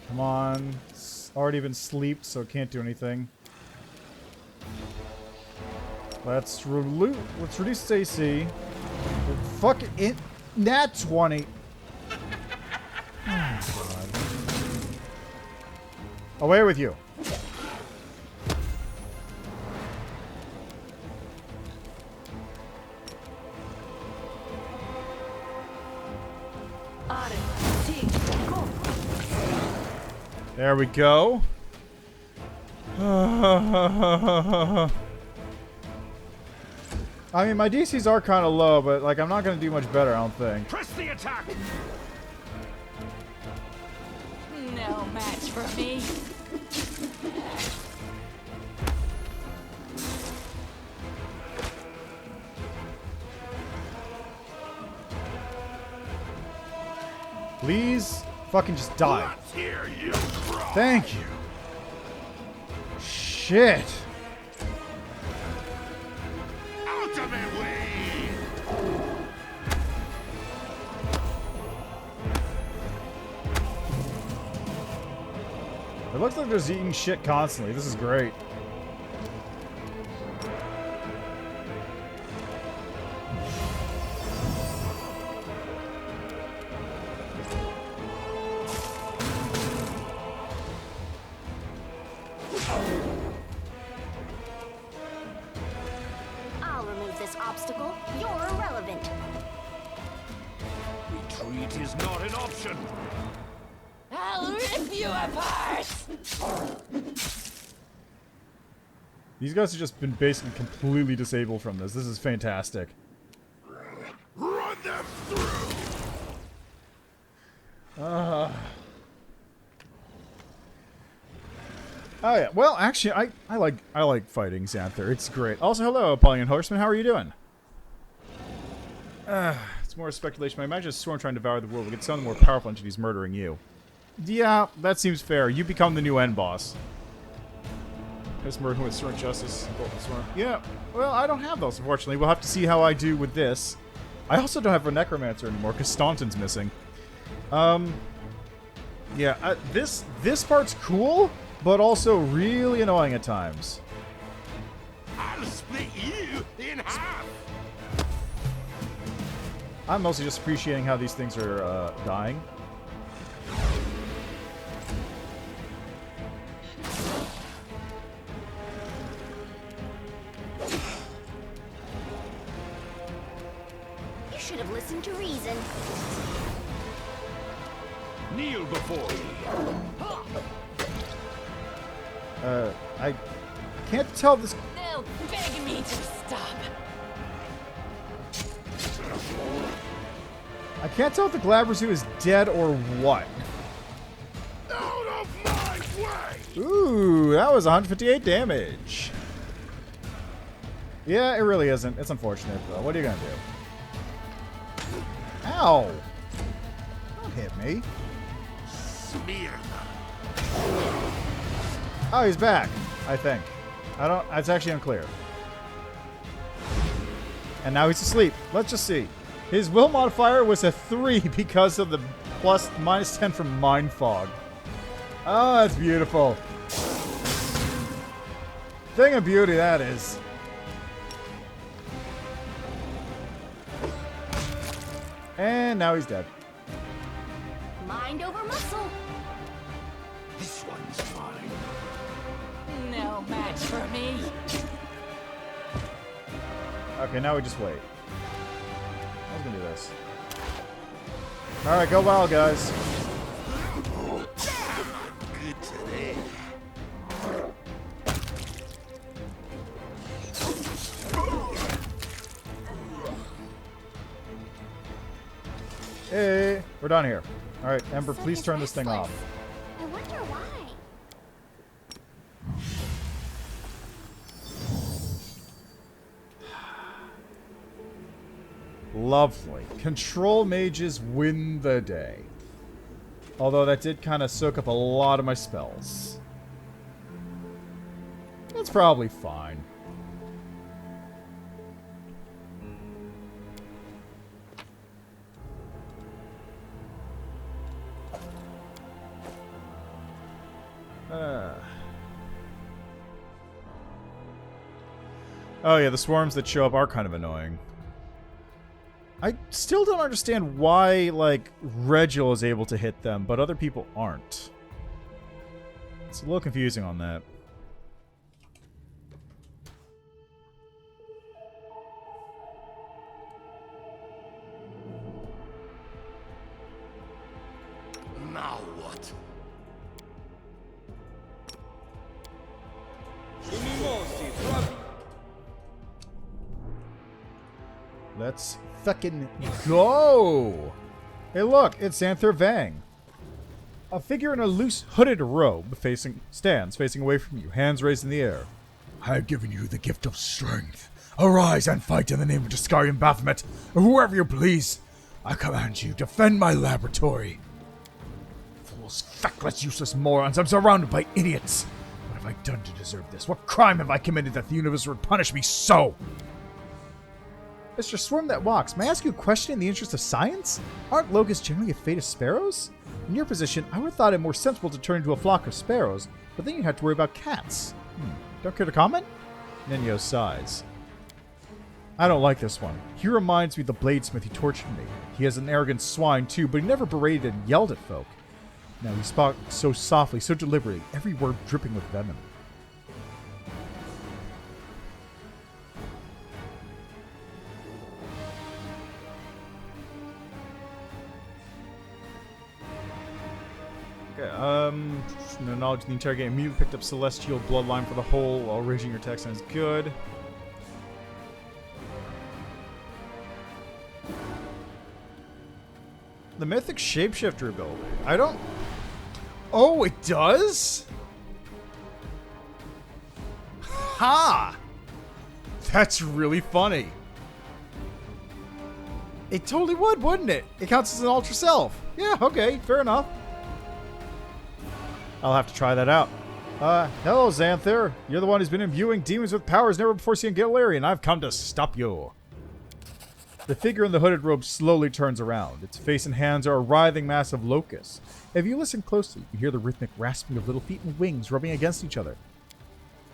Come on. It's already been sleeped, so it can't do anything. Let's reduce its AC. Fuck it. Nat 20. Oh, God. Away with you. There we go. I mean, my DCs are kind of low, but like I'm not going to do much better, I don't think. Press the attack! No match for me. Please fucking just die. Let's hear you cry. Thank you. Shit. Ultimately! It looks like they're just eating shit constantly. This is great. I'll remove this obstacle. You're irrelevant. Retreat is not an option. I'll rip you apart! These guys have just been basically completely disabled from this. This is fantastic. Run them through! Oh yeah. Well, actually, I like fighting Xanthir. It's great. Also, hello, Pauline Horseman. How are you doing? It's more speculation. I imagine a swarm trying to devour the world will get some of the more powerful entities murdering you. Yeah, that seems fair. You become the new end boss. This murder with Sword Justice. Yeah, well, I don't have those, unfortunately. We'll have to see how I do with this. I also don't have a Necromancer anymore, because Staunton's missing. Yeah, this part's cool, but also really annoying at times. I'll split you in half! I'm mostly just appreciating how these things are dying. You should have listened to reason. Kneel before me. I can't tell this. They'll beg me to stop. I can't tell if the Glabrezu is dead or what. Out of my way! Ooh, that was 158 damage. Yeah, it really isn't. It's unfortunate, though. What are you gonna do? Ow! Don't hit me. Smear them. Oh, he's back, I think. I don't... It's actually unclear. And now he's asleep. Let's just see. His will modifier was a 3 because of the -10 from Mind Fog. Oh, that's beautiful. Thing of beauty, that is. And now he's dead. Mind over muscle. This one's mine. No match for me. Okay, now we just wait. I was gonna do this. Alright, go wild, guys. Good today. Hey, we're done here. Alright, Ember, please turn this thing off. I wonder why. Lovely. Control mages win the day. Although that did kind of soak up a lot of my spells. That's probably fine. Oh yeah, the swarms that show up are kind of annoying. I still don't understand why, like, Regil is able to hit them, but other people aren't. It's a little confusing on that. Now what? Let's fucking go! Hey look, it's Xanthir Vang. A figure in a loose hooded robe stands facing away from you, hands raised in the air. I have given you the gift of strength. Arise and fight in the name of Discarian Baphomet, or whoever you please. I command you, defend my laboratory. Fools, feckless, useless morons, I'm surrounded by idiots. What have I done to deserve this? What crime have I committed that the universe would punish me so? Mr. Swarm that walks, may I ask you a question in the interest of science? Aren't locusts generally a fate of sparrows? In your position, I would have thought it more sensible to turn into a flock of sparrows, but then you'd have to worry about cats. Don't care to comment? Ninyo sighs. I don't like this one. He reminds me of the bladesmith who tortured me. He has an arrogant swine too, but he never berated and yelled at folk. Now he spoke so softly, so deliberately, every word dripping with venom. Okay, no knowledge of the entire game. Immediately picked up Celestial Bloodline for the whole while raging your attack sounds good. The Mythic Shapeshifter ability. I don't... Oh, it does? Ha! That's really funny. It totally would, wouldn't it? It counts as an Ultra Self. Yeah, okay, fair enough. I'll have to try that out. Hello, Xanthir. You're the one who's been imbuing demons with powers never before seen in Gilary, and I've come to stop you. The figure in the hooded robe slowly turns around. Its face and hands are a writhing mass of locusts. If you listen closely, you hear the rhythmic rasping of little feet and wings rubbing against each other.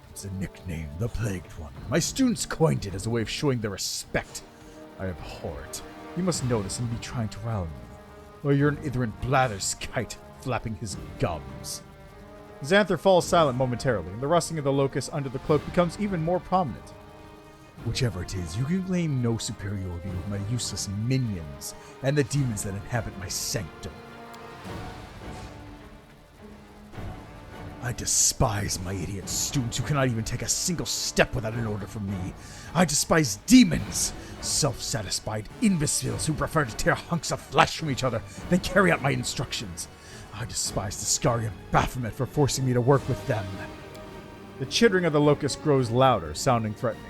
It's a nickname, the Plagued One. My students coined it as a way of showing their respect. I abhor it. You must know this and be trying to rile me. Or you're an ignorant blather's kite flapping his gums. Xanthir falls silent momentarily, and the rustling of the locusts under the cloak becomes even more prominent. Whichever it is, you can claim no superiority over my useless minions and the demons that inhabit my sanctum. I despise my idiot students who cannot even take a single step without an order from me. I despise demons, self-satisfied imbeciles who prefer to tear hunks of flesh from each other than carry out my instructions. I despise the Discarian Baphomet for forcing me to work with them. The chittering of the locust grows louder, sounding threatening.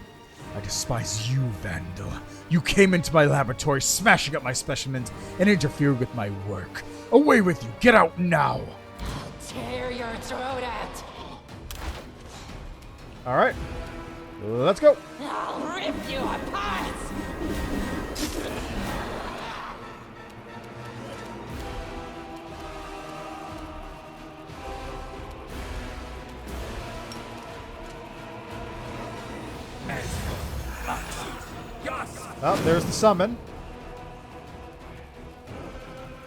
I despise you, Vandal. You came into my laboratory, smashing up my specimens, and interfered with my work. Away with you! Get out now! I'll tear your throat out! Alright. Let's go! I'll rip you apart! Oh, there's the summon.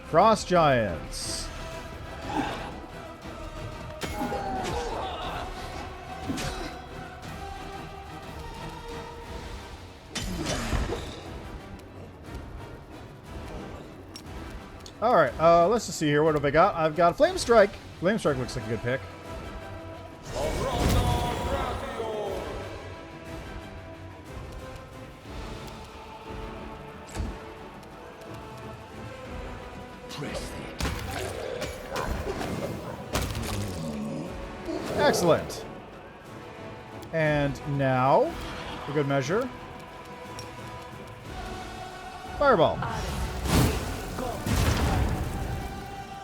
Frost Giants. Alright, let's just see here. What have I got? I've got a Flame Strike. Flame Strike looks like a good pick. Excellent. And now, for good measure, Fireball.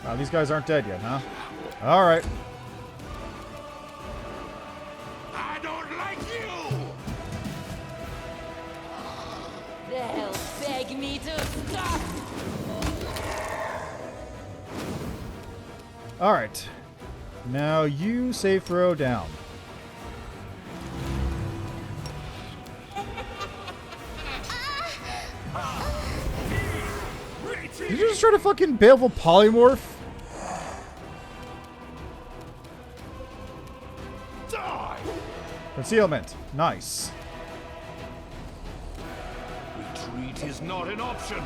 Wow, these guys aren't dead yet, huh? All right. I don't like you! They'll beg me to stop! All right. Now you save throw down. Did you just try to fucking baleful polymorph? Die! Concealment. Nice. Retreat is not an option.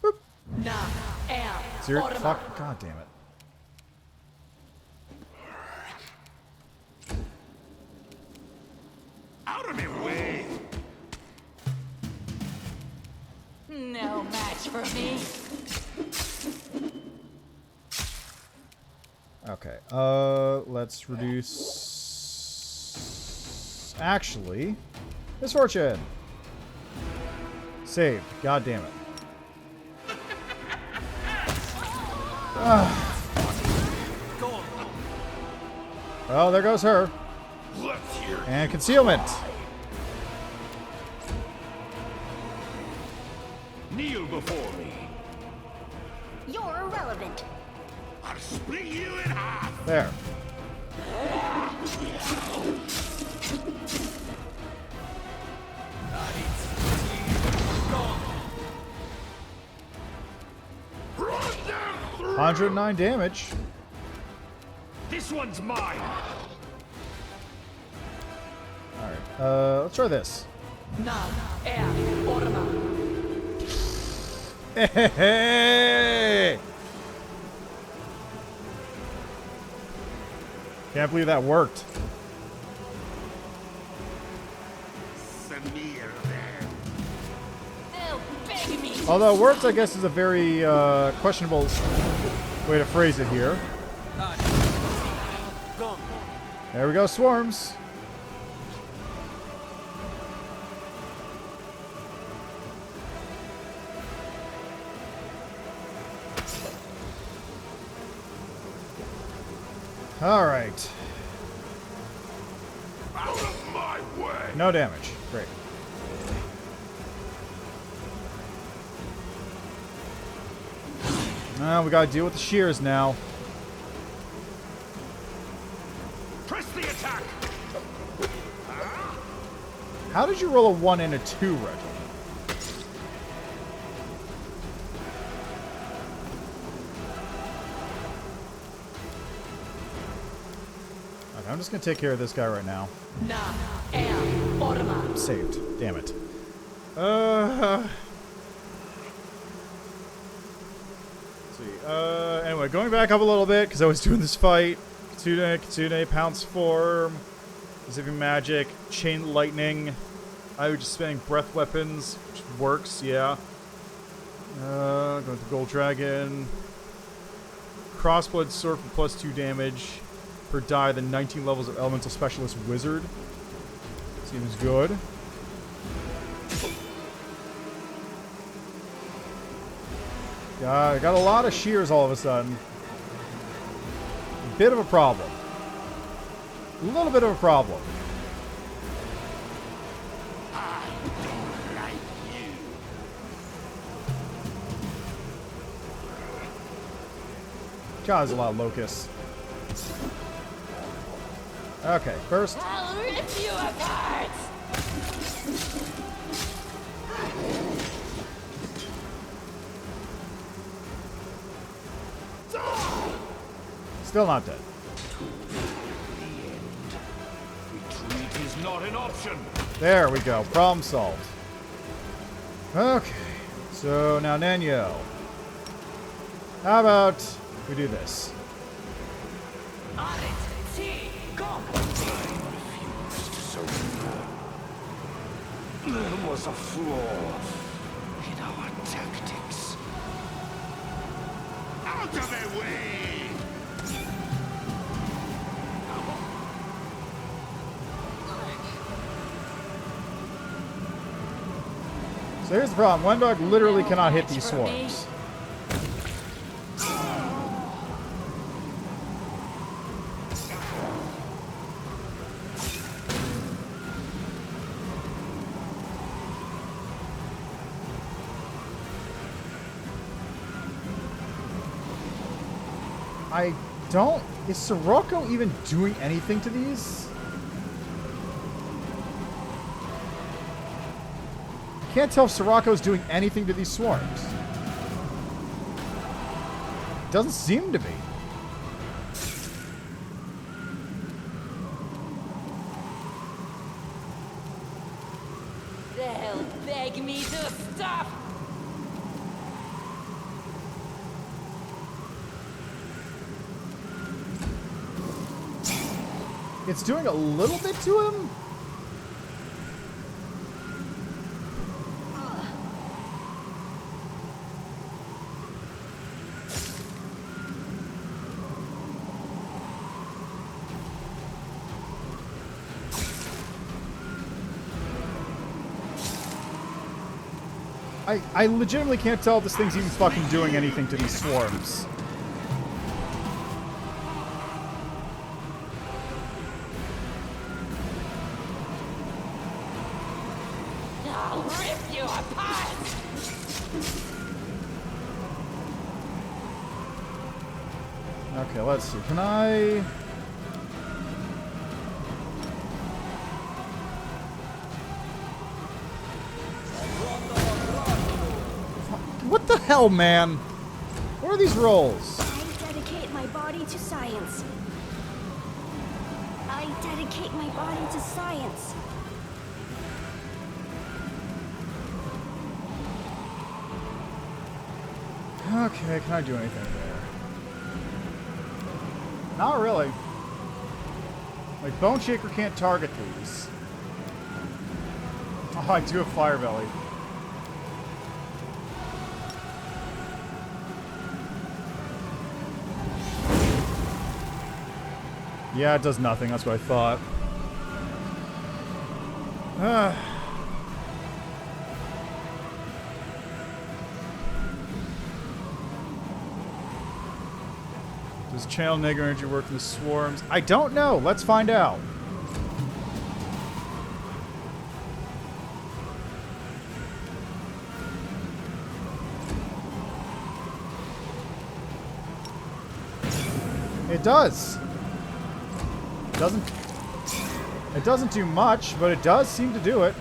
Boop. Knock out. Seriously? Fuck. God damn it. Out of my way! No match for me. Okay. Let's reduce. Actually, misfortune. Saved. God damn it. Well, there goes her. And concealment. Kneel before me. You're irrelevant. I'll split you in half. There. Run them through. 109 damage. This one's mine. Alright. Let's try this. Hey! Can't believe that worked. Although it worked, I guess, is a very questionable way to phrase it here. There we go, swarms. All right. Out of my way. No damage. Great. Now we gotta deal with the shears now. Press the attack. How did you roll a 1 and a 2, Reggie? Okay, I'm just gonna take care of this guy right now. Saved. Damn it. Let's see. Anyway, going back up a little bit, because I was doing this fight. Kitsune, Pounce Form, Zipping Magic, Chain Lightning. I was just spending Breath Weapons, which works, yeah. Going to Gold Dragon. Crossblade Sword for +2 damage per die, then 19 levels of Elemental Specialist Wizard. Seems good. Got a lot of shears all of a sudden. Bit of a problem. A little bit of a problem. I don't like you. God, there's a lot of locusts. Okay, first. I'll rip you apart. Still not dead. Retreat is not an option. There we go. Problem solved. Okay. So now Nanyo. How about we do this? I refuse to surrender. There was a flaw in our tactics. Out of my way! So here's the problem. One dog literally cannot hit these swarms. I don't... Is Sirocco even doing anything to these? I can't tell if Sirocco's doing anything to these swarms. Doesn't seem to be. They'll beg me to stop. It's doing a little bit to him. I legitimately can't tell if this thing's even fucking doing anything to these swarms. I'll rip you apart! Okay, let's see. Can I... What the hell, man? What are these rolls? I dedicate my body to science. I dedicate my body to science. Okay, can I do anything there? Not really. Like, Bone Shaker can't target these. Oh, I do have Fire Belly. Yeah, it does nothing. That's what I thought. Does channel negative energy work in the swarms? I don't know. Let's find out. It does. It doesn't do much, but it does seem to do it.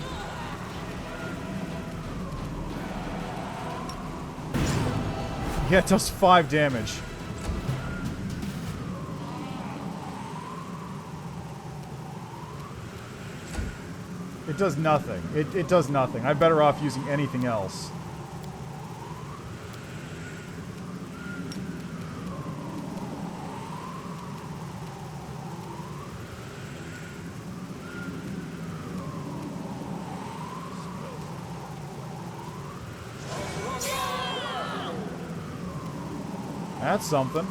Yeah, it does 5 damage. It does nothing. It does nothing. I'm better off using anything else. That's something.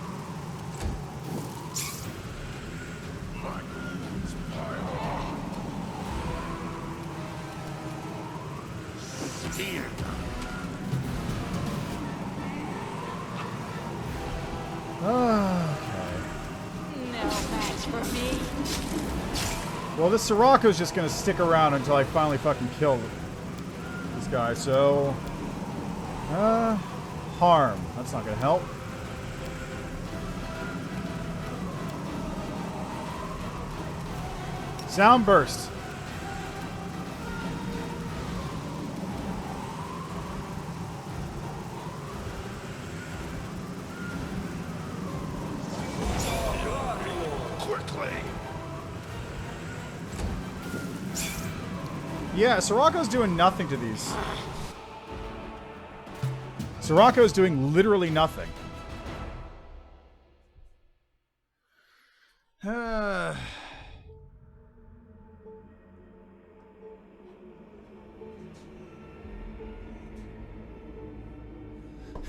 Well, this Sirocco's just gonna stick around until I finally fucking kill this guy, so... harm. That's not gonna help. Sound burst. Yeah, Sirocco's doing nothing to these. Sirocco's doing literally nothing.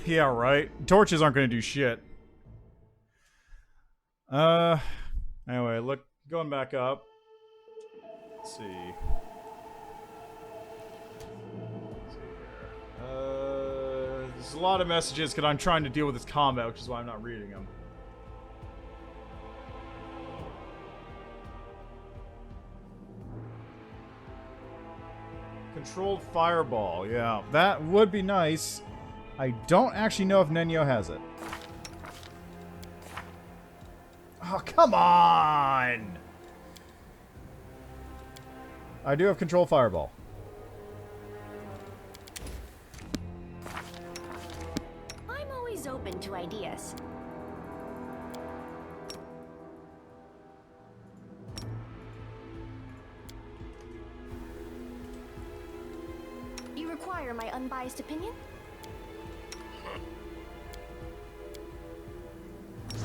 Yeah, right. Torches aren't going to do shit. Anyway, look, going back up. Let's see. There's a lot of messages because I'm trying to deal with this combat, which is why I'm not reading them. Controlled fireball, yeah. That would be nice. I don't actually know if Nenyo has it. Oh, come on! I do have controlled fireball. I'm always open to ideas. You require my unbiased opinion?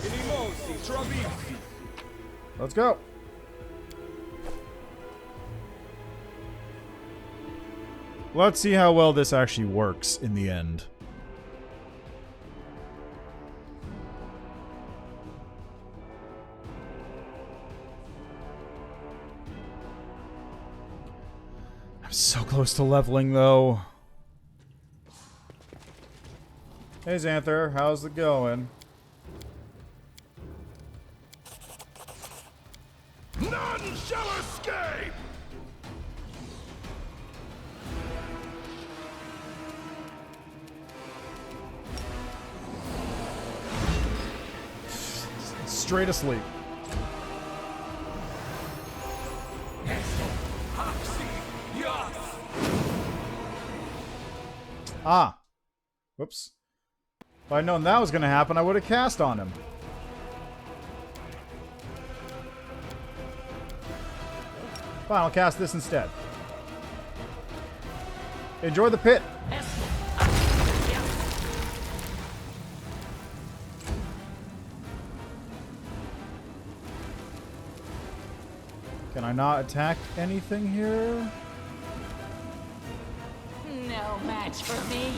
Inimosi, Travisi. Let's go. Let's see how well this actually works in the end. I'm so close to leveling, though. Hey, Xanthir, how's it going? None shall escape! Straight asleep. Ah. Whoops. If I'd known that was going to happen, I would have cast on him. Fine, I'll cast this instead. Enjoy the pit. Can I not attack anything here? No match for me.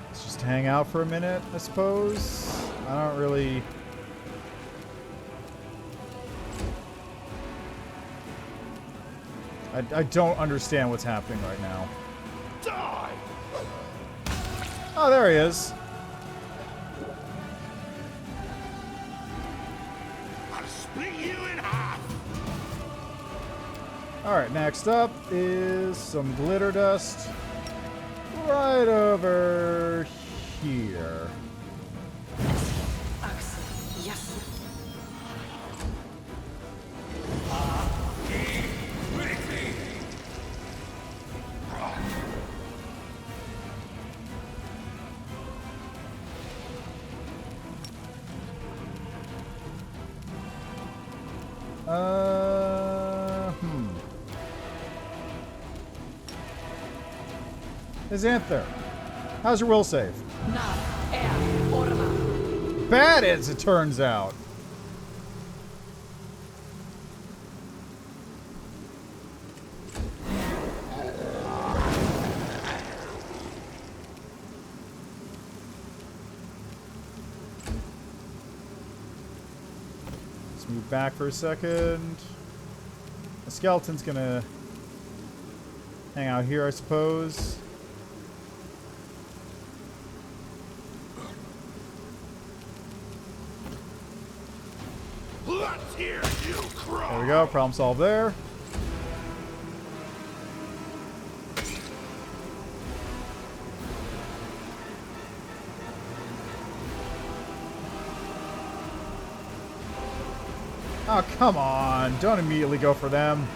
Let's just hang out for a minute, I suppose. I don't really... I don't understand what's happening right now. Die! Oh, there he is. I'll split you in half! Alright, next up is some glitter dust. Right over here. Yes. Hey, Xanthir, how's your will save? Bad, as it turns out. Let's move back for a second. The skeleton's gonna hang out here, I suppose. Let's hear you cry! There we go, problem solved there. Oh, come on. Don't immediately go for them.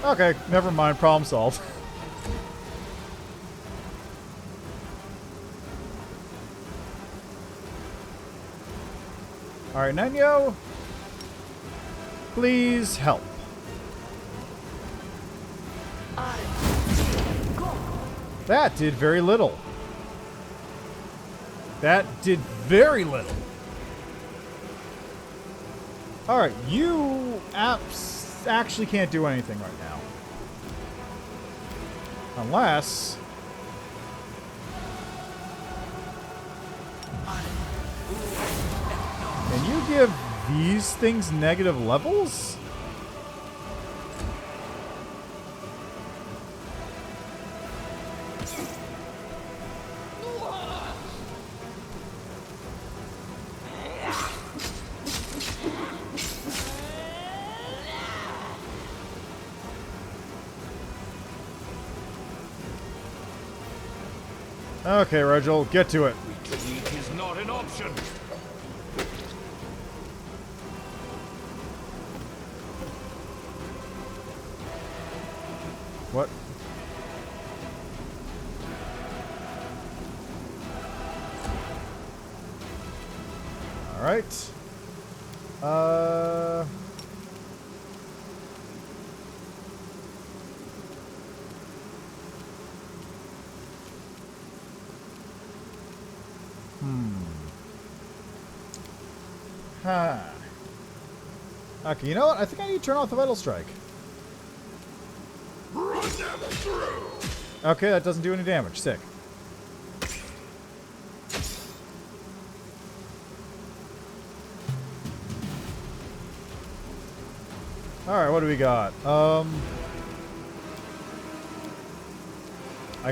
Okay, never mind. Problem solved. Alright, Nenyo. Please help. That did very little. That did very little. Alright, you actually can't do anything right now. Unless... Can you give these things negative levels? Okay, Rigel, get to it. Weak is not an option. What? All right. Okay, you know what? I think I need to turn off the Vital Strike. Run them through. Okay, that doesn't do any damage. Sick. Alright, what do we got? I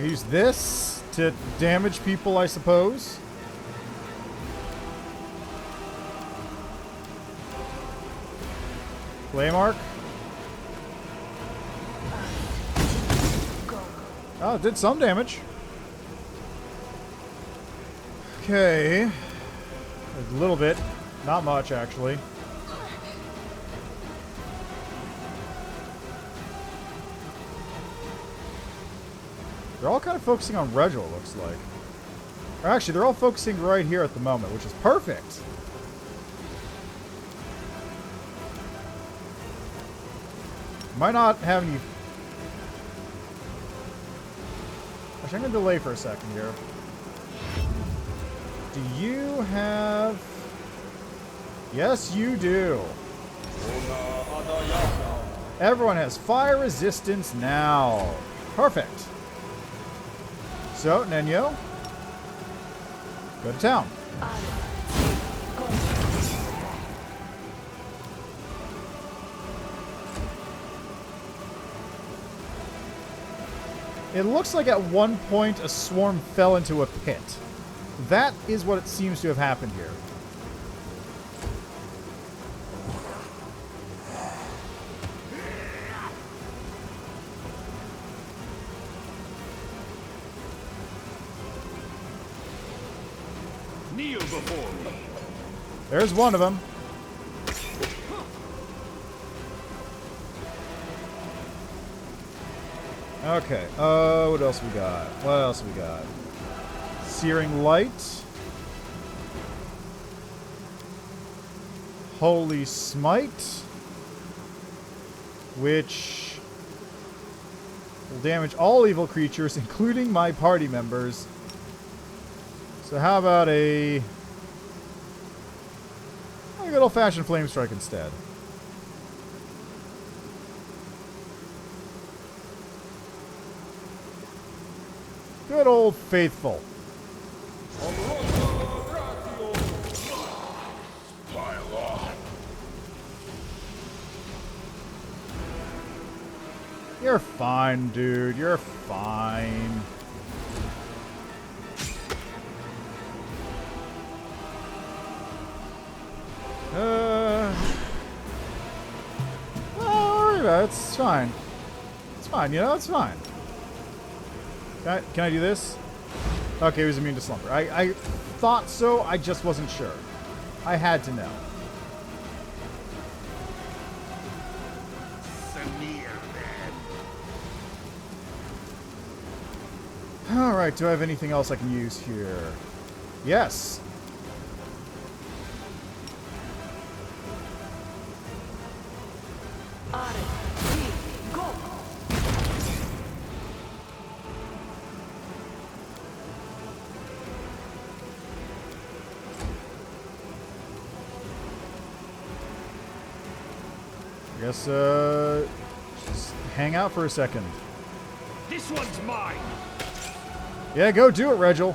can use this to damage people, I suppose. Flame Arc. Oh, it did some damage. Okay. A little bit. Not much, actually. They're all kind of focusing on Regil, it looks like. Or actually, they're all focusing right here at the moment, which is perfect. Might not have any... Actually, I'm going to delay for a second here. Do you have... Yes, you do. Everyone has fire resistance now. Perfect. So, Nenyo, go to town. It looks like at one point a swarm fell into a pit. That is what it seems to have happened here. Kneel before me. There's one of them. Okay. What else we got? What else we got? Searing Light. Holy Smite. Which will damage all evil creatures, including my party members. So how about a good old-fashioned Flame Strike instead? Good old faithful. Pile on. You're fine, dude. You're fine. Well, it's fine. It's fine, you know, it's fine. Can I do this? Okay, he was immune to slumber. I thought so, I just wasn't sure. I had to know. Alright, do I have anything else I can use here? Yes. I guess, just hang out for a second. This one's mine. Yeah, go do it, Regil.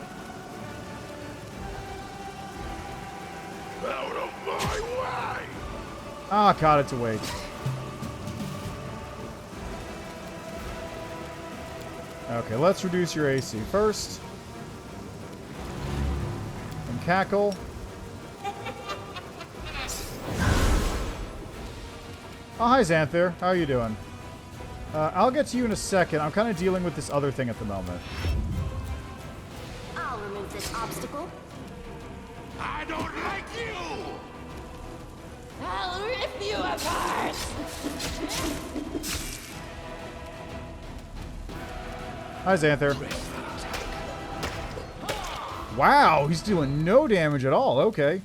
Out of my way. Ah, got it to wait. Okay, let's reduce your AC first. And cackle. Oh, hi, Xanthir. How are you doing? I'll get to you in a second. I'm kind of dealing with this other thing at the moment. I'll remove this obstacle. I don't like you. I'll rip you apart! Hi, Xanthir. Wow, he's doing no damage at all. Okay.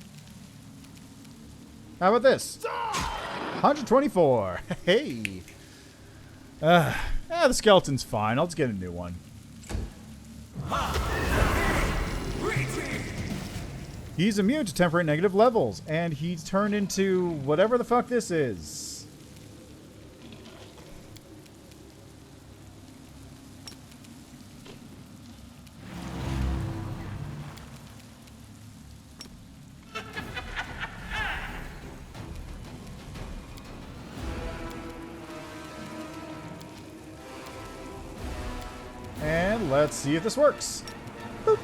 How about this? 124. Hey. The skeleton's fine. I'll just get a new one. He's immune to temporary negative levels, and he's turned into whatever the fuck this is. And let's see if this works. Boop.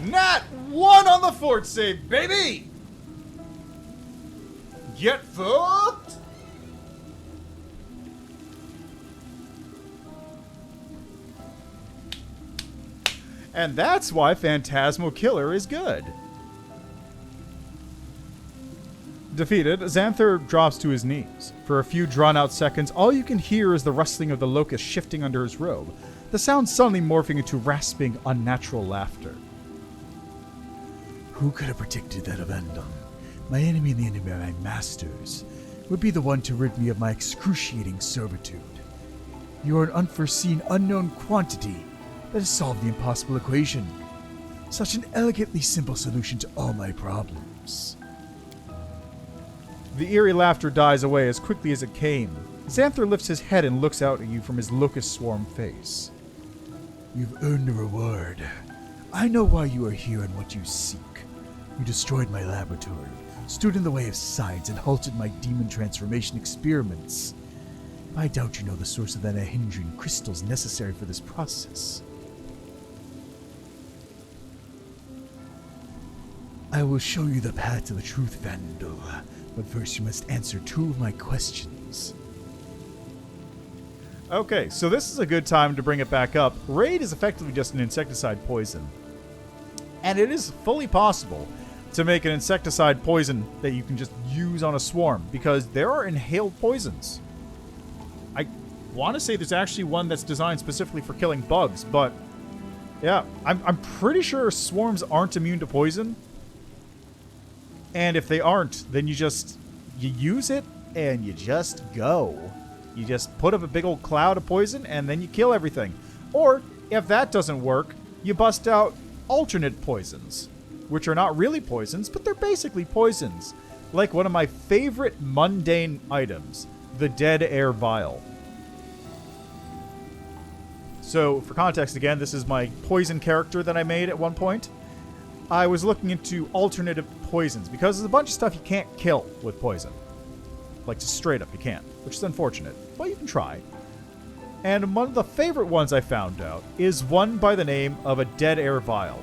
Nat 1 on the fort save, baby! Get fucked! And that's why Phantasmal Killer is good. Defeated, Xanthir drops to his knees. For a few drawn-out seconds, all you can hear is the rustling of the locust shifting under his robe, the sound suddenly morphing into rasping, unnatural laughter. Who could have predicted that abandon? My enemy and the enemy of my masters would be the one to rid me of my excruciating servitude. You are an unforeseen, unknown quantity that has solved the impossible equation. Such an elegantly simple solution to all my problems. The eerie laughter dies away as quickly as it came. Xanthir lifts his head and looks out at you from his locust swarm face. You've earned a reward. I know why you are here and what you seek. You destroyed my laboratory, stood in the way of science, and halted my demon transformation experiments. I doubt you know the source of the Nahindran crystals necessary for this process. I will show you the path to the truth, Vandal. But first you must answer 2 of my questions. Okay, so this is a good time to bring it back up. Raid is effectively just an insecticide poison. And it is fully possible to make an insecticide poison that you can just use on a swarm, because there are inhaled poisons. I want to say there's actually one that's designed specifically for killing bugs, but yeah, I'm pretty sure swarms aren't immune to poison. And if they aren't, then you use it and you just go. You just put up a big old cloud of poison and then you kill everything. Or if that doesn't work, you bust out alternate poisons, which are not really poisons, but they're basically poisons. Like one of my favorite mundane items, the Dead Air Vial. So, for context again, this is my poison character that I made at one point. I was looking into alternative poisons, because there's a bunch of stuff you can't kill with poison. Like, just straight up, you can't, which is unfortunate, but you can try. And one of the favorite ones I found out is one by the name of a Dead Air Vial.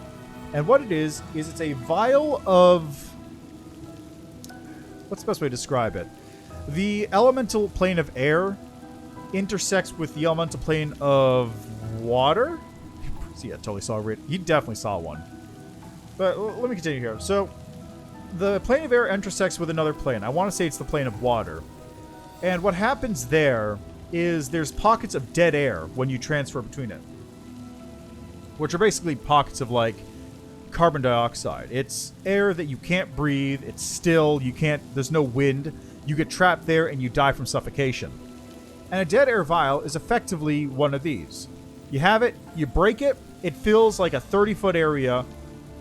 And what it is it's a vial of... What's the best way to describe it? The elemental plane of air intersects with the elemental plane of water? See, I totally saw it. He definitely saw one. But let me continue here. So, the plane of air intersects with another plane. I want to say it's the plane of water. And what happens there is there's pockets of dead air when you transfer between it. Which are basically pockets of, like, carbon dioxide. It's air that you can't breathe. It's still. There's no wind. You get trapped there and you die from suffocation. And a dead air vial is effectively one of these. You have it, you break it, it fills like a 30-foot area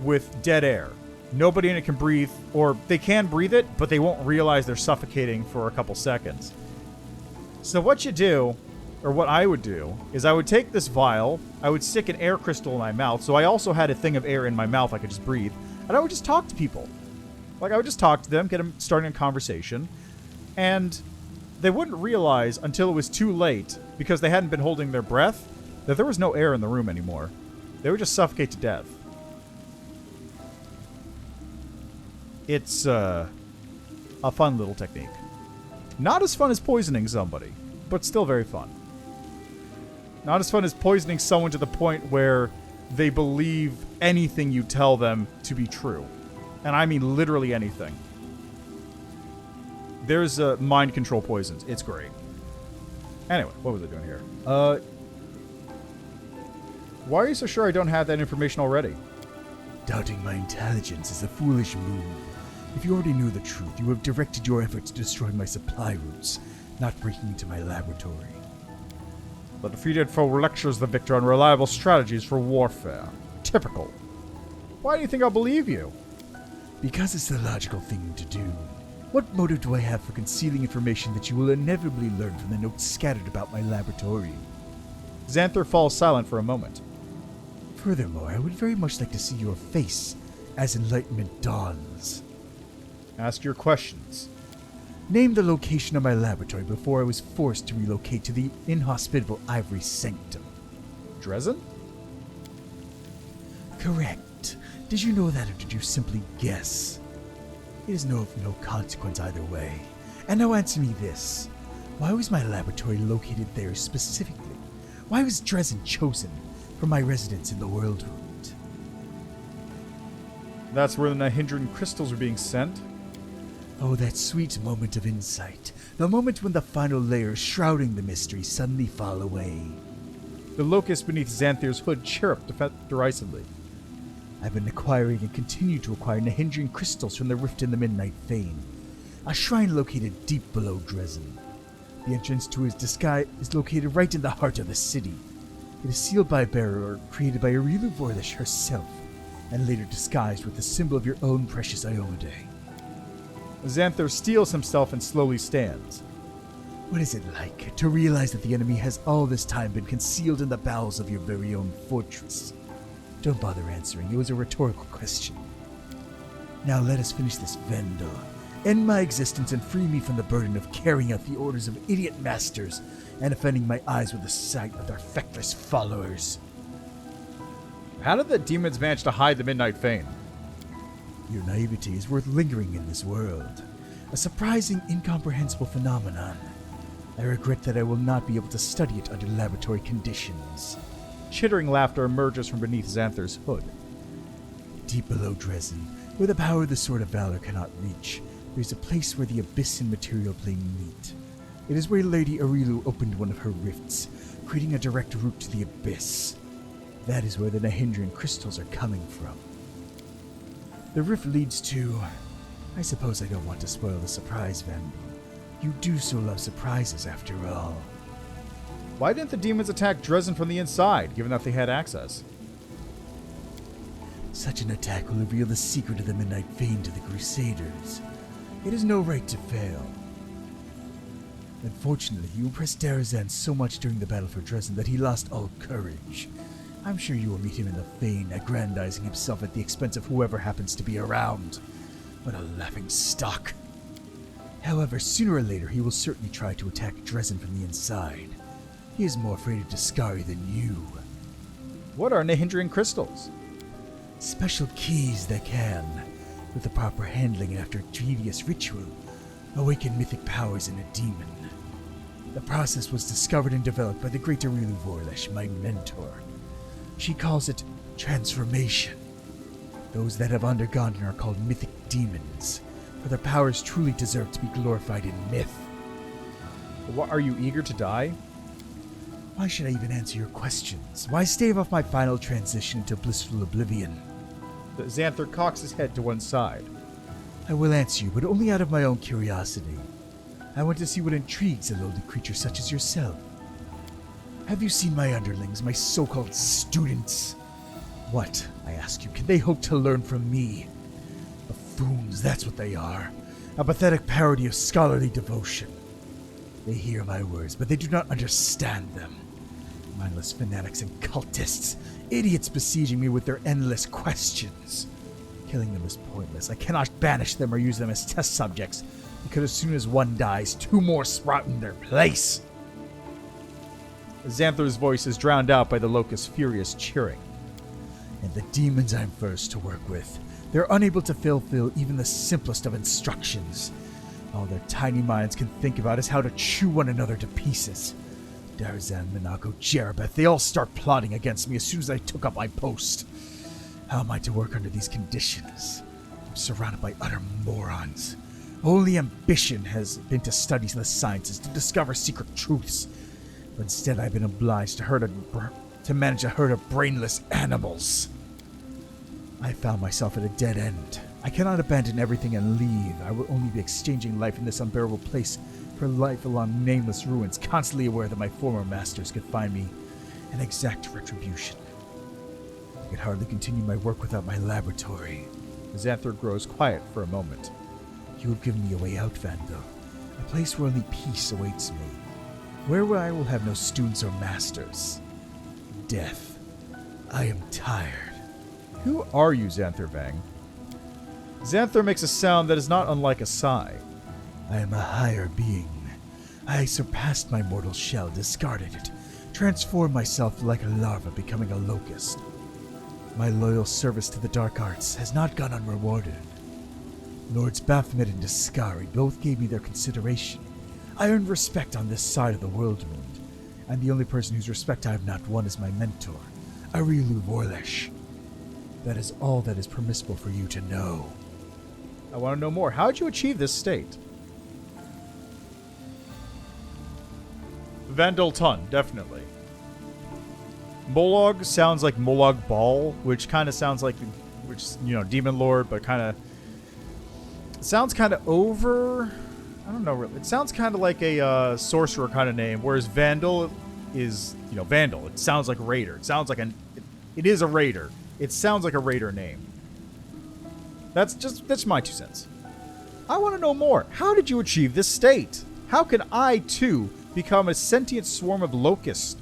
with dead air. Nobody in it can breathe, or they can breathe it, but they won't realize they're suffocating for a couple seconds. So what you do, or what I would do, is I would take this vial, I would stick an air crystal in my mouth, so I also had a thing of air in my mouth I could just breathe, and I would just talk to people. Like, I would just talk to them, get them starting a conversation, and they wouldn't realize until it was too late, because they hadn't been holding their breath, that there was no air in the room anymore. They would just suffocate to death. It's a fun little technique. Not as fun as poisoning somebody, but still very fun. Not as fun as poisoning someone to the point where they believe anything you tell them to be true. And I mean literally anything. There's mind control poisons. It's great. Anyway, what was I doing here? Why are you so sure I don't have that information already? Doubting my intelligence is a foolish move. If you already knew the truth, you would have directed your efforts to destroy my supply routes, not breaking into my laboratory. The defeated foe lectures the victor on reliable strategies for warfare. Typical. Why do you think I'll believe you? Because it's the logical thing to do. What motive do I have for concealing information that you will inevitably learn from the notes scattered about my laboratory? Xanthir falls silent for a moment. Furthermore, I would very much like to see your face as enlightenment dawns. Ask your questions. Name the location of my laboratory before I was forced to relocate to the inhospitable Ivory Sanctum. Drezen? Correct. Did you know that, or did you simply guess? It is of no consequence either way. And now answer me this. Why was my laboratory located there specifically? Why was Drezen chosen for my residence in the World Root? That's where the Nahindran crystals are being sent. Oh, that sweet moment of insight. The moment when the final layers shrouding the mystery suddenly fall away. The locust beneath Xanthir's hood chirruped derisively. I've been acquiring and continue to acquire Nahindran crystals from the rift in the Midnight Fane, a shrine located deep below Drezen. The entrance to his disguise is located right in the heart of the city. It is sealed by a bearer created by Arilu Vorlish herself, and later disguised with the symbol of your own precious Iomade. Xanthir steels himself and slowly stands. What is it like to realize that the enemy has all this time been concealed in the bowels of your very own fortress? Don't bother answering. It was a rhetorical question. Now let us finish this vendor. End my existence and free me from the burden of carrying out the orders of idiot masters and offending my eyes with the sight of their feckless followers. How did the demons manage to hide the Midnight Fane? Your naivety is worth lingering in this world. A surprising, incomprehensible phenomenon. I regret that I will not be able to study it under laboratory conditions. Chittering laughter emerges from beneath Xanthir's hood. Deep below Drezen, where the power of the Sword of Valor cannot reach, there is a place where the abyss and material plane meet. It is where Lady Arilu opened one of her rifts, creating a direct route to the abyss. That is where the Nahindran crystals are coming from. The rift leads to... I suppose I don't want to spoil the surprise, Van. You do so love surprises, after all. Why didn't the demons attack Drezen from the inside, given that they had access? Such an attack will reveal the secret of the Midnight Fane to the Crusaders. It has no right to fail. Unfortunately, you impressed Drezen so much during the battle for Drezen that he lost all courage. I'm sure you will meet him in the Fane, aggrandizing himself at the expense of whoever happens to be around. What a laughing stock. However, sooner or later he will certainly try to attack Drezen from the inside. He is more afraid of Discari than you. What are Nahindran crystals? Special keys that can, with the proper handling and after a tedious ritual, awaken mythic powers in a demon. The process was discovered and developed by the great Arilu Vorlish, my mentor. She calls it transformation. Those that have undergone it are called mythic demons, for their powers truly deserve to be glorified in myth. What, are you eager to die? Why should I even answer your questions? Why stave off my final transition into blissful oblivion? The Xanthir cocks his head to one side. I will answer you, but only out of my own curiosity. I want to see what intrigues a lowly creature such as yourself. Have you seen my underlings, my so-called students? What, I ask you, can they hope to learn from me? Buffoons, that's what they are. A pathetic parody of scholarly devotion. They hear my words, but they do not understand them. Mindless fanatics and cultists, idiots besieging me with their endless questions. Killing them is pointless. I cannot banish them or use them as test subjects, because as soon as one dies, two more sprout in their place. Xanthir's voice is drowned out by the locust's furious cheering. And the demons I'm first to work with, they're unable to fulfill even the simplest of instructions. All their tiny minds can think about is how to chew one another to pieces. Drezen, Minako, Jerabeth, they all start plotting against me as soon as I took up my post. How am I to work under these conditions? I'm surrounded by utter morons. Only ambition has been to study the sciences, to discover secret truths. But instead I've been obliged to manage a herd of brainless animals. I found myself at a dead end. I cannot abandon everything and leave. I will only be exchanging life in this unbearable place for life along nameless ruins, constantly aware that my former masters could find me and exact retribution. I could hardly continue my work without my laboratory. Xanthir grows quiet for a moment. You have given me a way out, Vandal. A place where only peace awaits me. Where I will have no students or masters. Death. I am tired. Who are you, Xanthir Vang? Xanthir makes a sound that is not unlike a sigh. I am a higher being. I surpassed my mortal shell, discarded it, transformed myself like a larva, becoming a locust. My loyal service to the dark arts has not gone unrewarded. Lords Baphomet and Discari both gave me their consideration. I earned respect on this side of the world wound, and the only person whose respect I have not won is my mentor, Arilu Vorlesh. That is all that is permissible for you to know. I want to know more. How did you achieve this state? Vandal Tun, definitely. Mollog sounds like Mollog Ball, which kind of sounds like, Demon Lord, but kind of sounds kind of over. I don't know really. It sounds kind of like a sorcerer kind of name, whereas Vandal is, Vandal. It sounds like Raider. It sounds like it is a Raider. It sounds like a Raider name. That's my 2 cents. I want to know more. How did you achieve this state? How can I, too, become a sentient swarm of locusts?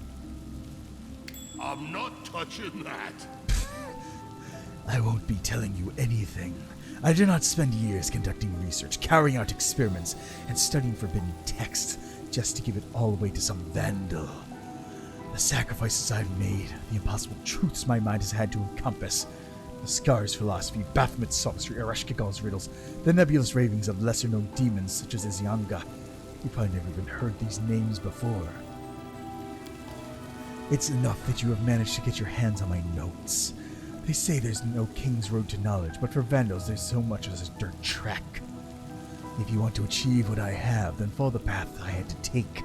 I'm not touching that. I won't be telling you anything. I do not spend years conducting research, carrying out experiments, and studying forbidden texts just to give it all away to some vandal. The sacrifices I've made, the impossible truths my mind has had to encompass, the Scar's philosophy, Baphomet's sorcery, Ereshkigal's riddles, the nebulous ravings of lesser-known demons such as Izyanga. You probably never even heard these names before. It's enough that you have managed to get your hands on my notes. They say there's no king's road to knowledge, but for Vandals there's so much as a dirt track. If you want to achieve what I have, then follow the path I had to take.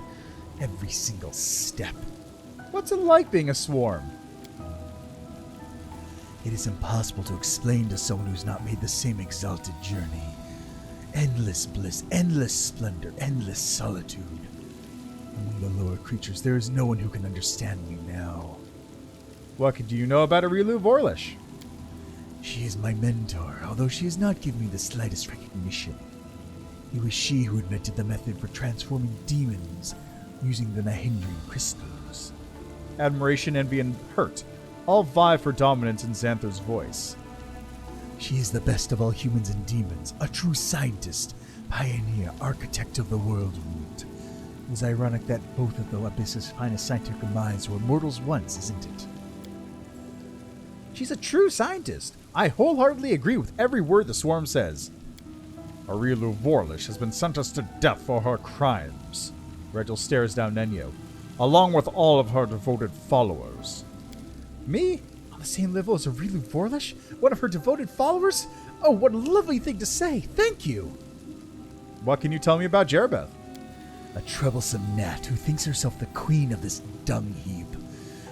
Every single step. What's it like being a swarm? It is impossible to explain to someone who's not made the same exalted journey. Endless bliss, endless splendor, endless solitude. Among the lower creatures, there is no one who can understand me now. What do you know about Arilu Vorlesh? She is my mentor, although she has not given me the slightest recognition. It was she who invented the method for transforming demons using the Nahindri crystals. Admiration, envy, and hurt all vie for dominance in Xanthir's voice. She is the best of all humans and demons, a true scientist, pioneer, architect of the world wound. It is ironic that both of the Abyss's finest scientific minds were mortals once, isn't it? She's a true scientist. I wholeheartedly agree with every word the swarm says. Arilu Vorlesh has been sentenced to death for her crimes. Regil stares down Nenyo, along with all of her devoted followers. Me? On the same level as Arilu Vorlesh? One of her devoted followers? Oh, what a lovely thing to say. Thank you. What can you tell me about Jerbeth? A troublesome gnat who thinks herself the queen of this dung heap.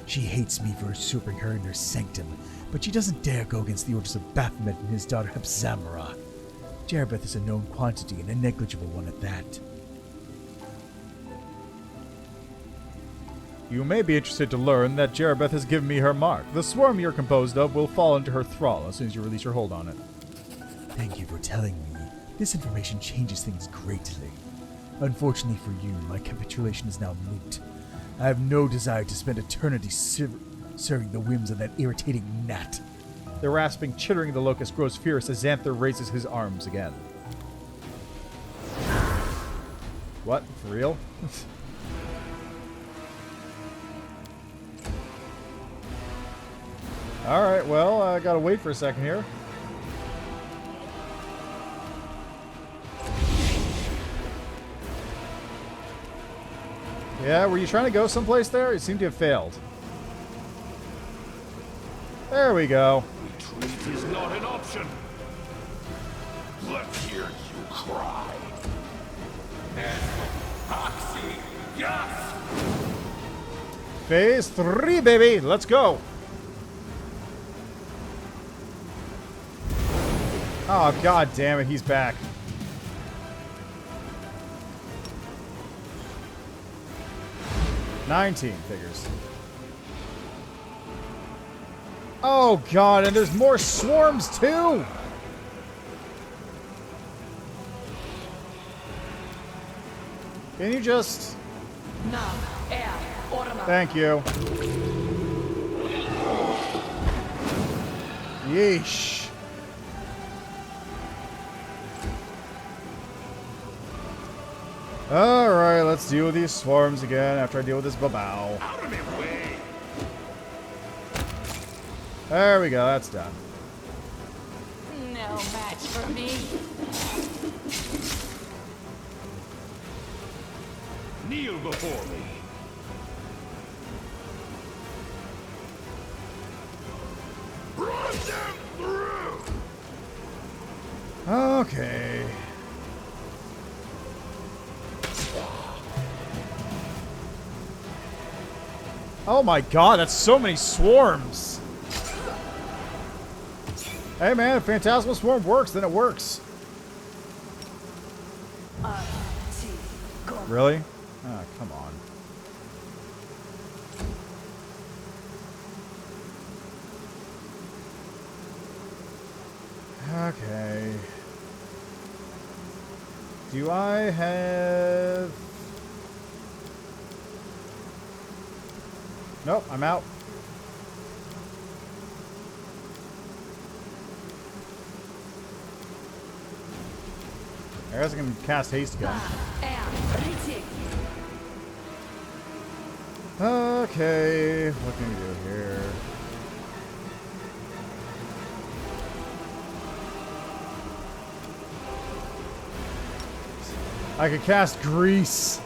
She hates me for usurping her in her sanctum, but she doesn't dare go against the orders of Baphomet and his daughter Hepzamara. Jerbeth is a known quantity and a negligible one at that. You may be interested to learn that Jerbeth has given me her mark. The swarm you're composed of will fall into her thrall as soon as you release your hold on it. Thank you for telling me. This information changes things greatly. Unfortunately for you, my capitulation is now moot. I have no desire to spend eternity serving the whims of that irritating gnat. The rasping, chittering of the locust grows fierce as Xanthir raises his arms again. What? For real? Alright, well, I gotta wait for a second here. Yeah, were you trying to go someplace there? You seem to have failed. There we go. Retreat is not an option. Let's hear you cry. Oxy, yes! Phase 3, baby! Let's go! Oh, god damn it, he's back. $19 figures. Oh god, and there's more swarms too! Can you just... Thank you. Yeesh. Alright, let's deal with these swarms again after I deal with this babao. There we go, that's done. No match for me. Kneel before me. Run them through. Okay. Oh my god, that's so many swarms! Hey man, if Phantasmal Swarm works, then it works. Really? Ah, come on. Okay. Do I have... Nope, I'm out. I guess I can cast haste again. Okay, what can we do here? I could cast Grease.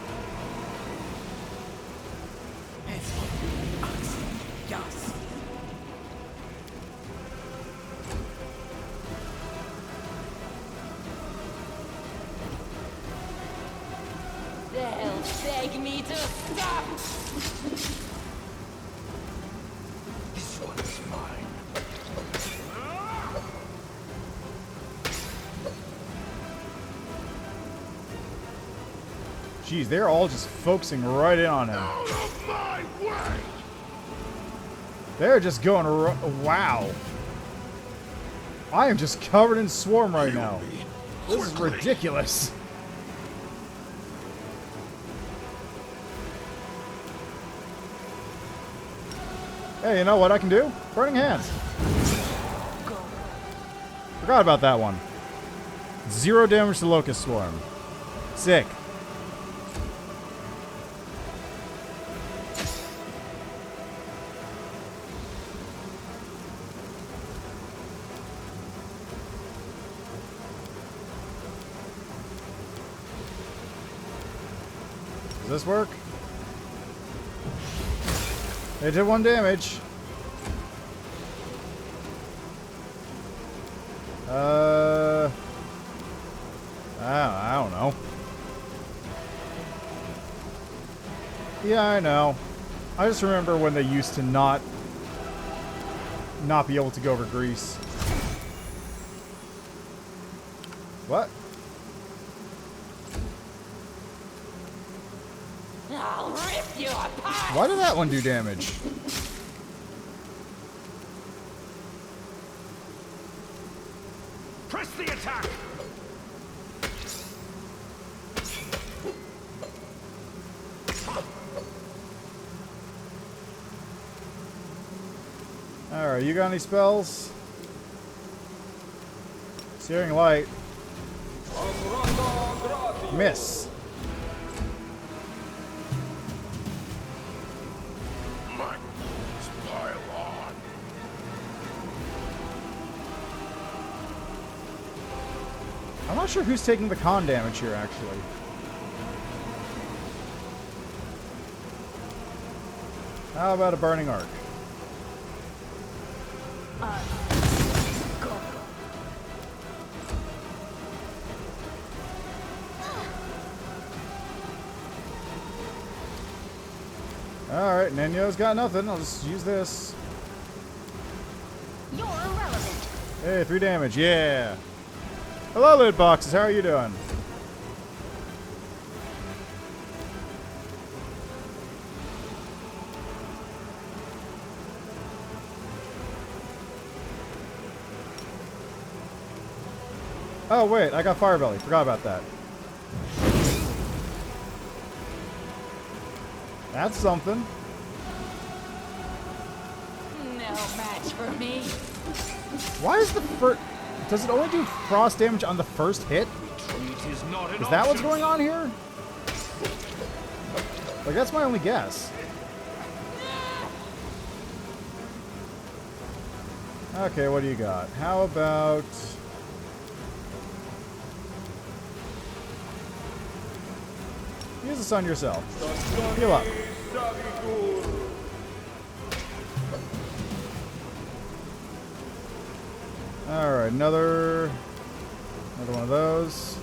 They'll beg me to stop. This one is mine. Jeez, they're all just focusing right in on him. Out of my way! They're just going wow. I am just covered in swarm right now. This is ridiculous. Hey, you know what I can do? Burning Hands. Forgot about that one. 0 damage to Locust Swarm. Sick. Does this work? It did 1 damage. I don't know. Yeah, I know. I just remember when they used to not be able to go over Grease. What? I'll rip you apart. Why did that one do damage? Press the attack! Alright, you got any spells? Searing Light. Miss. Pile on. I'm not sure who's taking the con damage here, actually. How about a Burning Arc? Alright, Nenyo's got nothing. I'll just use this. You're irrelevant. Hey, 3 damage. Yeah. Hello, loot boxes. How are you doing? Oh, wait. I got Fire Belly. Forgot about that. That's something. No match for me. Why is the first... Does it only do frost damage on the first hit? Is that what's going on here? Like, that's my only guess. Okay, what do you got? How about... Use this on yourself. Heal up. Alright, another one of those.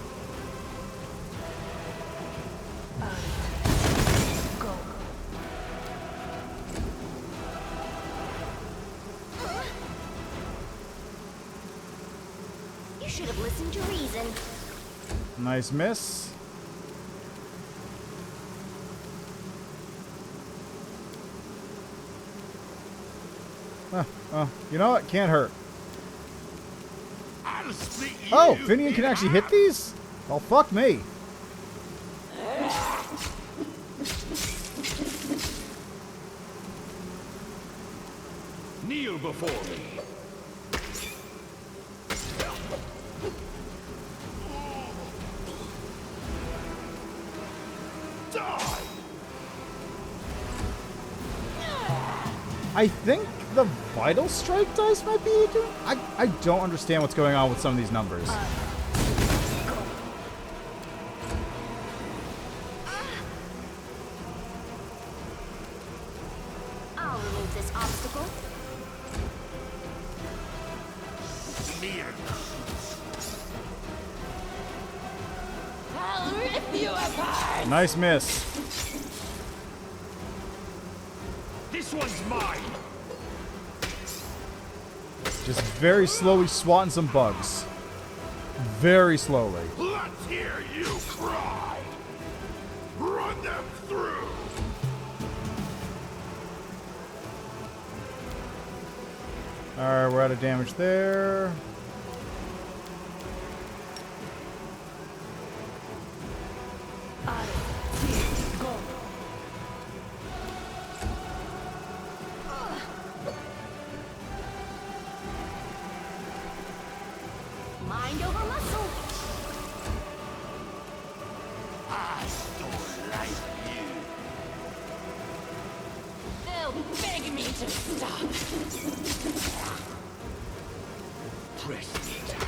You should have listened to reason. Nice miss. Oh, you know what? Can't hurt. Oh, Finian can actually hit these? Well, fuck me. Kneel before me. Die. I think the Vital Strike dice might be doing... I don't understand what's going on with some of these numbers. I'll remove this obstacle. I'll rip you apart. Nice miss. This one's mine. Just very slowly swatting some bugs. Very slowly. Let's hear you cry. Run them through. Alright, we're out of damage there. Mind over muscle. I don't like you. They'll beg me to stop. Press the attack.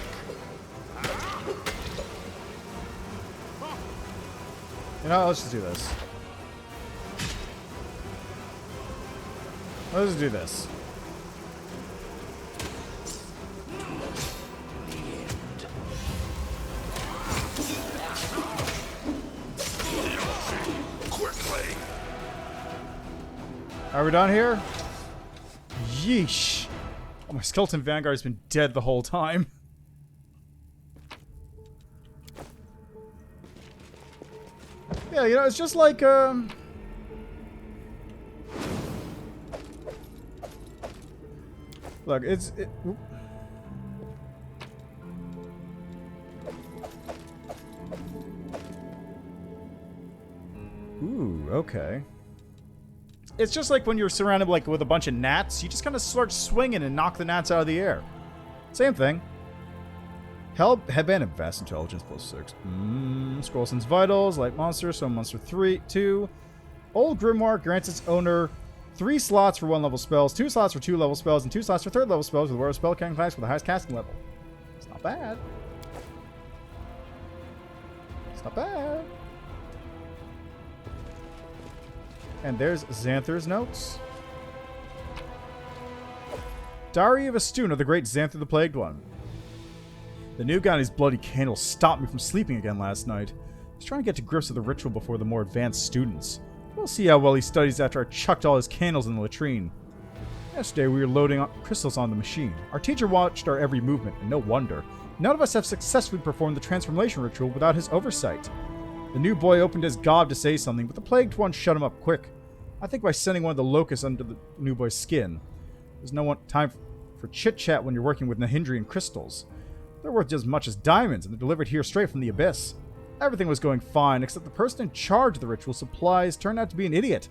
You know, let's just do this. Let's just do this. Quickly. Are we done here? Yeesh. Oh, my Skeleton Vanguard has been dead the whole time. Yeah, you know, it's just like, Look, Ooh, okay. It's just like when you're surrounded like with a bunch of gnats, you just kind of start swinging and knock the gnats out of the air. Same thing. Headband of Vast Intelligence +6. Scroll Sense Vitals, Light Monster, Summon Monster 2. Old Grimoire grants its owner 3 slots for 1-level spells, 2 slots for 2-level spells, and 2 slots for 3rd-level spells with whatever spell casting class with the highest casting level. It's not bad. It's not bad. And there's Xanthir's notes. Diary of Astuna, the great Xanthir the Plagued One. The new guy and his bloody candle stopped me from sleeping again last night. He's trying to get to grips with the ritual before the more advanced students. We'll see how well he studies after I chucked all his candles in the latrine. Yesterday, we were loading crystals on the machine. Our teacher watched our every movement, and no wonder. None of us have successfully performed the transformation ritual without his oversight. The new boy opened his gob to say something, but the plagued one shut him up quick. I think by sending one of the locusts under the new boy's skin. There's no time for chit-chat when you're working with Nahindrian crystals. They're worth just as much as diamonds, and they're delivered here straight from the abyss. Everything was going fine, except the person in charge of the ritual supplies turned out to be an idiot.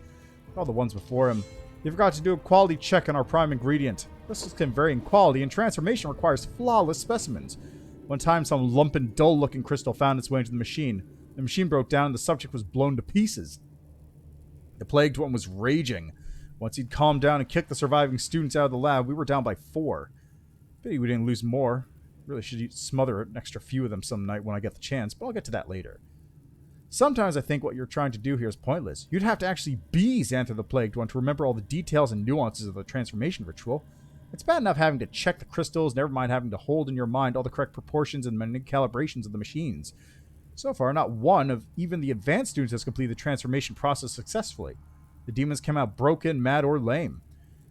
All the ones before him. He forgot to do a quality check on our prime ingredient. Crystals can vary in quality, and transformation requires flawless specimens. One time, some lumpin', dull-looking crystal found its way into the machine. The machine broke down, and the subject was blown to pieces. The plagued one was raging. Once he'd calmed down and kicked the surviving students out of the lab, we were down by 4. Pity we didn't lose more. Really should smother an extra few of them some night when I get the chance, but I'll get to that later. Sometimes I think what you're trying to do here is pointless. You'd have to actually be Xanthir the Plagued One to remember all the details and nuances of the transformation ritual. It's bad enough having to check the crystals, never mind having to hold in your mind all the correct proportions and calibrations of the machines. So far, not one of even the advanced students has completed the transformation process successfully. The demons came out broken, mad, or lame.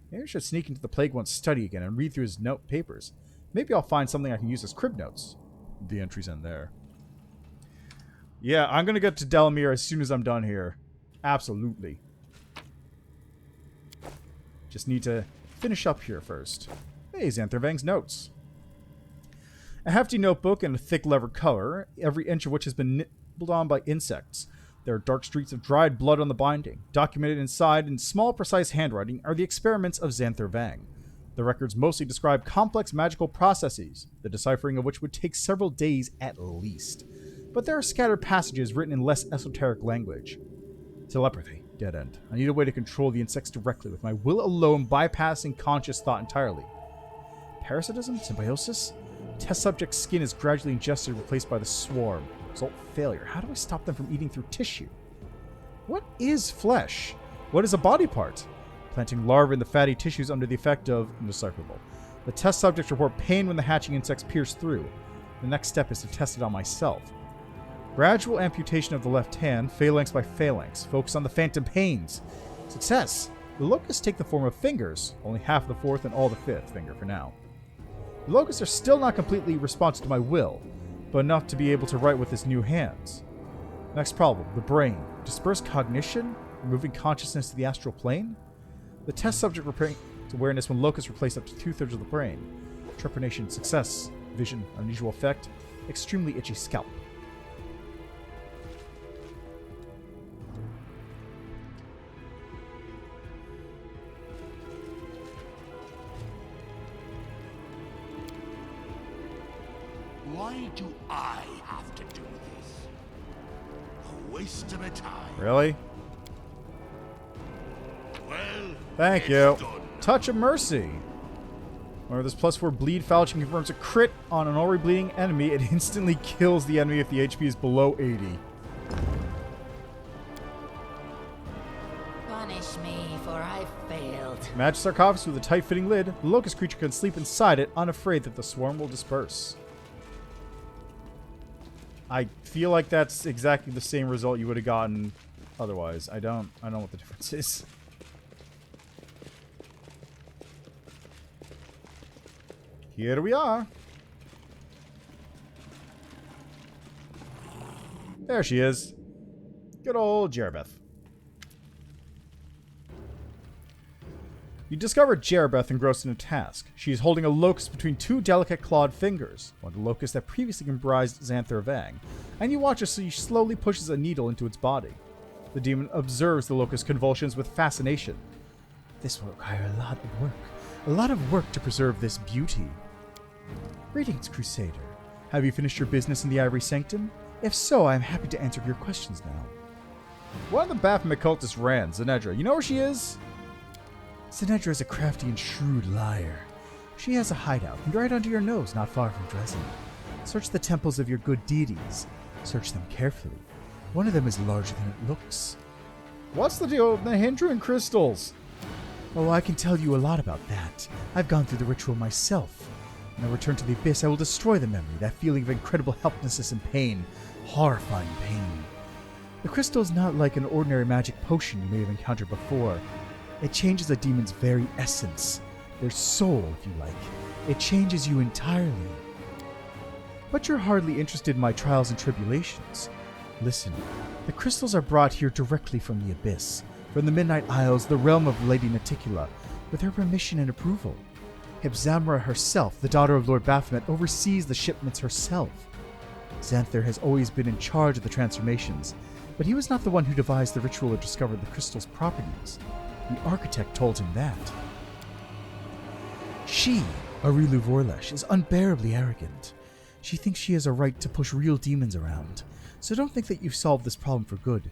Maybe I should sneak into the Plagued One's study again and read through his note papers. Maybe I'll find something I can use as crib notes. The entries end there. Yeah, I'm going to get to Delamere as soon as I'm done here. Absolutely. Just need to finish up here first. Hey, Xanthir Vang's notes. A hefty notebook in a thick leather cover, every inch of which has been nibbled on by insects. There are dark streaks of dried blood on the binding. Documented inside in small, precise handwriting are the experiments of Xanthir Vang. The records mostly describe complex magical processes, the deciphering of which would take several days at least. But there are scattered passages written in less esoteric language. Telepathy, dead end. I need a way to control the insects directly, with my will alone bypassing conscious thought entirely. Parasitism? Symbiosis? Test subject's skin is gradually ingested, replaced by the swarm. Result, failure. How do I stop them from eating through tissue? What is flesh? What is a body part? Planting larvae in the fatty tissues under the effect of indecipherable. The test subjects report pain when the hatching insects pierce through. The next step is to test it on myself. Gradual amputation of the left hand, phalanx by phalanx. Focus on the phantom pains. Success! The locusts take the form of fingers, only half of the fourth and all the fifth finger for now. The locusts are still not completely responsive to my will, but enough to be able to write with his new hands. Next problem, the brain. Disperse cognition, removing consciousness to the astral plane? The test subject repairs awareness when locusts replace up to 2/3 of the brain. Trepanation, success. Vision, unusual effect. Extremely itchy scalp. Why do I have to do this? A waste of my time. Really? Well, thank you. Touch of Mercy. Whenever this +4 bleed, Falchion confirms a crit on an already bleeding enemy. It instantly kills the enemy if the HP is below 80. Punish me, for I failed. Magic sarcophagus with a tight-fitting lid. The locust creature can sleep inside it, unafraid that the swarm will disperse. I feel like that's exactly the same result you would have gotten otherwise. I don't know what the difference is. Here we are. There she is. Good old Jerebeth. You discover Jerebeth engrossed in a task. She is holding a locust between two delicate clawed fingers, one of the locusts that previously comprised Xanthir Vang, and you watch as she slowly pushes a needle into its body. The demon observes the locust's convulsions with fascination. This will require a lot of work to preserve this beauty. Greetings, Crusader. Have you finished your business in the Ivory Sanctum? If so, I am happy to answer your questions now. One of the Baphomet cultists ran, Zanedra. You know where she is? Zanedra is a crafty and shrewd liar. She has a hideout, right under your nose, not far from Drezen. Search the temples of your good deities. Search them carefully. One of them is larger than it looks. What's the deal with the Nahindrian crystals? Oh, I can tell you a lot about that. I've gone through the ritual myself. When I return to the Abyss, I will destroy the memory, that feeling of incredible helplessness and pain. Horrifying pain. The crystal is not like an ordinary magic potion you may have encountered before. It changes a demon's very essence, their soul, if you like. It changes you entirely. But you're hardly interested in my trials and tribulations. Listen, the crystals are brought here directly from the Abyss, from the Midnight Isles, the realm of Lady Naticula, with her permission and approval. Hibzamra herself, the daughter of Lord Baphomet, oversees the shipments herself. Xanthir has always been in charge of the transformations, but he was not the one who devised the ritual or discovered the crystal's properties. The architect told him that. She, Arilu Vorlesh, is unbearably arrogant. She thinks she has a right to push real demons around, so don't think that you've solved this problem for good.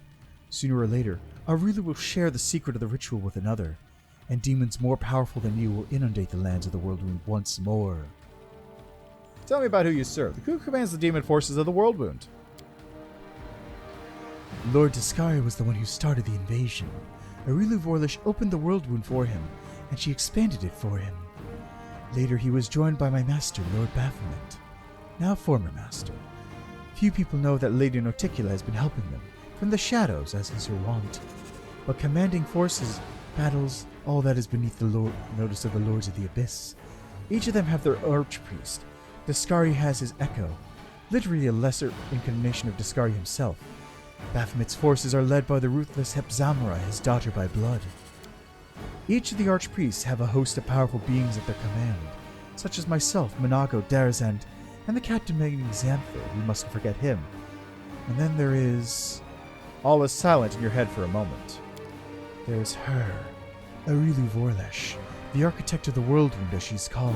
Sooner or later, Arilu will share the secret of the ritual with another, and demons more powerful than you will inundate the lands of the Worldwound once more. Tell me about who you serve. Who commands the demon forces of the Worldwound? Lord Discari was the one who started the invasion. Arilu Vorlish opened the Worldwound for him, and she expanded it for him. Later he was joined by my master, Lord Baphomet, now former master. Few people know that Lady Naticula has been helping them, from the shadows, as is her wont. But commanding forces, battles, all that is beneath the notice of the Lords of the Abyss. Each of them have their archpriest. Discari has his echo, literally a lesser incarnation of Discari himself. Baphomet's forces are led by the ruthless Hibzamra, his daughter by blood. Each of the archpriests have a host of powerful beings at their command, such as myself, Monago, Drezen, and the captivating Xanthir, we mustn't forget him. And then there is... All is silent in your head for a moment. There's her, Arilu Vorlesh, the architect of the Worldwound, as she's called.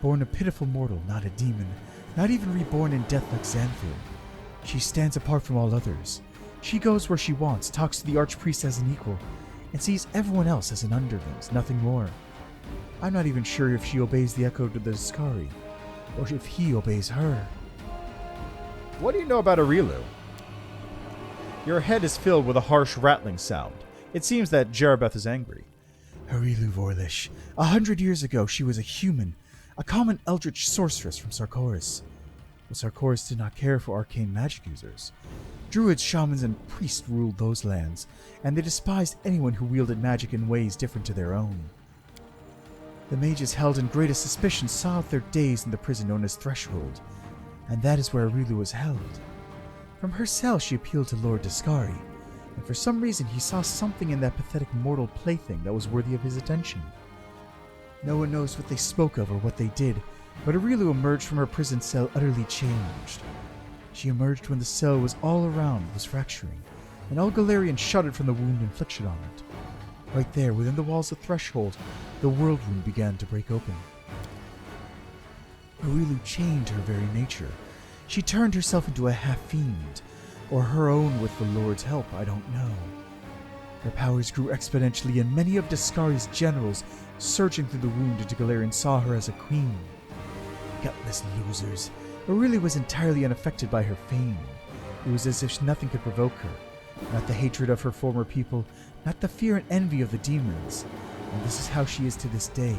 Born a pitiful mortal, not a demon, not even reborn in death like Xanthir. She stands apart from all others. She goes where she wants, talks to the archpriest as an equal, and sees everyone else as an underlings, nothing more. I'm not even sure if she obeys the echo to the Discari, or if he obeys her. What do you know about Arilu? Your head is filled with a harsh rattling sound. It seems that Jerebeth is angry. Arilu Vorlish. 100 years ago, she was a human, a common eldritch sorceress from Sarkoris. But Sarkoris did not care for arcane magic users. Druids, shamans, and priests ruled those lands, and they despised anyone who wielded magic in ways different to their own. The mages held in greatest suspicion saw out their days in the prison known as Threshold, and that is where Arilu was held. From her cell she appealed to Lord Discari, and for some reason he saw something in that pathetic mortal plaything that was worthy of his attention. No one knows what they spoke of or what they did, but Arilu emerged from her prison cell utterly changed. She emerged when the cell was all around was fracturing, and all Galarian shuddered from the wound inflicted on it. Right there, within the walls of Threshold, the Worldwound began to break open. Arilu changed her very nature. She turned herself into a half-fiend, or her own with the Lord's help, I don't know. Her powers grew exponentially, and many of Discari's generals surging through the wound into Galarian saw her as a queen. Gutless losers. Arilu was entirely unaffected by her fame. It was as if nothing could provoke her. Not the hatred of her former people, not the fear and envy of the demons. And this is how she is to this day.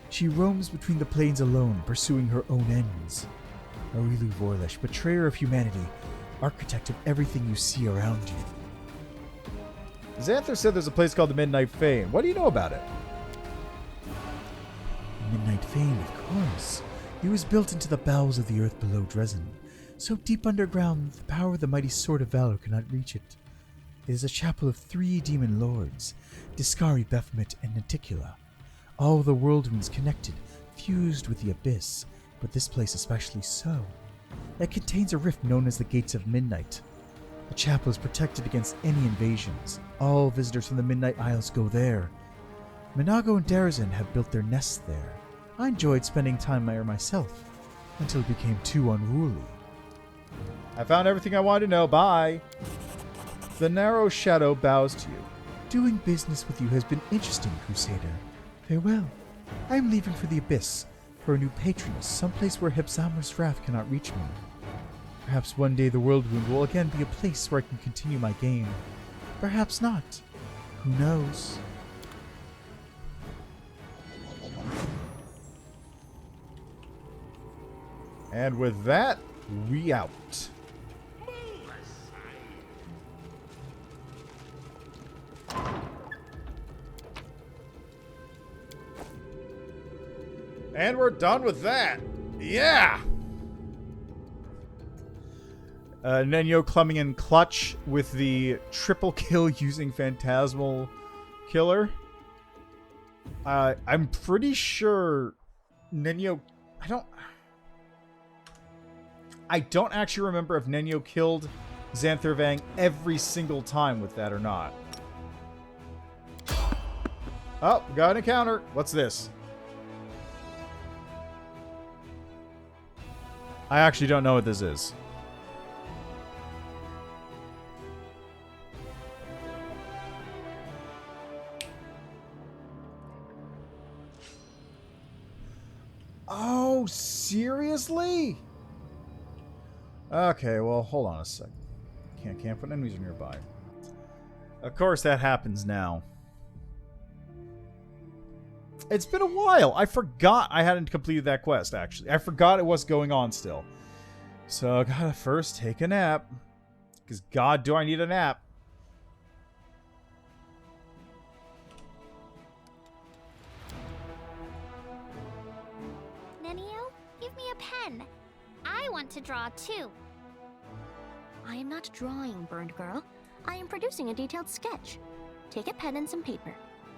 She roams between the planes alone, pursuing her own ends. Arilu Vorlesh, betrayer of humanity, architect of everything you see around you. Xanthir said there's a place called the Midnight Fane. What do you know about it? Midnight Fane, of course. It was built into the bowels of the earth below Drezen, so deep underground the power of the mighty Sword of Valor could not reach it. It is a chapel of 3 demon lords, Discari, Baphomet, and Naticula. All the Worldwounds connected, fused with the Abyss, but this place especially so. It contains a rift known as the Gates of Midnight. The chapel is protected against any invasions. All visitors from the Midnight Isles go there. Monago and Drezen have built their nests there. I enjoyed spending time there myself, until it became too unruly. I found everything I wanted to know. Bye. The narrow shadow bows to you. Doing business with you has been interesting, Crusader. Farewell. I am leaving for the Abyss, for a new patroness, someplace where Hibzamra's wrath cannot reach me. Perhaps one day the Worldwound will again be a place where I can continue my game. Perhaps not. Who knows? And with that, we out. And we're done with that. Yeah! Nenyo coming in clutch with the triple kill using Phantasmal Killer. I'm pretty sure Nenyo... I don't actually remember if Nenyo killed Xanthir Vang every single time with that or not. Oh, got an encounter. What's this? I actually don't know what this is. Oh, seriously? Okay, well, hold on a sec. Can't put enemies nearby. Of course, that happens now. It's been a while. I forgot I hadn't completed that quest, actually. I forgot it was going on still. So I gotta first take a nap. Because God, do I need a nap. Nenio, give me a pen. I want to draw too. I am not drawing, Burned Girl. I am producing a detailed sketch. Take a pen and some paper.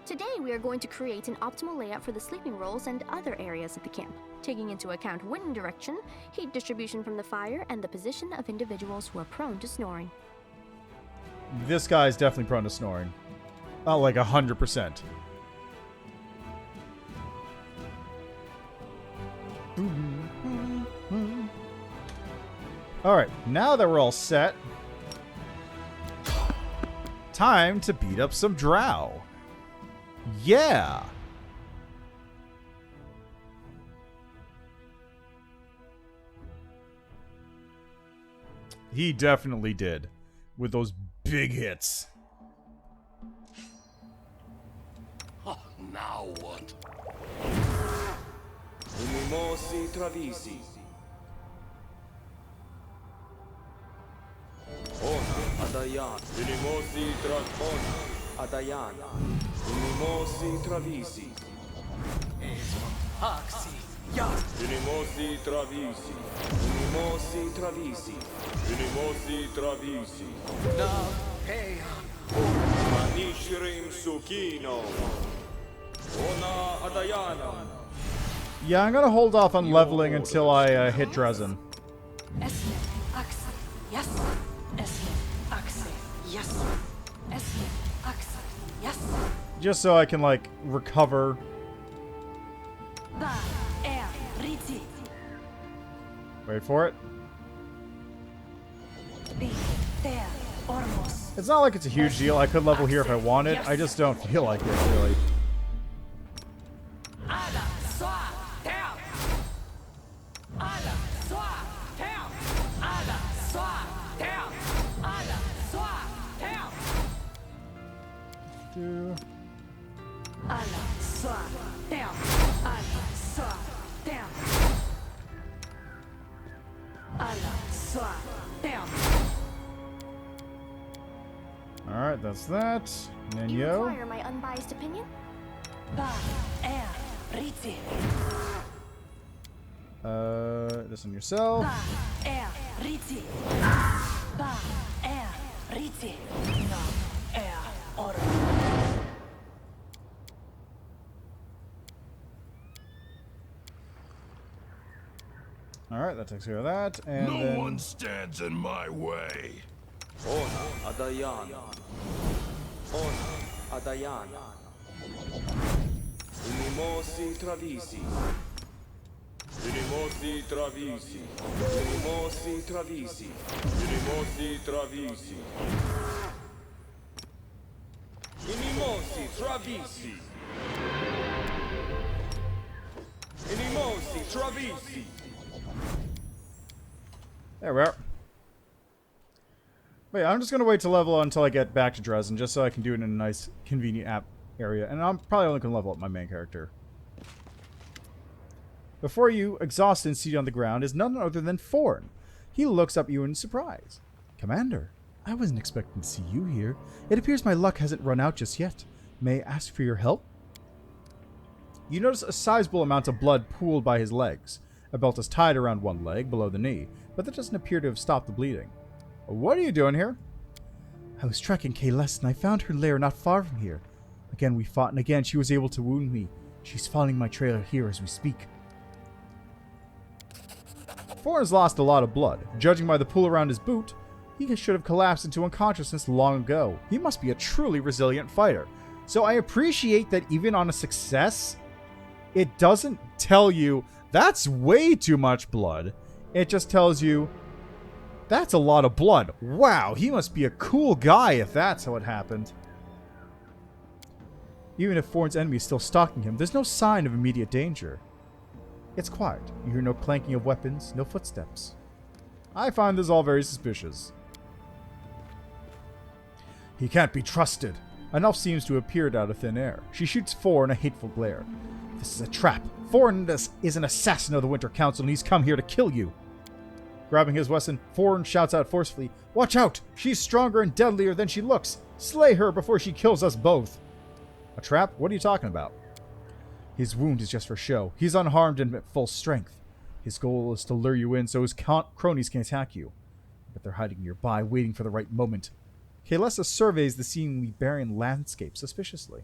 Today we are going to create an optimal layout for the sleeping rolls and other areas of the camp, taking into account wind direction, heat distribution from the fire, and the position of individuals who are prone to snoring. This guy is definitely prone to snoring. Oh, like 100%. Alright, now that we're all set, time to beat up some drow. Yeah! He definitely did. With those big hits. Oh, now what? Unimosi Travisi. Ona Adayan. Unimosi Dracona. Adayan. Unimosi Travisi. Oxy. Ya. Unimosi Travisi. Unimosi Travisi. Unimosi Travisi. Na Heya. Manishirim Sukino. Ona Adayana. Yeah, I'm gonna hold off on leveling until I hit Drezen. Esne. Axe. Yes. Esne. Axe. Yes. Esne. Axe. Yes. Just so I can, like, recover. Wait for it. It's not like it's a huge deal. I could level here if I wanted. I just don't feel like it, really. Alright, that's that. You Nenyo. require my unbiased opinion? This on yourself. Alright, that takes care of that. And no then... one stands in my way. Ona Adayan. Ona Adayan. Unimosi Travisi. Unimosi Travisi. Unimosi Travisi. Unimosi Travisi. Unimosi Travisi. Unimosi Travisi. There we are. Wait, I'm just going to wait to level until I get back to Drezen, just so I can do it in a nice, convenient app area. And I'm probably only going to level up my main character. Before you, exhausted and seated on the ground, is none other than Forn. He looks up at you in surprise. Commander, I wasn't expecting to see you here. It appears my luck hasn't run out just yet. May I ask for your help? You notice a sizable amount of blood pooled by his legs. A belt is tied around one leg, below the knee, but that doesn't appear to have stopped the bleeding. What are you doing here? I was tracking Kaylessa and I found her lair not far from here. Again we fought, and again she was able to wound me. She's following my trail here as we speak. Forn has lost a lot of blood. Judging by the pool around his boot, he should have collapsed into unconsciousness long ago. He must be a truly resilient fighter. So I appreciate that even on a success, it doesn't tell you, that's way too much blood. It just tells you, that's a lot of blood. Wow, he must be a cool guy if that's how it happened. Even if Forn's enemy is still stalking him, there's no sign of immediate danger. It's quiet. You hear no clanking of weapons, no footsteps. I find this all very suspicious. He can't be trusted. An elf seems to have appeared out of thin air. She shoots Forn a hateful glare. This is a trap. Forn is an assassin of the Winter Council, and he's come here to kill you. Grabbing his weapon, Forn shouts out forcefully, "Watch out! She's stronger and deadlier than she looks! Slay her before she kills us both!" A trap? What are you talking about? His wound is just for show. He's unharmed and at full strength. His goal is to lure you in so his cronies can attack you. But they're hiding nearby, waiting for the right moment. Kaylessa surveys the seemingly barren landscape suspiciously.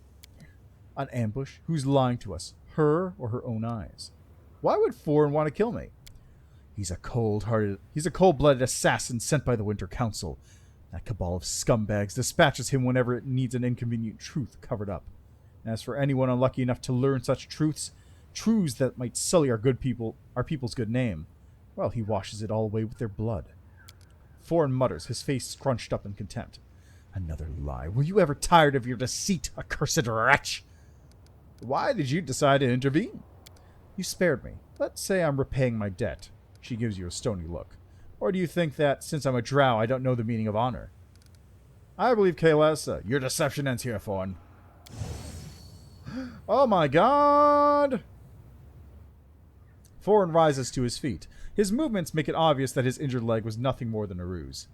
An ambush? Who's lying to us? Her or her own eyes? Why would Forn want to kill me? He's a cold-blooded assassin sent by the Winter Council. That cabal of scumbags dispatches him whenever it needs an inconvenient truth covered up. As for anyone unlucky enough to learn such truths that might sully our people's good name, well, he washes it all away with their blood. Forn mutters, his face scrunched up in contempt. Another lie. Were you ever tired of your deceit, accursed wretch? Why did you decide to intervene? You spared me. Let's say I'm repaying my debt. She gives you a stony look. Or do you think that, since I'm a drow, I don't know the meaning of honor? I believe Kaylessa. Your deception ends here, Forn. Oh my god! Forn rises to his feet. His movements make it obvious that his injured leg was nothing more than a ruse.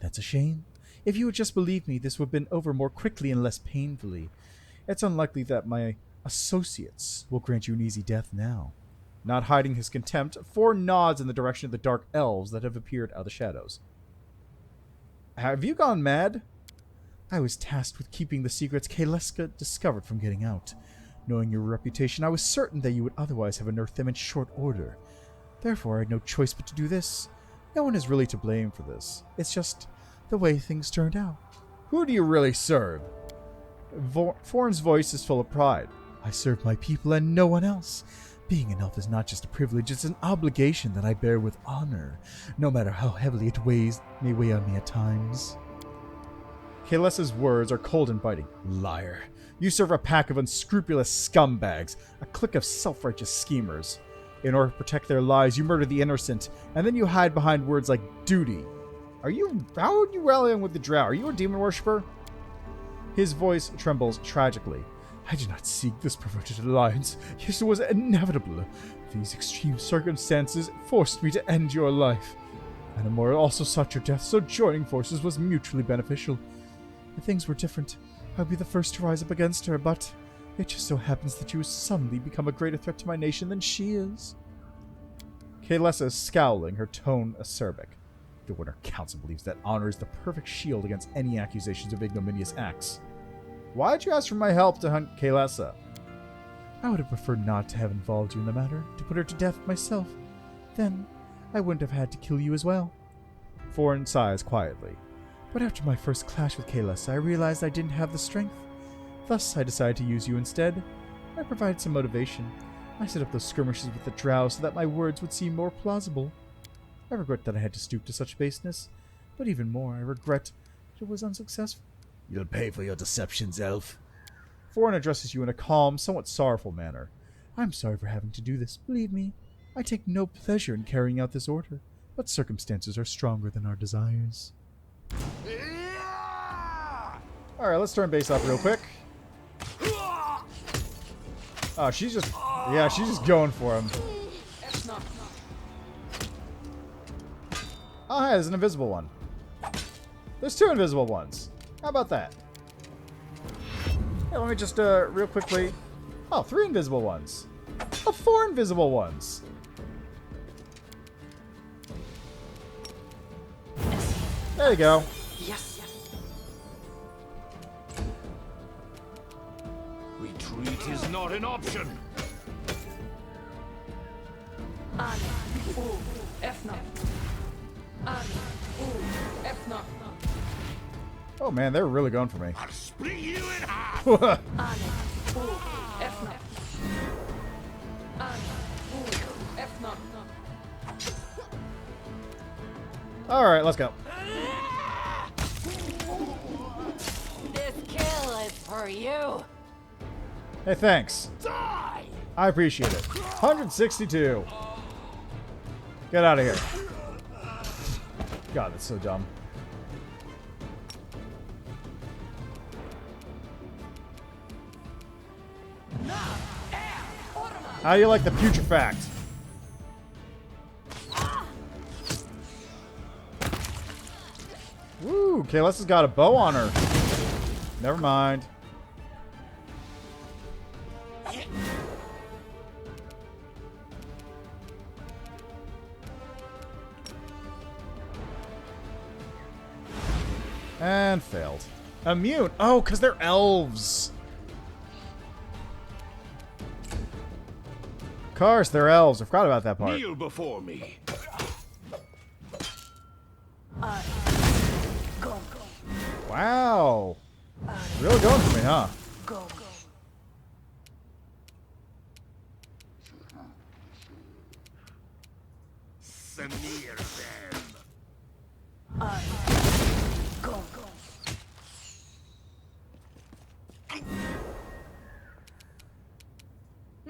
That's a shame. If you had just believed me, this would have been over more quickly and less painfully. It's unlikely that my associates will grant you an easy death now. Not hiding his contempt, Forn nods in the direction of the dark elves that have appeared out of the shadows. Have you gone mad? I was tasked with keeping the secrets Kaylessa discovered from getting out. Knowing your reputation, I was certain that you would otherwise have unearthed them in short order. Therefore, I had no choice but to do this. No one is really to blame for this. It's just the way things turned out. Who do you really serve? Forn's voice is full of pride. I serve my people and no one else. Being an elf is not just a privilege, it's an obligation that I bear with honor, no matter how heavily it may weigh on me at times. Kaylessa's words are cold and biting. Liar. You serve a pack of unscrupulous scumbags, a clique of self-righteous schemers. In order to protect their lives, you murder the innocent, and then you hide behind words like duty. How are you rallying with the drow? Are you a demon worshipper? His voice trembles tragically. I did not seek this perverted alliance. Yes, it was inevitable. These extreme circumstances forced me to end your life. Anamora also sought your death, so joining forces was mutually beneficial. If things were different, I'd be the first to rise up against her, but it just so happens that you have suddenly become a greater threat to my nation than she is. Kaylessa is scowling, her tone acerbic. The Winter Council believes that honor is the perfect shield against any accusations of ignominious acts. Why'd you ask for my help to hunt Kaylessa? I would have preferred not to have involved you in the matter, to put her to death myself. Then, I wouldn't have had to kill you as well. Forn sighs quietly. But after my first clash with Kaylessa, I realized I didn't have the strength. Thus, I decided to use you instead. I provided some motivation. I set up those skirmishes with the drow so that my words would seem more plausible. I regret that I had to stoop to such baseness, but even more, I regret that it was unsuccessful. You'll pay for your deceptions, elf. Forn addresses you in a calm, somewhat sorrowful manner. I'm sorry for having to do this, believe me. I take no pleasure in carrying out this order, but circumstances are stronger than our desires. Alright, let's turn base up real quick. Oh, she's just going for him. Oh, hey, there's an invisible one. There's two invisible ones. How about that? Hey, let me just, real quickly... Oh, 3 invisible ones. Oh, 4 invisible ones. There you go. Yes. Retreat is not an option. Oh man, they're really going for me. I'll split you in half. All right, let's go. This kill is for you. Hey, thanks. Die. I appreciate it. 162. Get out of here. God, that's so dumb. How do you like the putrefact? Woo, Kaylessa's got a bow on her. Never mind. And failed. Immune. Oh, because they're elves. Of course, they're elves. I forgot about that part. Kneel before me. Wow. Really going for me, huh? Smear them.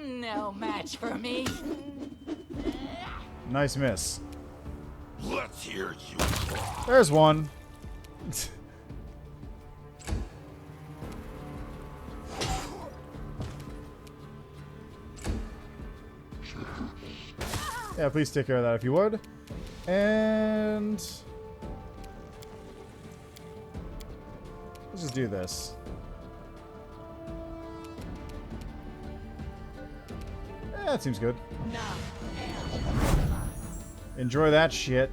No match for me. Nice miss. Let's hear you cry. There's one. Yeah, please take care of that if you would. And let's just do this. That seems good. Enjoy that shit.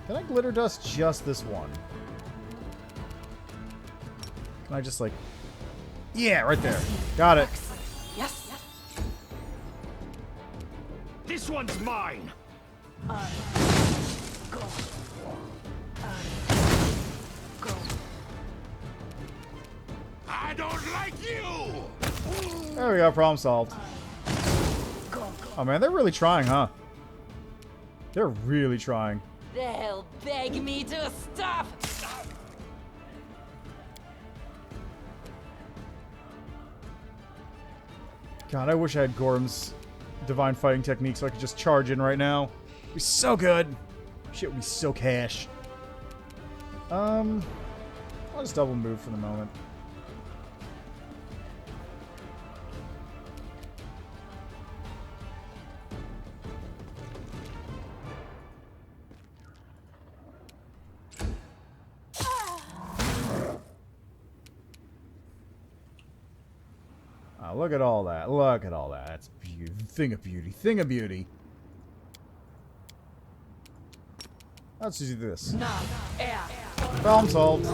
Can I glitter dust just this one? Can I just like... Yeah, right there. Got it. Yes. This one's mine. I don't like you. There we go, problem solved. Oh man, they're really trying, huh? They're really trying. They'll beg me to stop. God, I wish I had Gorm's divine fighting technique so I could just charge in right now. It'd be so good. Shit would be so cash. I'll just double move for the moment. Look at all that. Look at all that. That's beauty. Thing of beauty. Thing of beauty. Let's just do this. Problem solved.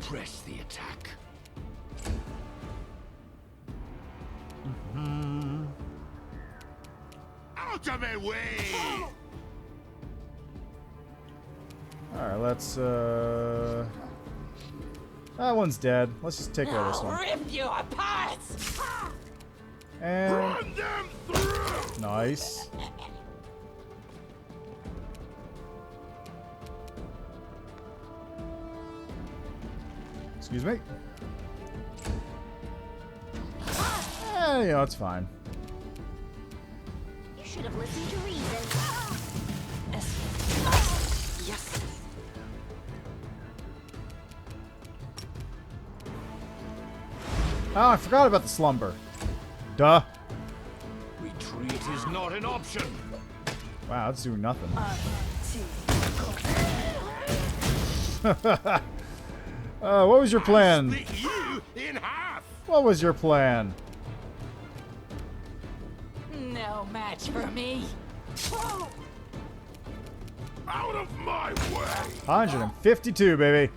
Press the attack. Out of my way! Alright, let's, that one's dead. Let's just take care of this one. Rip you apart! And... Run them through! Nice. Excuse me. Yeah, it's fine. should have listened to reason. Yes. Oh, I forgot about the slumber. Duh. Retreat is not an option. Wow, that's doing nothing. What was your plan? Split you in half. What was your plan? No match for me. Out of my way. 152, baby.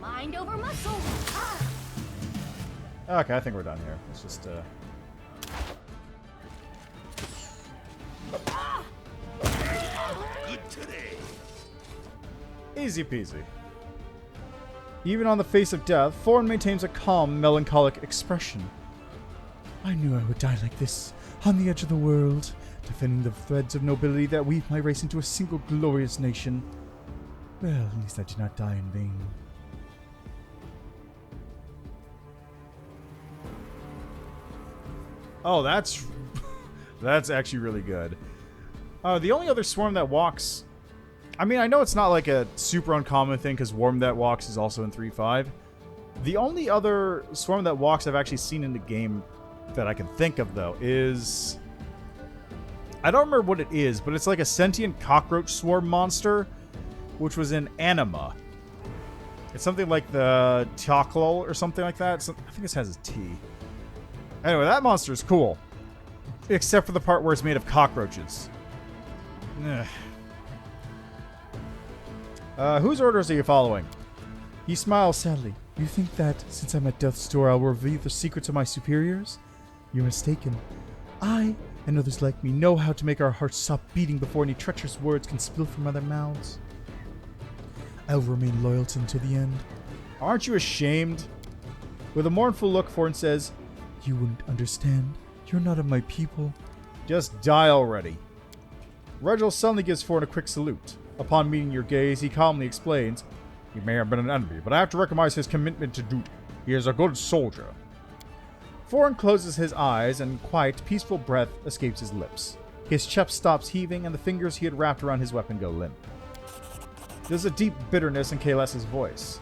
Mind over muscle. Okay, I think we're done here. Let's just, Good today. easy peasy. Even on the face of death, Forn maintains a calm, melancholic expression. I knew I would die like this, on the edge of the world, defending the threads of nobility that weave my race into a single glorious nation. Well, at least I did not die in vain. Oh, that's actually really good. The only other swarm that walks... I mean, I know it's not like a super uncommon thing because Worm That Walks is also in 3.5. The only other swarm that walks I've actually seen in the game that I can think of, though, is... I don't remember what it is, but it's like a sentient cockroach swarm monster, which was in Anima. It's something like the Teoclol or something like that. I think this has a T. Anyway, that monster is cool. Except for the part where it's made of cockroaches. Ugh. Whose orders are you following? He smiles sadly. You think that, since I'm at death's door, I'll reveal the secrets of my superiors? You're mistaken. I, and others like me, know how to make our hearts stop beating before any treacherous words can spill from other mouths. I'll remain loyal to them till the end. Aren't you ashamed? With a mournful look, Forn says, You wouldn't understand. You're not of my people. Just die already. Regil suddenly gives Forn a quick salute. Upon meeting your gaze, he calmly explains, He may have been an enemy, but I have to recognize his commitment to duty. He is a good soldier. Forn closes his eyes, and quiet, peaceful breath escapes his lips. His chest stops heaving, and the fingers he had wrapped around his weapon go limp. There's a deep bitterness in Kaylessa's voice.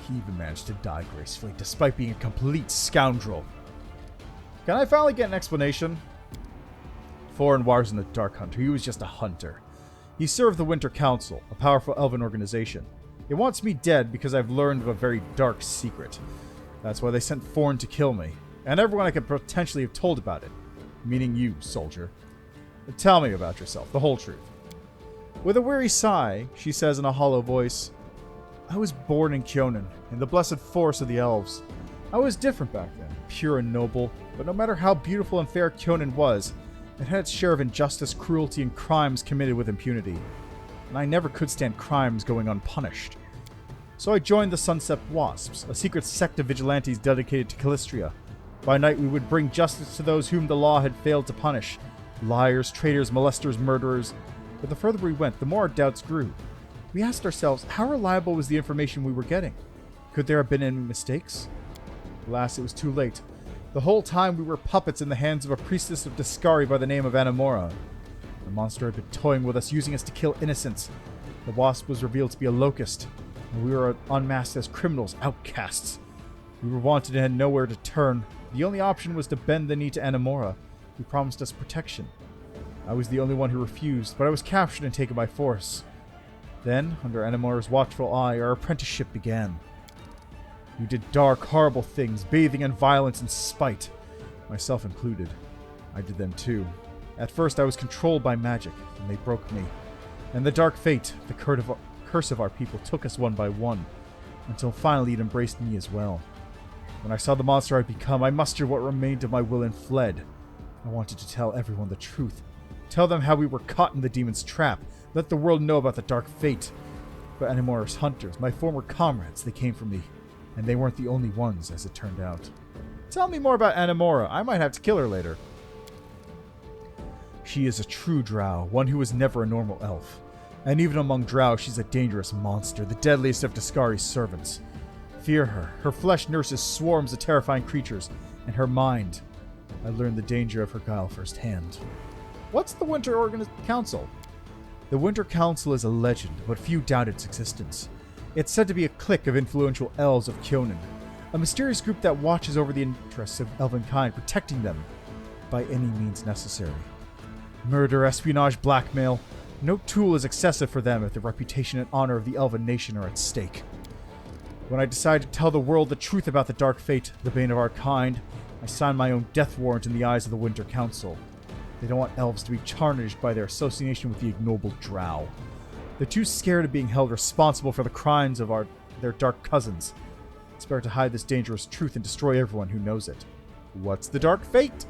He even managed to die gracefully, despite being a complete scoundrel. Can I finally get an explanation? Forn wasn't a Dark Hunter. He was just a hunter. He served the Winter Council, a powerful elven organization. It wants me dead because I've learned of a very dark secret. That's why they sent Forn to kill me, and everyone I could potentially have told about it. Meaning you, soldier. But tell me about yourself, the whole truth. With a weary sigh, she says in a hollow voice, I was born in Kyonin, in the blessed forest of the elves. I was different back then, pure and noble, but no matter how beautiful and fair Kyonin was, it had its share of injustice, cruelty, and crimes committed with impunity. And I never could stand crimes going unpunished. So I joined the Sunset Wasps, a secret sect of vigilantes dedicated to Callistria. By night we would bring justice to those whom the law had failed to punish. Liars, traitors, molesters, murderers. But the further we went, the more our doubts grew. We asked ourselves, how reliable was the information we were getting? Could there have been any mistakes? Alas, it was too late. The whole time we were puppets in the hands of a priestess of Discari by the name of Animora. The monster had been toying with us, using us to kill innocents. The Wasp was revealed to be a locust, and we were unmasked as criminals, outcasts. We were wanted and had nowhere to turn. The only option was to bend the knee to Animora, who promised us protection. I was the only one who refused, but I was captured and taken by force. Then, under Animora's watchful eye, our apprenticeship began. We did dark, horrible things, bathing in violence and spite, myself included. I did them too. At first I was controlled by magic, and they broke me. And the dark fate, the curse of our people, took us one by one, until finally it embraced me as well. When I saw the monster I'd become, I mustered what remained of my will and fled. I wanted to tell everyone the truth. Tell them how we were caught in the demon's trap. Let the world know about the dark fate. But Animora's hunters, my former comrades, they came for me. And they weren't the only ones, as it turned out. Tell me more about Animora. I might have to kill her later. She is a true drow, one who was never a normal elf. And even among drow, she's a dangerous monster, the deadliest of Discari's servants. Fear her. Her flesh nurses swarms of terrifying creatures. And her mind. I learned the danger of her guile firsthand. What's the Winter Council? The Winter Council is a legend, but few doubt its existence. It's said to be a clique of influential elves of Kyonin, a mysterious group that watches over the interests of elvenkind, protecting them by any means necessary. Murder, espionage, blackmail. No tool is excessive for them if the reputation and honor of the elven nation are at stake. When I decided to tell the world the truth about the Dark Fate, the bane of our kind, I signed my own death warrant in the eyes of the Winter Council. They don't want elves to be tarnished by their association with the ignoble drow. They're too scared of being held responsible for the crimes of their dark cousins. It's better to hide this dangerous truth and destroy everyone who knows it. What's the Dark Fate?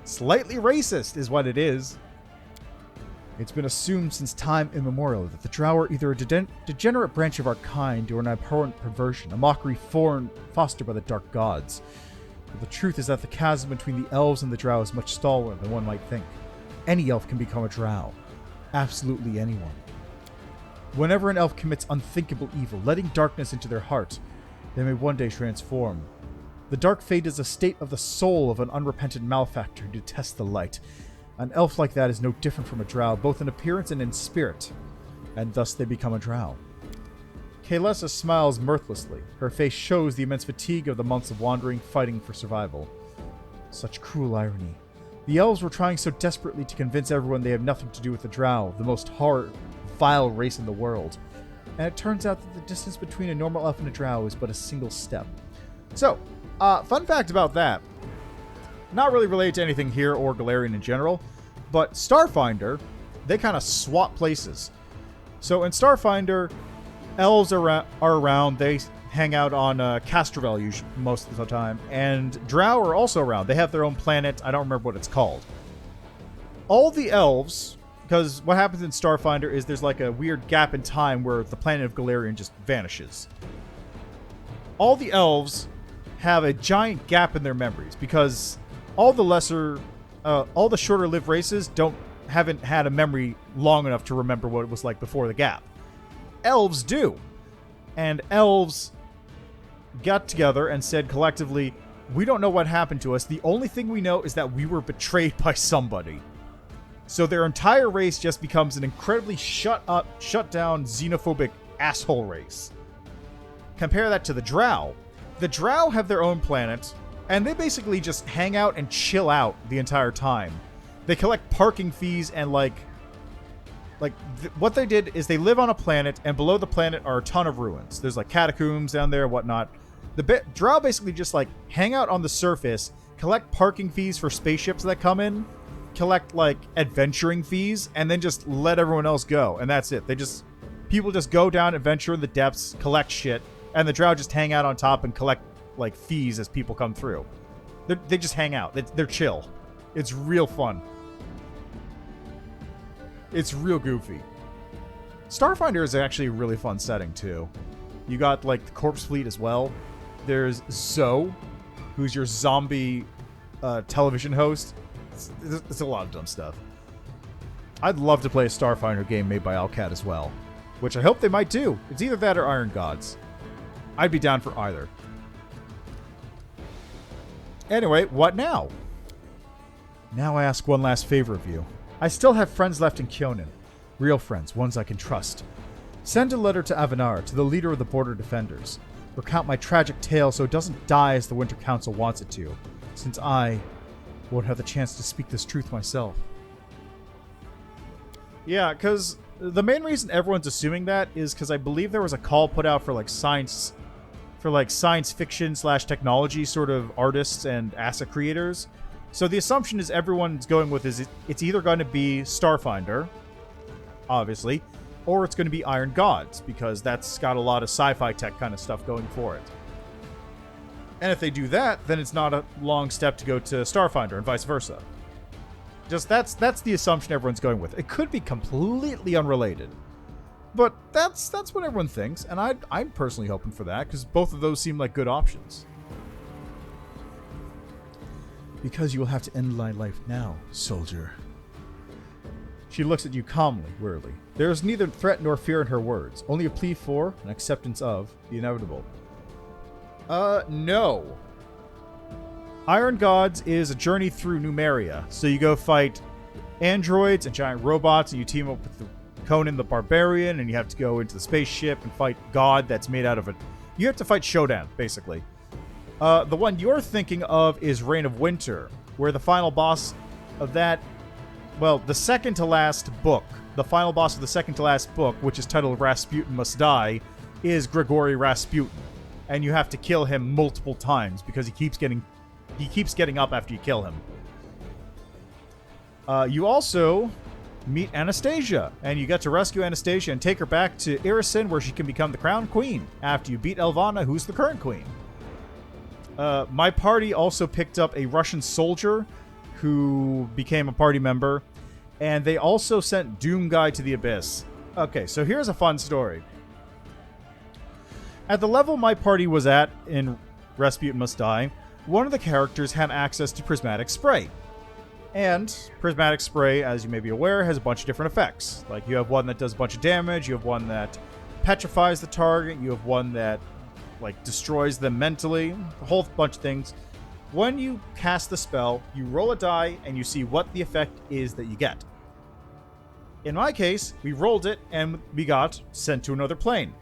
Slightly racist is what it is. It's been assumed since time immemorial that the drow are either a degenerate branch of our kind or an abhorrent perversion, a mockery fostered by the dark gods. But the truth is that the chasm between the elves and the drow is much smaller than one might think. Any elf can become a drow. Absolutely anyone. Whenever an elf commits unthinkable evil, letting darkness into their heart, they may one day transform. The Dark Fate is a state of the soul of an unrepentant malefactor who detests the light. An elf like that is no different from a drow, both in appearance and in spirit, and thus they become a drow. Kaylessa smiles mirthlessly. Her face shows the immense fatigue of the months of wandering, fighting for survival. Such cruel irony. The elves were trying so desperately to convince everyone they have nothing to do with the drow, the most vile race in the world. And it turns out that the distance between a normal elf and a drow is but a single step. So, fun fact about that. Not really related to anything here or Galarian in general, but Starfinder, they kind of swap places. So in Starfinder, elves are around. They hang out on Castrovel usually most of the time, and drow are also around. They have their own planet. I don't remember what it's called. All the elves, because what happens in Starfinder is there's like a weird gap in time where the planet of Galarian just vanishes. All the elves have a giant gap in their memories because all the shorter-lived races haven't had a memory long enough to remember what it was like before the gap. Elves do. And elves got together and said collectively, we don't know what happened to us. The only thing we know is that we were betrayed by somebody. So their entire race just becomes an incredibly shut down, xenophobic asshole race. Compare that to the drow. The drow have their own planet, and they basically just hang out and chill out the entire time. They collect parking fees and what they did is they live on a planet, and below the planet are a ton of ruins. There's like catacombs down there, whatnot. The drow basically just like hang out on the surface, collect parking fees for spaceships that come in, collect like adventuring fees, and then just let everyone else go. And that's it. People just go down, adventure in the depths, collect shit, and the drow just hang out on top and collect like fees as people come through. They just hang out. They're chill. It's real fun. It's real goofy. Starfinder is actually a really fun setting too. You got like the corpse fleet as well. There's Zoe, who's your zombie television host. It's a lot of dumb stuff. I'd love to play a Starfinder game made by Owlcat as well, which I hope they might do. It's either that or Iron Gods. I'd be down for either. Anyway, what now? Now I ask one last favor of you. I still have friends left in Kyonin. Real friends, ones I can trust. Send a letter to Avanar, to the leader of the Border Defenders. Recount my tragic tale so it doesn't die as the Winter Council wants it to, since I won't have the chance to speak this truth myself. Yeah, because the main reason everyone's assuming that is because I believe there was a call put out for like science fiction / technology sort of artists and asset creators. So the assumption is everyone's going with is it's either going to be Starfinder, obviously, or it's going to be Iron Gods, because that's got a lot of sci-fi tech kind of stuff going for it. And if they do that, then it's not a long step to go to Starfinder and vice versa. Just that's the assumption everyone's going with. It could be completely unrelated. But that's what everyone thinks, and I'm personally hoping for that, because both of those seem like good options. Because you will have to end my life now, soldier. She looks at you calmly, wearily. There is neither threat nor fear in her words, only a plea for, and acceptance of, the inevitable. No. Iron Gods is a journey through Numeria. So you go fight androids and giant robots, and you team up with Conan the Barbarian, and you have to go into the spaceship and fight God that's made out of it. You have to fight Shodan, basically. The one you're thinking of is Reign of Winter, where the final boss of that, well, the second to last book, the final boss of the second to last book, which is titled Rasputin Must Die, is Grigory Rasputin. And you have to kill him multiple times because he keeps getting up after you kill him. You also meet Anastasia, and you get to rescue Anastasia and take her back to Irisin, where she can become the crown queen after you beat Elvana, who's the current queen. My party also picked up a Russian soldier who became a party member, and they also sent Doomguy to the Abyss. Okay, so here's a fun story. At the level my party was at in Rasputin Must Die, one of the characters had access to Prismatic Spray. And Prismatic Spray, as you may be aware, has a bunch of different effects. Like, you have one that does a bunch of damage, you have one that petrifies the target, you have one that, like, destroys them mentally, a whole bunch of things. When you cast the spell, you roll a die, and you see what the effect is that you get. In my case, we rolled it, and we got sent to another plane.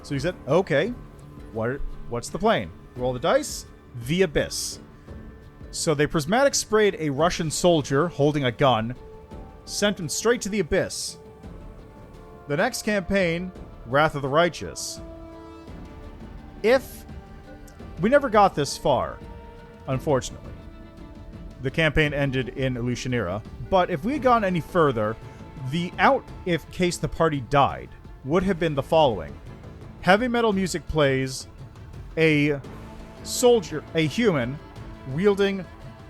So he said, okay, what's the plane? Roll the dice, the Abyss. So they prismatic sprayed a Russian soldier holding a gun, sent him straight to the Abyss. The next campaign, Wrath of the Righteous. We never got this far, unfortunately. The campaign ended in Illusionera. But if we had gone any further, the if case the party died would have been the following. Heavy metal music plays, a human, wielding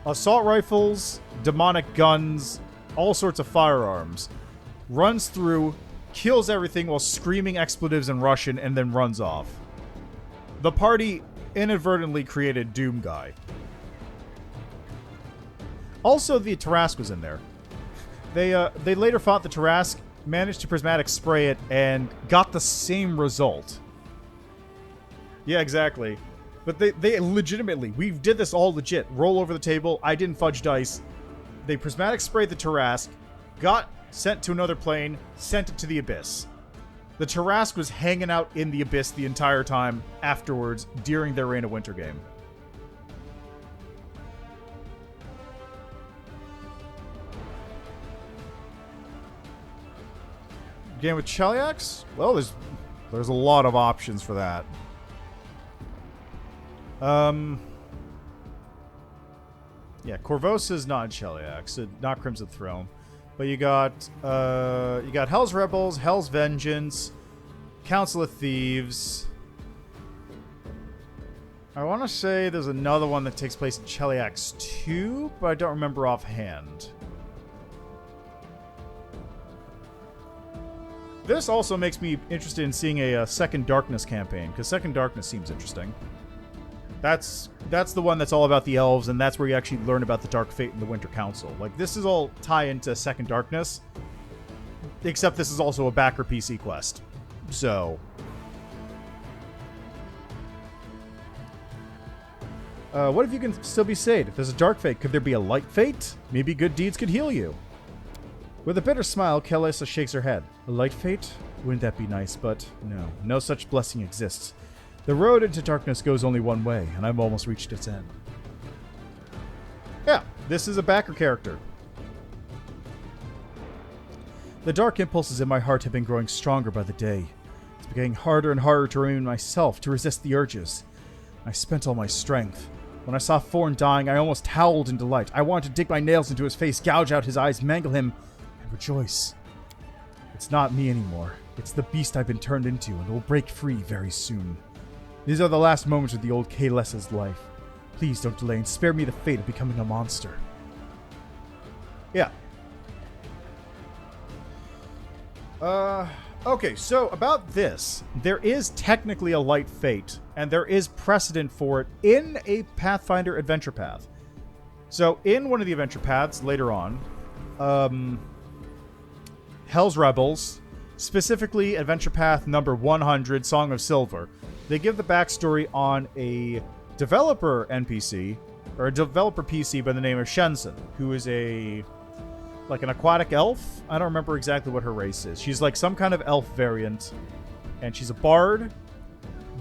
assault rifles, demonic guns, all sorts of firearms, runs through, kills everything while screaming expletives in Russian, and then runs off. The party inadvertently created Doomguy. Also, the Tarrasque was in there. They later fought the Tarrasque, managed to prismatic spray it, and got the same result. Yeah, exactly. But they legitimately, we did this all legit. Roll over the table. I didn't fudge dice. They prismatic sprayed the Tarrasque, got sent to another plane, sent it to the Abyss. The Tarrasque was hanging out in the Abyss the entire time afterwards during their Reign of Winter game. Game with Cheliax? Well, there's a lot of options for that. Yeah, Corvosa's not Cheliax, not Crimson Throne. But you got Hell's Rebels, Hell's Vengeance, Council of Thieves. I want to say there's another one that takes place in Cheliax 2, but I don't remember offhand. This also makes me interested in seeing a Second Darkness campaign, because Second Darkness seems interesting. That's the one that's all about the elves, and that's where you actually learn about the Dark Fate and the Winter Council. Like, this is all tie into Second Darkness, except this is also a backer PC quest. So, what if you can still be saved? If there's a Dark Fate, could there be a Light Fate? Maybe good deeds could heal you. With a bitter smile, Kaylessa shakes her head. A Light Fate? Wouldn't that be nice? But no such blessing exists. The road into darkness goes only one way, and I've almost reached its end. Yeah, this is a backer character. The dark impulses in my heart have been growing stronger by the day. It's becoming harder and harder to remain myself, to resist the urges. I spent all my strength. When I saw Forn dying, I almost howled in delight. I wanted to dig my nails into his face, gouge out his eyes, mangle him, and rejoice. It's not me anymore. It's the beast I've been turned into, and it will break free very soon. These are the last moments of the old Kaylessa's life. Please don't delay and spare me the fate of becoming a monster. Yeah. Okay, so about this. There is technically a Light Fate, and there is precedent for it in a Pathfinder adventure path. So, in one of the adventure paths, later on, Hell's Rebels, specifically adventure path number 100, Song of Silver, they give the backstory on a developer NPC, or a developer PC by the name of Shensen, who is like an aquatic elf. I don't remember exactly what her race is. She's like some kind of elf variant, and she's a bard.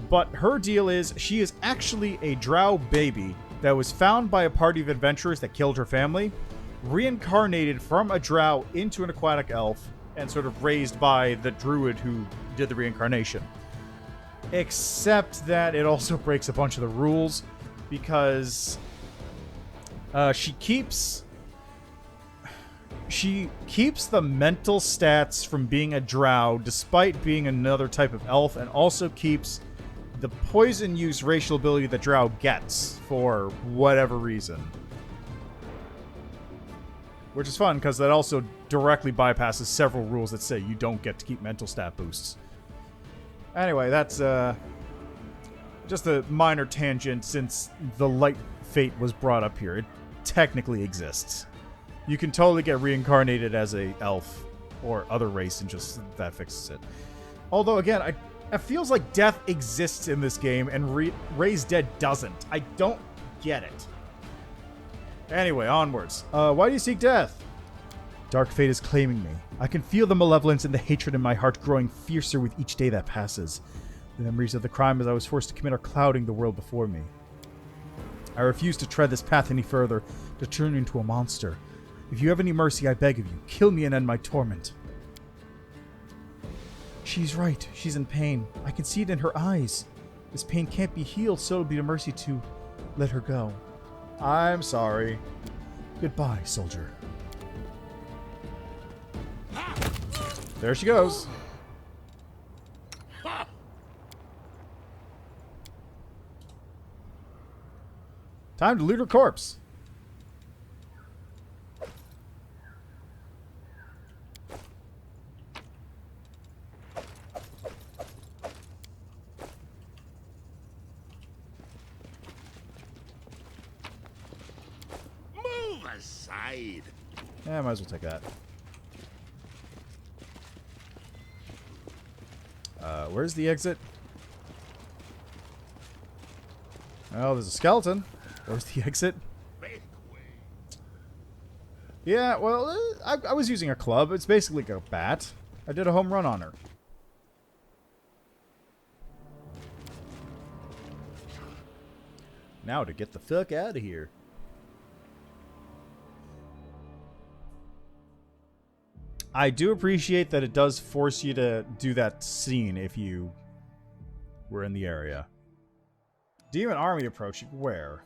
But her deal is she is actually a drow baby that was found by a party of adventurers that killed her family, reincarnated from a drow into an aquatic elf, and sort of raised by the druid who did the reincarnation. Except that it also breaks a bunch of the rules, because she keeps the mental stats from being a drow despite being another type of elf, and also keeps the poison use racial ability that drow gets for whatever reason. Which is fun, because that also directly bypasses several rules that say you don't get to keep mental stat boosts. Anyway, that's just a minor tangent since the Light Fate was brought up here. It technically exists. You can totally get reincarnated as a elf or other race and just that fixes it. Although, again, it feels like death exists in this game and Raise Dead doesn't. I don't get it. Anyway, onwards. Why do you seek death? Dark fate is claiming me. I can feel the malevolence and the hatred in my heart growing fiercer with each day that passes. The memories of the crime as I was forced to commit are clouding the world before me. I refuse to tread this path any further, to turn into a monster. If you have any mercy, I beg of you, kill me and end my torment. She's right. She's in pain. I can see it in her eyes. This pain can't be healed, so it would be a mercy to let her go. I'm sorry. Goodbye, soldier. There she goes. Time to loot her corpse. Move aside. Yeah, might as well take that. Where's the exit? Oh, there's a skeleton. Where's the exit? Yeah, well, I was using a club. It's basically like a bat. I did a home run on her. Now to get the fuck out of here. I do appreciate that it does force you to do that scene if you were in the area. Demon army approaching. Where?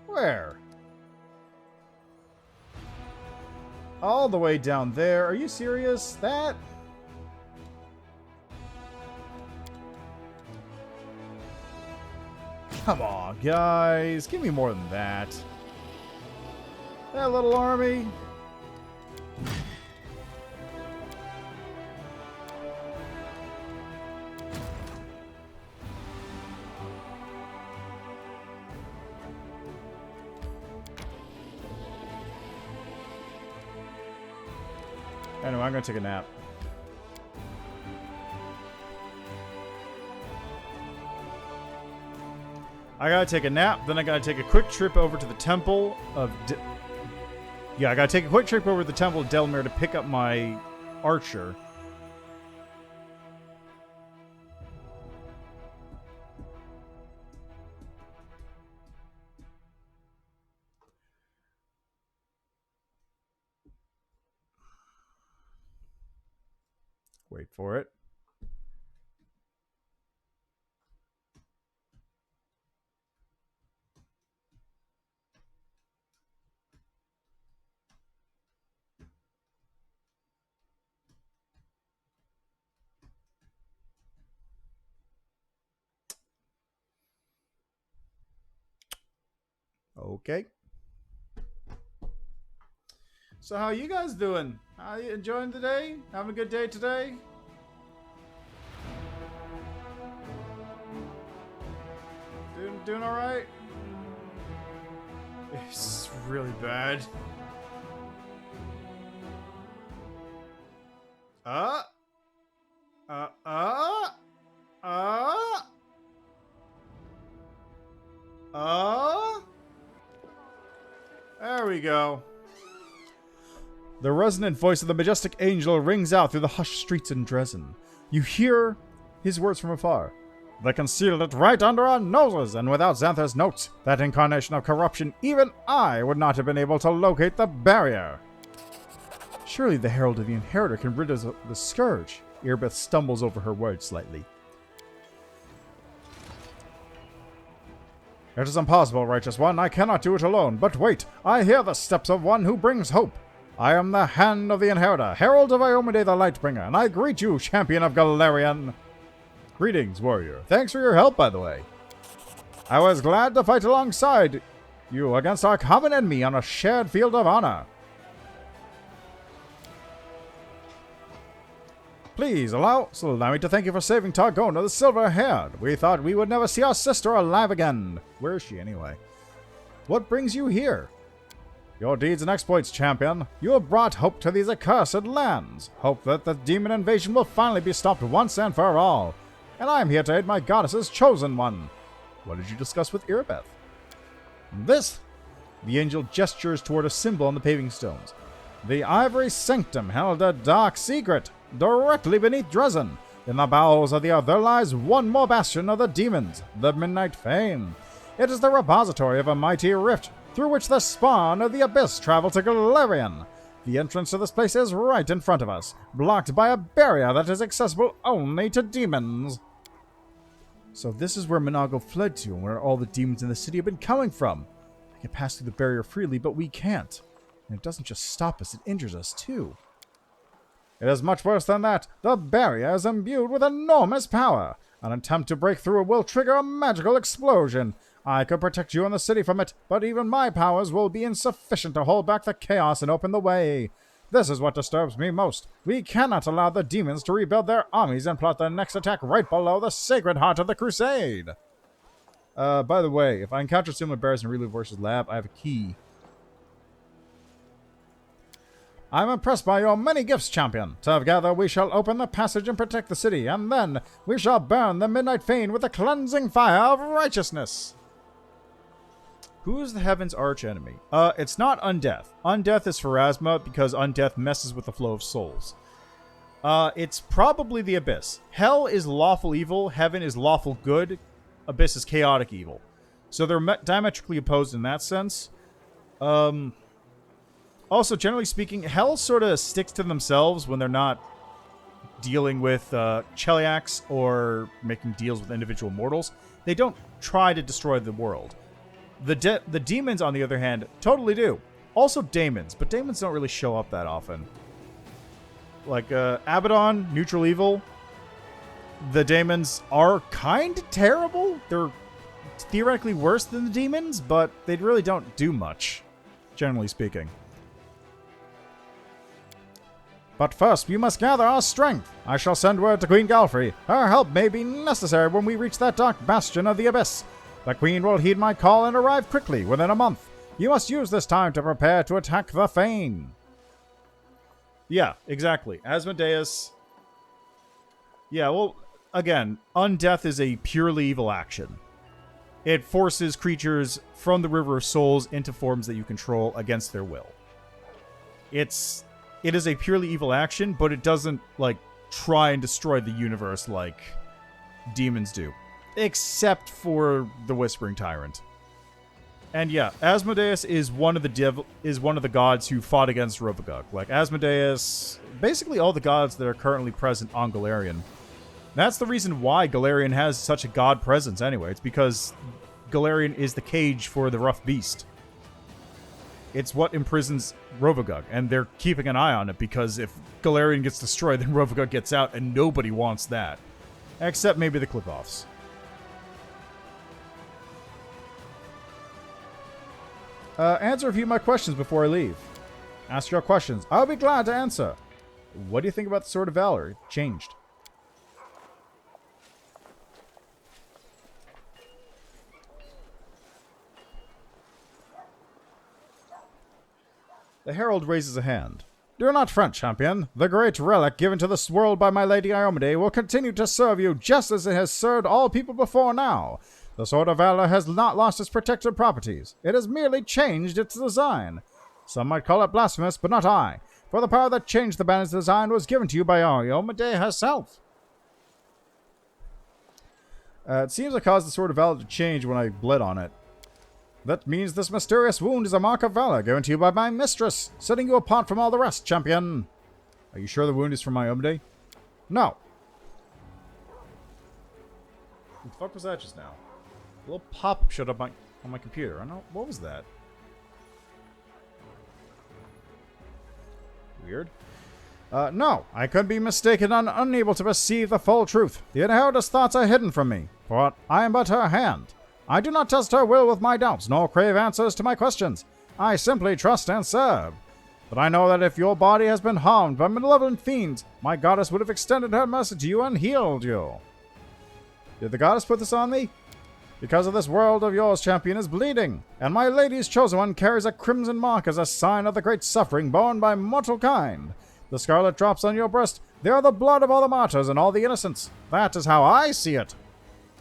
Where? All the way down there. Are you serious? That? Come on, guys. Give me more than that. That little army. Anyway, I'm gonna take a nap. I gotta take a nap, then I gotta take a quick trip over to the Temple of... I gotta take a quick trip over to the Temple of Delmere to pick up my archer. Wait for it. Okay. So how you guys doing? Are you enjoying the day? Having a good day today? Doing all right? It's really bad. There we go. The resonant voice of the majestic angel rings out through the hushed streets in Drezen. You hear his words from afar. They concealed it right under our noses, and without Xanthir's notes, that incarnation of corruption, even I would not have been able to locate the barrier. Surely the Herald of the Inheritor can rid us of the scourge. Irbeth stumbles over her words slightly. It is impossible, Righteous One. I cannot do it alone. But wait, I hear the steps of one who brings hope. I am the Hand of the Inheritor, Herald of Iomade the Lightbringer, and I greet you, Champion of Galarian. Greetings, warrior. Thanks for your help, by the way. I was glad to fight alongside you against our common enemy on a shared field of honor. Please allow me to thank you for saving Targona the Silver-Haired. We thought we would never see our sister alive again. Where is she, anyway? What brings you here? Your deeds and exploits, champion. You have brought hope to these accursed lands. Hope that the demon invasion will finally be stopped once and for all. And I am here to aid my goddess's chosen one. What did you discuss with Irbeth? This. The angel gestures toward a symbol on the paving stones. The Ivory Sanctum held a dark secret. Directly beneath Drezen, in the bowels of the earth, there lies one more bastion of the demons, the Midnight Fane. It is the repository of a mighty rift, through which the spawn of the Abyss travel to Galarian. The entrance to this place is right in front of us, blocked by a barrier that is accessible only to demons. So this is where Minago fled to, and where all the demons in the city have been coming from. I can pass through the barrier freely, but we can't. And it doesn't just stop us, it injures us too. It is much worse than that. The barrier is imbued with enormous power. An attempt to break through will trigger a magical explosion. I could protect you and the city from it, but even my powers will be insufficient to hold back the chaos and open the way. This is what disturbs me most. We cannot allow the demons to rebuild their armies and plot their next attack right below the Sacred Heart of the Crusade. By the way, if I encounter similar bears in Relive vs. Lab, I have a key. I'm impressed by your many gifts, champion. Together we shall open the passage and protect the city, and then we shall burn the Midnight Fane with the cleansing fire of righteousness. Who is the Heaven's archenemy? It's not Undeath. Undeath is Pharasma because Undeath messes with the flow of souls. It's probably the Abyss. Hell is lawful evil, Heaven is lawful good, Abyss is chaotic evil. So they're diametrically opposed in that sense. Also, generally speaking, Hell sort of sticks to themselves when they're not dealing with Cheliacs or making deals with individual mortals. They don't try to destroy the world. The demons, on the other hand, totally do. Also daemons, but daemons don't really show up that often. Like Abaddon, neutral evil. The daemons are kind of terrible. They're theoretically worse than the demons, but they really don't do much, generally speaking. But first, we must gather our strength. I shall send word to Queen Galfrey. Her help may be necessary when we reach that dark bastion of the Abyss. The Queen will heed my call and arrive quickly, within a month. You must use this time to prepare to attack the Fane. Yeah, exactly. Asmodeus. Yeah, well, again, Undeath is a purely evil action. It forces creatures from the River of Souls into forms that you control against their will. It is a purely evil action, but it doesn't, like, try and destroy the universe like demons do. Except for the Whispering Tyrant. And yeah, Asmodeus is one of the gods who fought against Rovagug. Like, Asmodeus, basically all the gods that are currently present on Galarian. That's the reason why Galarian has such a god presence anyway. It's because Galarian is the cage for the rough beast. It's what imprisons Rovagug, and they're keeping an eye on it because if Galarian gets destroyed, then Rovagug gets out, and nobody wants that. Except maybe the Clip-Offs. Answer a few of my questions before I leave. Ask your questions. I'll be glad to answer. What do you think about the Sword of Valor? It changed. The Herald raises a hand. Do not fret, champion. The great relic given to this world by my lady Iomade will continue to serve you just as it has served all people before now. The Sword of Valor has not lost its protective properties. It has merely changed its design. Some might call it blasphemous, but not I. For the power that changed the band's design was given to you by Ayomade herself. It seems I caused the Sword of Valor to change when I bled on it. That means this mysterious wound is a mark of valor given to you by my mistress, setting you apart from all the rest, champion. Are you sure the wound is from Ayomade? No. What the fuck was that just now? A little pop-up showed up on my computer. I don't know. What was that? Weird. No, I could be mistaken and unable to perceive the full truth. The Inheritor's thoughts are hidden from me, for I am but her hand. I do not test her will with my doubts, nor crave answers to my questions. I simply trust and serve. But I know that if your body has been harmed by malevolent fiends, my goddess would have extended her mercy to you and healed you. Did the goddess put this on me? Because of this world of yours, champion, is bleeding, and my lady's chosen one carries a crimson mark as a sign of the great suffering borne by mortal kind. The scarlet drops on your breast, they are the blood of all the martyrs and all the innocents. That is how I see it.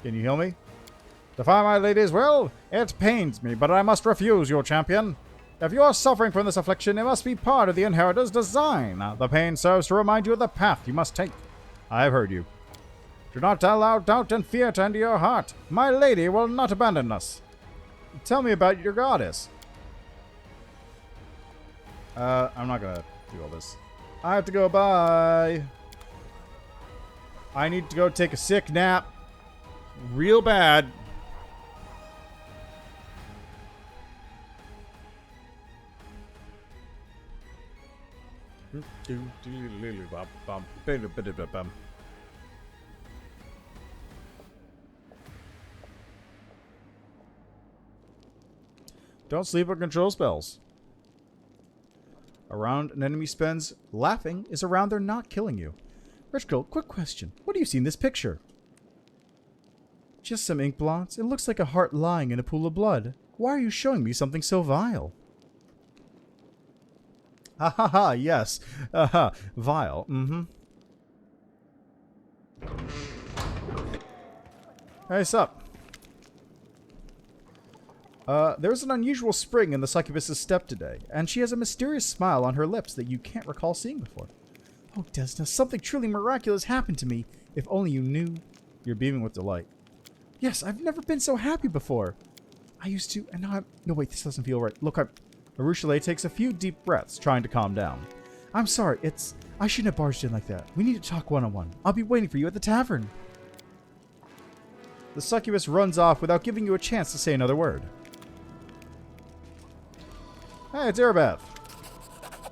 Can you heal me? Defy my lady's will? It pains me, but I must refuse, your champion. If you are suffering from this affliction, it must be part of the Inheritor's design. The pain serves to remind you of the path you must take. I have heard you. Do not allow doubt and fear to enter your heart. My lady will not abandon us. Tell me about your goddess. I'm not gonna do all this. I have to go, bye. I need to go take a sick nap. Real bad. Don't sleep on control spells. Around an enemy spends laughing is around they're not killing you. Rich girl, quick question. What do you see in this picture? Just some ink blots. It looks like a heart lying in a pool of blood. Why are you showing me something so vile? Ha ha ha, yes. Vile. Mm-hmm. Hey, sup? There's an unusual spring in the succubus's step today, and she has a mysterious smile on her lips that you can't recall seeing before. Oh, Desna, something truly miraculous happened to me. If only you knew. You're beaming with delight. Yes, I've never been so happy before. I used to, and now I'm... No, wait, this doesn't feel right. Look, Arushale takes a few deep breaths, trying to calm down. I'm sorry, I shouldn't have barged in like that. We need to talk one-on-one. I'll be waiting for you at the tavern. The succubus runs off without giving you a chance to say another word. Hey, it's Erebeth.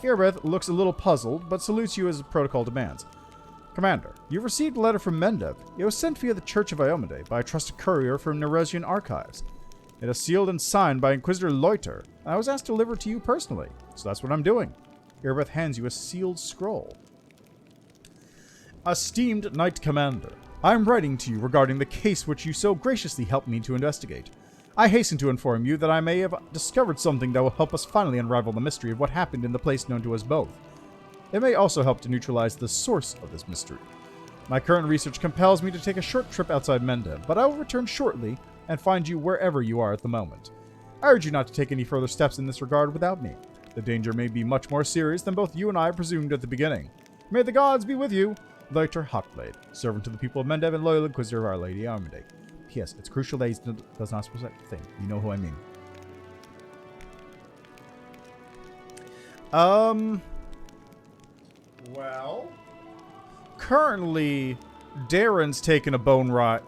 Erebeth looks a little puzzled, but salutes you as protocol demands. Commander, you've received a letter from Mendev. It was sent via the Church of Ayomade by a trusted courier from Neresian archives. It is sealed and signed by Inquisitor Loiter, and I was asked to deliver it to you personally, so that's what I'm doing. Erebeth hands you a sealed scroll. Esteemed Knight Commander, I am writing to you regarding the case which you so graciously helped me to investigate. I hasten to inform you that I may have discovered something that will help us finally unravel the mystery of what happened in the place known to us both. It may also help to neutralize the source of this mystery. My current research compels me to take a short trip outside Mendev, but I will return shortly and find you wherever you are at the moment. I urge you not to take any further steps in this regard without me. The danger may be much more serious than both you and I presumed at the beginning. May the gods be with you. Loiter Hawkblade, servant to the people of Mendev and loyal inquisitor of Our Lady Ayomade. P.S. It's crucial that he does not suppose that thing. You know who I mean. Well, currently, Darren's taken a bone ride.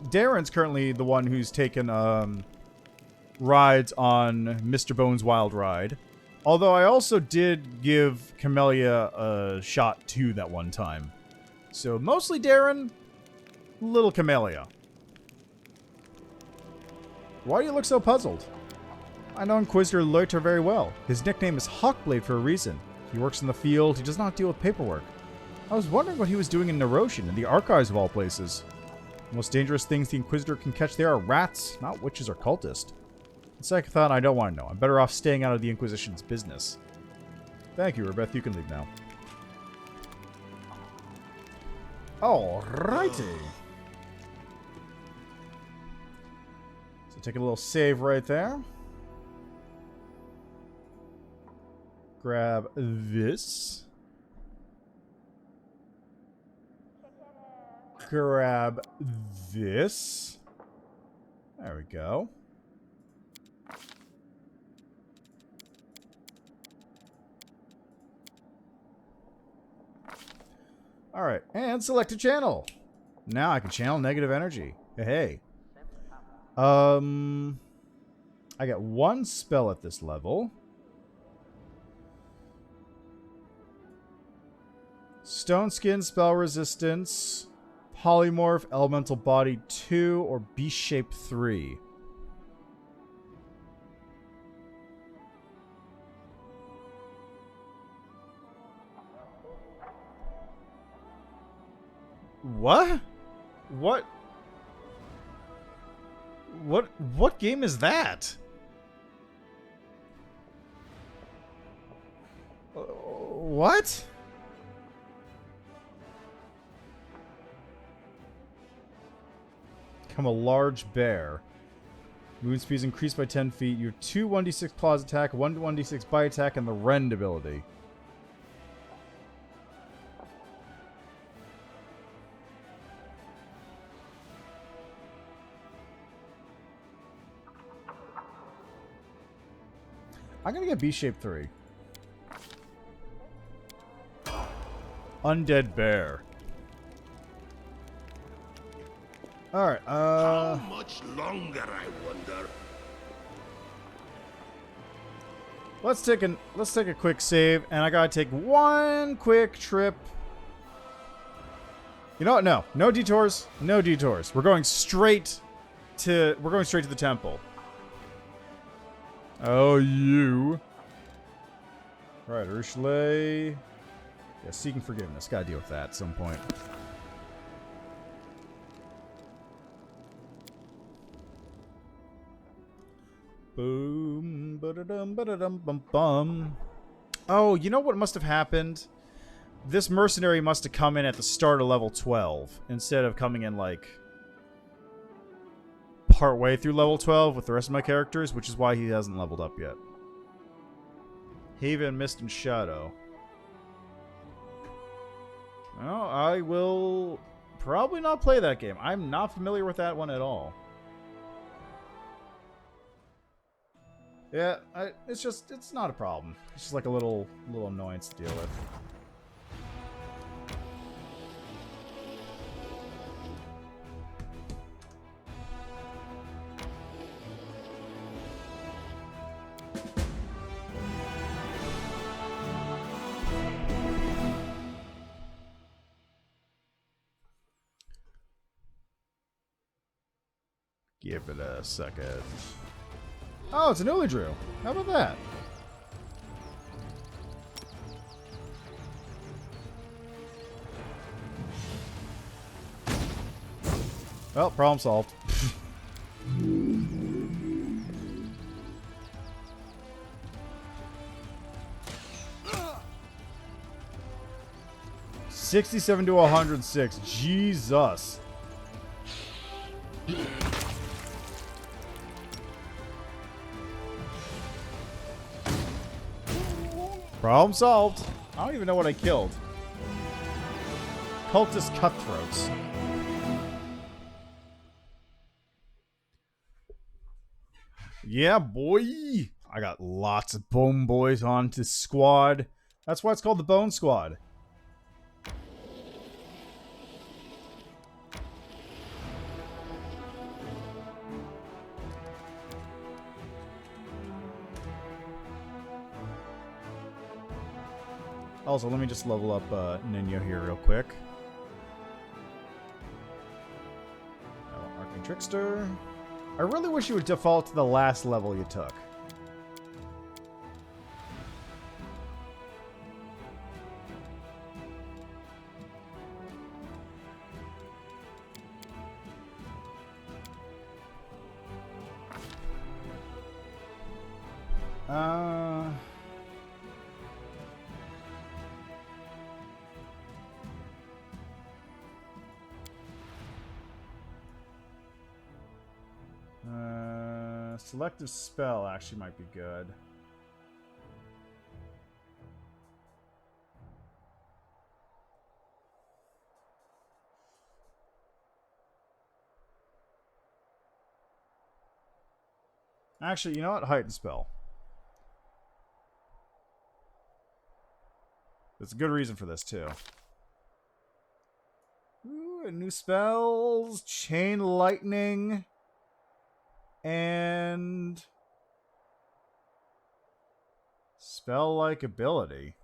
Darren's currently the one who's taken rides on Mr. Bone's Wild Ride. Although I also did give Camellia a shot too that one time. So mostly Darren, little Camellia. Why do you look so puzzled? I know Inquisitor Loiter very well. His nickname is Hawkblade for a reason. He works in the field, he does not deal with paperwork. I was wondering what he was doing in Nerosian, in the archives of all places. The most dangerous things the Inquisitor can catch there are rats, not witches or cultists. In second thought, I don't want to know. I'm better off staying out of the Inquisition's business. Thank you, Rebeth. You can leave now. Alrighty. Take a little save right there. Grab this. Grab this. There we go. Alright, and select a channel. Now I can channel negative energy. Hey. I got one spell at this level. Stone Skin, spell resistance, polymorph, elemental body 2, or beast shape 3. What? What game is that? What? Become a large bear. Movement speed is increased by 10 feet. You have 2 1d6 claws attack, 1 1d6 bite attack, and the rend ability. I'm gonna get B shape 3. Undead bear. Alright, How much longer, I wonder? Let's take a quick save, and I gotta take one quick trip. You know what? No. No detours. No detours. We're going straight to the temple. Oh, you. Right, Ursula. Yeah, seeking forgiveness. Gotta deal with that at some point. Boom, ba-da-dum, ba-da-dum, bum, bum. Oh, you know what must have happened? This mercenary must have come in at the start of level 12 instead of coming in, like, partway through level 12 with the rest of my characters, which is why he hasn't leveled up yet. Haven, Mist, and Shadow. Well, I will probably not play that game. I'm not familiar with that one at all. Yeah, it's not a problem. It's just like a little annoyance to deal with. Give it a second. Oh, it's an Illidrew. How about that? Well, problem solved. $67 to $106. Jesus. Problem solved. I don't even know what I killed. Cultist cutthroats. Yeah, boy. I got lots of bone boys on this squad. That's why it's called the Bone Squad. Also, let me just level up Ninja here real quick. Arcane Trickster. I really wish you would default to the last level you took. Selective spell actually might be good. Actually, you know what? Heightened spell. There's a good reason for this, too. Ooh, new spells. Chain Lightning. And... Spell-like ability.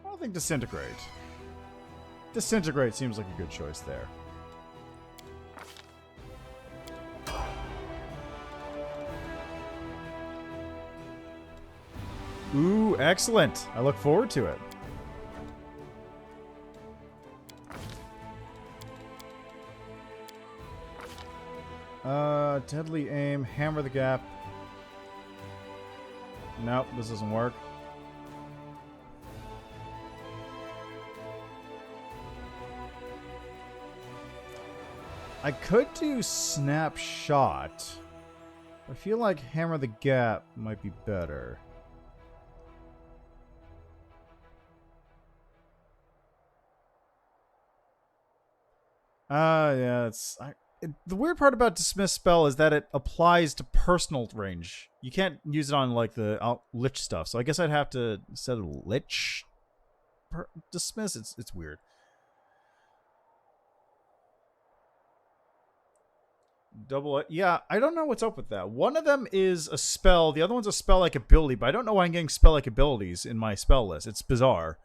I think Disintegrate. Disintegrate seems like a good choice there. Ooh, excellent. I look forward to it. Deadly Aim, Hammer the Gap. Nope, this doesn't work. I could do Snapshot. I feel like Hammer the Gap might be better. Yeah, it's... the weird part about Dismiss Spell is that it applies to personal range. You can't use it on, like, the Lich stuff, so I guess I'd have to set a Lich... Dismiss? It's weird. Double... Yeah, I don't know what's up with that. One of them is a spell, the other one's a spell-like ability, but I don't know why I'm getting spell-like abilities in my spell list. It's bizarre.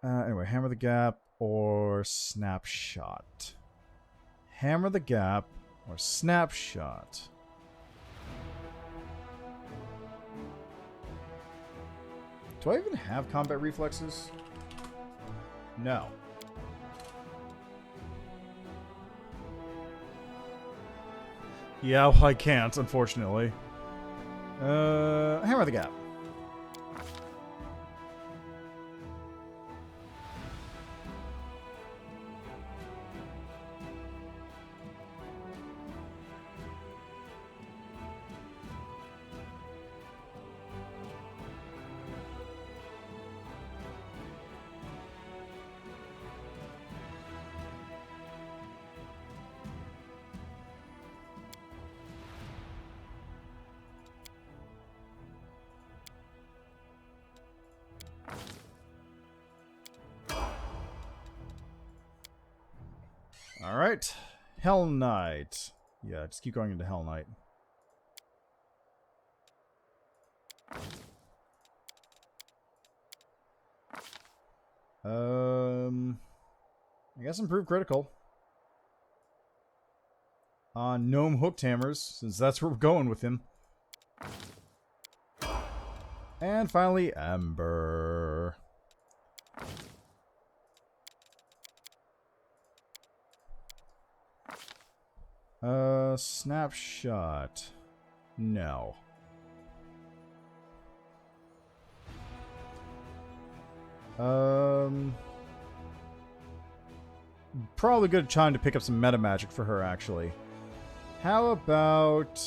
Anyway, Hammer the Gap or Snapshot. Hammer the Gap or Snapshot. Do I even have combat reflexes? No. Yeah, well, I can't, unfortunately. Hammer the Gap. Alright. Hell Knight. Yeah, just keep going into Hell Knight. I guess improve critical. On Gnome Hooked Hammers, since that's where we're going with him. And finally, Ember. Snapshot. No. Probably a good time to pick up some meta magic for her, actually. How about...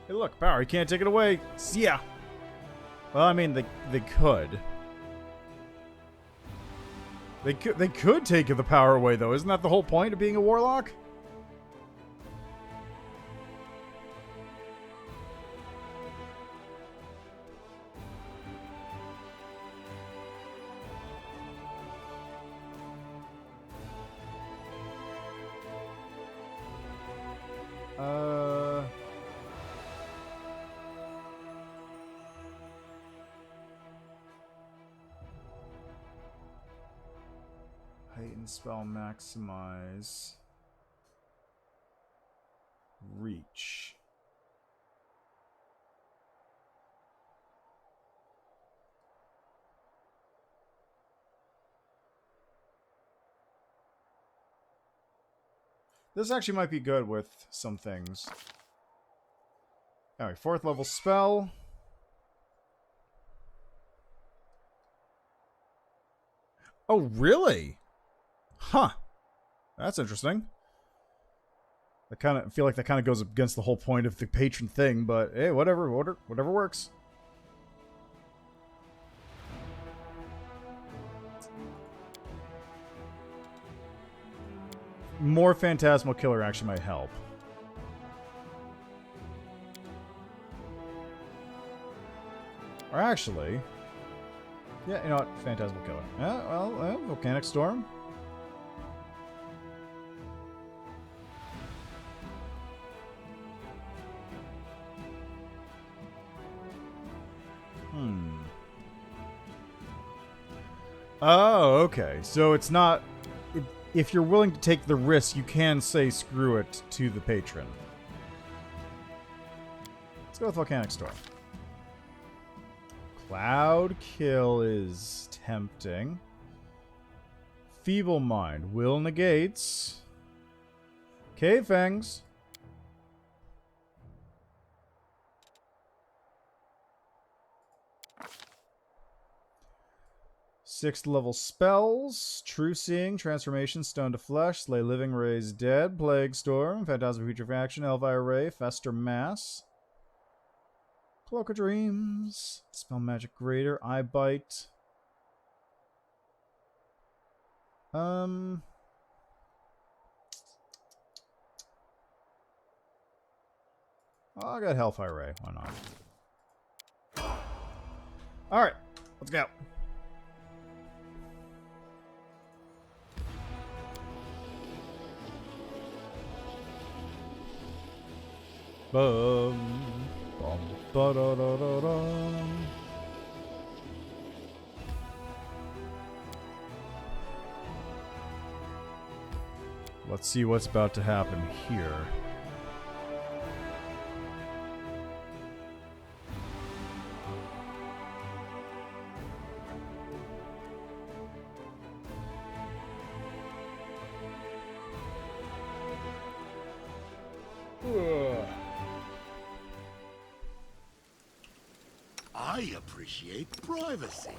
Hey, look, power, you can't take it away. Yeah. Well, I mean, they could. They could take the power away, though. Isn't that the whole point of being a warlock? Heighten spell maximize. Reach. This actually might be good with some things. Alright, 4th level spell. Oh, really? Huh. That's interesting. I kind of feel like that kind of goes against the whole point of the patron thing, but hey, whatever works. More Phantasmal Killer actually might help. Or actually... Yeah, you know what? Phantasmal Killer. Yeah, well, Volcanic Storm. Oh, okay. So it's not... If you're willing to take the risk, you can say screw it to the patron. Let's go with Volcanic Storm. Cloud Kill is tempting. Feeble Mind. Will negates. Cave Fangs. 6th level spells. True Seeing, Transformation, Stone to Flesh, Slay Living, Raise Dead, Plague Storm, Phantasmal Putrefaction, Elvire Ray, Fester Mass. Cloak of Dreams, Spell Magic Greater, Eye Bite. I'll get Hellfire Ray, why not? Alright, let's go. Bum, bum, ba-da-da-da-dum. Let's see what's about to happen here. I appreciate privacy.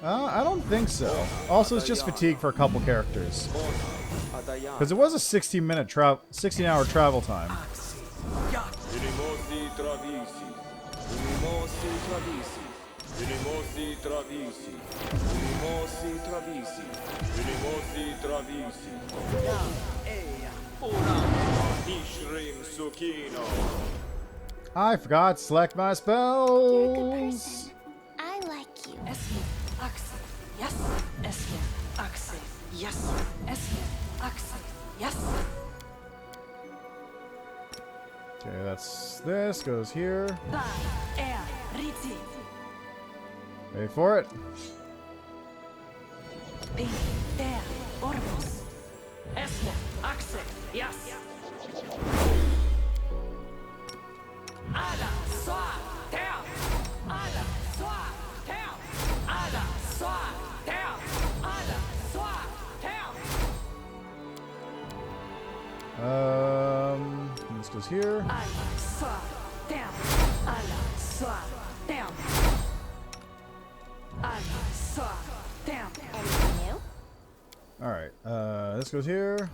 I don't think so. Also, it's just fatigue for a couple characters. Because it was a 16-hour travel time. I forgot to select my spells. I like you. Yes. Yes. Yes. Okay, that's this. Goes here. Wait for it. Yes. This goes here. Alright, this goes here.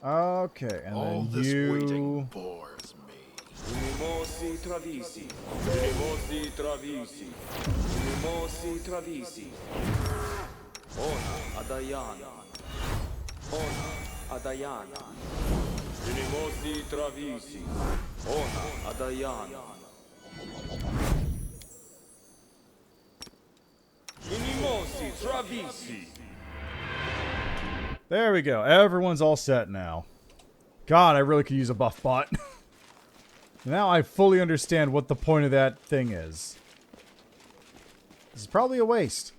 Okay, and all then this you... waiting bores me. Unimosi Travisi. Unimosi Travisi. Unimosi Travisi. Ona Adayana. Ona Adayana. Unimosi Travisi. Ona Adayana. Unimosi Travisi. There we go. Everyone's all set now. God, I really could use a buff bot. Now I fully understand what the point of that thing is. This is probably a waste.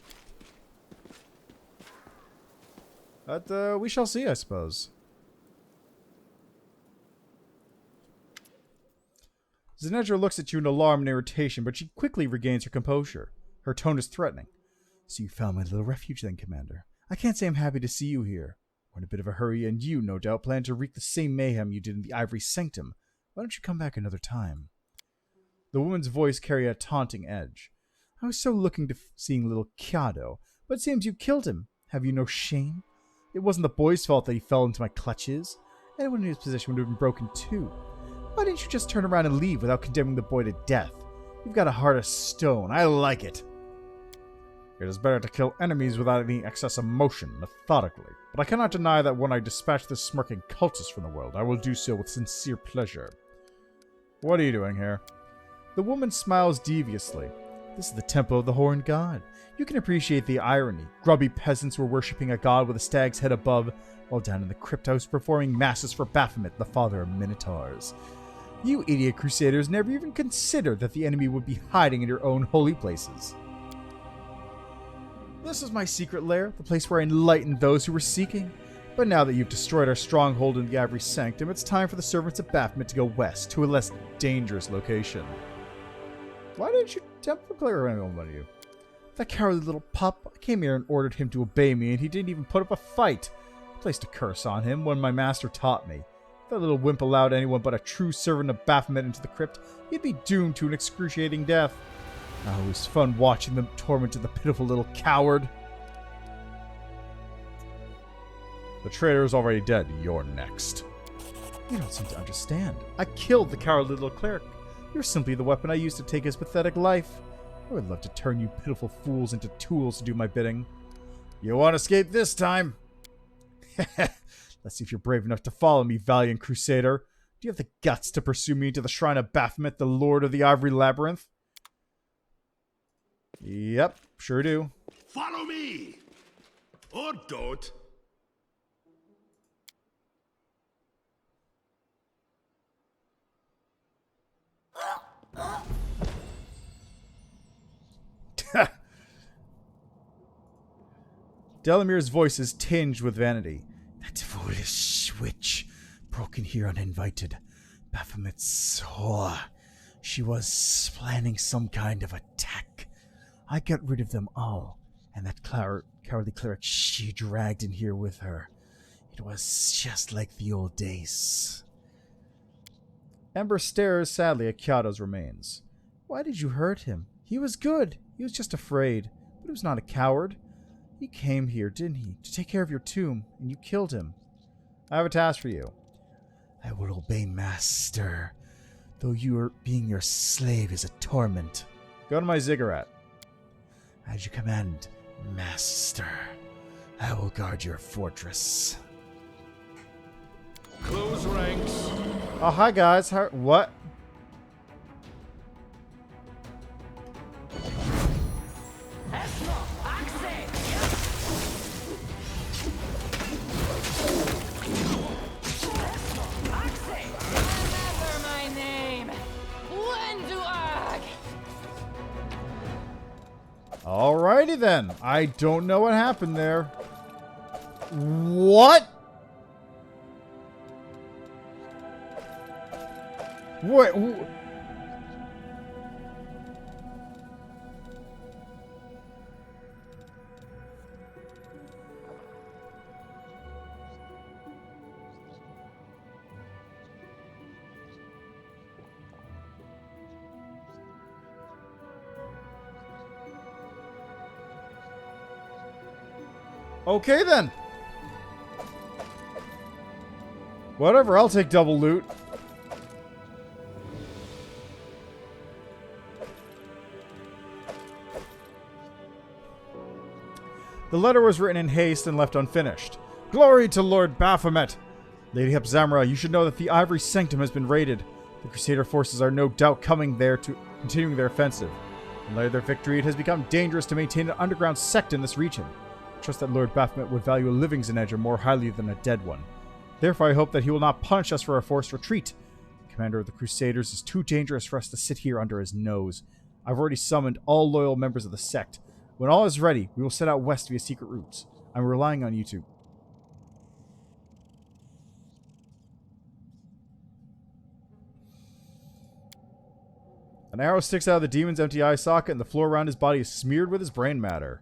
But we shall see, I suppose. Zanedra looks at you in alarm and irritation, but she quickly regains her composure. Her tone is threatening. So you found my little refuge then, Commander. I can't say I'm happy to see you here. We're in a bit of a hurry, and you, no doubt, plan to wreak the same mayhem you did in the Ivory Sanctum. Why don't you come back another time? The woman's voice carried a taunting edge. I was so looking to seeing little Kiado, but it seems you killed him. Have you no shame? It wasn't the boy's fault that he fell into my clutches. Anyone in his position would have been broken too. Why didn't you just turn around and leave without condemning the boy to death? You've got a heart of stone. I like it. It is better to kill enemies without any excess emotion, methodically. But I cannot deny that when I dispatch this smirking cultist from the world, I will do so with sincere pleasure. What are you doing here? The woman smiles deviously. This is the temple of the Horned God. You can appreciate the irony. Grubby peasants were worshipping a god with a stag's head above, while down in the crypt I was performing masses for Baphomet, the father of Minotaurs. You idiot crusaders never even considered that the enemy would be hiding in your own holy places. This is my secret lair, the place where I enlightened those who were seeking. But now that you've destroyed our stronghold in the Ivory Sanctum, it's time for the servants of Baphomet to go west, to a less dangerous location. Why didn't you temple clear anyone of you? That cowardly little pup. I came here and ordered him to obey me, and he didn't even put up a fight. I placed a curse on him when my master taught me. If that little wimp allowed anyone but a true servant of Baphomet into the crypt, he'd be doomed to an excruciating death. Oh, it was fun watching them tormented the pitiful little coward. The traitor is already dead. You're next. You don't seem to understand. I killed the cowardly little cleric. You're simply the weapon I used to take his pathetic life. I would love to turn you pitiful fools into tools to do my bidding. You won't escape this time. Let's see if you're brave enough to follow me, valiant crusader. Do you have the guts to pursue me to the shrine of Baphomet, the lord of the Ivory Labyrinth? Yep, sure do. Follow me! Or don't. Delamere's voice is tinged with vanity. That foolish witch broke in here uninvited. Baphomet's whore. She was planning some kind of attack. I got rid of them all, and that cowardly cleric she dragged in here with her. It was just like the old days. Ember stares sadly at Kiado's remains. Why did you hurt him? He was good. He was just afraid, but he was not a coward. He came here, didn't he, to take care of your tomb, and you killed him. I have a task for you. I will obey master, though being your slave is a torment. Go to my ziggurat. As you command, master. I will guard your fortress. Close ranks. Oh, hi guys. What? Alrighty then. I don't know what happened there. What? Wait. Okay then. Whatever, I'll take double loot. The letter was written in haste and left unfinished. Glory to Lord Baphomet! Lady Hepzamra, you should know that the Ivory Sanctum has been raided. The Crusader forces are no doubt coming there to continuing their offensive. In light of their victory, it has become dangerous to maintain an underground sect in this region. I trust that Lord Baphomet would value a living Zanedra more highly than a dead one. Therefore, I hope that he will not punish us for our forced retreat. The commander of the Crusaders is too dangerous for us to sit here under his nose. I've already summoned all loyal members of the sect. When all is ready, we will set out west via secret routes. I'm relying on you to An arrow sticks out of the demon's empty eye socket, and the floor around his body is smeared with his brain matter.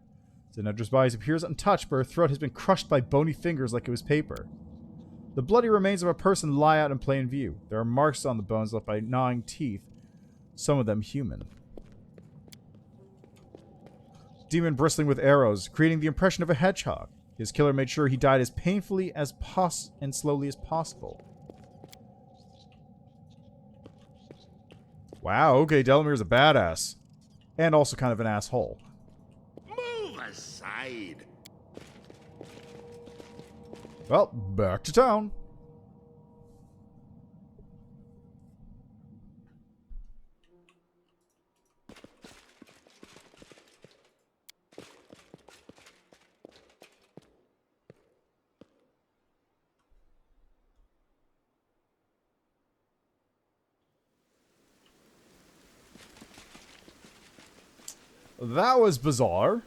Zanedra's body appears untouched, but her throat has been crushed by bony fingers like it was paper. The bloody remains of a person lie out in plain view. There are marks on the bones left by gnawing teeth, some of them human. Demon bristling with arrows, creating the impression of a hedgehog. His killer made sure he died as painfully as and slowly as possible. Wow, okay, Delamere's a badass. And also kind of an asshole. Move aside. Well, back to town. That was bizarre.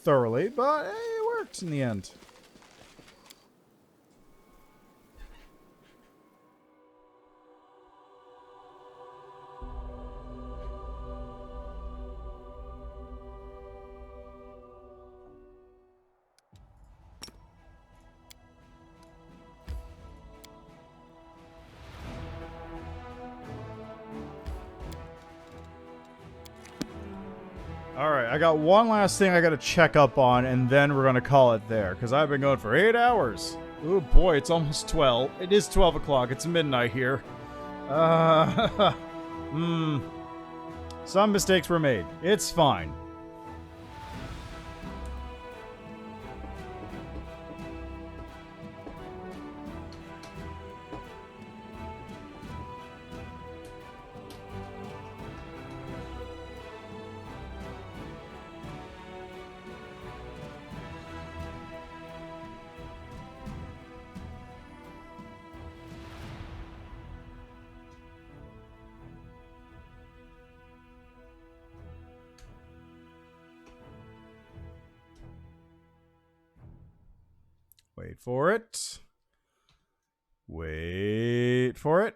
Thoroughly, but hey, it worked in the end. Alright, I got one last thing I gotta check up on, and then we're gonna call it there, because I've been going for 8 hours. Oh boy, it's almost 12. It is 12 o'clock. It's midnight here. Some mistakes were made. It's fine. Wait for it. Wait for it.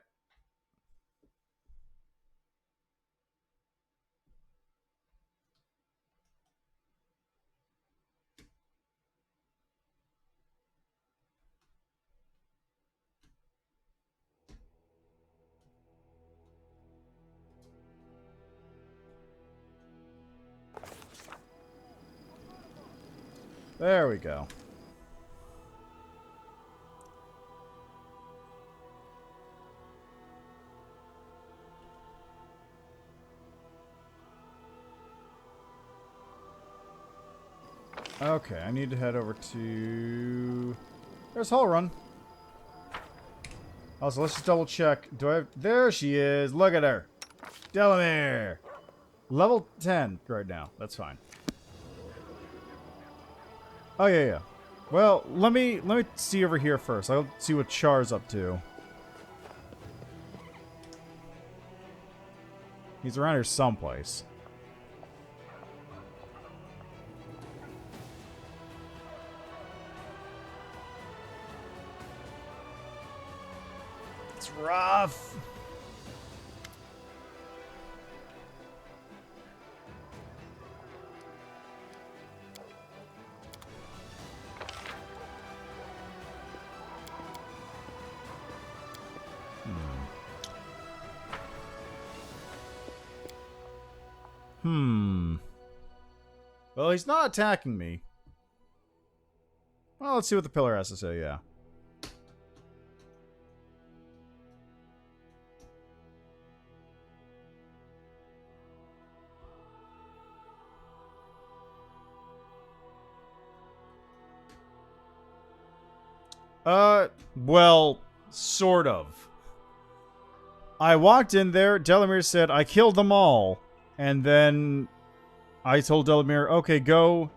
There we go. Okay, I need to head over to... There's Hull Run. Also, let's just double check. Do I have... There she is. Look at her. Delamere. Level 10 right now. That's fine. Oh, yeah. Well, let me see over here first. I'll see what Char's up to. He's around here someplace. It's rough. Well, he's not attacking me. Well, let's see what the pillar has to say, yeah. Well, sort of. I walked in there, Delamere said, I killed them all. And then I told Delamere, okay, go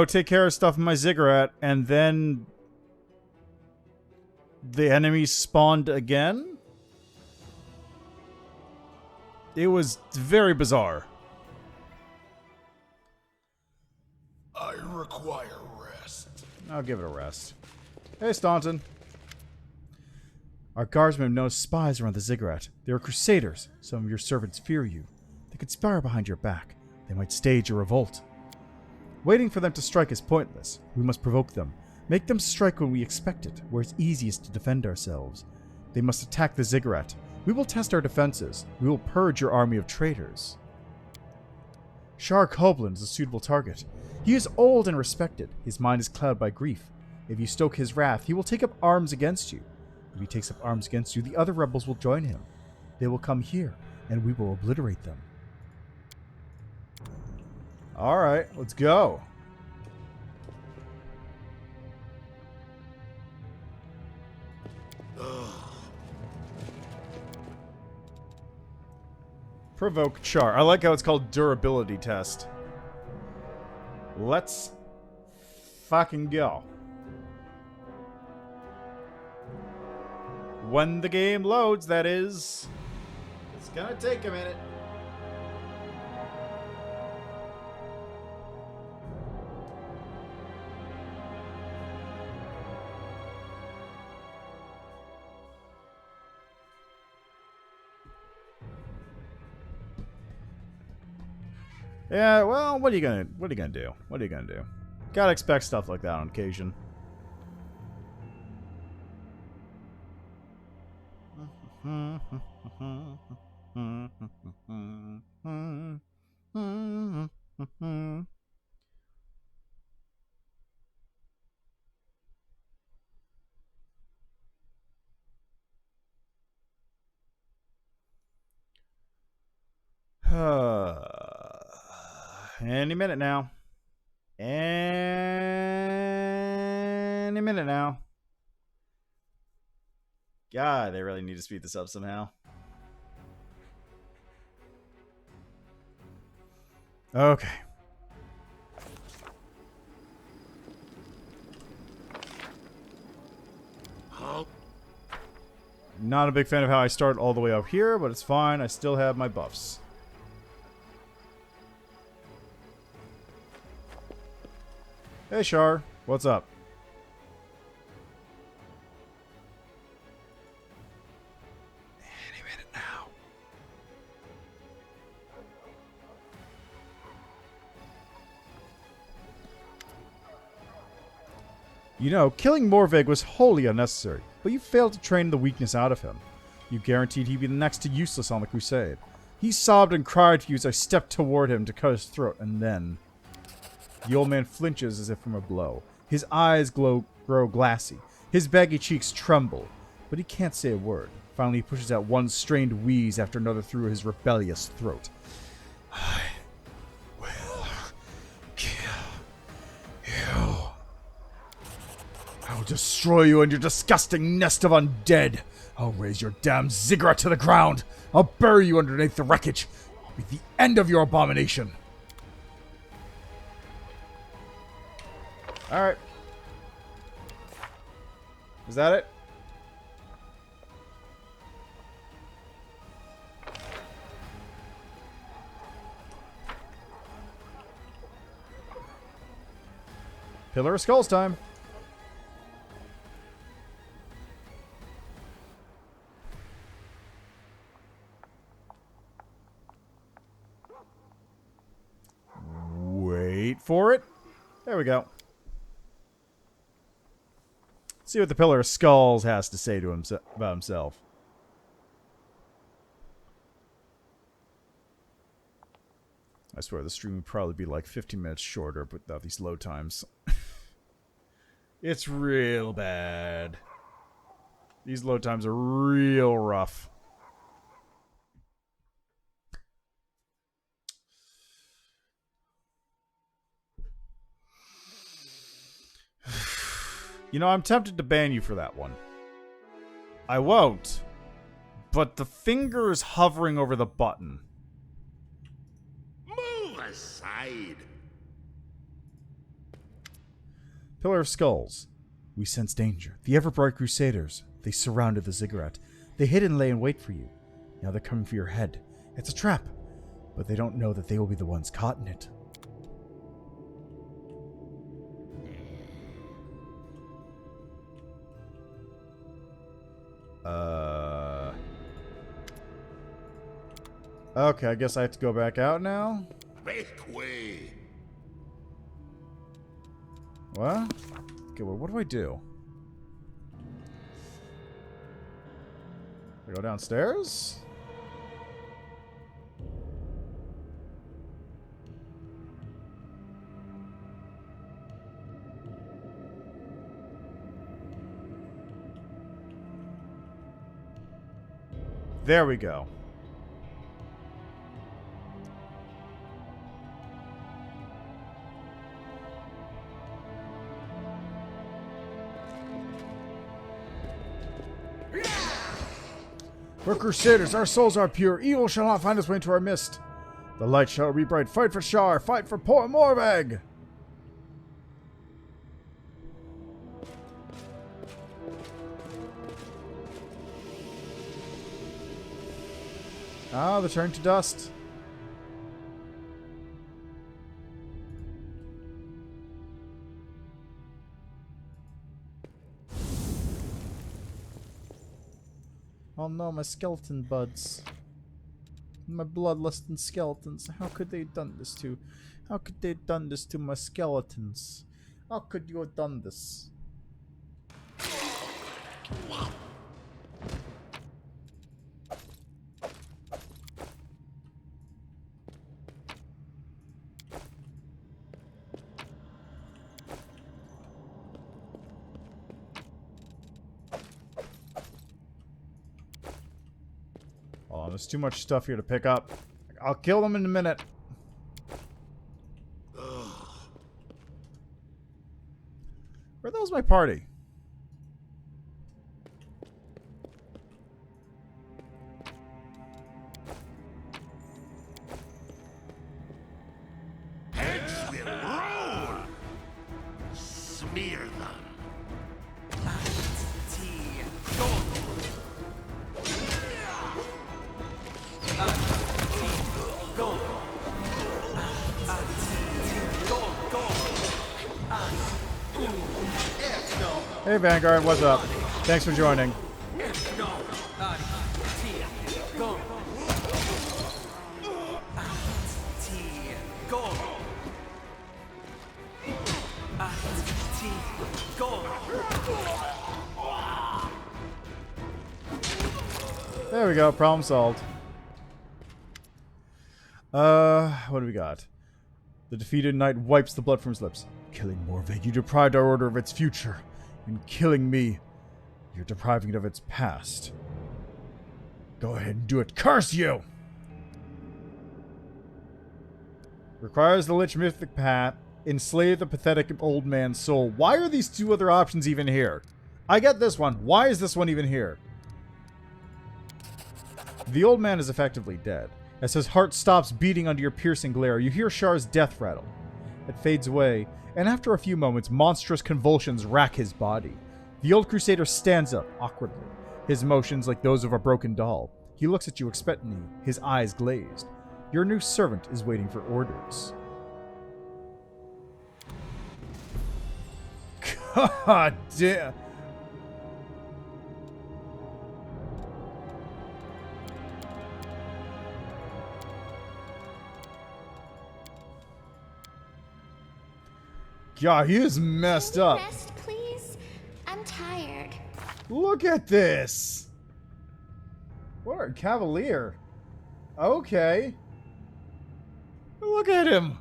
take care of stuff in my ziggurat. And then the enemy spawned again? It was very bizarre. I require rest. I'll give it a rest. Hey, Staunton. Our guardsmen have no spies around the ziggurat. They are crusaders. Some of your servants fear you. They conspire behind your back. They might stage a revolt. Waiting for them to strike is pointless. We must provoke them. Make them strike when we expect it, where it's easiest to defend ourselves. They must attack the ziggurat. We will test our defenses. We will purge your army of traitors. Ciar is a suitable target. He is old and respected. His mind is clouded by grief. If you stoke his wrath, he will take up arms against you. If he takes up arms against you, the other rebels will join him. They will come here, and we will obliterate them. Alright, let's go. Provoke Ciar. I like how it's called durability test. Let's fucking go. When the game loads, that is. It's gonna take a minute. Yeah, well, what are you gonna do? What are you gonna do? Gotta expect stuff like that on occasion. Any minute now. Any minute now. God, they really need to speed this up somehow. Okay. Not a big fan of how I start all the way up here, but it's fine. I still have my buffs. Hey, Ciar. What's up? Any minute now. You know, killing Morvig was wholly unnecessary, but you failed to train the weakness out of him. You guaranteed he'd be the next to useless on the crusade. He sobbed and cried to you as I stepped toward him to cut his throat, and then... The old man flinches as if from a blow. His eyes grow glassy. His baggy cheeks tremble, but he can't say a word. Finally, he pushes out one strained wheeze after another through his rebellious throat. I will kill you. I will destroy you and your disgusting nest of undead. I'll raise your damn ziggurat to the ground. I'll bury you underneath the wreckage. I'll be the end of your abomination. Alright. Is that it? Pillar of Skulls time. Wait for it. There we go. See what the Pillar of Skulls has to say to about himself. I swear the stream would probably be like 15 minutes shorter, but without these load times. It's real bad. These load times are real rough. You know, I'm tempted to ban you for that one. I won't. But the finger is hovering over the button. Move aside. Pillar of Skulls. We sense danger. The ever-bright Crusaders. They surrounded the ziggurat. They hid and lay in wait for you. Now they're coming for your head. It's a trap. But they don't know that they will be the ones caught in it. Okay, I guess I have to go back out now. Make way. What? Okay, well, what do I do? I go downstairs? There we go. We're Crusaders, our souls are pure. Evil shall not find its way into our midst. The light shall be bright. Fight for Ciar, fight for poor Morvag! Ah, they turn to dust. Oh no, my skeleton buds. My bloodlusting skeletons. How could they have done this to? How could they have done this to my skeletons? How could you have done this? Oh, there's too much stuff here to pick up. I'll kill them in a minute. Where the hell's my party? Heads will roll. Smear them. Hey Vanguard, what's up? Thanks for joining. There we go, problem solved. What do we got? The defeated knight wipes the blood from his lips. Killing Morvag, you deprived our order of its future. In killing me, you're depriving it of its past. Go ahead and do it. Curse you! Requires the Lich Mythic Path. Enslave the pathetic old man's soul. Why are these two other options even here? I get this one. Why is this one even here? The old man is effectively dead. As his heart stops beating under your piercing glare, you hear Shar's death rattle. It fades away, and after a few moments, monstrous convulsions rack his body. The old crusader stands up, awkwardly, his motions like those of a broken doll. He looks at you expectantly, his eyes glazed. Your new servant is waiting for orders. God damn. God, he is messed up. Rest, please. I'm tired. Look at this. What a cavalier. Okay. Look at him.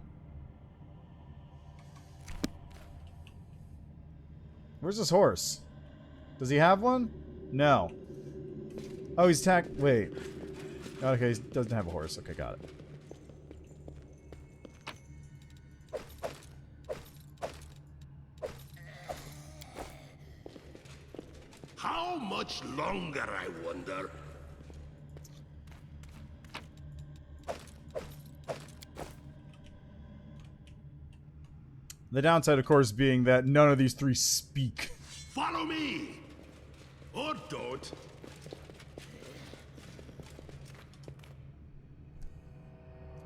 Where's his horse? Does he have one? No. Oh, he's wait. Okay, he doesn't have a horse. Okay, got it. How much longer, I wonder? The downside, of course, being that none of these three speak. Follow me! Or don't.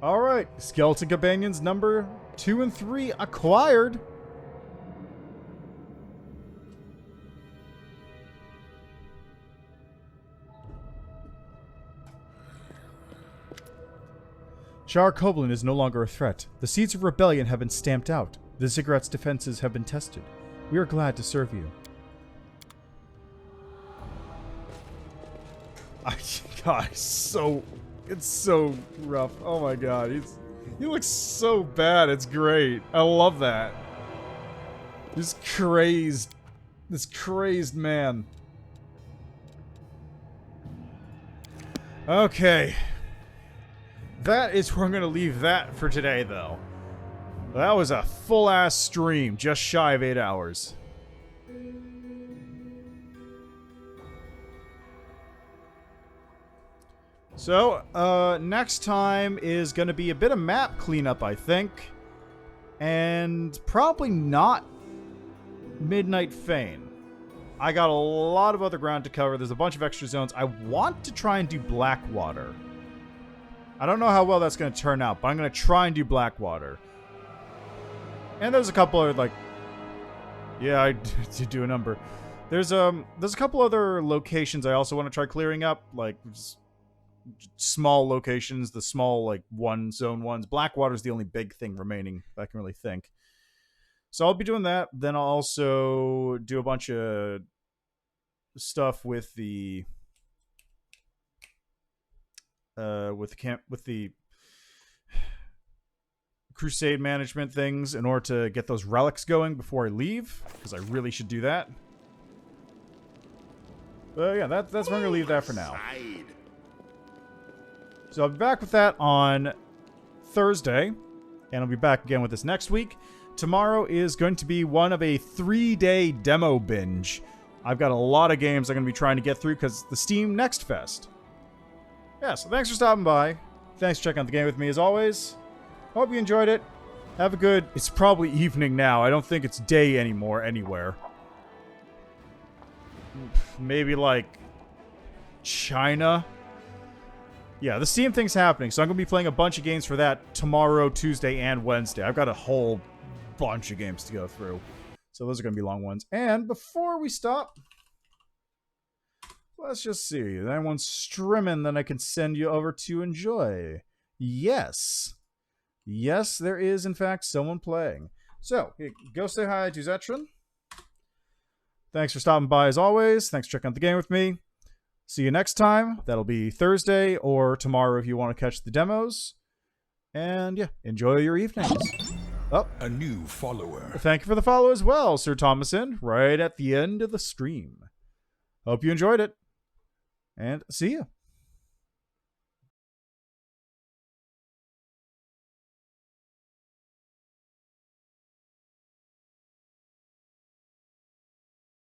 Alright, Skeleton Companions number 2 and 3 acquired. Ciar Koblin is no longer a threat. The seeds of rebellion have been stamped out. The Ziggurat's defenses have been tested. We are glad to serve you. God, it's so rough. Oh my god, he looks so bad. It's great. I love that. This crazed man. Okay. That is where I'm going to leave that for today, though. That was a full-ass stream, just shy of 8 hours. So, next time is going to be a bit of map cleanup, I think. And probably not Midnight Fane. I got a lot of other ground to cover. There's a bunch of extra zones. I want to try and do Blackwater. I don't know how well that's going to turn out, but I'm going to try and do Blackwater. And there's a couple of, like... Yeah, I did do a number. There's a couple other locations I also want to try clearing up, like... small locations, the small, like, zone ones. Blackwater's the only big thing remaining, if I can really think. So I'll be doing that. Then I'll also do a bunch of stuff with the crusade management things in order to get those relics going before I leave, because I really should do that. But yeah, that's where I'm going to leave that for now. So I'll be back with that on Thursday, and I'll be back again with this next week. Tomorrow is going to be one of a 3-day demo binge. I've got a lot of games I'm going to be trying to get through because the Steam Next Fest. Yeah, so thanks for stopping by. Thanks for checking out the game with me as always. Hope you enjoyed it. Have a good... It's probably evening now. I don't think it's day anymore anywhere. Maybe like China. Yeah, the Steam thing's happening, so I'm going to be playing a bunch of games for that tomorrow, Tuesday, and Wednesday. I've got a whole bunch of games to go through. So those are going to be long ones. And before we stop, let's just see. Is anyone streaming that I can send you over to enjoy? Yes. Yes, there is, in fact, someone playing. So, go say hi to Zetron. Thanks for stopping by as always. Thanks for checking out the game with me. See you next time. That'll be Thursday or tomorrow if you want to catch the demos. And yeah, enjoy your evenings. Oh, a new follower. Thank you for the follow as well, Sir Thomason, right at the end of the stream. Hope you enjoyed it. And see you.